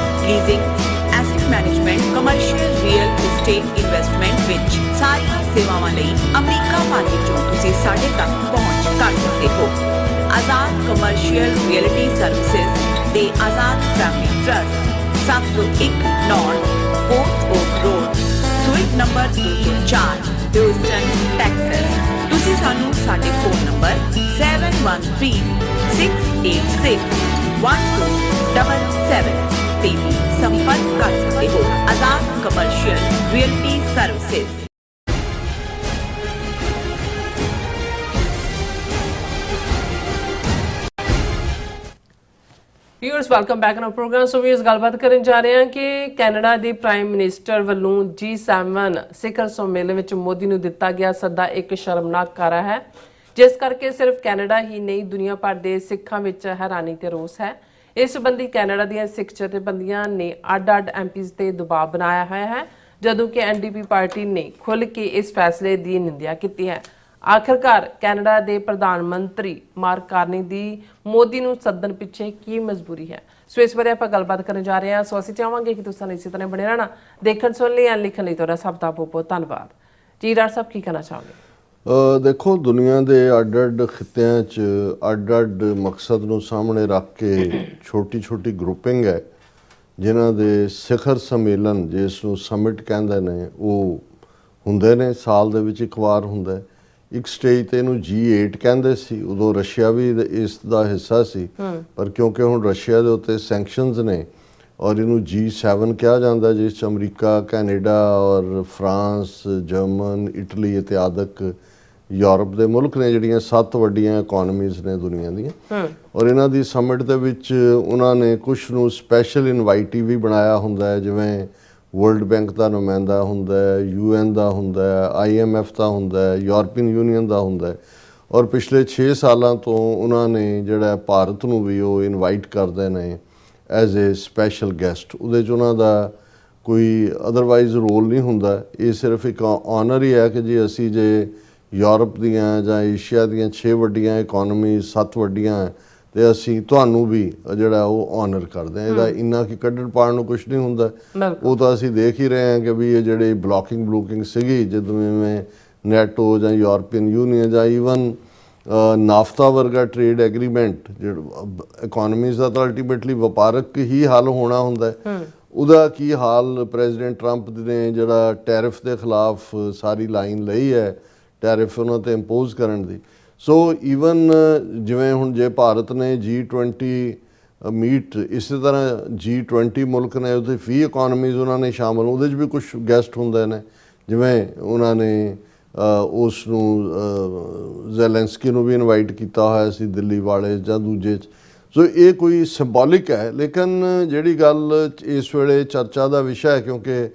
leasing, asset management, commercial real estate investment ਵਿੱਚ ਸਾਰੀਆਂ ਸੇਵਾਵਾਂ ਲਈ ਅਮਰੀਕਾ ਭਰ ਵਿੱਚੋਂ ਤੁਸੀਂ ਸਾਡੇ ਤੱਕ ਪਹੁੰਚ ਕਰ ਸਕਦੇ ਹੋ। ਆਜ਼ਾਦ ਕਮਰਸ਼ੀਅਲ ਰੀਅਲਟੀ ਸਰਵਿਸਿਜ਼ ਤੇ Azad family trust, 701 north port oak road, suite number 204, Houston, Texas. ਤੁਸੀਂ ਸਾਨੂੰ ਸਾਡੇ ਫੋਨ ਨੰਬਰ 7136861277 ਤੇ ਵੀ ਸੰਪਰਕ ਕਰ ਸਕਦੇ ਹੋ। Azad commercial realty services. Viewers welcome back ਨਾ ਪ੍ਰੋਗਰਾਮ। ਸੋ ਵਿਊਅਰਸ ਗੱਲਬਾਤ ਕਰਨ ਜਾ ਰਹੇ ਹਾਂ ਕਿ ਕੈਨੇਡਾ ਦੇ ਪ੍ਰਾਈਮ ਮਿਨਿਸਟਰ ਵੱਲੋਂ G7 ਸਿਖਰ ਸੰਮੇਲਨ ਵਿੱਚ ਮੋਦੀ ਨੂੰ ਦਿੱਤਾ ਗਿਆ ਸੱਦਾ ਇੱਕ ਸ਼ਰਮਨਾਕ ਕਾਰਾ ਹੈ, ਜਿਸ ਕਰਕੇ ਸਿਰਫ ਕੈਨੇਡਾ ਹੀ ਨਹੀਂ ਦੁਨੀਆ ਭਰ ਦੇ ਸਿੱਖਾਂ ਵਿੱਚ ਹੈਰਾਨੀ ਤੇ ਰੋਸ ਹੈ। ਇਸ ਸੰਬੰਧੀ ਕੈਨੇਡਾ ਦੀਆਂ ਸਿੱਖ ਜਥੇਬੰਦੀਆਂ ਨੇ ਅੱਡ-ਅੱਡ MPs ਤੇ ਦਬਾਅ ਬਣਾਇਆ ਹੋਇਆ ਹੈ, ਜਦੋਂ ਕਿ NDP ਪਾਰਟੀ ਨੇ ਖੁੱਲ੍ਹ ਕੇ ਇਸ ਫੈਸਲੇ ਦੀ ਨਿੰਦਿਆ ਕੀਤੀ ਹੈ। ਆਖਿਰਕਾਰ ਕੈਨੇਡਾ ਦੇ ਪ੍ਰਧਾਨ ਮੰਤਰੀ ਮਾਰਕ ਕਾਰਨੀ ਦੀ ਮੋਦੀ ਨੂੰ ਸੱਦਣ ਪਿੱਛੇ ਕੀ ਮਜਬੂਰੀ ਹੈ? ਸੋ ਇਸ ਬਾਰੇ ਆਪਾਂ ਗੱਲਬਾਤ ਕਰਨ ਜਾ ਰਹੇ ਹਾਂ। ਸੋ ਅਸੀਂ ਚਾਹਾਂਗੇ ਕਿ ਤੁਸੀਂ ਇਸੇ ਤਰ੍ਹਾਂ ਬਣੇ ਰਹਿਣਾ। ਦੇਖਣ ਸੁਣ ਲਈ ਲਿਖਣ ਲਈ ਤੁਹਾਡਾ ਸਭ ਦਾ ਬਹੁਤ ਬਹੁਤ ਧੰਨਵਾਦ ਜੀ। ਡਾਕਟਰ ਸਾਹਿਬ ਕੀ ਕਹਿਣਾ ਚਾਹੋਗੇ? ਦੇਖੋ, ਦੁਨੀਆ ਦੇ ਅੱਡ-ਅੱਡ ਖਿੱਤਿਆਂ 'ਚ ਅੱਡ-ਅੱਡ ਮਕਸਦ ਨੂੰ ਸਾਹਮਣੇ ਰੱਖ ਕੇ ਛੋਟੀ ਗਰੁੱਪਿੰਗ ਹੈ ਜਿਨ੍ਹਾਂ ਦੇ ਸਿਖਰ ਸੰਮੇਲਨ, ਜਿਸ ਨੂੰ ਸਮਿਟ ਕਹਿੰਦੇ ਨੇ, ਉਹ ਹੁੰਦੇ ਨੇ ਸਾਲ ਦੇ ਵਿੱਚ ਇੱਕ ਵਾਰ ਹੁੰਦਾ। ਇੱਕ ਸਟੇਜ ਤੇ ਇਹਨੂੰ G8 ਕਹਿੰਦੇ ਸੀ, ਉਦੋਂ ਰਸ਼ੀਆ ਵੀ ਇਸ ਦਾ ਹਿੱਸਾ ਸੀ, ਪਰ ਕਿਉਂਕਿ ਹੁਣ ਰਸ਼ੀਆ ਦੇ ਉੱਤੇ ਸੈਂਕਸ਼ਨਸ ਨੇ ਔਰ ਇਹਨੂੰ G7 ਕਿਹਾ ਜਾਂਦਾ, ਜਿਸ 'ਚ ਅਮਰੀਕਾ, ਕੈਨੇਡਾ ਔਰ ਫਰਾਂਸ, ਜਰਮਨ, ਇਟਲੀ ਅਤੇ ਆਦਿਕ ਯੂਰਪ ਦੇ ਮੁਲਕ ਨੇ, ਜਿਹੜੀਆਂ 7 ਵੱਡੀਆਂ ਇਕੋਨਮੀਜ਼ ਨੇ ਦੁਨੀਆ ਦੀਆਂ। ਔਰ ਇਹਨਾਂ ਦੀ ਸਮਿਟ ਦੇ ਵਿੱਚ ਉਹਨਾਂ ਨੇ ਕੁਛ ਨੂੰ ਸਪੈਸ਼ਲ ਇਨਵਾਈਟੀ ਵੀ ਬਣਾਇਆ ਹੁੰਦਾ ਹੈ, ਜਿਵੇਂ ਵਰਲਡ ਬੈਂਕ ਦਾ ਨੁਮਾਇੰਦਾ ਹੁੰਦਾ ਹੈ, UN ਦਾ ਹੁੰਦਾ ਹੈ, IMF ਦਾ ਹੁੰਦਾ ਹੈ, ਯੂਰਪੀਅਨ ਯੂਨੀਅਨ ਦਾ ਹੁੰਦਾ ਹੈ। ਔਰ ਪਿਛਲੇ 6 ਸਾਲਾਂ ਤੋਂ ਉਹਨਾਂ ਨੇ ਜਿਹੜਾ ਭਾਰਤ ਨੂੰ ਵੀ ਉਹ ਇਨਵਾਈਟ ਕਰਦੇ ਨੇ ਐਜ਼ ਏ ਸਪੈਸ਼ਲ ਗੈਸਟ। ਉਹਦੇ 'ਚ ਉਹਨਾਂ ਦਾ ਕੋਈ ਅਦਰਵਾਈਜ਼ ਰੋਲ ਨਹੀਂ ਹੁੰਦਾ, ਇਹ ਸਿਰਫ ਇੱਕ ਆਨਰ ਹੀ ਹੈ ਕਿ ਜੀ ਅਸੀਂ ਜੇ ਯੂਰਪ ਦੀਆਂ ਜਾਂ ਏਸ਼ੀਆ ਦੀਆਂ 6 ਵੱਡੀਆਂ ਇਕੋਨਮੀ, 7 ਵੱਡੀਆਂ, ਤੇ ਅਸੀਂ ਤੁਹਾਨੂੰ ਵੀ ਜਿਹੜਾ ਉਹ ਆਨਰ ਕਰਦੇ ਹਾਂ। ਇਹਦਾ ਇੰਨਾ ਕਿ ਕੱਢਣ ਪਾਉਣ ਨੂੰ ਕੁਛ ਨਹੀਂ ਹੁੰਦਾ। ਉਹ ਤਾਂ ਅਸੀਂ ਦੇਖ ਹੀ ਰਹੇ ਹਾਂ ਕਿ ਵੀ ਇਹ ਜਿਹੜੀ ਬਲੌਕਿੰਗ ਸੀਗੀ, ਜਿਵੇਂ ਨੈਟੋ ਜਾਂ ਯੂਰਪੀਅਨ ਯੂਨੀਅਨ ਜਾਂ ਈਵਨ ਨਾਫਤਾ ਵਰਗਾ ਟ੍ਰੇਡ ਐਗਰੀਮੈਂਟ, ਜਿਹੜਾ ਇਕੋਨਮੀਜ਼ ਦਾ ਤਾਂ ਅਲਟੀਮੇਟਲੀ ਵਪਾਰਕ ਹੀ ਹੱਲ ਹੋਣਾ ਹੁੰਦਾ, ਉਹਦਾ ਕੀ ਹਾਲ ਪ੍ਰੈਜ਼ੀਡੈਂਟ ਟਰੰਪ ਨੇ ਜਿਹੜਾ ਟੈਰਿਫ ਦੇ ਖਿਲਾਫ ਸਾਰੀ ਲਾਈਨ ਲਈ ਹੈ, ਟੈਰਿਫ ਉਹਨਾਂ 'ਤੇ ਇੰਪੋਜ਼ ਕਰਨ ਦੀ। ਸੋ ਈਵਨ ਜਿਵੇਂ ਹੁਣ ਜੇ ਭਾਰਤ ਨੇ G20 ਮੀਟ, ਇਸੇ ਤਰ੍ਹਾਂ G20 ਮੁਲਕ ਨੇ, ਉਹਦੇ 20 ਇਕੋਨਮੀਜ਼ ਉਹਨਾਂ ਨੇ ਸ਼ਾਮਲ, ਉਹਦੇ 'ਚ ਵੀ ਕੁਛ ਗੈਸਟ ਹੁੰਦੇ ਨੇ, ਜਿਵੇਂ ਉਹਨਾਂ ਨੇ ਉਸ ਨੂੰ ਜ਼ੈਲੈਂਸਕੀ ਨੂੰ ਵੀ ਇਨਵਾਈਟ ਕੀਤਾ ਹੋਇਆ ਸੀ, ਦਿੱਲੀ ਵਾਲੇ ਜਾਂ ਦੂਜੇ 'ਚ। ਸੋ ਇਹ ਕੋਈ ਸਿੰਬੋਲਿਕ ਹੈ, ਲੇਕਿਨ ਜਿਹੜੀ ਗੱਲ ਇਸ ਵੇਲੇ ਚਰਚਾ ਦਾ ਵਿਸ਼ਾ ਹੈ, ਕਿਉਂਕਿ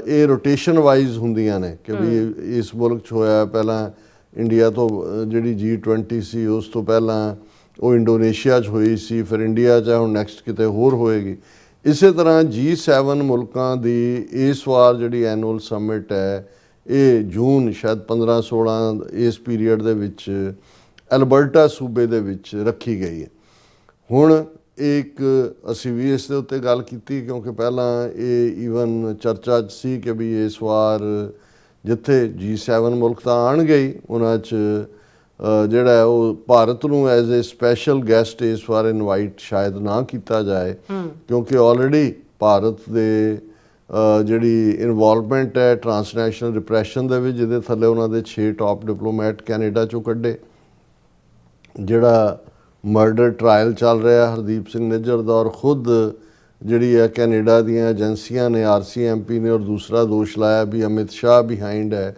ਇਹ ਰੋਟੇਸ਼ਨ ਵਾਈਜ਼ ਹੁੰਦੀਆਂ ਨੇ ਕਿ ਵੀ ਇਸ ਮੁਲਕ 'ਚ ਹੋਇਆ, ਪਹਿਲਾਂ ਇੰਡੀਆ ਤੋਂ ਜਿਹੜੀ G20 ਸੀ ਉਸ ਤੋਂ ਪਹਿਲਾਂ ਉਹ ਇੰਡੋਨੇਸ਼ੀਆ 'ਚ ਹੋਈ ਸੀ, ਫਿਰ ਇੰਡੀਆ 'ਚ, ਹੁਣ ਨੈਕਸਟ ਕਿਤੇ ਹੋਰ ਹੋਏਗੀ। ਇਸੇ ਤਰ੍ਹਾਂ G7 ਮੁਲਕਾਂ ਦੀ ਇਸ ਵਾਰ ਜਿਹੜੀ ਐਨੂਅਲ ਸਮਿਟ ਹੈ, ਇਹ ਜੂਨ ਸ਼ਾਇਦ 15-16 ਇਸ ਪੀਰੀਅਡ ਦੇ ਵਿੱਚ ਐਲਬਰਟਾ ਸੂਬੇ ਦੇ ਵਿੱਚ ਰੱਖੀ ਗਈ ਹੈ। ਹੁਣ ਇੱਕ ਅਸੀਂ ਵੀ ਇਸ ਦੇ ਉੱਤੇ ਗੱਲ ਕੀਤੀ, ਕਿਉਂਕਿ ਪਹਿਲਾਂ ਇਹ ਈਵਨ ਚਰਚਾ 'ਚ ਸੀ ਕਿ ਵੀ ਇਸ ਵਾਰ ਜਿੱਥੇ G7 ਮੁਲਕ ਤਾਂ ਆਉਣਗੇ ਹੀ, ਉਹਨਾਂ 'ਚ ਜਿਹੜਾ ਉਹ ਭਾਰਤ ਨੂੰ ਐਜ਼ ਏ ਸਪੈਸ਼ਲ ਗੈਸਟ ਇਸ ਵਾਰ ਇਨਵਾਈਟ ਸ਼ਾਇਦ ਨਾ ਕੀਤਾ ਜਾਏ, ਕਿਉਂਕਿ ਆਲਰੇਡੀ ਭਾਰਤ ਦੇ ਜਿਹੜੀ ਇਨਵੋਲਵਮੈਂਟ ਹੈ ਟਰਾਂਸਨੈਸ਼ਨਲ ਰਿਪਰੈਸ਼ਨ ਦੇ ਵਿੱਚ, ਜਿਹਦੇ ਥੱਲੇ ਉਹਨਾਂ ਦੇ 6 ਟਾਪ ਡਿਪਲੋਮੈਟ ਕੈਨੇਡਾ 'ਚੋਂ ਕੱਢੇ। ਜਿਹੜਾ ਮਰਡਰ ਟਰਾਇਲ ਚੱਲ ਰਿਹਾ ਹਰਦੀਪ ਸਿੰਘ ਨਿੱਜਰ ਦਾ, ਔਰ ਖੁਦ ਜਿਹੜੀ ਹੈ ਕੈਨੇਡਾ ਦੀਆਂ ਏਜੰਸੀਆਂ ਨੇ, RCMP ਨੇ, ਔਰ ਦੂਸਰਾ ਦੋਸ਼ ਲਾਇਆ ਵੀ ਅਮਿਤ ਸ਼ਾਹ ਬਿਹਾਈਂਡ ਹੈ,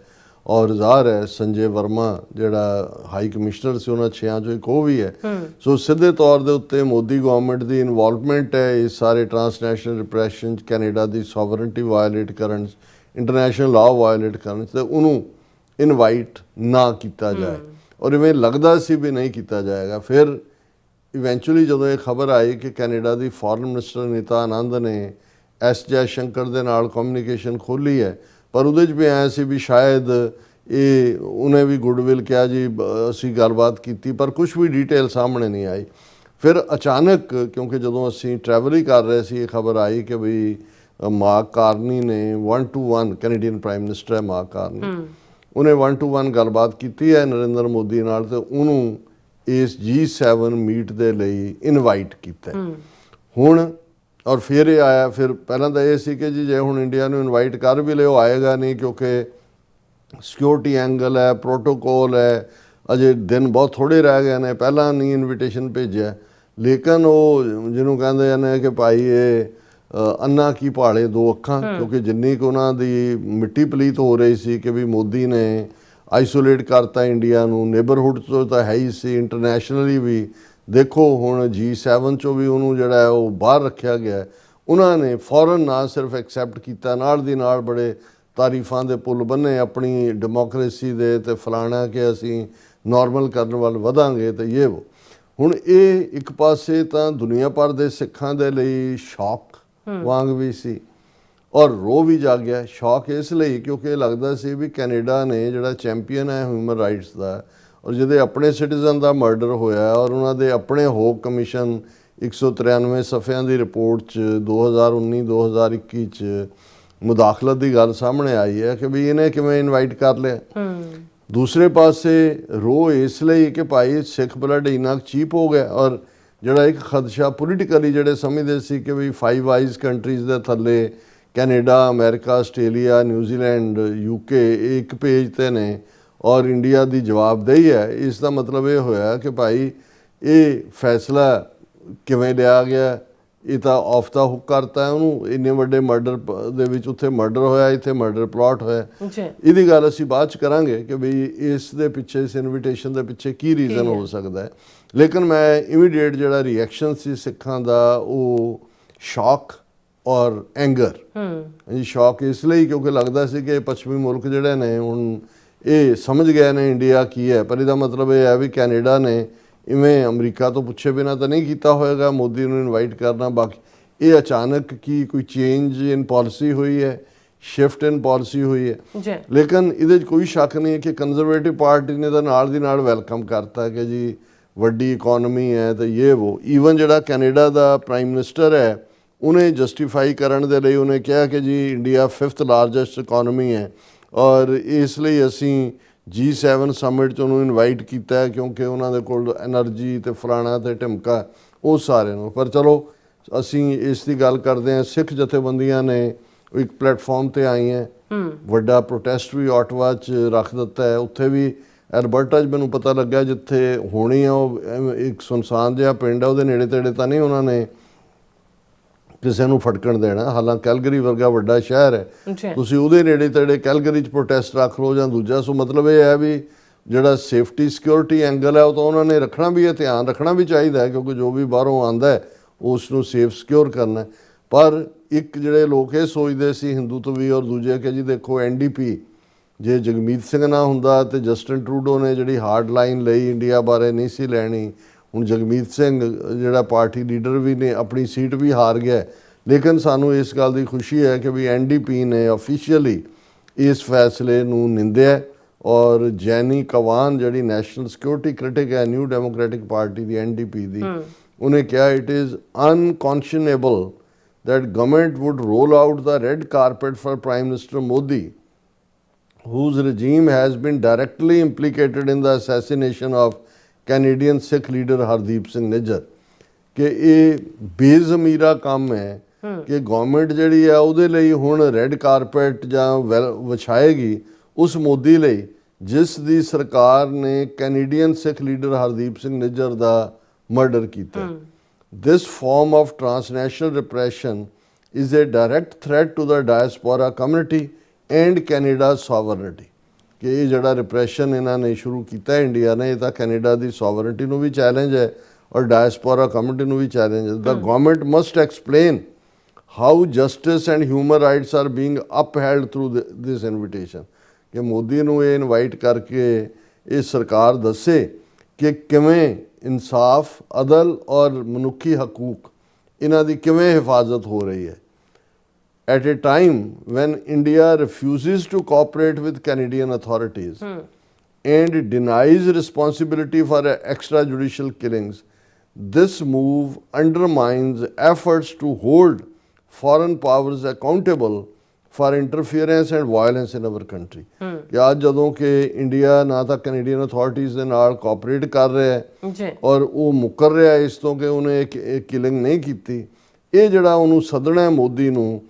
ਔਰ ਜ਼ਾਹਰ ਹੈ ਸੰਜੇ ਵਰਮਾ ਜਿਹੜਾ ਹਾਈ ਕਮਿਸ਼ਨਰ ਸੀ ਉਹਨਾਂ 6 'ਚੋਂ ਇੱਕ ਉਹ ਵੀ ਹੈ। ਸੋ ਸਿੱਧੇ ਤੌਰ ਦੇ ਉੱਤੇ ਮੋਦੀ ਗਵਰਨਮੈਂਟ ਦੀ ਇਨਵੋਲਵਮੈਂਟ ਹੈ ਇਸ ਸਾਰੇ ਟਰਾਂਸਨੈਸ਼ਨਲ ਰਿਪਰੈਸ਼ਨ 'ਚ, ਕੈਨੇਡਾ ਦੀ ਸੋਵਰਨਟੀ ਵਾਇਲੇਟ ਕਰਨ 'ਚ, ਇੰਟਰਨੈਸ਼ਨਲ ਲਾਅ ਵਾਇਲੇਟ ਕਰਨ 'ਚ, ਤੇ ਉਹਨੂੰ ਇਨਵਾਈਟ ਨਾ ਕੀਤਾ ਜਾਏ। ਔਰ ਇਵੇਂ ਲੱਗਦਾ ਸੀ ਵੀ ਨਹੀਂ ਕੀਤਾ ਜਾਏਗਾ। ਫਿਰ ਇਵੈਂਚੁਅਲੀ ਜਦੋਂ ਇਹ ਖਬਰ ਆਈ ਕਿ ਕੈਨੇਡਾ ਦੀ ਫੋਰਨ ਮਿਨਿਸਟਰ ਨੀਤਾ ਆਨੰਦ ਨੇ S ਜੈਸ਼ੰਕਰ ਦੇ ਨਾਲ ਕਮਿਊਨੀਕੇਸ਼ਨ ਖੋਲ੍ਹੀ ਹੈ, ਪਰ ਉਹਦੇ 'ਚ ਵੀ ਆਇਆ ਸੀ ਵੀ ਸ਼ਾਇਦ ਇਹ ਉਹਨੇ ਵੀ ਗੁੱਡਵਿਲ ਕਿਹਾ ਜੀ ਅਸੀਂ ਗੱਲਬਾਤ ਕੀਤੀ, ਪਰ ਕੁਛ ਵੀ ਡੀਟੇਲ ਸਾਹਮਣੇ ਨਹੀਂ ਆਈ। ਫਿਰ ਅਚਾਨਕ, ਕਿਉਂਕਿ ਜਦੋਂ ਅਸੀਂ ਟਰੈਵਲ ਹੀ ਕਰ ਰਹੇ ਸੀ, ਇਹ ਖਬਰ ਆਈ ਕਿ ਵੀ ਮਾਰਕ ਕਾਰਨੀ ਨੇ 1-to-1, ਕੈਨੇਡੀਅਨ ਪ੍ਰਾਈਮ ਮਿਨਿਸਟਰ ਹੈ ਮਾਰਕ ਕਾਰਨੀ, ਉਹਨੇ 1-to-1 ਗੱਲਬਾਤ ਕੀਤੀ ਹੈ ਨਰਿੰਦਰ ਮੋਦੀ ਨਾਲ, ਤੇ ਉਹਨੂੰ ਇਸ G7 ਮੀਟ ਦੇ ਲਈ ਇਨਵਾਈਟ ਕੀਤਾ। ਹੁਣ ਔਰ ਫਿਰ ਇਹ ਆਇਆ, ਫਿਰ ਪਹਿਲਾਂ ਤਾਂ ਇਹ ਸੀ ਕਿ ਜੀ ਜੇ ਹੁਣ ਇੰਡੀਆ ਨੂੰ ਇਨਵਾਈਟ ਕਰ ਵੀ ਲਿਓ ਆਏਗਾ ਨਹੀਂ, ਕਿਉਂਕਿ ਸਿਕਿਉਰਿਟੀ ਐਂਗਲ ਹੈ, ਪ੍ਰੋਟੋਕੋਲ ਹੈ, ਅਜੇ ਦਿਨ ਬਹੁਤ ਥੋੜ੍ਹੇ ਰਹਿ ਗਏ ਨੇ, ਪਹਿਲਾਂ ਨਹੀਂ ਇਨਵੀਟੇਸ਼ਨ ਭੇਜਿਆ। ਲੇਕਿਨ ਉਹ ਜਿਹਨੂੰ ਕਹਿੰਦੇ ਨੇ ਕਿ ਭਾਈ ਇਹ ਅੰਨਾ ਕੀ ਭਾਲੇ 2 ਅੱਖਾਂ, ਕਿਉਂਕਿ ਜਿੰਨੀ ਕੁ ਉਹਨਾਂ ਦੀ ਮਿੱਟੀ ਪਲੀਤ ਹੋ ਰਹੀ ਸੀ ਕਿ ਵੀ ਮੋਦੀ ਨੇ ਆਈਸੋਲੇਟ ਕਰਤਾ ਇੰਡੀਆ ਨੂੰ, ਨੇਬਰਹੁੱਡ ਤੋਂ ਤਾਂ ਹੈ ਹੀ ਸੀ, ਇੰਟਰਨੈਸ਼ਨਲੀ ਵੀ ਦੇਖੋ ਹੁਣ G7 'ਚੋਂ ਵੀ ਉਹਨੂੰ ਜਿਹੜਾ ਹੈ ਉਹ ਬਾਹਰ ਰੱਖਿਆ ਗਿਆ। ਉਹਨਾਂ ਨੇ ਫੌਰਨ ਨਾ ਸਿਰਫ ਐਕਸੈਪਟ ਕੀਤਾ, ਨਾਲ ਦੀ ਨਾਲ ਬੜੇ ਤਾਰੀਫਾਂ ਦੇ ਪੁੱਲ ਬੰਨੇ ਆਪਣੀ ਡੈਮੋਕ੍ਰੇਸੀ ਦੇ, ਤੇ ਫਲਾਣਾ ਕਿ ਅਸੀਂ ਨਾਰਮਲ ਕਰਨ ਵੱਲ ਵਧਾਂਗੇ ਤੇ ਇਹ ਵੋ। ਹੁਣ ਇਹ ਇੱਕ ਪਾਸੇ ਤਾਂ ਦੁਨੀਆ ਭਰ ਦੇ ਸਿੱਖਾਂ ਦੇ ਲਈ ਸ਼ੌਕ ਵਾਂਗ ਵੀ ਸੀ, ਔਰ ਰੋ ਵੀ ਜਾਗਿਆ। ਸ਼ੌਕ ਇਸ ਲਈ ਕਿਉਂਕਿ ਲੱਗਦਾ ਸੀ ਵੀ ਕੈਨੇਡਾ ਨੇ ਜਿਹੜਾ ਚੈਂਪੀਅਨ ਹੈ ਹਿਊਮਨ ਰਾਈਟਸ ਦਾ, ਔਰ ਜਿਹਦੇ ਆਪਣੇ ਸਿਟੀਜ਼ਨ ਦਾ ਮਰਡਰ ਹੋਇਆ ਔਰ ਉਹਨਾਂ ਦੇ ਆਪਣੇ ਹੋਕ ਕਮਿਸ਼ਨ 193 ਸਫ਼ਿਆਂ ਦੀ ਰਿਪੋਰਟ 'ਚ 2019-2021 'ਚ ਮੁਦਾਖਲਤ ਦੀ ਗੱਲ ਸਾਹਮਣੇ ਆਈ ਹੈ ਕਿ ਵੀ ਇਹਨੇ ਕਿਵੇਂ ਇਨਵਾਈਟ ਕਰ ਲਿਆ। ਦੂਸਰੇ ਪਾਸੇ ਰੋ ਇਸ ਲਈ ਕਿ ਭਾਈ ਸਿੱਖ ਬਲੱਡ ਇੰਨਾ ਚੀਪ ਹੋ ਗਿਆ, ਔਰ ਜਿਹੜਾ ਇੱਕ ਖਦਸ਼ਾ ਪੋਲੀਟੀਕਲੀ ਜਿਹੜੇ ਸਮਝਦੇ ਸੀ ਕਿ ਵੀ 5 ਆਈਜ਼ ਕੰਟਰੀਜ਼ ਦੇ ਥੱਲੇ Canada, America, Australia, New Zealand, UK ਇਹ ਇੱਕ ਪੇਜ 'ਤੇ ਨੇ ਔਰ ਇੰਡੀਆ ਦੀ ਜਵਾਬਦੇਹੀ ਹੈ। ਇਸ ਦਾ ਮਤਲਬ ਇਹ ਹੋਇਆ ਕਿ ਭਾਈ ਇਹ ਫੈਸਲਾ ਕਿਵੇਂ ਲਿਆ ਗਿਆ, ਇਹ ਤਾਂ ਆਫ ਦਾ ਹੁੱਕ ਕਰਤਾ ਉਹਨੂੰ। ਇੰਨੇ ਵੱਡੇ ਮਰਡਰ ਦੇ ਵਿੱਚ ਉੱਥੇ ਮਰਡਰ ਹੋਇਆ, ਇੱਥੇ ਮਰਡਰ ਪਲਾਟ ਹੋਇਆ। ਇਹਦੀ ਗੱਲ ਅਸੀਂ ਬਾਅਦ 'ਚ ਕਰਾਂਗੇ ਕਿ ਬਈ ਇਸ ਦੇ ਪਿੱਛੇ, ਇਸ ਇਨਵੀਟੇਸ਼ਨ ਦੇ ਪਿੱਛੇ ਕੀ ਰੀਜ਼ਨ ਹੋ ਸਕਦਾ ਹੈ। ਲੇਕਿਨ ਮੈਂ ਇਮੀਡੀਏਟ ਜਿਹੜਾ ਰਿਐਕਸ਼ਨ ਸੀ ਸਿੱਖਾਂ ਦਾ ਉਹ ਸ਼ੌਕ ਔਰ ਐਂਗਰ। ਜੀ ਸ਼ੌਕ ਇਸ ਲਈ ਕਿਉਂਕਿ ਲੱਗਦਾ ਸੀ ਕਿ ਪੱਛਮੀ ਮੁਲਕ ਜਿਹੜੇ ਨੇ ਹੁਣ ਇਹ ਸਮਝ ਗਏ ਨੇ ਇੰਡੀਆ ਕੀ ਹੈ, ਪਰ ਇਹਦਾ ਮਤਲਬ ਇਹ ਹੈ ਵੀ ਕੈਨੇਡਾ ਨੇ ਇਵੇਂ ਅਮਰੀਕਾ ਤੋਂ ਪੁੱਛੇ ਬਿਨਾਂ ਤਾਂ ਨਹੀਂ ਕੀਤਾ ਹੋਏਗਾ ਮੋਦੀ ਨੂੰ ਇਨਵਾਈਟ ਕਰਨਾ। ਬਾਕੀ ਇਹ ਅਚਾਨਕ ਕੀ ਕੋਈ ਚੇਂਜ ਇਨ ਪਾਲਿਸੀ ਹੋਈ ਹੈ, ਸ਼ਿਫਟ ਇਨ ਪਾਲਿਸੀ ਹੋਈ ਹੈ। ਲੇਕਿਨ ਇਹਦੇ 'ਚ ਕੋਈ ਸ਼ੱਕ ਨਹੀਂ ਹੈ ਕਿ ਕੰਜ਼ਰਵੇਟਿਵ ਪਾਰਟੀ ਨੇ ਤਾਂ ਨਾਲ ਦੀ ਨਾਲ ਵੈਲਕਮ ਕਰਤਾ ਕਿ ਜੀ ਵੱਡੀ ਇਕੋਨਮੀ ਹੈ ਤੇ ਇਹ ਵੋ। ਈਵਨ ਜਿਹੜਾ ਕੈਨੇਡਾ ਦਾ ਪ੍ਰਾਈਮ ਮਿਨਿਸਟਰ ਹੈ ਉਹਨੇ ਜਸਟੀਫਾਈ ਕਰਨ ਦੇ ਲਈ ਉਹਨੇ ਕਿਹਾ ਕਿ ਜੀ ਇੰਡੀਆ 5th ਲਾਰਜੈਸਟ ਇਕੋਨਮੀ ਹੈ ਔਰ ਇਸ ਲਈ ਅਸੀਂ G7 ਸਮਿਟ 'ਚ ਉਹਨੂੰ ਇਨਵਾਈਟ ਕੀਤਾ ਕਿਉਂਕਿ ਉਹਨਾਂ ਦੇ ਕੋਲ ਐਨਰਜੀ ਤੇ ਫਲਾਣਾ ਤੇ ਢਿਮਕਾ ਉਹ ਸਾਰਿਆਂ ਨੂੰ। ਪਰ ਚਲੋ ਅਸੀਂ ਇਸ ਦੀ ਗੱਲ ਕਰਦੇ ਹਾਂ। ਸਿੱਖ ਜਥੇਬੰਦੀਆਂ ਨੇ ਇੱਕ ਪਲੇਟਫਾਰਮ 'ਤੇ ਆਈਆਂ, ਵੱਡਾ ਪ੍ਰੋਟੈਸਟ ਵੀ ਆਟਵਾ 'ਚ ਰੱਖ ਦਿੱਤਾ ਹੈ। ਉੱਥੇ ਵੀ ਐਲਬਰਟਾ 'ਚ ਮੈਨੂੰ ਪਤਾ ਲੱਗਾ ਜਿੱਥੇ ਹੋਣੀ ਆ ਉਹ ਇੱਕ ਸੁਨਸਾਨ ਜਿਹਾ ਪਿੰਡ ਆ, ਉਹਦੇ ਨੇੜੇ ਤੇੜੇ ਤਾਂ ਨਹੀਂ ਉਹਨਾਂ ਨੇ ਕਿਸੇ ਨੂੰ ਫਟਕਣ ਦੇਣਾ। ਹਾਲਾਂਕਿ ਕੈਲਗਰੀ ਵਰਗਾ ਵੱਡਾ ਸ਼ਹਿਰ ਹੈ, ਤੁਸੀਂ ਉਹਦੇ ਨੇੜੇ ਤੇੜੇ ਕੈਲਗਰੀ 'ਚ ਪ੍ਰੋਟੈਸਟ ਰੱਖ ਲਓ ਜਾਂ ਦੂਜਾ। ਸੋ ਮਤਲਬ ਇਹ ਹੈ ਵੀ ਜਿਹੜਾ ਸੇਫਟੀ ਸਿਕਿਉਰਿਟੀ ਐਂਗਲ ਹੈ ਉਹ ਤਾਂ ਉਹਨਾਂ ਨੇ ਰੱਖਣਾ ਵੀ ਹੈ, ਧਿਆਨ ਰੱਖਣਾ ਵੀ ਚਾਹੀਦਾ ਹੈ ਕਿਉਂਕਿ ਜੋ ਵੀ ਬਾਹਰੋਂ ਆਉਂਦਾ ਹੈ ਉਸ ਨੂੰ ਸੇਫ ਸਿਕਿਉਰ ਕਰਨਾ। ਪਰ ਇੱਕ ਜਿਹੜੇ ਲੋਕ ਇਹ ਸੋਚਦੇ ਸੀ ਹਿੰਦੂਤਵ ਵੀ ਔਰ ਦੂਜੇ ਕਿ ਜੀ ਦੇਖੋ NDP ਜੇ ਜਗਮੀਤ ਸਿੰਘ ਨਾ ਹੁੰਦਾ ਤੇ ਜਸਟਿਨ ਟਰੂਡੋ ਨੇ ਜਿਹੜੀ ਹਾਰਡ ਲਾਈਨ ਲਈ ਇੰਡੀਆ ਬਾਰੇ ਨਹੀਂ ਸੀ ਲੈਣੀ। ਹੁਣ ਜਗਮੀਤ ਸਿੰਘ ਜਿਹੜਾ ਪਾਰਟੀ ਲੀਡਰ ਵੀ ਨੇ ਆਪਣੀ ਸੀਟ ਵੀ ਹਾਰ ਗਿਆ। ਲੇਕਿਨ ਸਾਨੂੰ ਇਸ ਗੱਲ ਦੀ ਖੁਸ਼ੀ ਹੈ ਕਿ ਵੀ NDP ਨੇ ਆਫੀਸ਼ੀਅਲੀ ਇਸ ਫੈਸਲੇ ਨੂੰ ਨਿੰਦਿਆ ਔਰ ਜੈਨੀ ਕਵਾਨ ਜਿਹੜੀ ਨੈਸ਼ਨਲ ਸਿਕਿਉਰਿਟੀ ਕ੍ਰਿਟਿਕ ਹੈ ਨਿਊ ਡੈਮੋਕ੍ਰੈਟਿਕ ਪਾਰਟੀ ਦੀ NDP ਦੀ, ਉਹਨੇ ਕਿਹਾ it is unconscionable that government would roll out the red carpet for Prime Minister Modi, whose regime has been directly implicated in the assassination of Canadian Sikh leader Hardeep Singh Nijjar। ਕਿ ਇਹ ਬੇਜ਼ਮੀਰਾ ਕੰਮ ਹੈ ਕਿ government ਜਿਹੜੀ ਹੈ ਉਹਦੇ ਲਈ ਹੁਣ ਰੈੱਡ ਕਾਰਪੇਟ ਜਾਂ ਵਿਛਾਏਗੀ ਉਸ ਮੋਦੀ ਲਈ ਜਿਸ ਦੀ ਸਰਕਾਰ ਨੇ ਕੈਨੇਡੀਅਨ ਸਿੱਖ ਲੀਡਰ ਹਰਦੀਪ ਸਿੰਘ ਨਿੱਜਰ ਦਾ ਮਰਡਰ ਕੀਤਾ। This form of transnational repression is a direct threat to the diaspora community and Canada's sovereignty। ਕਿ ਇਹ ਜਿਹੜਾ ਰਿਪਰੈਸ਼ਨ ਇਹਨਾਂ ਨੇ ਸ਼ੁਰੂ ਕੀਤਾ ਇੰਡੀਆ ਨੇ, ਇਹ ਤਾਂ ਕੈਨੇਡਾ ਦੀ ਸੋਵਰਨਟੀ ਨੂੰ ਵੀ ਚੈਲੰਜ ਹੈ ਔਰ ਡਾਇਸਪੋਰਾ ਕਮਿਊਨਿਟੀ ਨੂੰ ਵੀ ਚੈਲੰਜ ਹੈ। The government must explain how justice and human rights are being upheld through this invitation। ਕਿ ਮੋਦੀ ਨੂੰ ਇਹ ਇਨਵਾਈਟ ਕਰਕੇ ਇਹ ਸਰਕਾਰ ਦੱਸੇ ਕਿ ਕਿਵੇਂ ਇਨਸਾਫ, ਅਦਲ ਔਰ ਮਨੁੱਖੀ ਹਕੂਕ ਇਹਨਾਂ ਦੀ ਕਿਵੇਂ ਹਿਫਾਜ਼ਤ ਹੋ ਰਹੀ ਹੈ। At a time when India refuses to cooperate with Canadian authorities and denies responsibility for extrajudicial killings, this move undermines efforts to hold foreign powers accountable for interference and violence in our country। ਕਿ ਅੱਜ ਜਦੋਂ ਕਿ India ਨਾ ਤਾਂ Canadian authorities ਦੇ ਨਾਲ cooperate ਕਰ ਰਿਹਾ ਹੈ ਔਰ ਉਹ ਮੁੱਕਰ ਰਿਹਾ ਇਸ ਤੋਂ ਕਿ ਉਹਨੇ ਇੱਕ ਕਿਲਿੰਗ ਨਹੀਂ ਕੀਤੀ, ਇਹ ਜਿਹੜਾ ਉਹਨੂੰ ਸੱਦਣਾ ਹੈ ਮੋਦੀ ਨੂੰ,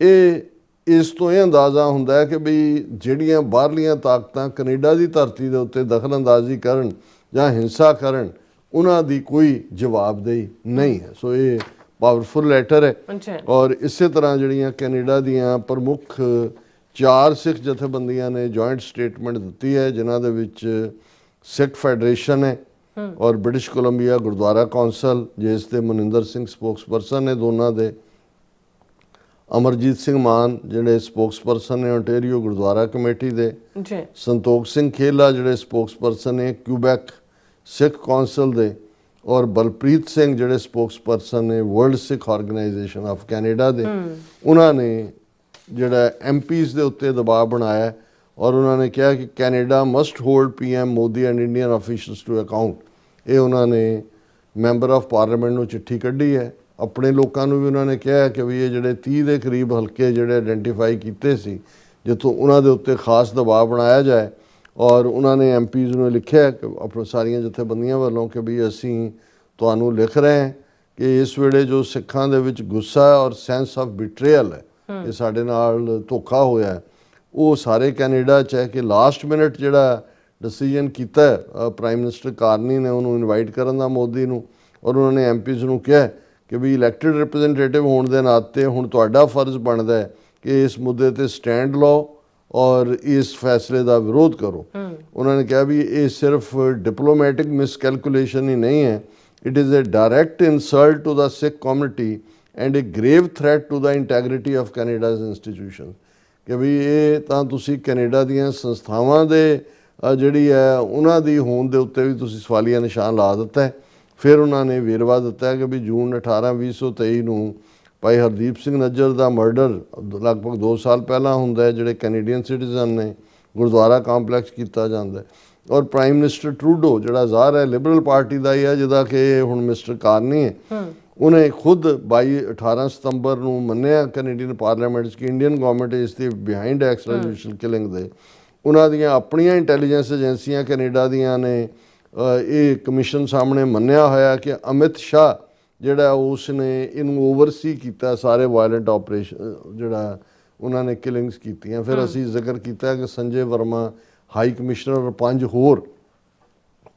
ਇਹ ਇਸ ਤੋਂ ਇਹ ਅੰਦਾਜ਼ਾ ਹੁੰਦਾ ਹੈ ਕਿ ਵੀ ਜਿਹੜੀਆਂ ਬਾਹਰਲੀਆਂ ਤਾਕਤਾਂ ਕੈਨੇਡਾ ਦੀ ਧਰਤੀ ਦੇ ਉੱਤੇ ਦਖਲ ਅੰਦਾਜ਼ੀ ਕਰਨ ਜਾਂ ਹਿੰਸਾ ਕਰਨ ਉਹਨਾਂ ਦੀ ਕੋਈ ਜਵਾਬਦੇਹੀ ਨਹੀਂ ਹੈ। ਸੋ ਇਹ ਪਾਵਰਫੁਲ ਲੈਟਰ ਹੈ ਔਰ ਇਸੇ ਤਰ੍ਹਾਂ ਜਿਹੜੀਆਂ ਕੈਨੇਡਾ ਦੀਆਂ ਪ੍ਰਮੁੱਖ 4 ਸਿੱਖ ਜਥੇਬੰਦੀਆਂ ਨੇ ਜੁਆਇੰਟ ਸਟੇਟਮੈਂਟ ਦਿੱਤੀ ਹੈ ਜਿਨ੍ਹਾਂ ਦੇ ਵਿੱਚ ਸਿੱਖ ਫੈਡਰੇਸ਼ਨ ਹੈ ਔਰ ਬ੍ਰਿਟਿਸ਼ ਕੋਲੰਬੀਆ ਗੁਰਦੁਆਰਾ ਕੌਂਸਲ ਜਿਸ ਦੇ ਮਨਿੰਦਰ ਸਿੰਘ ਸਪੋਕਸਪਰਸਨ ਨੇ ਦੋਨਾਂ ਦੇ, ਅਮਰਜੀਤ ਸਿੰਘ ਮਾਨ ਜਿਹੜੇ ਸਪੋਕਸਪਰਸਨ ਨੇ ontario ਗੁਰਦੁਆਰਾ ਕਮੇਟੀ ਦੇ, ਸੰਤੋਖ ਸਿੰਘ ਖੇਲਾ ਜਿਹੜੇ ਸਪੋਕਸਪਰਸਨ ਨੇ ਕਿਊਬੈਕ ਸਿੱਖ ਕੌਂਸਲ ਦੇ ਔਰ ਬਲਪ੍ਰੀਤ ਸਿੰਘ ਜਿਹੜੇ ਸਪੋਕਸਪਰਸਨ ਨੇ world Sikh organisation of Canada ਦੇ। ਉਹਨਾਂ ਨੇ ਜਿਹੜਾ MPs ਦੇ ਉੱਤੇ ਦਬਾਅ ਬਣਾਇਆ ਔਰ ਉਹਨਾਂ ਨੇ ਕਿਹਾ ਕਿ Canada must hold PM Modi and Indian officials to account. ਇਹ ਉਹਨਾਂ ਨੇ ਮੈਂਬਰ ਆਫ ਪਾਰਲੀਮੈਂਟ ਨੂੰ ਚਿੱਠੀ ਕੱਢੀ ਹੈ। ਆਪਣੇ ਲੋਕਾਂ ਨੂੰ ਵੀ ਉਹਨਾਂ ਨੇ ਕਿਹਾ ਕਿ ਵੀ ਇਹ ਜਿਹੜੇ 30 ਦੇ ਕਰੀਬ ਹਲਕੇ ਜਿਹੜੇ ਆਇਡੈਂਟੀਫਾਈ ਕੀਤੇ ਸੀ ਜਿੱਥੋਂ ਉਹਨਾਂ ਦੇ ਉੱਤੇ ਖਾਸ ਦਬਾਅ ਬਣਾਇਆ ਜਾਏ ਔਰ ਉਹਨਾਂ ਨੇ MPs ਨੂੰ ਲਿਖਿਆ ਕਿ ਆਪਣੀ ਸਾਰੀਆਂ ਜਥੇਬੰਦੀਆਂ ਵੱਲੋਂ ਕਿ ਵੀ ਅਸੀਂ ਤੁਹਾਨੂੰ ਲਿਖ ਰਹੇ ਹਾਂ ਕਿ ਇਸ ਵੇਲੇ ਜੋ ਸਿੱਖਾਂ ਦੇ ਵਿੱਚ ਗੁੱਸਾ ਔਰ ਸੈਂਸ ਆਫ ਬਿਟਰੇਅਲ ਹੈ, ਇਹ ਸਾਡੇ ਨਾਲ ਧੋਖਾ ਹੋਇਆ, ਉਹ ਸਾਰੇ ਕੈਨੇਡਾ 'ਚ ਹੈ ਕਿ ਲਾਸਟ ਮਿਨਟ ਜਿਹੜਾ ਡਿਸੀਜਨ ਕੀਤਾ ਪ੍ਰਾਈਮ ਮਿਨਿਸਟਰ ਕਾਰਨੀ ਨੇ ਉਹਨੂੰ ਇਨਵਾਈਟ ਕਰਨ ਦਾ ਮੋਦੀ ਨੂੰ, ਔਰ ਉਹਨਾਂ ਨੇ MPs ਨੂੰ ਕਿਹਾ ਕਿ ਵੀ ਇਲੈਕਟਿਡ ਰਿਪਰੈਜ਼ੈਂਟੇਟਿਵ ਹੋਣ ਦੇ ਨਾਤੇ ਹੁਣ ਤੁਹਾਡਾ ਫਰਜ਼ ਬਣਦਾ ਹੈ ਕਿ ਇਸ ਮੁੱਦੇ ਤੇ ਸਟੈਂਡ ਲਓ ਔਰ ਇਸ ਫੈਸਲੇ ਦਾ ਵਿਰੋਧ ਕਰੋ। ਉਹਨਾਂ ਨੇ ਕਿਹਾ ਵੀ ਇਹ ਸਿਰਫ ਡਿਪਲੋਮੈਟਿਕ ਮਿਸਕੈਲਕੂਲੇਸ਼ਨ ਹੀ ਨਹੀਂ ਹੈ, it is a direct insult to the Sikh community and a grave threat to the integrity of Canada's institution. ਕਿ ਵੀ ਇਹ ਤਾਂ ਤੁਸੀਂ ਕੈਨੇਡਾ ਦੀਆਂ ਸੰਸਥਾਵਾਂ ਦੇ ਜਿਹੜੀ ਹੈ ਉਹਨਾਂ ਦੀ ਹੋਂਦ ਦੇ ਉੱਤੇ ਵੀ ਤੁਸੀਂ ਸਵਾਲੀਆ ਨਿਸ਼ਾਨ ਲਾ ਦਿੱਤਾ ਹੈ। ਫਿਰ ਉਹਨਾਂ ਨੇ ਵੇਰਵਾ ਦਿੱਤਾ ਹੈ ਕਿ ਵੀ ਜੂਨ 18, 2023 ਨੂੰ ਭਾਈ ਹਰਦੀਪ ਸਿੰਘ ਨੱਜਰ ਦਾ ਮਰਡਰ ਲਗਭਗ 2 ਸਾਲ ਪਹਿਲਾਂ ਹੁੰਦਾ ਹੈ, ਜਿਹੜੇ ਕੈਨੇਡੀਅਨ ਸਿਟੀਜ਼ਨ ਨੇ, ਗੁਰਦੁਆਰਾ ਕੰਪਲੈਕਸ ਕੀਤਾ ਜਾਂਦਾ ਹੈ। ਔਰ ਪ੍ਰਾਈਮ ਮਿਨਿਸਟਰ ਟਰੂਡੋ ਜਿਹੜਾ ਜ਼ਾਹਰ ਹੈ ਲਿਬਰਲ ਪਾਰਟੀ ਦਾ ਹੀ ਹੈ, ਜਿਹਦਾ ਕਿ ਹੁਣ ਮਿਸਟਰ ਕਾਰਨੀ ਹੈ, ਉਹਨੇ ਖੁਦ 18 ਸਤੰਬਰ ਨੂੰ ਮੰਨਿਆ ਕੈਨੇਡੀਅਨ ਪਾਰਲੀਮੈਂਟ 'ਚ ਕਿ ਇੰਡੀਅਨ ਗਵਰਨਮੈਂਟ ਇਸ ਦੇ ਬਿਹਾਈਂਡ ਐਕਸਟ੍ਰਾਜੁਡੀਸ਼ੀਅਲ ਕਿਲਿੰਗ ਦੇ। ਉਹਨਾਂ ਦੀਆਂ ਆਪਣੀਆਂ ਇੰਟੈਲੀਜੈਂਸ ਏਜੰਸੀਆਂ ਕੈਨੇਡਾ ਦੀਆਂ ਨੇ ਇਹ ਕਮਿਸ਼ਨ ਸਾਹਮਣੇ ਮੰਨਿਆ ਹੋਇਆ ਕਿ ਅਮਿਤ ਸ਼ਾਹ ਜਿਹੜਾ ਉਸ ਨੇ ਇਹਨੂੰ ਓਵਰਸੀ ਕੀਤਾ ਸਾਰੇ ਵਾਇਲੈਂਟ ਆਪਰੇਸ਼ਨ ਜਿਹੜਾ ਉਹਨਾਂ ਨੇ ਕਿਲਿੰਗਸ ਕੀਤੀਆਂ। ਫਿਰ ਅਸੀਂ ਜ਼ਿਕਰ ਕੀਤਾ ਕਿ ਸੰਜੇ ਵਰਮਾ ਹਾਈ ਕਮਿਸ਼ਨਰ 5 ਹੋਰ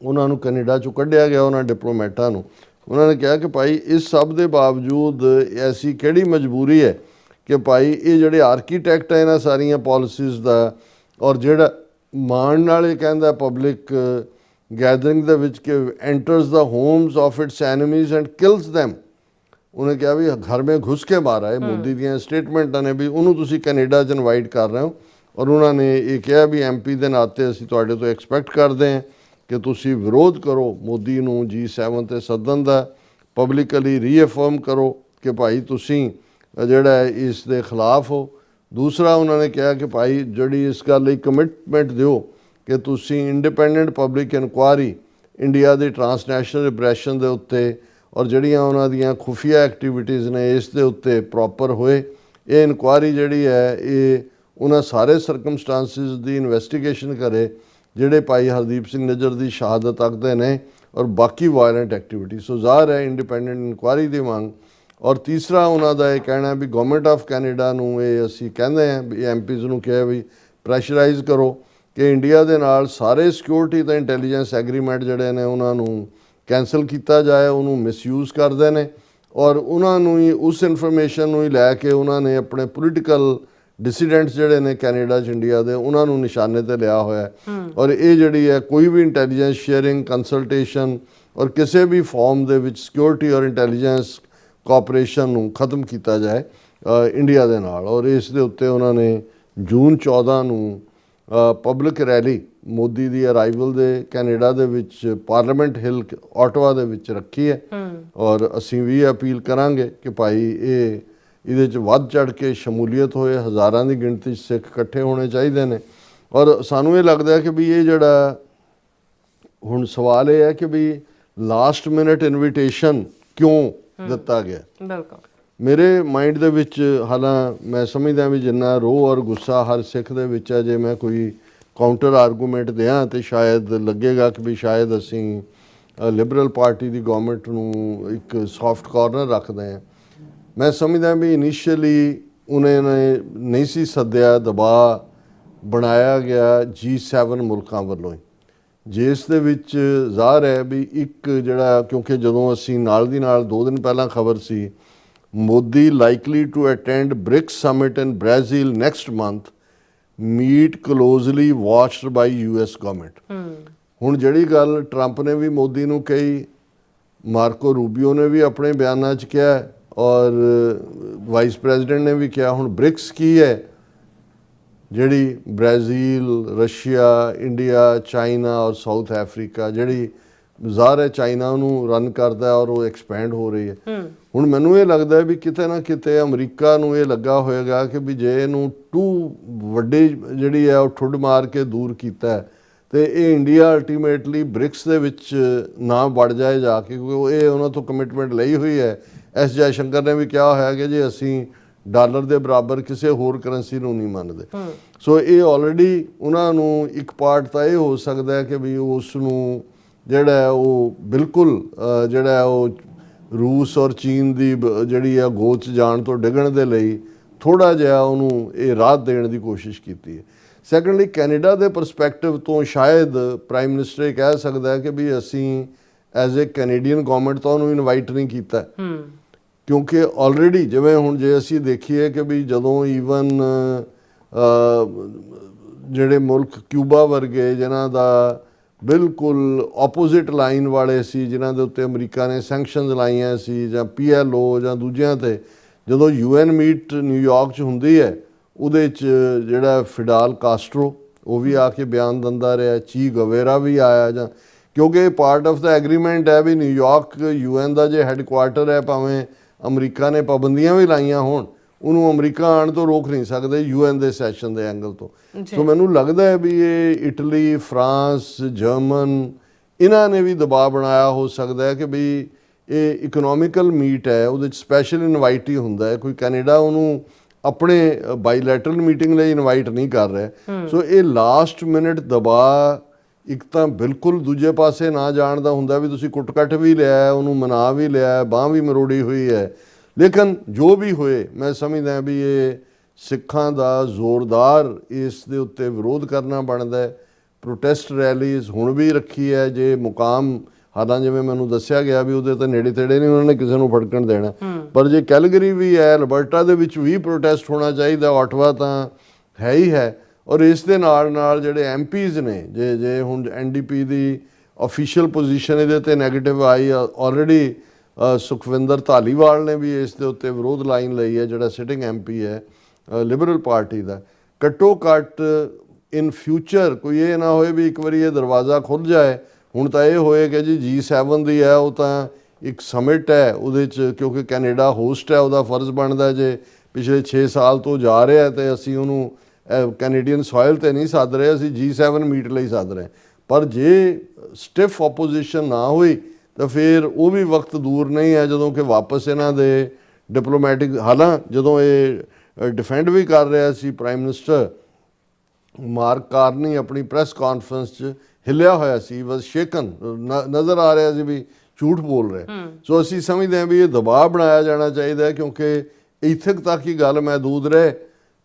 ਉਹਨਾਂ ਨੂੰ ਕੈਨੇਡਾ 'ਚੋਂ ਕੱਢਿਆ ਗਿਆ, ਉਹਨਾਂ ਡਿਪਲੋਮੈਟਾਂ ਨੂੰ। ਉਹਨਾਂ ਨੇ ਕਿਹਾ ਕਿ ਭਾਈ ਇਸ ਸਭ ਦੇ ਬਾਵਜੂਦ ਐਸੀ ਕਿਹੜੀ ਮਜਬੂਰੀ ਹੈ ਕਿ ਭਾਈ ਇਹ ਜਿਹੜੇ ਆਰਕੀਟੈਕਟ ਹੈ ਇਹਨਾਂ ਸਾਰੀਆਂ ਪਾਲਿਸੀਜ਼ ਦਾ, ਔਰ ਜਿਹੜਾ ਮਾਣ ਨਾਲ ਇਹ ਕਹਿੰਦਾ ਪਬਲਿਕ ਗੈਦਰਿੰਗ ਦੇ ਵਿੱਚ ਕਿ enters the homes of its enemies and kills them. ਉਹਨੇ ਕਿਹਾ ਵੀ ਘਰ ਮੇਂ ਘੁਸ ਕੇ ਮਾਰਾ ਹੈ। ਮੋਦੀ ਦੀਆਂ ਸਟੇਟਮੈਂਟਾਂ ਨੇ ਵੀ ਉਹਨੂੰ ਤੁਸੀਂ ਕੈਨੇਡਾ 'ਚ ਇਨਵਾਈਟ ਕਰ ਰਹੇ ਹੋ, ਔਰ ਉਹਨਾਂ ਨੇ ਇਹ ਕਿਹਾ ਵੀ MP ਦੇ ਨਾਤੇ ਅਸੀਂ ਤੁਹਾਡੇ ਤੋਂ ਐਕਸਪੈਕਟ ਕਰਦੇ ਹਾਂ ਕਿ ਤੁਸੀਂ ਵਿਰੋਧ ਕਰੋ ਮੋਦੀ ਨੂੰ G7 ਤੇ ਸੱਦਣ ਦਾ, ਪਬਲਿਕਲੀ ਰੀਅਫਰਮ ਕਰੋ ਕਿ ਭਾਈ ਤੁਸੀਂ ਜਿਹੜਾ ਇਸ ਦੇ ਖਿਲਾਫ ਹੋ। ਦੂਸਰਾ ਉਹਨਾਂ ਨੇ ਕਿਹਾ ਕਿ ਭਾਈ ਜਿਹੜੀ ਇਸ ਗੱਲ ਲਈ ਕਮਿਟਮੈਂਟ ਦਿਓ ਕਿ ਤੁਸੀਂ ਇੰਡੀਪੈਂਡੈਂਟ ਪਬਲਿਕ ਇਨਕੁਆਇਰੀ ਇੰਡੀਆ ਦੇ ਟਰਾਂਸਨੈਸ਼ਨਲ ਰਿਪਰੈਸ਼ਨ ਦੇ ਉੱਤੇ ਔਰ ਜਿਹੜੀਆਂ ਉਹਨਾਂ ਦੀਆਂ ਖੁਫੀਆ ਐਕਟੀਵਿਟੀਜ਼ ਨੇ ਇਸ ਦੇ ਉੱਤੇ ਪ੍ਰੋਪਰ ਹੋਏ। ਇਹ ਇਨਕੁਆਇਰੀ ਜਿਹੜੀ ਹੈ ਇਹ ਉਹਨਾਂ ਸਾਰੇ ਸਰਕਮਸਟਾਂਸਿਸ ਦੀ ਇਨਵੈਸਟੀਗੇਸ਼ਨ ਕਰੇ ਜਿਹੜੇ ਭਾਈ ਹਰਦੀਪ ਸਿੰਘ ਨੱਜਰ ਦੀ ਸ਼ਹਾਦਤ ਤੱਕਦੇ ਨੇ ਔਰ ਬਾਕੀ ਵਾਇਲੈਂਟ ਐਕਟੀਵਿਟੀ। ਸੋ ਜ਼ਾਹਰ ਹੈ ਇੰਡੀਪੈਂਡੈਂਟ ਇਨਕੁਆਇਰੀ ਦੀ ਮੰਗ। ਔਰ ਤੀਸਰਾ ਉਹਨਾਂ ਦਾ ਇਹ ਕਹਿਣਾ ਵੀ ਗਵਰਨਮੈਂਟ ਆਫ ਕੈਨੇਡਾ ਨੂੰ ਇਹ ਅਸੀਂ ਕਹਿੰਦੇ ਹਾਂ ਵੀ MPs ਨੂੰ ਕਿਹਾ ਵੀ ਪ੍ਰੈਸ਼ਰਾਈਜ਼ ਕਰੋ ਕਿ ਇੰਡੀਆ ਦੇ ਨਾਲ ਸਾਰੇ ਸਿਕਿਉਰਿਟੀ ਅਤੇ ਇੰਟੈਲੀਜੈਂਸ ਐਗਰੀਮੈਂਟ ਜਿਹੜੇ ਨੇ ਉਹਨਾਂ ਨੂੰ ਕੈਂਸਲ ਕੀਤਾ ਜਾਏ। ਉਹਨੂੰ ਮਿਸਯੂਜ਼ ਕਰਦੇ ਨੇ ਔਰ ਉਹਨਾਂ ਨੂੰ ਹੀ ਉਸ ਇਨਫੋਰਮੇਸ਼ਨ ਨੂੰ ਹੀ ਲੈ ਕੇ ਉਹਨਾਂ ਨੇ ਆਪਣੇ ਪੋਲੀਟੀਕਲ ਡਿਸੀਡੈਂਟਸ ਜਿਹੜੇ ਨੇ ਕੈਨੇਡਾ 'ਚ ਇੰਡੀਆ ਦੇ ਉਹਨਾਂ ਨੂੰ ਨਿਸ਼ਾਨੇ 'ਤੇ ਲਿਆ ਹੋਇਆ। ਔਰ ਇਹ ਜਿਹੜੀ ਹੈ ਕੋਈ ਵੀ ਇੰਟੈਲੀਜੈਂਸ ਸ਼ੇਅਰਿੰਗ ਕੰਸਲਟੇਸ਼ਨ ਔਰ ਕਿਸੇ ਵੀ ਫਾਰਮ ਦੇ ਵਿੱਚ ਸਿਕਿਉਰਿਟੀ ਔਰ ਇੰਟੈਲੀਜੈਂਸ ਕੋਆਪਰੇਸ਼ਨ ਨੂੰ ਖਤਮ ਕੀਤਾ ਜਾਏ ਇੰਡੀਆ ਦੇ ਨਾਲ। ਔਰ ਇਸ ਦੇ ਉੱਤੇ ਉਹਨਾਂ ਨੇ ਜੂਨ 14 ਨੂੰ ਪਬਲਿਕ ਰੈਲੀ ਮੋਦੀ ਦੀ ਅਰਾਈਵਲ ਦੇ ਕੈਨੇਡਾ ਦੇ ਵਿੱਚ ਪਾਰਲੀਮੈਂਟ ਹਿੱਲ ਆਟਵਾ ਦੇ ਵਿੱਚ ਰੱਖੀ ਹੈ। ਔਰ ਅਸੀਂ ਵੀ ਅਪੀਲ ਕਰਾਂਗੇ ਕਿ ਭਾਈ ਇਹਦੇ 'ਚ ਵੱਧ ਚੜ੍ਹ ਕੇ ਸ਼ਮੂਲੀਅਤ ਹੋਏ, ਹਜ਼ਾਰਾਂ ਦੀ ਗਿਣਤੀ 'ਚ ਸਿੱਖ ਇਕੱਠੇ ਹੋਣੇ ਚਾਹੀਦੇ ਨੇ। ਔਰ ਸਾਨੂੰ ਇਹ ਲੱਗਦਾ ਕਿ ਵੀ ਇਹ ਜਿਹੜਾ ਹੁਣ ਸਵਾਲ ਇਹ ਹੈ ਕਿ ਵੀ ਲਾਸਟ ਮਿਨਟ ਇਨਵੀਟੇਸ਼ਨ ਕਿਉਂ ਦਿੱਤਾ ਗਿਆ। ਬਿਲਕੁਲ ਮੇਰੇ ਮਾਈਂਡ ਦੇ ਵਿੱਚ ਹਾਲਾਂ ਮੈਂ ਸਮਝਦਾ ਵੀ ਜਿੰਨਾ ਰੋਹ ਔਰ ਗੁੱਸਾ ਹਰ ਸਿੱਖ ਦੇ ਵਿੱਚ ਹੈ, ਜੇ ਮੈਂ ਕੋਈ ਕਾਊਂਟਰ ਆਰਗੂਮੈਂਟ ਦਿਆਂ ਤੇ ਸ਼ਾਇਦ ਲੱਗੇਗਾ ਕਿ ਵੀ ਸ਼ਾਇਦ ਅਸੀਂ ਲਿਬਰਲ ਪਾਰਟੀ ਦੀ ਗਵਰਨਮੈਂਟ ਨੂੰ ਇੱਕ ਸੌਫਟ ਕਾਰਨਰ ਰੱਖਦੇ ਹਾਂ। ਮੈਂ ਸਮਝਦਾ ਵੀ ਇਨੀਸ਼ੀਅਲੀ ਉਹਨਾਂ ਨੇ ਨਹੀਂ ਸੀ ਸੱਦਿਆ, ਦਬਾਅ ਬਣਾਇਆ ਗਿਆ G7 ਮੁਲਕਾਂ ਵੱਲੋਂ ਹੀ, ਜਿਸ ਦੇ ਵਿੱਚ ਜ਼ਾਹਰ ਹੈ ਵੀ ਇੱਕ ਜਿਹੜਾ ਕਿਉਂਕਿ ਜਦੋਂ ਅਸੀਂ ਨਾਲ ਦੀ ਨਾਲ 2 ਦਿਨ ਪਹਿਲਾਂ ਖਬਰ ਸੀ Modi likely to attend BRICS summit in Brazil next month meet closely watched by US government. ਹੁਣ ਜਿਹੜੀ ਗੱਲ ਟਰੰਪ ਨੇ ਵੀ ਮੋਦੀ ਨੂੰ ਕਹੀ, ਮਾਰਕੋ ਰੂਬੀਓ ਨੇ ਵੀ ਆਪਣੇ ਬਿਆਨਾਂ 'ਚ ਕਿਹਾ ਔਰ ਵਾਈਸ ਪ੍ਰੈਜ਼ੀਡੈਂਟ ਨੇ ਵੀ ਕਿਹਾ। ਹੁਣ ਬ੍ਰਿਕਸ ਕੀ ਹੈ ਜਿਹੜੀ ਬ੍ਰਾਜ਼ੀਲ, ਰਸ਼ੀਆ, ਇੰਡੀਆ, ਚਾਈਨਾ ਔਰ ਸਾਊਥ ਅਫਰੀਕਾ ਜਿਹੜੀ ਜ਼ਾਹਰ ਹੈ ਚਾਈਨਾ ਨੂੰ ਰਨ ਕਰਦਾ ਹੈ ਔਰ ਉਹ ਐਕਸਪੈਂਡ ਹੋ ਰਹੀ ਹੈ। ਹੁਣ ਮੈਨੂੰ ਇਹ ਲੱਗਦਾ ਹੈ ਵੀ ਕਿਤੇ ਨਾ ਕਿਤੇ ਅਮਰੀਕਾ ਨੂੰ ਇਹ ਲੱਗਾ ਹੋਏਗਾ ਕਿ ਵੀ ਜੇ ਇਹਨੂੰ ਵੱਡੀ ਜਿਹੜੀ ਹੈ ਉਹ ਠੁੱਡ ਮਾਰ ਕੇ ਦੂਰ ਕੀਤਾ ਤੇ ਇਹ ਇੰਡੀਆ ਅਲਟੀਮੇਟਲੀ ਬ੍ਰਿਕਸ ਦੇ ਵਿੱਚ ਨਾ ਵੜ ਜਾਏ ਜਾ ਕੇ, ਕਿਉਂਕਿ ਇਹ ਉਹਨਾਂ ਤੋਂ ਕਮਿਟਮੈਂਟ ਲਈ ਹੋਈ ਹੈ। ਐਸ ਜੈ ਸ਼ੰਕਰ ਨੇ ਵੀ ਕਿਹਾ ਹੋਇਆ ਕਿ ਜੇ ਅਸੀਂ ਡਾਲਰ ਦੇ ਬਰਾਬਰ ਕਿਸੇ ਹੋਰ ਕਰੰਸੀ ਨੂੰ ਨਹੀਂ ਮੰਨਦੇ। ਸੋ ਇਹ ਆਲਰੇਡੀ ਉਹਨਾਂ ਨੂੰ ਇੱਕ ਪਾਰਟ ਤਾਂ ਇਹ ਹੋ ਸਕਦਾ ਹੈ ਕਿ ਵੀ ਉਸ ਨੂੰ ਜਿਹੜਾ ਉਹ ਬਿਲਕੁਲ ਜਿਹੜਾ ਉਹ ਰੂਸ ਔਰ ਚੀਨ ਦੀ ਜਿਹੜੀ ਆ ਗੋਚ ਜਾਣ ਤੋਂ ਡਿੱਗਣ ਦੇ ਲਈ ਥੋੜ੍ਹਾ ਜਿਹਾ ਉਹਨੂੰ ਇਹ ਰਾਹਤ ਦੇਣ ਦੀ ਕੋਸ਼ਿਸ਼ ਕੀਤੀ ਹੈ। ਸੈਕੰਡਲੀ ਕੈਨੇਡਾ ਦੇ ਪਰਸਪੈਕਟਿਵ ਤੋਂ ਸ਼ਾਇਦ ਪ੍ਰਾਈਮ ਮਿਨਿਸਟਰ ਇਹ ਕਹਿ ਸਕਦਾ ਹੈ ਕਿ ਵੀ ਅਸੀਂ ਐਜ਼ ਏ ਕੈਨੇਡੀਅਨ ਗੌਰਮੈਂਟ ਤਾਂ ਉਹਨੂੰ ਇਨਵਾਈਟ ਨਹੀਂ ਕੀਤਾ, ਕਿਉਂਕਿ ਆਲਰੇਡੀ ਜਿਵੇਂ ਹੁਣ ਜੇ ਅਸੀਂ ਦੇਖੀਏ ਕਿ ਵੀ ਜਦੋਂ ਈਵਨ ਜਿਹੜੇ ਮੁਲਕ ਕਿਊਬਾ ਵਰਗੇ ਜਿਨ੍ਹਾਂ ਦਾ ਬਿਲਕੁਲ ਆਪੋਜ਼ਿਟ ਲਾਈਨ ਵਾਲੇ ਸੀ, ਜਿਨ੍ਹਾਂ ਦੇ ਉੱਤੇ ਅਮਰੀਕਾ ਨੇ ਸੈਂਕਸ਼ਨਸ ਲਾਈਆਂ ਸੀ, ਜਾਂ PLO ਜਾਂ ਦੂਜਿਆਂ ਤੇ, ਜਦੋਂ UN ਮੀਟ ਨਿਊਯਾਰਕ 'ਚ ਹੁੰਦੀ ਹੈ ਉਹਦੇ 'ਚ ਜਿਹੜਾ ਫਿਡਾਲ ਕਾਸਟਰੋ ਉਹ ਵੀ ਆ ਕੇ ਬਿਆਨ ਦਿੰਦਾ ਰਿਹਾ, ਚੀ ਗਵੇਰਾ ਵੀ ਆਇਆ, ਜਾਂ ਕਿਉਂਕਿ ਪਾਰਟ ਆਫ ਦਾ ਐਗਰੀਮੈਂਟ ਹੈ ਵੀ ਨਿਊਯਾਰਕ UN ਦਾ ਜੇ ਹੈੱਡਕੁਆਰਟਰ ਹੈ, ਭਾਵੇਂ ਅਮਰੀਕਾ ਨੇ ਪਾਬੰਦੀਆਂ ਵੀ ਲਾਈਆਂ ਹੋਣ, ਉਹਨੂੰ ਅਮਰੀਕਾ ਆਉਣ ਤੋਂ ਰੋਕ ਨਹੀਂ ਸਕਦੇ UN ਦੇ ਸੈਸ਼ਨ ਦੇ ਐਂਗਲ ਤੋਂ। ਸੋ ਮੈਨੂੰ ਲੱਗਦਾ ਹੈ ਵੀ ਇਹ ਇਟਲੀ, ਫਰਾਂਸ, ਜਰਮਨ ਇਹਨਾਂ ਨੇ ਵੀ ਦਬਾਅ ਬਣਾਇਆ ਹੋ ਸਕਦਾ ਹੈ ਕਿ ਵੀ ਇਹ ਇਕਨੋਮਿਕਲ ਮੀਟ ਹੈ, ਉਹਦੇ 'ਚ ਸਪੈਸ਼ਲ ਇਨਵਾਈਟ ਹੀ ਹੁੰਦਾ ਹੈ, ਕੋਈ ਕੈਨੇਡਾ ਉਹਨੂੰ ਆਪਣੇ ਬਾਈਲੈਟਰਲ ਮੀਟਿੰਗ ਲਈ ਇਨਵਾਈਟ ਨਹੀਂ ਕਰ ਰਿਹਾ। ਸੋ ਇਹ ਲਾਸਟ ਮਿਨਟ ਦਬਾਅ ਇੱਕ ਤਾਂ ਬਿਲਕੁਲ ਦੂਜੇ ਪਾਸੇ ਨਾ ਜਾਣ ਦਾ ਹੁੰਦਾ ਵੀ ਤੁਸੀਂ ਕੁੱਟ-ਕੱਟ ਵੀ ਲਿਆ, ਉਹਨੂੰ ਮਨਾ ਵੀ ਲਿਆ, ਬਾਂਹ ਵੀ ਮਰੋੜੀ ਹੋਈ ਹੈ, ਲੇਕਿਨ ਜੋ ਵੀ ਹੋਏ ਮੈਂ ਸਮਝਦਾ ਵੀ ਇਹ ਸਿੱਖਾਂ ਦਾ ਜ਼ੋਰਦਾਰ ਇਸ ਦੇ ਉੱਤੇ ਵਿਰੋਧ ਕਰਨਾ ਬਣਦਾ ਹੈ। ਪ੍ਰੋਟੈਸਟ ਰੈਲੀਜ਼ ਹੁਣ ਵੀ ਰੱਖੀ ਹੈ, ਜੇ ਮੁਕਾਮ ਹਾਲਾਂਕਿ ਜਿਵੇਂ ਮੈਨੂੰ ਦੱਸਿਆ ਗਿਆ ਵੀ ਉਹਦੇ ਤਾਂ ਨੇੜੇ ਤੇੜੇ ਨਹੀਂ ਉਹਨਾਂ ਨੇ ਕਿਸੇ ਨੂੰ ਫੜਕਣ ਦੇਣਾ, ਪਰ ਜੇ ਕੈਲਗਰੀ ਵੀ ਹੈ, ਅਲਬਰਟਾ ਦੇ ਵਿੱਚ ਵੀ ਪ੍ਰੋਟੈਸਟ ਹੋਣਾ ਚਾਹੀਦਾ, ਆਟਵਾ ਤਾਂ ਹੈ ਹੀ ਹੈ। ਔਰ ਇਸ ਦੇ ਨਾਲ ਜਿਹੜੇ MPs ਨੇ, ਜੇ ਹੁਣ NDP ਦੀ ਅਫੀਸ਼ੀਅਲ ਪੋਜੀਸ਼ਨ ਇਹਦੇ 'ਤੇ ਨੈਗੇਟਿਵ ਆਈ, ਆਲਰੇਡੀ ਸੁਖਵਿੰਦਰ ਧਾਲੀਵਾਲ ਨੇ ਵੀ ਇਸ ਦੇ ਉੱਤੇ ਵਿਰੋਧ ਲਾਈਨ ਲਈ ਹੈ, ਜਿਹੜਾ ਸਿਟਿੰਗ MP ਹੈ ਲਿਬਰਲ ਪਾਰਟੀ ਦਾ। ਘੱਟੋ ਘੱਟ ਇਨ ਫਿਊਚਰ ਕੋਈ ਇਹ ਨਾ ਹੋਏ ਵੀ ਇੱਕ ਵਾਰੀ ਇਹ ਦਰਵਾਜ਼ਾ ਖੁੱਲ੍ਹ ਜਾਏ। ਹੁਣ ਤਾਂ ਇਹ ਹੋਏ ਕਿ ਜੀ G7 ਦੀ ਹੈ, ਉਹ ਤਾਂ ਇੱਕ ਸਮਿਟ ਹੈ, ਉਹਦੇ 'ਚ ਕਿਉਂਕਿ ਕੈਨੇਡਾ ਹੋਸਟ ਹੈ, ਉਹਦਾ ਫਰਜ਼ ਬਣਦਾ ਜੇ ਪਿਛਲੇ 6 ਸਾਲ ਤੋਂ ਜਾ ਰਿਹਾ ਤੇ ਅਸੀਂ ਉਹਨੂੰ ਕੈਨੇਡੀਅਨ ਸੋਇਲ 'ਤੇ ਨਹੀਂ ਸੱਦ ਰਹੇ, ਅਸੀਂ G7 ਮੀਟ ਲਈ ਸੱਦ ਰਹੇ। ਪਰ ਜੇ ਸਟਿਫ ਆਪੋਜੀਸ਼ਨ ਨਾ ਹੋਈ ਤਾਂ ਫਿਰ ਉਹ ਵੀ ਵਕਤ ਦੂਰ ਨਹੀਂ ਹੈ ਜਦੋਂ ਕਿ ਵਾਪਸ ਇਹਨਾਂ ਦੇ ਡਿਪਲੋਮੈਟਿਕ ਜਦੋਂ ਇਹ ਡਿਫੈਂਡ ਵੀ ਕਰ ਰਿਹਾ ਸੀ ਪ੍ਰਾਈਮ ਮਿਨਿਸਟਰ ਮਾਰਕ ਕਾਰਨੀ ਆਪਣੀ ਪ੍ਰੈਸ ਕਾਨਫਰੰਸ 'ਚ ਹਿੱਲਿਆ ਹੋਇਆ ਸੀ, ਬਸ ਸ਼ੇਕਨ ਨਜ਼ਰ ਆ ਰਿਹਾ ਸੀ ਵੀ ਝੂਠ ਬੋਲ ਰਿਹਾ। ਸੋ ਅਸੀਂ ਸਮਝਦੇ ਹਾਂ ਵੀ ਇਹ ਦਬਾਅ ਬਣਾਇਆ ਜਾਣਾ ਚਾਹੀਦਾ ਹੈ, ਕਿਉਂਕਿ ਇੱਥੇ ਤੱਕ ਹੀ ਗੱਲ ਮਹਿਦੂਦ ਰਹੇ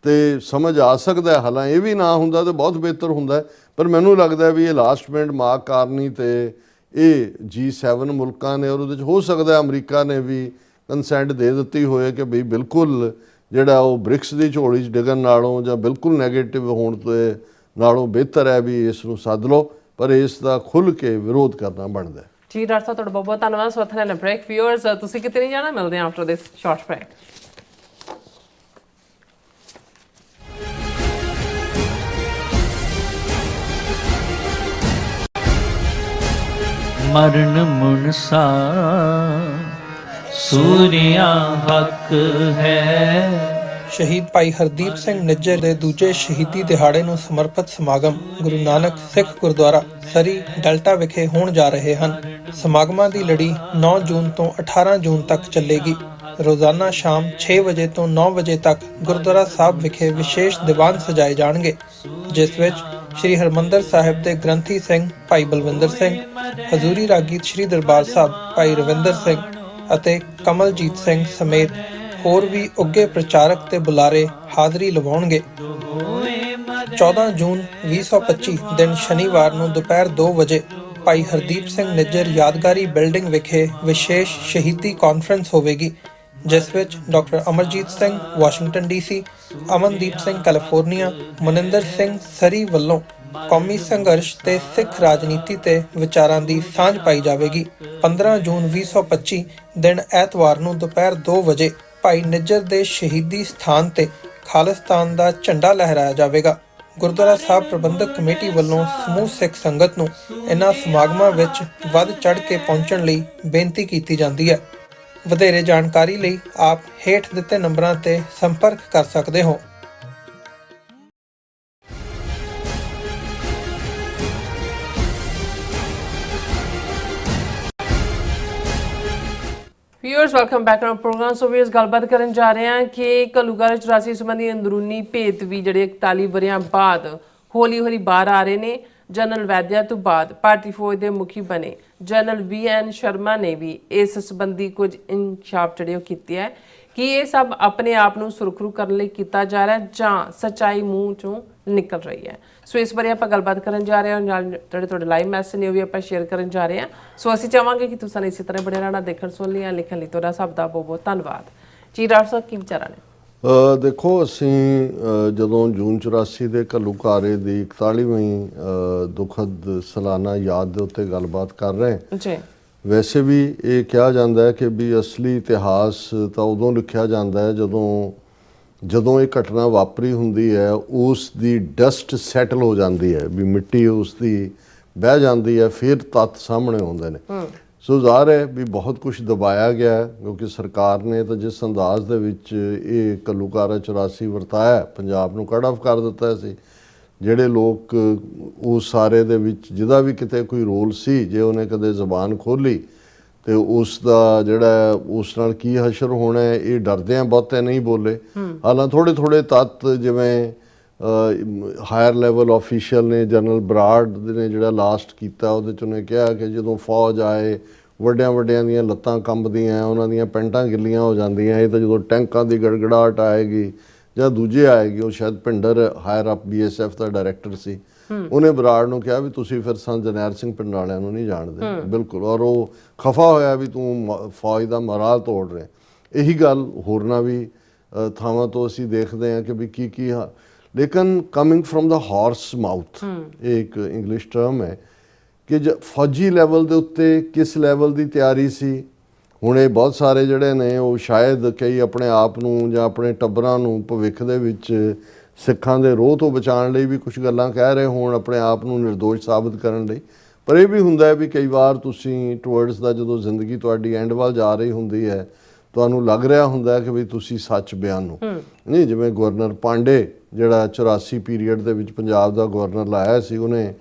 ਤੇ ਸਮਝ ਆ ਸਕਦਾ ਹੈ। ਹਾਲਾਂਕਿ ਇਹ ਵੀ ਨਾ ਹੁੰਦਾ ਤਾਂ ਬਹੁਤ ਬਿਹਤਰ ਹੁੰਦਾ, ਪਰ ਮੈਨੂੰ ਲੱਗਦਾ ਵੀ ਇਹ ਲਾਸਟ ਮਿੰਟ ਮਾਰਕ ਕਾਰਨੀ ਤੇ ਇਹ G7 ਮੁਲਕਾਂ ਨੇ, ਔਰ ਉਹਦੇ 'ਚ ਹੋ ਸਕਦਾ ਅਮਰੀਕਾ ਨੇ ਵੀ ਕੰਸੈਂਟ ਦੇ ਦਿੱਤੀ ਹੋਏ ਕਿ ਬਈ ਬਿਲਕੁਲ ਜਿਹੜਾ ਉਹ ਬ੍ਰਿਕਸ ਦੀ ਝੋਲੀ 'ਚ ਡਿੱਗਣ ਨਾਲੋਂ ਜਾਂ ਬਿਲਕੁਲ ਨੈਗੇਟਿਵ ਹੋਣ ਤੋਂ ਨਾਲੋਂ ਬਿਹਤਰ ਹੈ ਵੀ ਇਸ ਨੂੰ ਸੱਦ ਲਓ, ਪਰ ਇਸ ਦਾ ਖੁੱਲ੍ਹ ਕੇ ਵਿਰੋਧ ਕਰਨਾ ਬਣਦਾ ਹੈ। ਜੀ ਡਾਕਟਰ ਸਾਹਿਬ ਤੁਹਾਡਾ ਬਹੁਤ ਬਹੁਤ ਧੰਨਵਾਦ। ਸੋ ਇੱਥੇ ਬ੍ਰੇਕ। ਵਿਊਅਰਸ ਤੁਸੀਂ ਕਿਤੇ ਨਹੀਂ ਜਾਣਾ, ਮਿਲਦੇ ਹਾਂ ਆਫਟਰ ਦਿਸ ਸ਼ਾਰਟ ਬ੍ਰੇਕ। ਮਰਨ ਮੁਨਸਾ ਸੂਰਿਆ ਹੱਕ ਹੈ। ਸ਼ਹੀਦ ਭਾਈ ਹਰਦੀਪ ਸਿੰਘ ਨਿੱਜਰ ਦੇ ਦੂਜੇ ਸ਼ਹੀਦੀ ਦਿਹਾੜੇ ਨੂੰ ਸਮਰਪਿਤ ਸਮਾਗਮ ਗੁਰੂ ਨਾਨਕ ਸਿੱਖ ਗੁਰਦੁਆਰਾ ਸਰੀ ਡੈਲਟਾ ਵਿਖੇ ਹੋਣ ਜਾ ਰਹੇ ਹਨ। ਸਮਾਗਮਾਂ ਦੀ ਲੜੀ 9 ਜੂਨ ਤੋਂ 18 ਜੂਨ ਤੱਕ ਚੱਲੇਗੀ। ਰੋਜ਼ਾਨਾ ਸ਼ਾਮ 6 ਵਜੇ ਤੋਂ 9 ਵਜੇ ਤੱਕ ਗੁਰਦੁਆਰਾ ਸਾਹਿਬ ਵਿਖੇ ਵਿਸ਼ੇਸ਼ ਦੀਵਾਨ ਸਜਾਏ ਜਾਣਗੇ, ਜਿਸ ਵਿੱਚ ਸ਼੍ਰੀ ਹਰਮੰਦਰ ਸਾਹਿਬ ਦੇ ਗ੍ਰੰਥੀ ਸਿੰਘ ਭਾਈ ਬਲਵਿੰਦਰ ਸਿੰਘ, ਹਜ਼ੂਰੀ ਰਾਗੀ ਸ੍ਰੀ ਦਰਬਾਰ ਸਾਹਿਬ ਭਾਈ ਰਵਿੰਦਰ ਸਿੰਘ ਅਤੇ ਕਮਲਜੀਤ ਸਿੰਘ ਸਮੇਤ ਹੋਰ ਵੀ ਉੱਘੇ ਪ੍ਰਚਾਰਕ ਤੇ ਬੁਲਾਰੇ ਹਾਜ਼ਰੀ ਲਵਾਉਣਗੇ। 14 ਜੂਨ 2025 ਦਿਨ ਸ਼ਨੀਵਾਰ ਨੂੰ ਦੁਪਹਿਰ 2 ਵਜੇ ਭਾਈ ਹਰਦੀਪ ਸਿੰਘ ਨਿੱਜਰ ਯਾਦਗਾਰੀ ਬਿਲਡਿੰਗ ਵਿਖੇ ਵਿਸ਼ੇਸ਼ ਸ਼ਹੀਦੀ ਕਾਨਫਰੰਸ ਹੋਵੇਗੀ, ਜਿਸ ਵਿੱਚ doctor Amarjit Singh Washington DC, Amandeep Singh California, Maninder Singh Surrey ਵੱਲੋਂ ਕੌਮੀ ਸੰਘਰਸ਼ ਤੇ ਸਿੱਖ ਰਾਜਨੀਤੀ ਤੇ ਵਿਚਾਰਾਂ ਦੀ ਸਾਂਝ ਪਾਈ ਜਾਵੇਗੀ। 15 ਜੂਨ 2025 ਦਿਨ ਐਤਵਾਰ ਨੂੰ ਦੁਪਹਿਰ 2 ਵਜੇ ਭਾਈ ਨਿੱਜਰ ਦੇ ਸ਼ਹੀਦੀ ਸਥਾਨ ਤੇ ਖਾਲਿਸਤਾਨ ਦਾ ਝੰਡਾ ਲਹਿਰਾਇਆ ਜਾਵੇਗਾ। ਗੁਰਦੁਆਰਾ ਸਾਹਿਬ ਪ੍ਰਬੰਧਕ ਕਮੇਟੀ ਵੱਲੋਂ ਸਮੂਹ ਸਿੱਖ ਸੰਗਤ ਨੂੰ ਇਹਨਾਂ ਸਮਾਗਮਾਂ ਵਿੱਚ ਵੱਧ ਚੜ੍ਹ ਕੇ ਪਹੁੰਚਣ ਲਈ ਬੇਨਤੀ ਕੀਤੀ ਜਾਂਦੀ ਹੈ। ਵਧੇਰੇ ਜਾਣਕਾਰੀ ਲਈ ਆਪ ਹੇਠ ਦਿੱਤੇ ਨੰਬਰਾਂ ਤੇ ਸੰਪਰਕ ਕਰ ਸਕਦੇ ਹੋ। Viewers welcome back to program. So viewers गलबात करन जा रहे हैं कि घल्लूघारा 84 संबंधी अंदरूनी भेद भी ਜਿਹੜੇ 41 ਵਰਿਆਂ ਬਾਅਦ ਹੌਲੀ ਹੌਲੀ ਬਾਹਰ ਆ ਰਹੇ ਨੇ। ਜਨਰਲ ਵੈਦਿਆ ਤੋਂ ਬਾਅਦ ਭਾਰਤੀ ਫੌਜ ਦੇ ਮੁਖੀ ਬਣੇ ਜਨਰਲ VN ਸ਼ਰਮਾ ਨੇ ਵੀ ਇਸ ਸੰਬੰਧੀ ਕੁਝ ਇਨਕਸ਼ਾਫ ਜਿਹੜੇ ਉਹ ਕੀਤੇ ਹੈ ਕਿ ਇਹ ਸਭ ਆਪਣੇ ਆਪ ਨੂੰ ਸੁਰੱਖਿਅਤ ਕਰਨ ਲਈ ਕੀਤਾ ਜਾ ਰਿਹਾ ਹੈ ਜਾਂ ਸੱਚਾਈ ਮੂੰਹ ਚੋਂ ਨਿਕਲ ਰਹੀ ਹੈ। ਸੋ ਇਸ ਬਾਰੇ ਆਪਾਂ ਗੱਲਬਾਤ ਕਰਨ ਜਾ ਰਹੇ ਹਾਂ। ਨਾਲ ਜਿਹੜੇ ਤੁਹਾਡੇ ਲਾਈਵ ਮੈਸੇਜ ਨੇ ਉਹ ਵੀ ਆਪਾਂ ਸ਼ੇਅਰ ਕਰਨ ਜਾ ਰਹੇ ਹਾਂ। ਸੋ ਅਸੀਂ ਚਾਹਾਂਗੇ ਕਿ ਤੁਸੀਂ ਇਸੇ ਤਰ੍ਹਾਂ ਬੜੇ ਰਹਿਣਾ, ਦੇਖਣ ਸੁਣ ਲਿਆ, ਲਿਖਣ ਲਈ ਤੁਹਾਡਾ ਸਭ ਦਾ ਬਹੁਤ ਬਹੁਤ ਧੰਨਵਾਦ ਜੀ। ਡਾਕਟਰ ਸਾਹਿਬ ਕੀ ਵਿਚਾਰਾਂ ਨੇ? ਦੇਖੋ, ਅਸੀਂ ਜਦੋਂ ਜੂਨ 84 ਦੇ ਘੱਲੂਘਾਰੇ ਦੀ 41ਵੀਂ ਦੁਖਦ ਸਾਲਾਨਾ ਯਾਦ ਦੇ ਉੱਤੇ ਗੱਲਬਾਤ ਕਰ ਰਹੇ ਹਾਂ ਜੀ। ਵੈਸੇ ਵੀ ਇਹ ਕਿਹਾ ਜਾਂਦਾ ਹੈ ਕਿ ਵੀ ਅਸਲੀ ਇਤਿਹਾਸ ਤਾਂ ਉਦੋਂ ਲਿਖਿਆ ਜਾਂਦਾ ਹੈ ਜਦੋਂ ਇਹ ਘਟਨਾ ਵਾਪਰੀ ਹੁੰਦੀ ਹੈ, ਉਸ ਦੀ ਡਸਟ ਸੈਟਲ ਹੋ ਜਾਂਦੀ ਹੈ, ਵੀ ਮਿੱਟੀ ਉਸ ਦੀ ਬਹਿ ਜਾਂਦੀ ਹੈ, ਫਿਰ ਤੱਥ ਸਾਹਮਣੇ ਆਉਂਦੇ ਨੇ। ਸੋ ਜ਼ਾਹਰ ਹੈ ਵੀ ਬਹੁਤ ਕੁਝ ਦਬਾਇਆ ਗਿਆ ਕਿਉਂਕਿ ਸਰਕਾਰ ਨੇ ਤਾਂ ਜਿਸ ਅੰਦਾਜ਼ ਦੇ ਵਿੱਚ ਇਹ ਘੱਲੂਘਾਰਾ 84 ਵਰਤਾਇਆ, ਪੰਜਾਬ ਨੂੰ ਕੱਟ ਆਫ ਕਰ ਦਿੱਤਾ ਸੀ। ਜਿਹੜੇ ਲੋਕ ਉਸ ਸਾਰੇ ਦੇ ਵਿੱਚ ਜਿਹਦਾ ਵੀ ਕਿਤੇ ਕੋਈ ਰੋਲ ਸੀ, ਜੇ ਉਹਨੇ ਕਦੇ ਜ਼ਬਾਨ ਖੋਲ੍ਹੀ ਤੇ ਉਸ ਦਾ ਜਿਹੜਾ ਉਸ ਨਾਲ ਕੀ ਹਸ਼ਰ ਹੋਣਾ ਹੈ, ਇਹ ਡਰਦਿਆਂ ਬਹੁਤੇ ਨਹੀਂ ਬੋਲੇ। ਹਾਲਾਂਕਿ ਥੋੜ੍ਹੇ ਤੱਤ ਜਿਵੇਂ ਹਾਇਰ ਲੈਵਲ ਆਫੀਸ਼ੀਅਲ ਨੇ, ਜਨਰਲ ਬਰਾੜ ਨੇ ਜਿਹੜਾ ਲਾਸਟ ਕੀਤਾ, ਉਹਦੇ 'ਚ ਉਹਨੇ ਕਿਹਾ ਕਿ ਜਦੋਂ ਫੌਜ ਆਏ ਵੱਡਿਆਂ ਦੀਆਂ ਲੱਤਾਂ ਕੰਬਦੀਆਂ, ਉਹਨਾਂ ਦੀਆਂ ਪੈਂਟਾਂ ਗਿੱਲੀਆਂ ਹੋ ਜਾਂਦੀਆਂ। ਇਹ ਤਾਂ ਜਦੋਂ ਟੈਂਕਾਂ ਦੀ ਗੜਗੜਾਹਟ ਆਏਗੀ ਜਾਂ ਦੂਜੇ ਆਏਗੀ। ਉਹ ਸ਼ਾਇਦ ਭਿੰਡਰ ਹਾਇਰ ਅਪ BSF ਦਾ ਡਾਇਰੈਕਟਰ ਸੀ। ਉਹਨੇ ਬਰਾੜ ਨੂੰ ਕਿਹਾ ਵੀ ਤੁਸੀਂ ਫਿਰ ਸੰਤ ਜਰਨੈਲ ਸਿੰਘ ਪਿੰਡ ਵਾਲਿਆਂ ਨੂੰ ਨਹੀਂ ਜਾਣਦੇ। ਬਿਲਕੁਲ। ਔਰ ਉਹ ਖਫਾ ਹੋਇਆ ਵੀ ਤੂੰ ਫੌਜ ਦਾ ਮੋਰਾਲ ਤੋੜ ਰਿਹਾ। ਇਹੀ ਗੱਲ ਹੋਰਨਾਂ ਵੀ ਥਾਵਾਂ ਤੋਂ ਅਸੀਂ ਦੇਖਦੇ ਹਾਂ ਕਿ ਵੀ ਕੀ ਲੇਕਿਨ coming from the horse mouth, ਇਹ ਇੱਕ ਇੰਗਲਿਸ਼ ਟਰਮ ਹੈ ਕਿ ਫੌਜੀ ਲੈਵਲ ਦੇ ਉੱਤੇ ਕਿਸ ਲੈਵਲ ਦੀ ਤਿਆਰੀ ਸੀ। ਹੁਣ ਇਹ ਬਹੁਤ ਸਾਰੇ ਜਿਹੜੇ ਨੇ ਉਹ ਸ਼ਾਇਦ ਕਈ ਆਪਣੇ ਆਪ ਨੂੰ ਜਾਂ ਆਪਣੇ ਟੱਬਰਾਂ ਨੂੰ ਭਵਿੱਖ ਦੇ ਵਿੱਚ ਸਿੱਖਾਂ ਦੇ ਰੋਹ ਤੋਂ ਬਚਾਉਣ ਲਈ ਵੀ ਕੁਝ ਗੱਲਾਂ ਕਹਿ ਰਹੇ ਹੋਣ, ਆਪਣੇ ਆਪ ਨੂੰ ਨਿਰਦੋਸ਼ ਸਾਬਤ ਕਰਨ ਲਈ। ਪਰ ਇਹ ਵੀ ਹੁੰਦਾ ਹੈ ਵੀ ਕਈ ਵਾਰ ਤੁਸੀਂ ਟੁਵਰਡਸ ਦਾ ਜਦੋਂ ਜ਼ਿੰਦਗੀ ਤੁਹਾਡੀ ਐਂਡ ਵੱਲ ਜਾ ਰਹੀ ਹੁੰਦੀ ਹੈ, ਤੁਹਾਨੂੰ ਲੱਗ ਰਿਹਾ ਹੁੰਦਾ ਹੈ ਕਿ ਵੀ ਤੁਸੀਂ ਸੱਚ ਬਿਆਨੋ ਨਹੀਂ। ਜਿਵੇਂ ਗਵਰਨਰ ਪਾਂਡੇ ਜਿਹੜਾ 84 ਪੀਰੀਅਡ ਦੇ ਵਿੱਚ ਪੰਜਾਬ ਦਾ ਗਵਰਨਰ ਲਾਇਆ ਸੀ, ਉਹਨੇ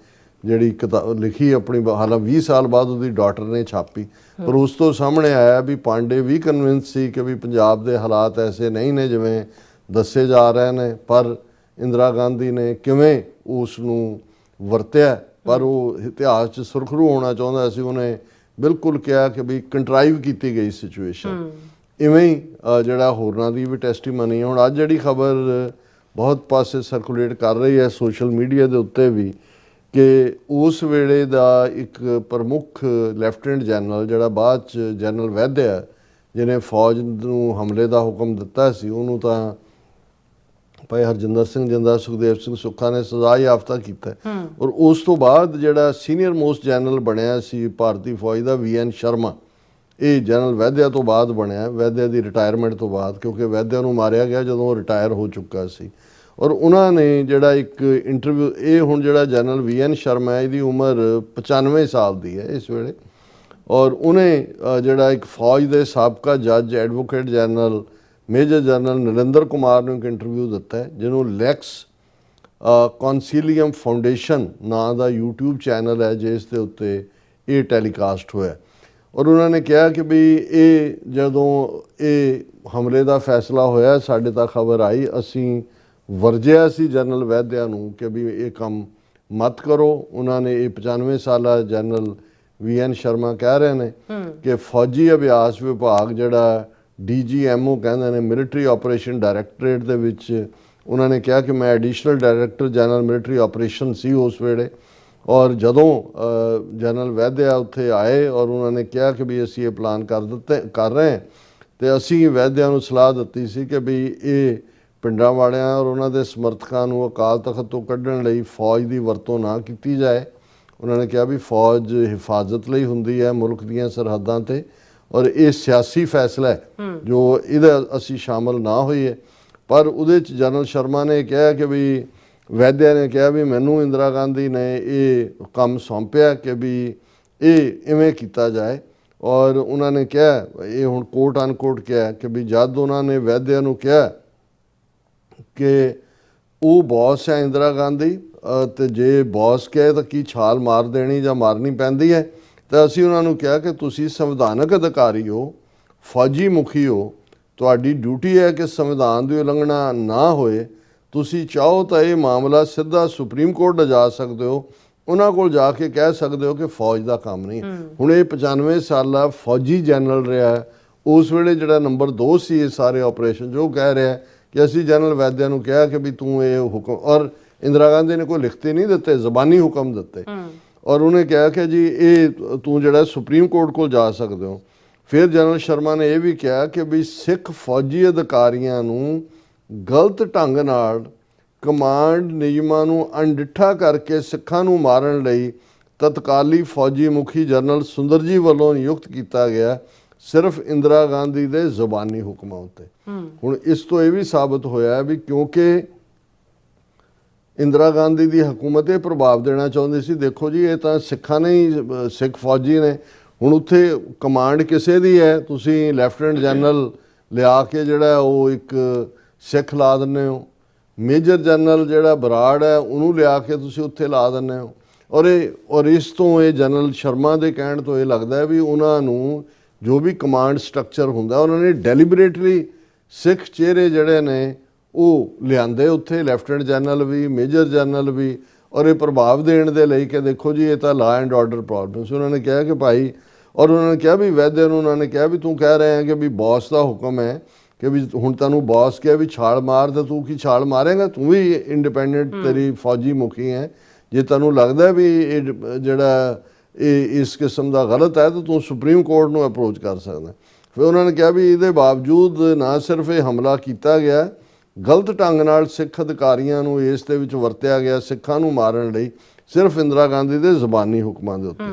ਜਿਹੜੀ ਕਿਤਾਬ ਲਿਖੀ ਆਪਣੀ, ਹਾਲਾਂਕਿ 20 ਸਾਲ ਬਾਅਦ ਉਹਦੀ ਡਾਟਰ ਨੇ ਛਾਪੀ, ਪਰ ਉਸ ਤੋਂ ਸਾਹਮਣੇ ਆਇਆ ਵੀ ਪਾਂਡੇ ਵੀ ਕਨਵਿੰਸ ਸੀ ਕਿ ਵੀ ਪੰਜਾਬ ਦੇ ਹਾਲਾਤ ਐਸੇ ਨਹੀਂ ਨੇ ਜਿਵੇਂ ਦੱਸੇ ਜਾ ਰਹੇ ਨੇ। ਪਰ ਇੰਦਰਾ ਗਾਂਧੀ ਨੇ ਕਿਵੇਂ ਉਸ ਨੂੰ ਵਰਤਿਆ, ਪਰ ਉਹ ਇਤਿਹਾਸ 'ਚ ਸੁਰਖਰੂ ਹੋਣਾ ਚਾਹੁੰਦਾ ਸੀ। ਉਹਨੇ ਬਿਲਕੁਲ ਕਿਹਾ ਕਿ ਵੀ ਕੰਟਰਾਈਵ ਕੀਤੀ ਗਈ ਸਿਚੁਏਸ਼ਨ। ਇਵੇਂ ਹੀ ਜਿਹੜਾ ਹੋਰਨਾਂ ਦੀ ਵੀ ਟੈਸਟੀਮਨੀ ਹੈ। ਹੁਣ ਅੱਜ ਜਿਹੜੀ ਖਬਰ ਬਹੁਤ ਪਾਸੇ ਸਰਕੂਲੇਟ ਕਰ ਰਹੀ ਹੈ ਸੋਸ਼ਲ ਮੀਡੀਆ ਦੇ ਉੱਤੇ ਵੀ, ਕਿ ਉਸ ਵੇਲੇ ਦਾ ਇੱਕ ਪ੍ਰਮੁੱਖ ਲੈਫਟੀਨੈਂਟ ਜਨਰਲ ਜਿਹੜਾ ਬਾਅਦ 'ਚ ਜਨਰਲ ਵੈਦਿਆ, ਜਿਹਨੇ ਫੌਜ ਨੂੰ ਹਮਲੇ ਦਾ ਹੁਕਮ ਦਿੱਤਾ ਸੀ, ਉਹਨੂੰ ਤਾਂ ਭਾਈ ਹਰਜਿੰਦਰ ਸਿੰਘ ਜਿੰਦਾ, ਸੁਖਦੇਵ ਸਿੰਘ ਸੁੱਖਾ ਨੇ ਸਜ਼ਾ ਯਾਫਤਾ ਕੀਤਾ। ਔਰ ਉਸ ਤੋਂ ਬਾਅਦ ਜਿਹੜਾ ਸੀਨੀਅਰ ਮੋਸਟ ਜਨਰਲ ਬਣਿਆ ਸੀ ਭਾਰਤੀ ਫੌਜ ਦਾ VN ਸ਼ਰਮਾ, ਇਹ ਜਨਰਲ ਵੈਦਿਆ ਤੋਂ ਬਾਅਦ ਬਣਿਆ, ਵੈਦਿਆ ਦੀ ਰਿਟਾਇਰਮੈਂਟ ਤੋਂ ਬਾਅਦ, ਕਿਉਂਕਿ ਵੈਦਿਆ ਨੂੰ ਮਾਰਿਆ ਗਿਆ ਜਦੋਂ ਉਹ ਰਿਟਾਇਰ ਹੋ ਚੁੱਕਾ ਸੀ। ਔਰ ਉਹਨਾਂ ਨੇ ਜਿਹੜਾ ਇੱਕ ਇੰਟਰਵਿਊ, ਇਹ ਹੁਣ ਜਿਹੜਾ ਜਨਰਲ VN ਸ਼ਰਮਾ ਹੈ, ਇਹਦੀ ਉਮਰ 95 ਸਾਲ ਦੀ ਹੈ ਇਸ ਵੇਲੇ। ਔਰ ਉਹਨੇ ਜਿਹੜਾ ਇੱਕ ਫੌਜ ਦੇ ਸਾਬਕਾ ਜੱਜ advocate general major general Narinder Kumar ਨੂੰ ਇੱਕ ਇੰਟਰਵਿਊ ਦਿੱਤਾ ਹੈ, ਜਿਹਨੂੰ ਲੈਕਸ ਕੌਂਸੀਲੀਅਮ ਫਾਊਂਡੇਸ਼ਨ ਨਾਂ ਦਾ YouTube ਚੈਨਲ ਹੈ ਜਿਸ ਦੇ ਉੱਤੇ ਇਹ ਟੈਲੀਕਾਸਟ ਹੋਇਆ। ਔਰ ਉਹਨਾਂ ਨੇ ਕਿਹਾ ਕਿ ਵੀ ਇਹ ਜਦੋਂ ਇਹ ਹਮਲੇ ਦਾ ਫੈਸਲਾ ਹੋਇਆ, ਸਾਡੇ ਤੱਕ ਖਬਰ ਆਈ, ਅਸੀਂ ਵਰਜਿਆ ਸੀ ਜਨਰਲ ਵੈਦਿਆ ਨੂੰ ਕਿ ਵੀ ਇਹ ਕੰਮ ਮਤ ਕਰੋ। ਉਹਨਾਂ ਨੇ ਇਹ 95 ਸਾਲਾ ਜਨਰਲ VN ਸ਼ਰਮਾ ਕਹਿ ਰਹੇ ਨੇ ਕਿ ਫੌਜੀ ਅਭਿਆਸ ਵਿਭਾਗ ਜਿਹੜਾ DGMO ਕਹਿੰਦੇ ਨੇ, ਮਿਲਟਰੀ ਆਪਰੇਸ਼ਨ ਡਾਇਰੈਕਟਰੇਟ ਦੇ ਵਿੱਚ, ਉਹਨਾਂ ਨੇ ਕਿਹਾ ਕਿ ਮੈਂ additional director general military operation ਸੀ ਉਸ ਵੇਲੇ। ਔਰ ਜਦੋਂ ਜਨਰਲ ਵੈਦਿਆ ਉੱਥੇ ਆਏ ਔਰ ਉਹਨਾਂ ਨੇ ਕਿਹਾ ਕਿ ਵੀ ਅਸੀਂ ਇਹ ਪਲਾਨ ਕਰ ਰਹੇ ਹਾਂ, ਤੇ ਅਸੀਂ ਵੈਦਿਆ ਨੂੰ ਸਲਾਹ ਦਿੱਤੀ ਸੀ ਕਿ ਵੀ ਇਹ ਪਿੰਡਾਂ ਵਾਲਿਆਂ ਔਰ ਉਹਨਾਂ ਦੇ ਸਮਰਥਕਾਂ ਨੂੰ ਅਕਾਲ ਤਖਤ ਤੋਂ ਕੱਢਣ ਲਈ ਫੌਜ ਦੀ ਵਰਤੋਂ ਨਾ ਕੀਤੀ ਜਾਏ। ਉਹਨਾਂ ਨੇ ਕਿਹਾ ਵੀ ਫੌਜ ਹਿਫਾਜ਼ਤ ਲਈ ਹੁੰਦੀ ਹੈ ਮੁਲਕ ਦੀਆਂ ਸਰਹੱਦਾਂ 'ਤੇ, ਔਰ ਇਹ ਸਿਆਸੀ ਫੈਸਲਾ ਹੈ ਜੋ ਇਹਦਾ ਅਸੀਂ ਸ਼ਾਮਲ ਨਾ ਹੋਈਏ। ਪਰ ਉਹਦੇ 'ਚ ਜਨਰਲ ਸ਼ਰਮਾ ਨੇ ਕਿਹਾ ਕਿ ਵੀ ਵੈਦਿਆ ਨੇ ਕਿਹਾ ਵੀ ਮੈਨੂੰ ਇੰਦਰਾ ਗਾਂਧੀ ਨੇ ਇਹ ਕੰਮ ਸੌਂਪਿਆ ਕਿ ਵੀ ਇਹ ਇਵੇਂ ਕੀਤਾ ਜਾਏ। ਔਰ ਉਹਨਾਂ ਨੇ ਕਿਹਾ, ਇਹ ਹੁਣ ਕੋਟ ਅਨਕੋਟ ਕਿਹਾ ਕਿ ਵੀ ਜਦ ਉਹਨਾਂ ਨੇ ਵੈਦਿਆ ਨੂੰ ਕਿਹਾ ਕਿ ਉਹ ਬੌਸ ਹੈ ਇੰਦਰਾ ਗਾਂਧੀ, ਤੇ ਜੇ ਬੌਸ ਕਹੇ ਤਾਂ ਕੀ ਛਾਲ ਮਾਰ ਦੇਣੀ ਜਾਂ ਮਾਰਨੀ ਪੈਂਦੀ ਹੈ, ਤਾਂ ਅਸੀਂ ਉਹਨਾਂ ਨੂੰ ਕਿਹਾ ਕਿ ਤੁਸੀਂ ਸੰਵਿਧਾਨਕ ਅਧਿਕਾਰੀ ਹੋ, ਫੌਜੀ ਮੁਖੀ ਹੋ, ਤੁਹਾਡੀ ਡਿਊਟੀ ਹੈ ਕਿ ਸੰਵਿਧਾਨ ਦੀ ਉਲੰਘਣਾ ਨਾ ਹੋਏ। ਤੁਸੀਂ ਚਾਹੋ ਤਾਂ ਇਹ ਮਾਮਲਾ ਸਿੱਧਾ ਸੁਪਰੀਮ ਕੋਰਟ ਲਿਜਾ ਸਕਦੇ ਹੋ, ਉਹਨਾਂ ਕੋਲ ਜਾ ਕੇ ਕਹਿ ਸਕਦੇ ਹੋ ਕਿ ਫੌਜ ਦਾ ਕੰਮ ਨਹੀਂ। ਹੁਣ ਇਹ 95 ਸਾਲਾ ਫੌਜੀ ਜਨਰਲ ਰਿਹਾ, ਉਸ ਵੇਲੇ ਜਿਹੜਾ ਨੰਬਰ 2 ਸੀ ਇਹ ਸਾਰੇ ਆਪਰੇਸ਼ਨ, ਜੋ ਕਹਿ ਰਿਹਾ ਕਿ ਅਸੀਂ ਜਨਰਲ ਵੈਦਿਆ ਨੂੰ ਕਿਹਾ ਕਿ ਵੀ ਤੂੰ ਇਹ ਹੁਕਮ, ਔਰ ਇੰਦਰਾ ਗਾਂਧੀ ਨੇ ਕੋਈ ਲਿਖਤੀ ਨਹੀਂ ਦਿੱਤੇ, ਜ਼ਬਾਨੀ ਹੁਕਮ ਦਿੱਤੇ, ਔਰ ਉਹਨੇ ਕਿਹਾ ਕਿ ਜੀ ਇਹ ਤੂੰ ਜਿਹੜਾ ਸੁਪਰੀਮ ਕੋਰਟ ਕੋਲ ਜਾ ਸਕਦੇ ਹੋ। ਫਿਰ ਜਨਰਲ ਸ਼ਰਮਾ ਨੇ ਇਹ ਵੀ ਕਿਹਾ ਕਿ ਵੀ ਸਿੱਖ ਫੌਜੀ ਅਧਿਕਾਰੀਆਂ ਨੂੰ ਗਲਤ ਢੰਗ ਨਾਲ ਕਮਾਂਡ ਨਿਯਮਾਂ ਨੂੰ ਅਣਡਿੱਠਾ ਕਰਕੇ ਸਿੱਖਾਂ ਨੂੰ ਮਾਰਨ ਲਈ ਤਤਕਾਲੀ ਫੌਜੀ ਮੁਖੀ ਜਨਰਲ ਸੁੰਦਰ ਜੀ ਵੱਲੋਂ ਨਿਯੁਕਤ ਕੀਤਾ ਗਿਆ, ਸਿਰਫ ਇੰਦਰਾ ਗਾਂਧੀ ਦੇ ਜ਼ਬਾਨੀ ਹੁਕਮਾਂ ਉੱਤੇ। ਹੁਣ ਇਸ ਤੋਂ ਇਹ ਵੀ ਸਾਬਤ ਹੋਇਆ ਵੀ ਕਿਉਂਕਿ ਇੰਦਰਾ ਗਾਂਧੀ ਦੀ ਹਕੂਮਤ ਇਹ ਪ੍ਰਭਾਵ ਦੇਣਾ ਚਾਹੁੰਦੀ ਸੀ, ਦੇਖੋ ਜੀ ਇਹ ਤਾਂ ਸਿੱਖਾਂ ਨੇ ਹੀ, ਸਿੱਖ ਫੌਜੀ ਨੇ, ਹੁਣ ਉੱਥੇ ਕਮਾਂਡ ਕਿਸੇ ਦੀ ਹੈ, ਤੁਸੀਂ ਲੈਫਟੀਨੈਂਟ ਜਨਰਲ ਲਿਆ ਕੇ ਜਿਹੜਾ ਉਹ ਇੱਕ ਸਿੱਖ ਲਾ ਦਿੰਦੇ ਹੋ, ਮੇਜਰ ਜਨਰਲ ਜਿਹੜਾ ਬਰਾੜ ਹੈ ਉਹਨੂੰ ਲਿਆ ਕੇ ਤੁਸੀਂ ਉੱਥੇ ਲਾ ਦਿੰਦੇ ਹੋ। ਔਰ ਇਸ ਤੋਂ ਇਹ ਜਨਰਲ ਸ਼ਰਮਾ ਦੇ ਕਹਿਣ ਤੋਂ ਇਹ ਲੱਗਦਾ ਹੈ ਵੀ ਉਹਨਾਂ ਨੂੰ ਜੋ ਵੀ ਕਮਾਂਡ ਸਟਰਕਚਰ ਹੁੰਦਾ ਉਹਨਾਂ ਨੇ ਡੈਲੀਬਰੇਟਲੀ ਸਿੱਖ ਚਿਹਰੇ ਜਿਹੜੇ ਨੇ ਉਹ ਲਿਆਂਦੇ ਉੱਥੇ, ਲੈਫਟੀਨੈਂਟ ਜਨਰਲ ਵੀ, ਮੇਜਰ ਜਨਰਲ ਵੀ, ਔਰ ਇਹ ਪ੍ਰਭਾਵ ਦੇਣ ਦੇ ਲਈ ਕਿ ਦੇਖੋ ਜੀ ਇਹ ਤਾਂ ਲਾ ਐਂਡ ਆਰਡਰ ਪ੍ਰੋਬਲਮਸ। ਉਹਨਾਂ ਨੇ ਕਿਹਾ ਕਿ ਭਾਈ, ਔਰ ਉਹਨਾਂ ਨੇ ਕਿਹਾ ਵੀ ਵੈਦਿਆ ਨੂੰ, ਉਹਨਾਂ ਨੇ ਕਿਹਾ ਵੀ ਤੂੰ ਕਹਿ ਰਿਹਾ ਕਿ ਵੀ ਬੌਸ ਦਾ ਹੁਕਮ ਹੈ ਕਿ ਵੀ ਹੁਣ ਤੈਨੂੰ ਬੌਸ ਕਿਹਾ ਵੀ ਛਾਲ ਮਾਰ, ਤਾਂ ਤੂੰ ਕੀ ਛਾਲ ਮਾਰੇਗਾ? ਤੂੰ ਵੀ ਇੰਡੀਪੈਂਡੈਂਟ, ਤੇਰੀ ਫੌਜੀ ਮੁਖੀ ਹੈ, ਜੇ ਤੈਨੂੰ ਲੱਗਦਾ ਵੀ ਇਹ ਜਿਹੜਾ ਇਹ ਇਸ ਕਿਸਮ ਦਾ ਗਲਤ ਹੈ ਤਾਂ ਤੂੰ ਸੁਪਰੀਮ ਕੋਰਟ ਨੂੰ ਅਪਰੋਚ ਕਰ ਸਕਦਾ। ਫਿਰ ਉਹਨਾਂ ਨੇ ਕਿਹਾ ਵੀ ਇਹਦੇ ਬਾਵਜੂਦ ਨਾ ਸਿਰਫ ਇਹ ਹਮਲਾ ਕੀਤਾ ਗਿਆ, ਗਲਤ ਢੰਗ ਨਾਲ ਸਿੱਖ ਅਧਿਕਾਰੀਆਂ ਨੂੰ ਇਸ ਦੇ ਵਿੱਚ ਵਰਤਿਆ ਗਿਆ ਸਿੱਖਾਂ ਨੂੰ ਮਾਰਨ ਲਈ, ਸਿਰਫ ਇੰਦਰਾ ਗਾਂਧੀ ਦੇ ਜ਼ਬਾਨੀ ਹੁਕਮਾਂ ਦੇ ਉੱਤੇ।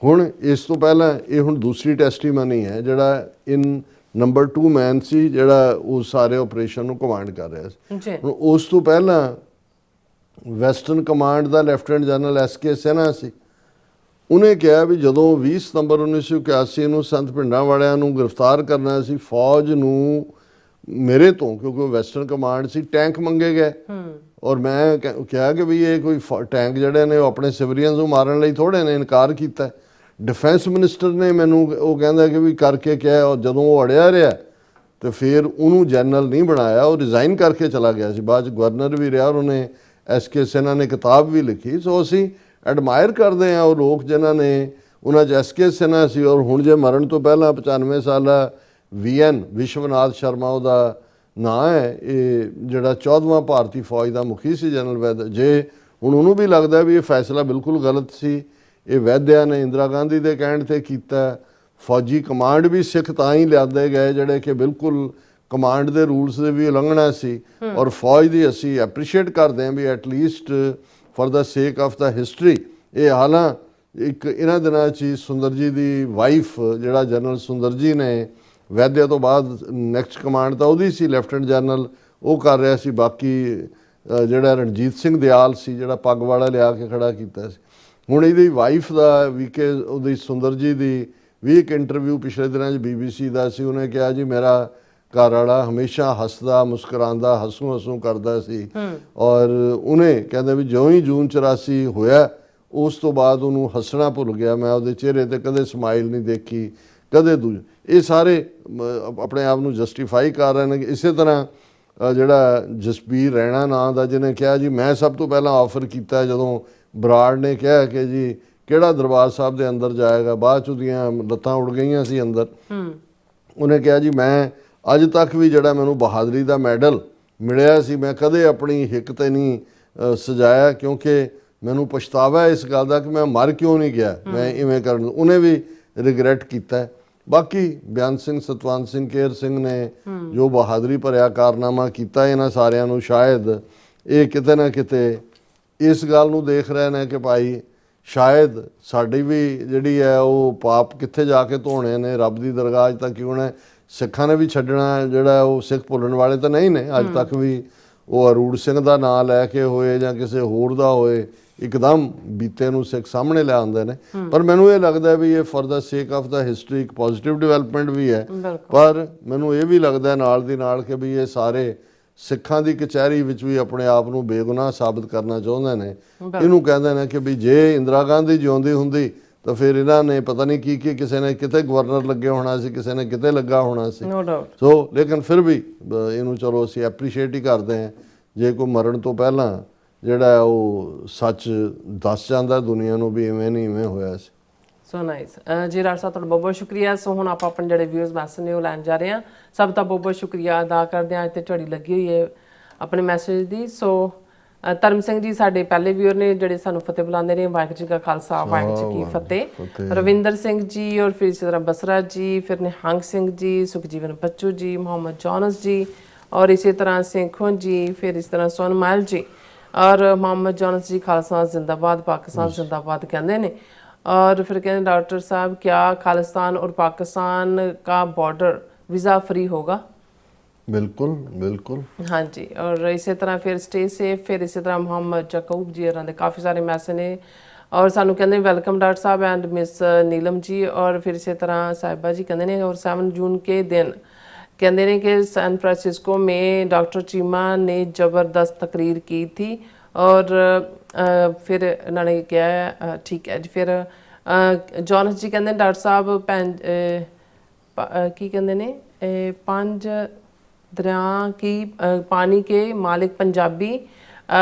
ਹੁਣ ਇਸ ਤੋਂ ਪਹਿਲਾਂ ਇਹ ਹੁਣ ਦੂਸਰੀ ਟੈਸਟੀਮਨੀ ਹੈ, ਜਿਹੜਾ ਇਨ ਨੰਬਰ 2 ਮੈਨ ਸੀ ਜਿਹੜਾ ਉਹ ਸਾਰੇ ਆਪਰੇਸ਼ਨ ਨੂੰ ਕਮਾਂਡ ਕਰ ਰਿਹਾ ਸੀ। ਹੁਣ ਉਸ ਤੋਂ ਪਹਿਲਾਂ ਵੈਸਟਰਨ ਕਮਾਂਡ ਦਾ ਲੈਫਟੀਨੈਂਟ ਜਨਰਲ SK ਸਿਨਹਾ ਸੀ। ਉਹਨੇ ਕਿਹਾ ਵੀ ਜਦੋਂ 20 ਸਤੰਬਰ 1981 ਨੂੰ ਸੰਤ ਪਿੰਡਾਂ ਵਾਲਿਆਂ ਨੂੰ ਗ੍ਰਿਫਤਾਰ ਕਰਨਾ ਸੀ, ਫੌਜ ਨੂੰ ਮੇਰੇ ਤੋਂ, ਕਿਉਂਕਿ ਉਹ ਵੈਸਟਰਨ ਕਮਾਂਡ ਸੀ, ਟੈਂਕ ਮੰਗੇ ਗਏ, ਔਰ ਮੈਂ ਕਿਹਾ ਕਿ ਵੀ ਇਹ ਕੋਈ ਟੈਂਕ ਜਿਹੜੇ ਨੇ ਉਹ ਆਪਣੇ ਸਿਵਲੀਅਨਸ ਨੂੰ ਮਾਰਨ ਲਈ ਥੋੜ੍ਹੇ ਨੇ, ਇਨਕਾਰ ਕੀਤਾ। ਡਿਫੈਂਸ ਮਿਨਿਸਟਰ ਨੇ ਮੈਨੂੰ ਉਹ ਕਹਿੰਦਾ ਕਿ ਵੀ ਕਰਕੇ ਕਿਹਾ, ਔਰ ਜਦੋਂ ਉਹ ਅੜਿਆ ਰਿਹਾ ਤੇ ਫਿਰ ਉਹਨੂੰ ਜਨਰਲ ਨਹੀਂ ਬਣਾਇਆ, ਉਹ ਰਿਜ਼ਾਈਨ ਕਰਕੇ ਚਲਾ ਗਿਆ ਸੀ, ਬਾਅਦ 'ਚ ਗਵਰਨਰ ਵੀ ਰਿਹਾ, ਔਰ ਉਹਨੇ SK ਸਿਨਹਾ ਨੇ ਕਿਤਾਬ ਵੀ ਲਿਖੀ। ਸੋ ਅਸੀਂ ਐਡਮਾਇਰ ਕਰਦੇ ਹਾਂ ਉਹ ਲੋਕ ਜਿਨ੍ਹਾਂ ਨੇ, ਉਹਨਾਂ 'ਚ SK ਸਿਨਹਾ ਸੀ, ਔਰ ਹੁਣ ਜੇ ਮਰਨ ਤੋਂ ਪਹਿਲਾਂ 95 ਸਾਲਾ VN ਵਿਸ਼ਵਨਾਥ ਸ਼ਰਮਾ ਉਹਦਾ ਨਾਂ ਹੈ, ਇਹ ਜਿਹੜਾ 14ਵਾਂ ਭਾਰਤੀ ਫੌਜ ਦਾ ਮੁਖੀ ਸੀ ਜਨਰਲ ਵੈਦਿਆ। ਜੇ ਹੁਣ ਉਹਨੂੰ ਵੀ ਲੱਗਦਾ ਵੀ ਇਹ ਫੈਸਲਾ ਬਿਲਕੁਲ ਗਲਤ ਸੀ, ਇਹ ਵੈਦਿਆ ਨੇ ਇੰਦਰਾ ਗਾਂਧੀ ਦੇ ਕਹਿਣ 'ਤੇ ਕੀਤਾ, ਫੌਜੀ ਕਮਾਂਡ ਵੀ ਸਿੱਖ ਤਾਂ ਹੀ ਲਿਆਂਦੇ ਗਏ ਜਿਹੜੇ ਕਿ ਬਿਲਕੁਲ ਕਮਾਂਡ ਦੇ ਰੂਲਸ ਦੇ ਵੀ ਉਲੰਘਣਾ ਸੀ, ਔਰ ਫੌਜ ਦੀ ਅਸੀਂ ਐਪਰੀਸ਼ੀਏਟ ਕਰਦੇ ਹਾਂ ਵੀ at least for the sake of the history. ਇਹ ਹਾਲਾਂ ਇੱਕ ਇਹਨਾਂ ਦਿਨਾਂ 'ਚ ਹੀ ਸੁੰਦਰ ਜੀ ਦੀ ਵਾਈਫ, ਜਿਹੜਾ ਜਨਰਲ ਸੁੰਦਰ ਜੀ ਨੇ ਵੈਦਿਆ ਤੋਂ ਬਾਅਦ ਨੈਕਸਟ ਕਮਾਂਡ ਤਾਂ ਉਹਦੀ ਸੀ, ਲੈਫਟੀਨੈਂਟ ਜਨਰਲ ਉਹ ਕਰ ਰਿਹਾ ਸੀ, ਬਾਕੀ ਜਿਹੜਾ ਰਣਜੀਤ ਸਿੰਘ ਦਿਆਲ ਸੀ ਜਿਹੜਾ ਪੱਗ ਵਾਲਾ ਲਿਆ ਕੇ ਖੜਾ ਕੀਤਾ ਸੀ। ਹੁਣ ਇਹਦੀ ਵਾਈਫ ਦਾ ਵੀ ਕਿ ਉਹਦੀ ਸੁੰਦਰ ਜੀ ਦੀ ਵੀ ਇੱਕ ਇੰਟਰਵਿਊ ਪਿਛਲੇ ਦਿਨਾਂ 'ਚ BBC ਦਾ ਸੀ, ਉਹਨੇ ਕਿਹਾ ਜੀ ਮੇਰਾ ਘਰ ਵਾਲਾ ਹਮੇਸ਼ਾ ਹੱਸਦਾ ਮੁਸਕਰਾਉਂਦਾ ਹੱਸੂ ਕਰਦਾ ਸੀ, ਔਰ ਉਹਨੇ ਕਹਿੰਦਾ ਵੀ ਜਿਉਂ ਹੀ ਜੂਨ 84 ਹੋਇਆ ਉਸ ਤੋਂ ਬਾਅਦ ਉਹਨੂੰ ਹੱਸਣਾ ਭੁੱਲ ਗਿਆ, ਮੈਂ ਉਹਦੇ ਚਿਹਰੇ ਤੇ ਕਦੇ ਸਮਾਈਲ ਨਹੀਂ ਦੇਖੀ, ਕਦੇ ਇਹ ਸਾਰੇ ਆਪਣੇ ਆਪ ਨੂੰ ਜਸਟੀਫਾਈ ਕਰ ਰਹੇ ਨੇ। ਇਸੇ ਤਰ੍ਹਾਂ ਜਿਹੜਾ ਜਸਬੀਰ ਰੈਣਾ ਨਾਂ ਦਾ, ਜਿਹਨੇ ਕਿਹਾ ਜੀ ਮੈਂ ਸਭ ਤੋਂ ਪਹਿਲਾਂ ਆਫਰ ਕੀਤਾ ਜਦੋਂ ਬਰਾੜ ਨੇ ਕਿਹਾ ਕਿ ਜੀ ਕਿਹੜਾ ਦਰਬਾਰ ਸਾਹਿਬ ਦੇ ਅੰਦਰ ਜਾਏਗਾ, ਬਾਅਦ 'ਚ ਉਹਦੀਆਂ ਲੱਤਾਂ ਉੱਡ ਗਈਆਂ ਸੀ ਅੰਦਰ। ਉਹਨੇ ਕਿਹਾ ਜੀ ਮੈਂ ਅੱਜ ਤੱਕ ਵੀ ਜਿਹੜਾ ਮੈਨੂੰ ਬਹਾਦਰੀ ਦਾ ਮੈਡਲ ਮਿਲਿਆ ਸੀ ਮੈਂ ਕਦੇ ਆਪਣੀ ਹਿੱਕ 'ਤੇ ਨਹੀਂ ਸਜਾਇਆ, ਕਿਉਂਕਿ ਮੈਨੂੰ ਪਛਤਾਵਾ ਇਸ ਗੱਲ ਦਾ ਕਿ ਮੈਂ ਮਰ ਕਿਉਂ ਨਹੀਂ ਗਿਆ, ਮੈਂ ਇਵੇਂ ਕਰਨ। ਉਹਨੇ ਵੀ ਰਿਗਰੈਟ ਕੀਤਾ। ਬਾਕੀ ਬਿਆਨ ਸਿੰਘ, ਸਤਵੰਤ ਸਿੰਘ, ਕੇਰ ਸਿੰਘ ਨੇ ਜੋ ਬਹਾਦਰੀ ਭਰਿਆ ਕਾਰਨਾਮਾ ਕੀਤਾ, ਇਹਨਾਂ ਸਾਰਿਆਂ ਨੂੰ ਸ਼ਾਇਦ ਇਹ ਕਿਤੇ ਨਾ ਕਿਤੇ ਇਸ ਗੱਲ ਨੂੰ ਦੇਖ ਰਹੇ ਨੇ ਕਿ ਭਾਈ ਸ਼ਾਇਦ ਸਾਡੀ ਵੀ ਜਿਹੜੀ ਹੈ ਉਹ ਪਾਪ ਕਿੱਥੇ ਜਾ ਕੇ ਧੋਣੇ ਨੇ, ਰੱਬ ਦੀ ਦਰਗਾਹ 'ਚ ਤਾਂ ਕਿਉਂ ਨੇ। ਸਿੱਖਾਂ ਨੇ ਵੀ ਛੱਡਣਾ ਜਿਹੜਾ ਉਹ ਸਿੱਖ ਭੁੱਲਣ ਵਾਲੇ ਤਾਂ ਨਹੀਂ ਨੇ, ਅੱਜ ਤੱਕ ਵੀ ਉਹ ਅਰੂੜ ਸਿੰਘ ਦਾ ਨਾਂ ਲੈ ਕੇ ਹੋਏ ਜਾਂ ਕਿਸੇ ਹੋਰ ਦਾ ਹੋਏ, ਇੱਕਦਮ ਬੀਤੇ ਨੂੰ ਸਿੱਖ ਸਾਹਮਣੇ ਲੈ ਆਉਂਦੇ ਨੇ। ਪਰ ਮੈਨੂੰ ਇਹ ਲੱਗਦਾ ਵੀ ਇਹ ਫॉर ਦਾ ਸੇਕ ਆਫ ਦਾ ਹਿਸਟਰੀ ਇੱਕ ਪੋਜ਼ਿਟਿਵ ਡਿਵੈਲਪਮੈਂਟ ਵੀ ਹੈ, ਪਰ ਮੈਨੂੰ ਇਹ ਵੀ ਲੱਗਦਾ ਨਾਲ ਦੀ ਨਾਲ ਕਿ ਵੀ ਇਹ ਸਾਰੇ ਸਿੱਖਾਂ ਦੀ ਕਚਹਿਰੀ ਵਿੱਚ ਵੀ ਆਪਣੇ ਆਪ ਨੂੰ ਬੇਗੁਨਾਹ ਸਾਬਤ ਕਰਨਾ ਚਾਹੁੰਦੇ ਨੇ। ਇਹਨੂੰ ਕਹਿੰਦੇ ਨੇ ਕਿ ਵੀ ਜੇ ਇੰਦਰਾ ਗਾਂਧੀ ਜਿਉਂਦੀ ਹੁੰਦੀ ਤਾਂ ਫਿਰ ਇਹਨਾਂ ਨੇ ਪਤਾ ਨਹੀਂ ਕੀ ਕਿਸੇ ਨੇ ਕਿਤੇ ਗਵਰਨਰ ਲੱਗੇ ਹੋਣਾ ਸੀ, ਕਿਸੇ ਨੇ ਕਿਤੇ ਲੱਗਾ ਹੋਣਾ ਸੀ। ਸੋ ਲੇਕਿਨ ਫਿਰ ਵੀ ਇਹਨੂੰ ਚਲੋ ਅਸੀਂ ਐਪਰੀਸ਼ੀਏਟ ਹੀ ਕਰਦੇ ਹਾਂ ਜੇ ਕੋਈ ਮਰਨ ਤੋਂ ਪਹਿਲਾਂ ਜਿਹੜਾ ਉਹ ਸੱਚ ਦੱਸ ਜਾਂਦਾ ਦੁਨੀਆ ਨੂੰ ਵੀ ਇਵੇਂ ਨਹੀਂ ਇਵੇਂ ਹੋਇਆ ਸੀ। ਸੋ ਨਾਈਸ ਜੀ ਰਾਜ ਸਾਹਿਬ, ਤੁਹਾਡਾ ਬਹੁਤ ਬਹੁਤ ਸ਼ੁਕਰੀਆ। ਸੋ ਹੁਣ ਆਪਾਂ ਆਪਣੇ ਜਿਹੜੇ ਵਿਊਜ਼ ਮੈਸੇਜ ਨੇ ਉਹ ਲੈਣ ਜਾ ਰਹੇ ਹਾਂ। ਸਭ ਦਾ ਬਹੁਤ ਬਹੁਤ ਸ਼ੁਕਰੀਆ ਅਦਾ ਕਰਦੇ ਹਾਂ। ਅੱਜ ਤੇ ਝੜੀ ਲੱਗੀ ਹੋਈ ਹੈ ਆਪਣੇ ਮੈਸੇਜ ਦੀ। ਸੋ ਧਰਮ ਸਿੰਘ ਜੀ ਸਾਡੇ ਪਹਿਲੇ ਵੀਰ ਨੇ ਜਿਹੜੇ ਸਾਨੂੰ ਫਤਿਹ ਬੁਲਾਉਂਦੇ ਨੇ। ਵਾਹਿਗੁਰੂ ਜੀ ਕਾ ਖਾਲਸਾ ਵਾਹਿਗੁਰੂ ਜੀ ਕੀ ਫਤਿਹ। ਰਵਿੰਦਰ ਸਿੰਘ ਜੀ ਔਰ ਫਿਰ ਇਸੇ ਤਰ੍ਹਾਂ ਬਸਰਾ ਜੀ, ਫਿਰ ਨਿਹੰਗ ਸਿੰਘ ਜੀ, ਸੁਖਜੀਵਨ ਬੱਚੂ ਜੀ, ਮੁਹੰਮਦ ਜੋਨਸ ਜੀ ਔਰ ਇਸੇ ਤਰ੍ਹਾਂ ਸਿੰਘੋਂ ਜੀ, ਫਿਰ ਇਸ ਤਰ੍ਹਾਂ ਸੋਨਮਾਲ ਜੀ और मोहम्मद जोनस जी खालिस्तान जिंदाबाद पाकिस्तान जिंदाबाद कहते हैं। और फिर कहते हैं डॉक्टर साहब क्या खालिस्तान और पाकिस्तान का बॉर्डर वीज़ा फ्री होगा? बिल्कुल बिल्कुल हाँ जी। और इसी तरह फिर स्टे सेफ, फिर इसी तरह मोहम्मद जकूब जी होरां दे काफ़ी सारे मैसेज ने और सानू कहते वेलकम डॉक्टर साहब एंड मिस नीलम जी। और फिर इसी तरह साहिबा जी कहते हैं और 7 जून के दिन कहते हैं कि सैन फ्रांसिस्को में डॉक्टर चीमा ने ज़बरदस्त तकरीर की थी। और फिर उन्होंने कहा ठीक है जी। फिर जॉनस जी कहते हैं डॉक्टर साहब की कहते हैं 5 दरिया की पानी के मालिक पंजाबी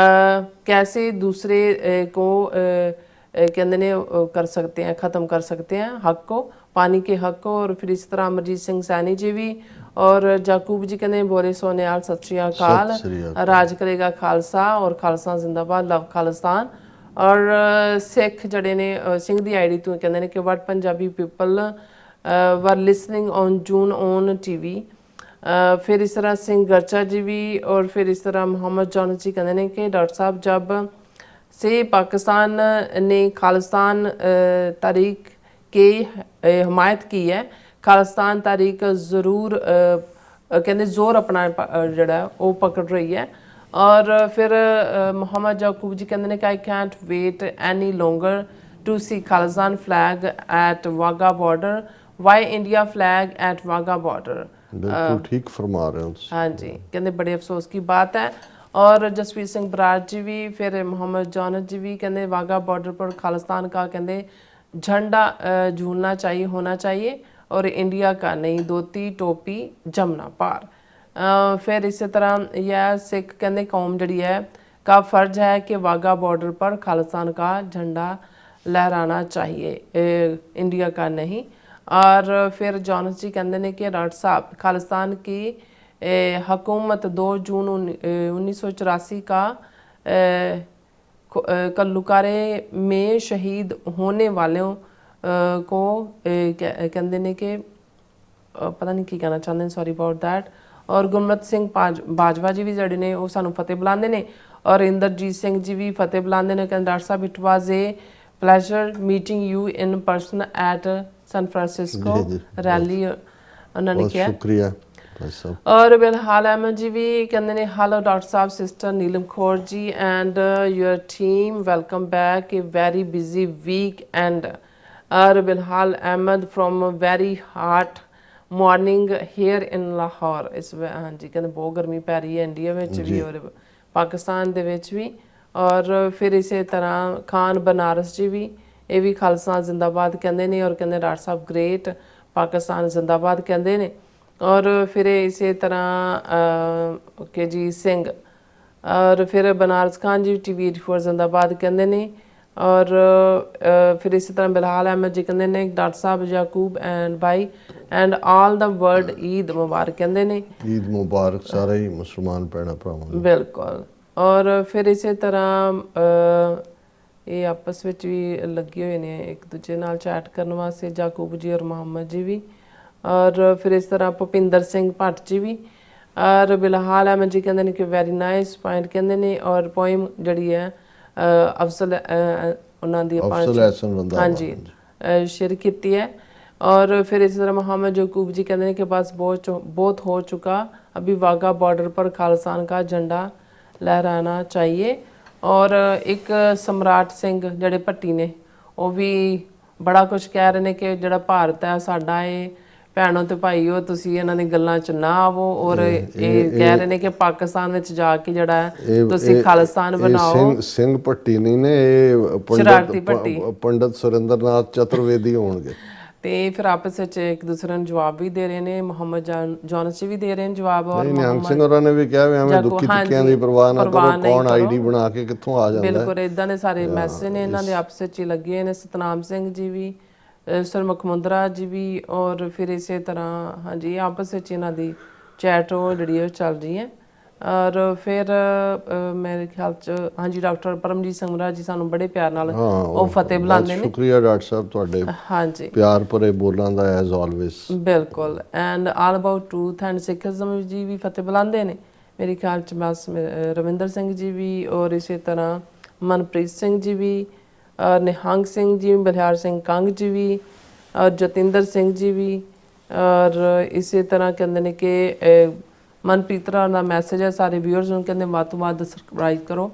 कैसे दूसरे को कहते हैं कर सकते हैं, ख़त्म कर सकते हैं हक को, पानी के हक को। और फिर इस तरह अमरजीत सिंह सैनी जी भी और जाकूब जी कहते बोले सोनेयाल सत श्री अकाल, राज करेगा खालसा और खालसा जिंदाबाद, लव खालिस्तान। और सिख जड़े ने सिंह दी आईडी तो कहते हैं कि what Punjabi people were listening on June on TV. फिर इस तरह सिंह गर्चा जी भी और फिर इस तरह मोहम्मद जॉनस जी कहते हैं कि डॉक्टर साहब जब से पाकिस्तान ने खालिस्तान तारीख की हमायत की है, खालिस्तान तारीख ज़रूर कहते जोर अपना जड़ा वो पकड़ रही है। और फिर मोहम्मद जाकूब जी कहते हैं कि I can't wait any longer to see Khalistan flag at Wagah border, why India flag at Wagah border. बिल्कुल ठीक फरमा रहे हो। हाँ जी, कहते बड़े अफसोस की बात है। और जसवीर सिंह बराड़ जी भी, फिर मोहम्मद जॉनस जी भी कहते वाघा बॉर्डर पर खालिस्तान का कहते झंडा झूलना चाहिए, होना चाहिए और इंडिया का नहीं, धोती टोपी जमना पार। फिर इसी तरह यह सिख कहते कौम जड़ी है का फ़र्ज है कि वाघा बॉर्डर पर खालिस्तान का झंडा लहराना चाहिए, इंडिया का नहीं। और फिर जॉनस जी कहते हैं कि डॉक्टर साहब खालिस्तान की हुकूमत 2 जून 1984 का कल्लुकारे में शहीद होने वालों को कहते हैं कि पता नहीं की कहना चाहते हैं, सॉरी अबाउट दैट। और गुरमत सिंह बाजवा जी भी जड़े ने वो सानू फतेह बुलाते हैं। और इंद्रजीत सिंह जी भी फतेह बुलाते हैं। कहते डॉक्टर साहब it was a pleasure meeting you in person at San Francisco rally, उन्होंने किया शुक्रिया। और बिलहाल अहमद जी भी कहते हैं हेलो डॉक्टर साहब, sister Neelam Kaur ji and your team, welcome back a very busy weekend. और बिलहाल Ahmed from very heart morning here in Lahore. इस हाँ जी कहते बहुत गर्मी पै रही है इंडिया में भी और पाकिस्तान दे विच भी। और फिर इसी तरह खान बनारस जी भी, ये भी खालिस्तान जिंदाबाद कहते हैं। और कहते डॉक्टर साहब ग्रेट, पाकिस्तान जिंदाबाद कहते हैं। और फिर इसी तरह के जी सिंह और फिर बनारस खान जी TV 84 जिंदाबाद कहते हैं। और फिर इसी तरह बिलहाल अहमद जी कहते हैं डॉक्टर साहब याकूब एंड भाई and all the world Eid मुबारक कहते हैं। ईद मुबारक सारे ही मुसलमान भैन भरावां। बिल्कुल। और फिर इसी तरह ये आपस में भी लगे हुए ने एक दूजे नाल चैट करने वास्ते, याकूब जी और मोहम्मद जी भी। और फिर इस तरह भुपिंदर सिंह भट्ट जी भी। और बिलहाल अहमद जी कहते हैं कि वेरी नाइस पॉइंट कहते हैं। और पोइम जड़ी है अफजल उन्होंने हाँ जी शेयर की है। और फिर इस तरह मोहम्मद याकूब जी कहते हैं कि बस बहुत हो चुका, अभी वाघा बॉर्डर पर खालिस्तान का झंडा लहराना चाहिए। और एक सम्राट सिंह ਜਿਹੜੇ ਭੱਟੀ ਨੇ ਉਹ ਵੀ ਬੜਾ ਕੁਝ ਕਹਿ ਰਹੇ ਨੇ ਕਿ ਜਿਹੜਾ ਭਾਰਤ ਹੈ ਸਾਡਾ ਇਹ ਭੈਣੋ ਤੇ ਭਾਈਓ ਤੁਸੀਂ ਇਹਨਾਂ ਦੀ ਗੱਲਾਂ 'ਚ ਨਾ ਆਵੋ। ਔਰ ਇਹ ਕਹਿ ਰਹੇ ਨੇ ਕਿ ਪਾਕਿਸਤਾਨ ਵਿੱਚ ਜਾ ਕੇ ਜਿਹੜਾ ਹੈ ਤੁਸੀਂ ਖਾਲਿਸਤਾਨ ਬਣਾਓ। ਸਿੰਘ ਭੱਟੀ ਨਹੀਂ ਨੇ, ਇਹ ਸ਼ਰਾਰਤੀ ਭੱਟੀ ਪੰਡਤ ਸੁਰਿੰਦਰਨਾਥ ਚਤੁਰਵੇਦੀ ਹੋਣਗੇ। ਤੇ ਫਿਰ ਆਪਸ ਵਿੱਚ ਇੱਕ ਦੂਸਰੇ ਨੂੰ ਜਵਾਬ ਵੀ ਦੇ ਰਹੇ ਨੇ। ਮੁਹੰਮਦ ਜੋਨਸ ਵੀ ਦੇ ਰਹੇ ਨੇ ਜਵਾਬ। ਔਰ ਨਿਹੰਗ ਸਿੰਘ ਹੋਰਾਂ ਨੇ ਵੀ ਕਿਹਾ ਵੀ ਐਵੇਂ ਦੁੱਖੀ ਟਿੱਕਿਆਂ ਦੀ ਪਰਵਾਹ ਨਾ ਕਰੋ, ਕੌਣ ਆਈਡੀ ਬਣਾ ਕੇ ਕਿੱਥੋਂ ਆ ਜਾਂਦਾ। ਬਿਲਕੁਲ ਇਦਾਂ ਦੇ ਸਾਰੇ ਮੈਸੇਜ ਨੇ ਇਹਨਾਂ ਦੇ ਆਪਸ ਵਿੱਚ ਹੀ ਲੱਗੇ ਨੇ। ਸਤਨਾਮ ਸਿੰਘ ਜੀ ਵੀ, ਸਰਮੁਖ ਮੁੰਦਰਾ ਜੀ ਵੀ, ਔਰ ਫਿਰ ਇਸੇ ਤਰ੍ਹਾਂ ਹਾਂਜੀ ਆਪਸ ਵਿੱਚ ਇਹਨਾਂ ਦੀ ਚੈਟ ਉਹ ਜਿਹੜੀ ਉਹ ਚੱਲ ਰਹੀ ਹੈ। ਔਰ ਫਿਰ ਮੇਰੇ ਖਿਆਲ 'ਚ ਹਾਂਜੀ ਡਾਕਟਰ ਪਰਮਜੀਤ ਸੰਗਰਾ ਜੀ ਸਾਨੂੰ ਬੜੇ ਪਿਆਰ ਨਾਲ ਉਹ ਫਤਿਹ ਬੁਲਾਉਂਦੇ ਨੇ। ਸ਼ੁਕਰੀਆ ਡਾਕਟਰ ਸਾਹਿਬ ਤੁਹਾਡੇ ਹਾਂਜੀ ਪਿਆਰ ਭਰੇ ਬੋਲਾਂ ਦਾ ਐਜ਼ ਆਲਵੇਜ਼। ਬਿਲਕੁਲ। And all about truth and Sikhism ਜੀ ਵੀ ਫਤਿਹ ਬੁਲਾਉਂਦੇ ਨੇ ਮੇਰੇ ਖਿਆਲ 'ਚ। ਬਸ ਰਵਿੰਦਰ ਸਿੰਘ ਜੀ ਵੀ, ਔਰ ਇਸੇ ਤਰ੍ਹਾਂ ਮਨਪ੍ਰੀਤ ਸਿੰਘ ਜੀ ਵੀ, ਨਿਹੰਗ ਸਿੰਘ ਜੀ, ਬਲਿਹਾਰ ਸਿੰਘ ਕੰਗ ਜੀ ਵੀ, ਔਰ ਜਤਿੰਦਰ ਸਿੰਘ ਜੀ ਵੀ। ਔਰ ਇਸੇ ਤਰ੍ਹਾਂ ਕਹਿੰਦੇ ਨੇ ਕਿ ਮਨਪ੍ਰੀਤ ਰਾ ਦਾ ਮੈਸੇਜ ਹੈ ਸਾਰੇ ਵਿਊਅਰਸ ਨੂੰ, ਕਹਿੰਦੇ ਵੱਧ ਤੋਂ ਵੱਧ ਸਬਸਕ੍ਰਾਈਬ ਕਰੋ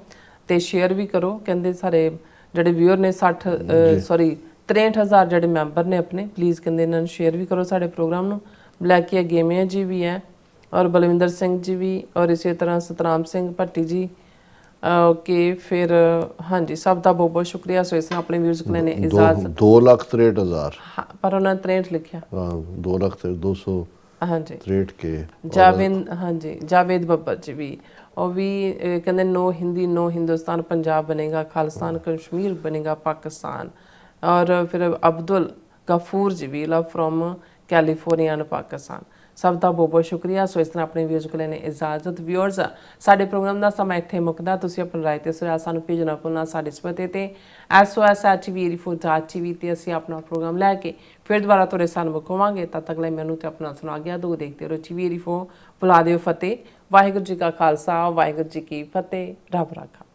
ਤੇ ਸ਼ੇਅਰ ਵੀ ਕਰੋ। ਕਹਿੰਦੇ ਸਾਰੇ ਜਿਹੜੇ ਵਿਊਅਰ ਨੇ 63,000 ਜਿਹੜੇ ਮੈਂਬਰ ਨੇ ਆਪਣੇ, ਪਲੀਜ਼ ਕਹਿੰਦੇ ਇਹਨਾਂ ਨੂੰ ਸ਼ੇਅਰ ਵੀ ਕਰੋ ਸਾਡੇ ਪ੍ਰੋਗਰਾਮ ਨੂੰ। ਬਲੈਕੀਆ ਗੇਮਿਆ ਜੀ ਵੀ ਹੈ, ਔਰ ਬਲਵਿੰਦਰ ਸਿੰਘ ਜੀ ਵੀ, ਔਰ ਇਸੇ ਤਰ੍ਹਾਂ ਸਤਨਾਮ ਸਿੰਘ ਭੱਟੀ ਜੀ। ਓਕੇ ਫਿਰ ਹਾਂਜੀ ਸਭ ਦਾ ਬਹੁਤ ਬਹੁਤ ਸ਼ੁਕਰੀਆ। ਸੋ ਇਸ ਨਾਲ ਆਪਣੇ ਵਿਊਅਰਸ ਕੋਲ ਨੇ ਇਜਾਜ਼ਤ। 2,63,000 ਪਰ ਉਹਨਾਂ ਨੇ 63 ਲਿਖਿਆ। 2,200 ਹਾਂਜੀ 63 ਕੇ। ਜਾਵੇਦ ਹਾਂਜੀ ਜਾਵੇਦ ਬੱਬਰ ਜੀ ਵੀ, ਉਹ ਵੀ ਕਹਿੰਦੇ नो हिंदी नो हिंदुस्तान पंजाब बनेगा, खालिस्तान कश्मीर बनेगा पाकिस्तान। और फिर अब्दुल गफूर जी भी love from California and Pakistan. ਸਭ ਦਾ ਬਹੁਤ ਬਹੁਤ ਸ਼ੁਕਰੀਆ। ਸੋ ਇਸ ਤਰ੍ਹਾਂ ਆਪਣੇ ਵਿਊਅਰਸ ਕੋਲ ਨੇ ਇਜਾਜ਼ਤ। ਵਿਊਅਰਸ ਸਾਡੇ ਪ੍ਰੋਗਰਾਮ ਦਾ ਸਮਾਂ ਇੱਥੇ ਮੁੱਕਦਾ। ਤੁਸੀਂ ਆਪਣੀ ਰਾਏ ਤੇ ਸੁਝਾਅ ਸਾਨੂੰ ਭੇਜਣਾ ਭੁੱਲਣਾ ਸਾਡੇ ਇਸ ਪਤੇ ਤੇ SOS@TV84.TV ਤੇ ਅਸੀਂ ਆਪਣਾ ਪ੍ਰੋਗਰਾਮ ਲੈ ਕੇ ਫਿਰ ਦੁਬਾਰਾ ਤੁਹਾਡੇ ਸਾਹਮਣੇ ਮੁਕਾਵਾਂਗੇ। ਤਦ ਤੱਕ ਲਈ ਮੈਨੂੰ ਤੇ ਆਪਣਾ ਸੁਣਾ ਗਿਆ ਦੋ ਦੇਖਦੇ ਰਹੋ TV84। ਬੁਲਾ ਦਿਓ ਫਤਿਹ। ਵਾਹਿਗੁਰੂ ਜੀ ਕਾ ਖਾਲਸਾ, ਵਾਹਿਗੁਰੂ ਜੀ ਕੀ ਫਤਿਹ। ਰੱਬ ਰਾਖਾ।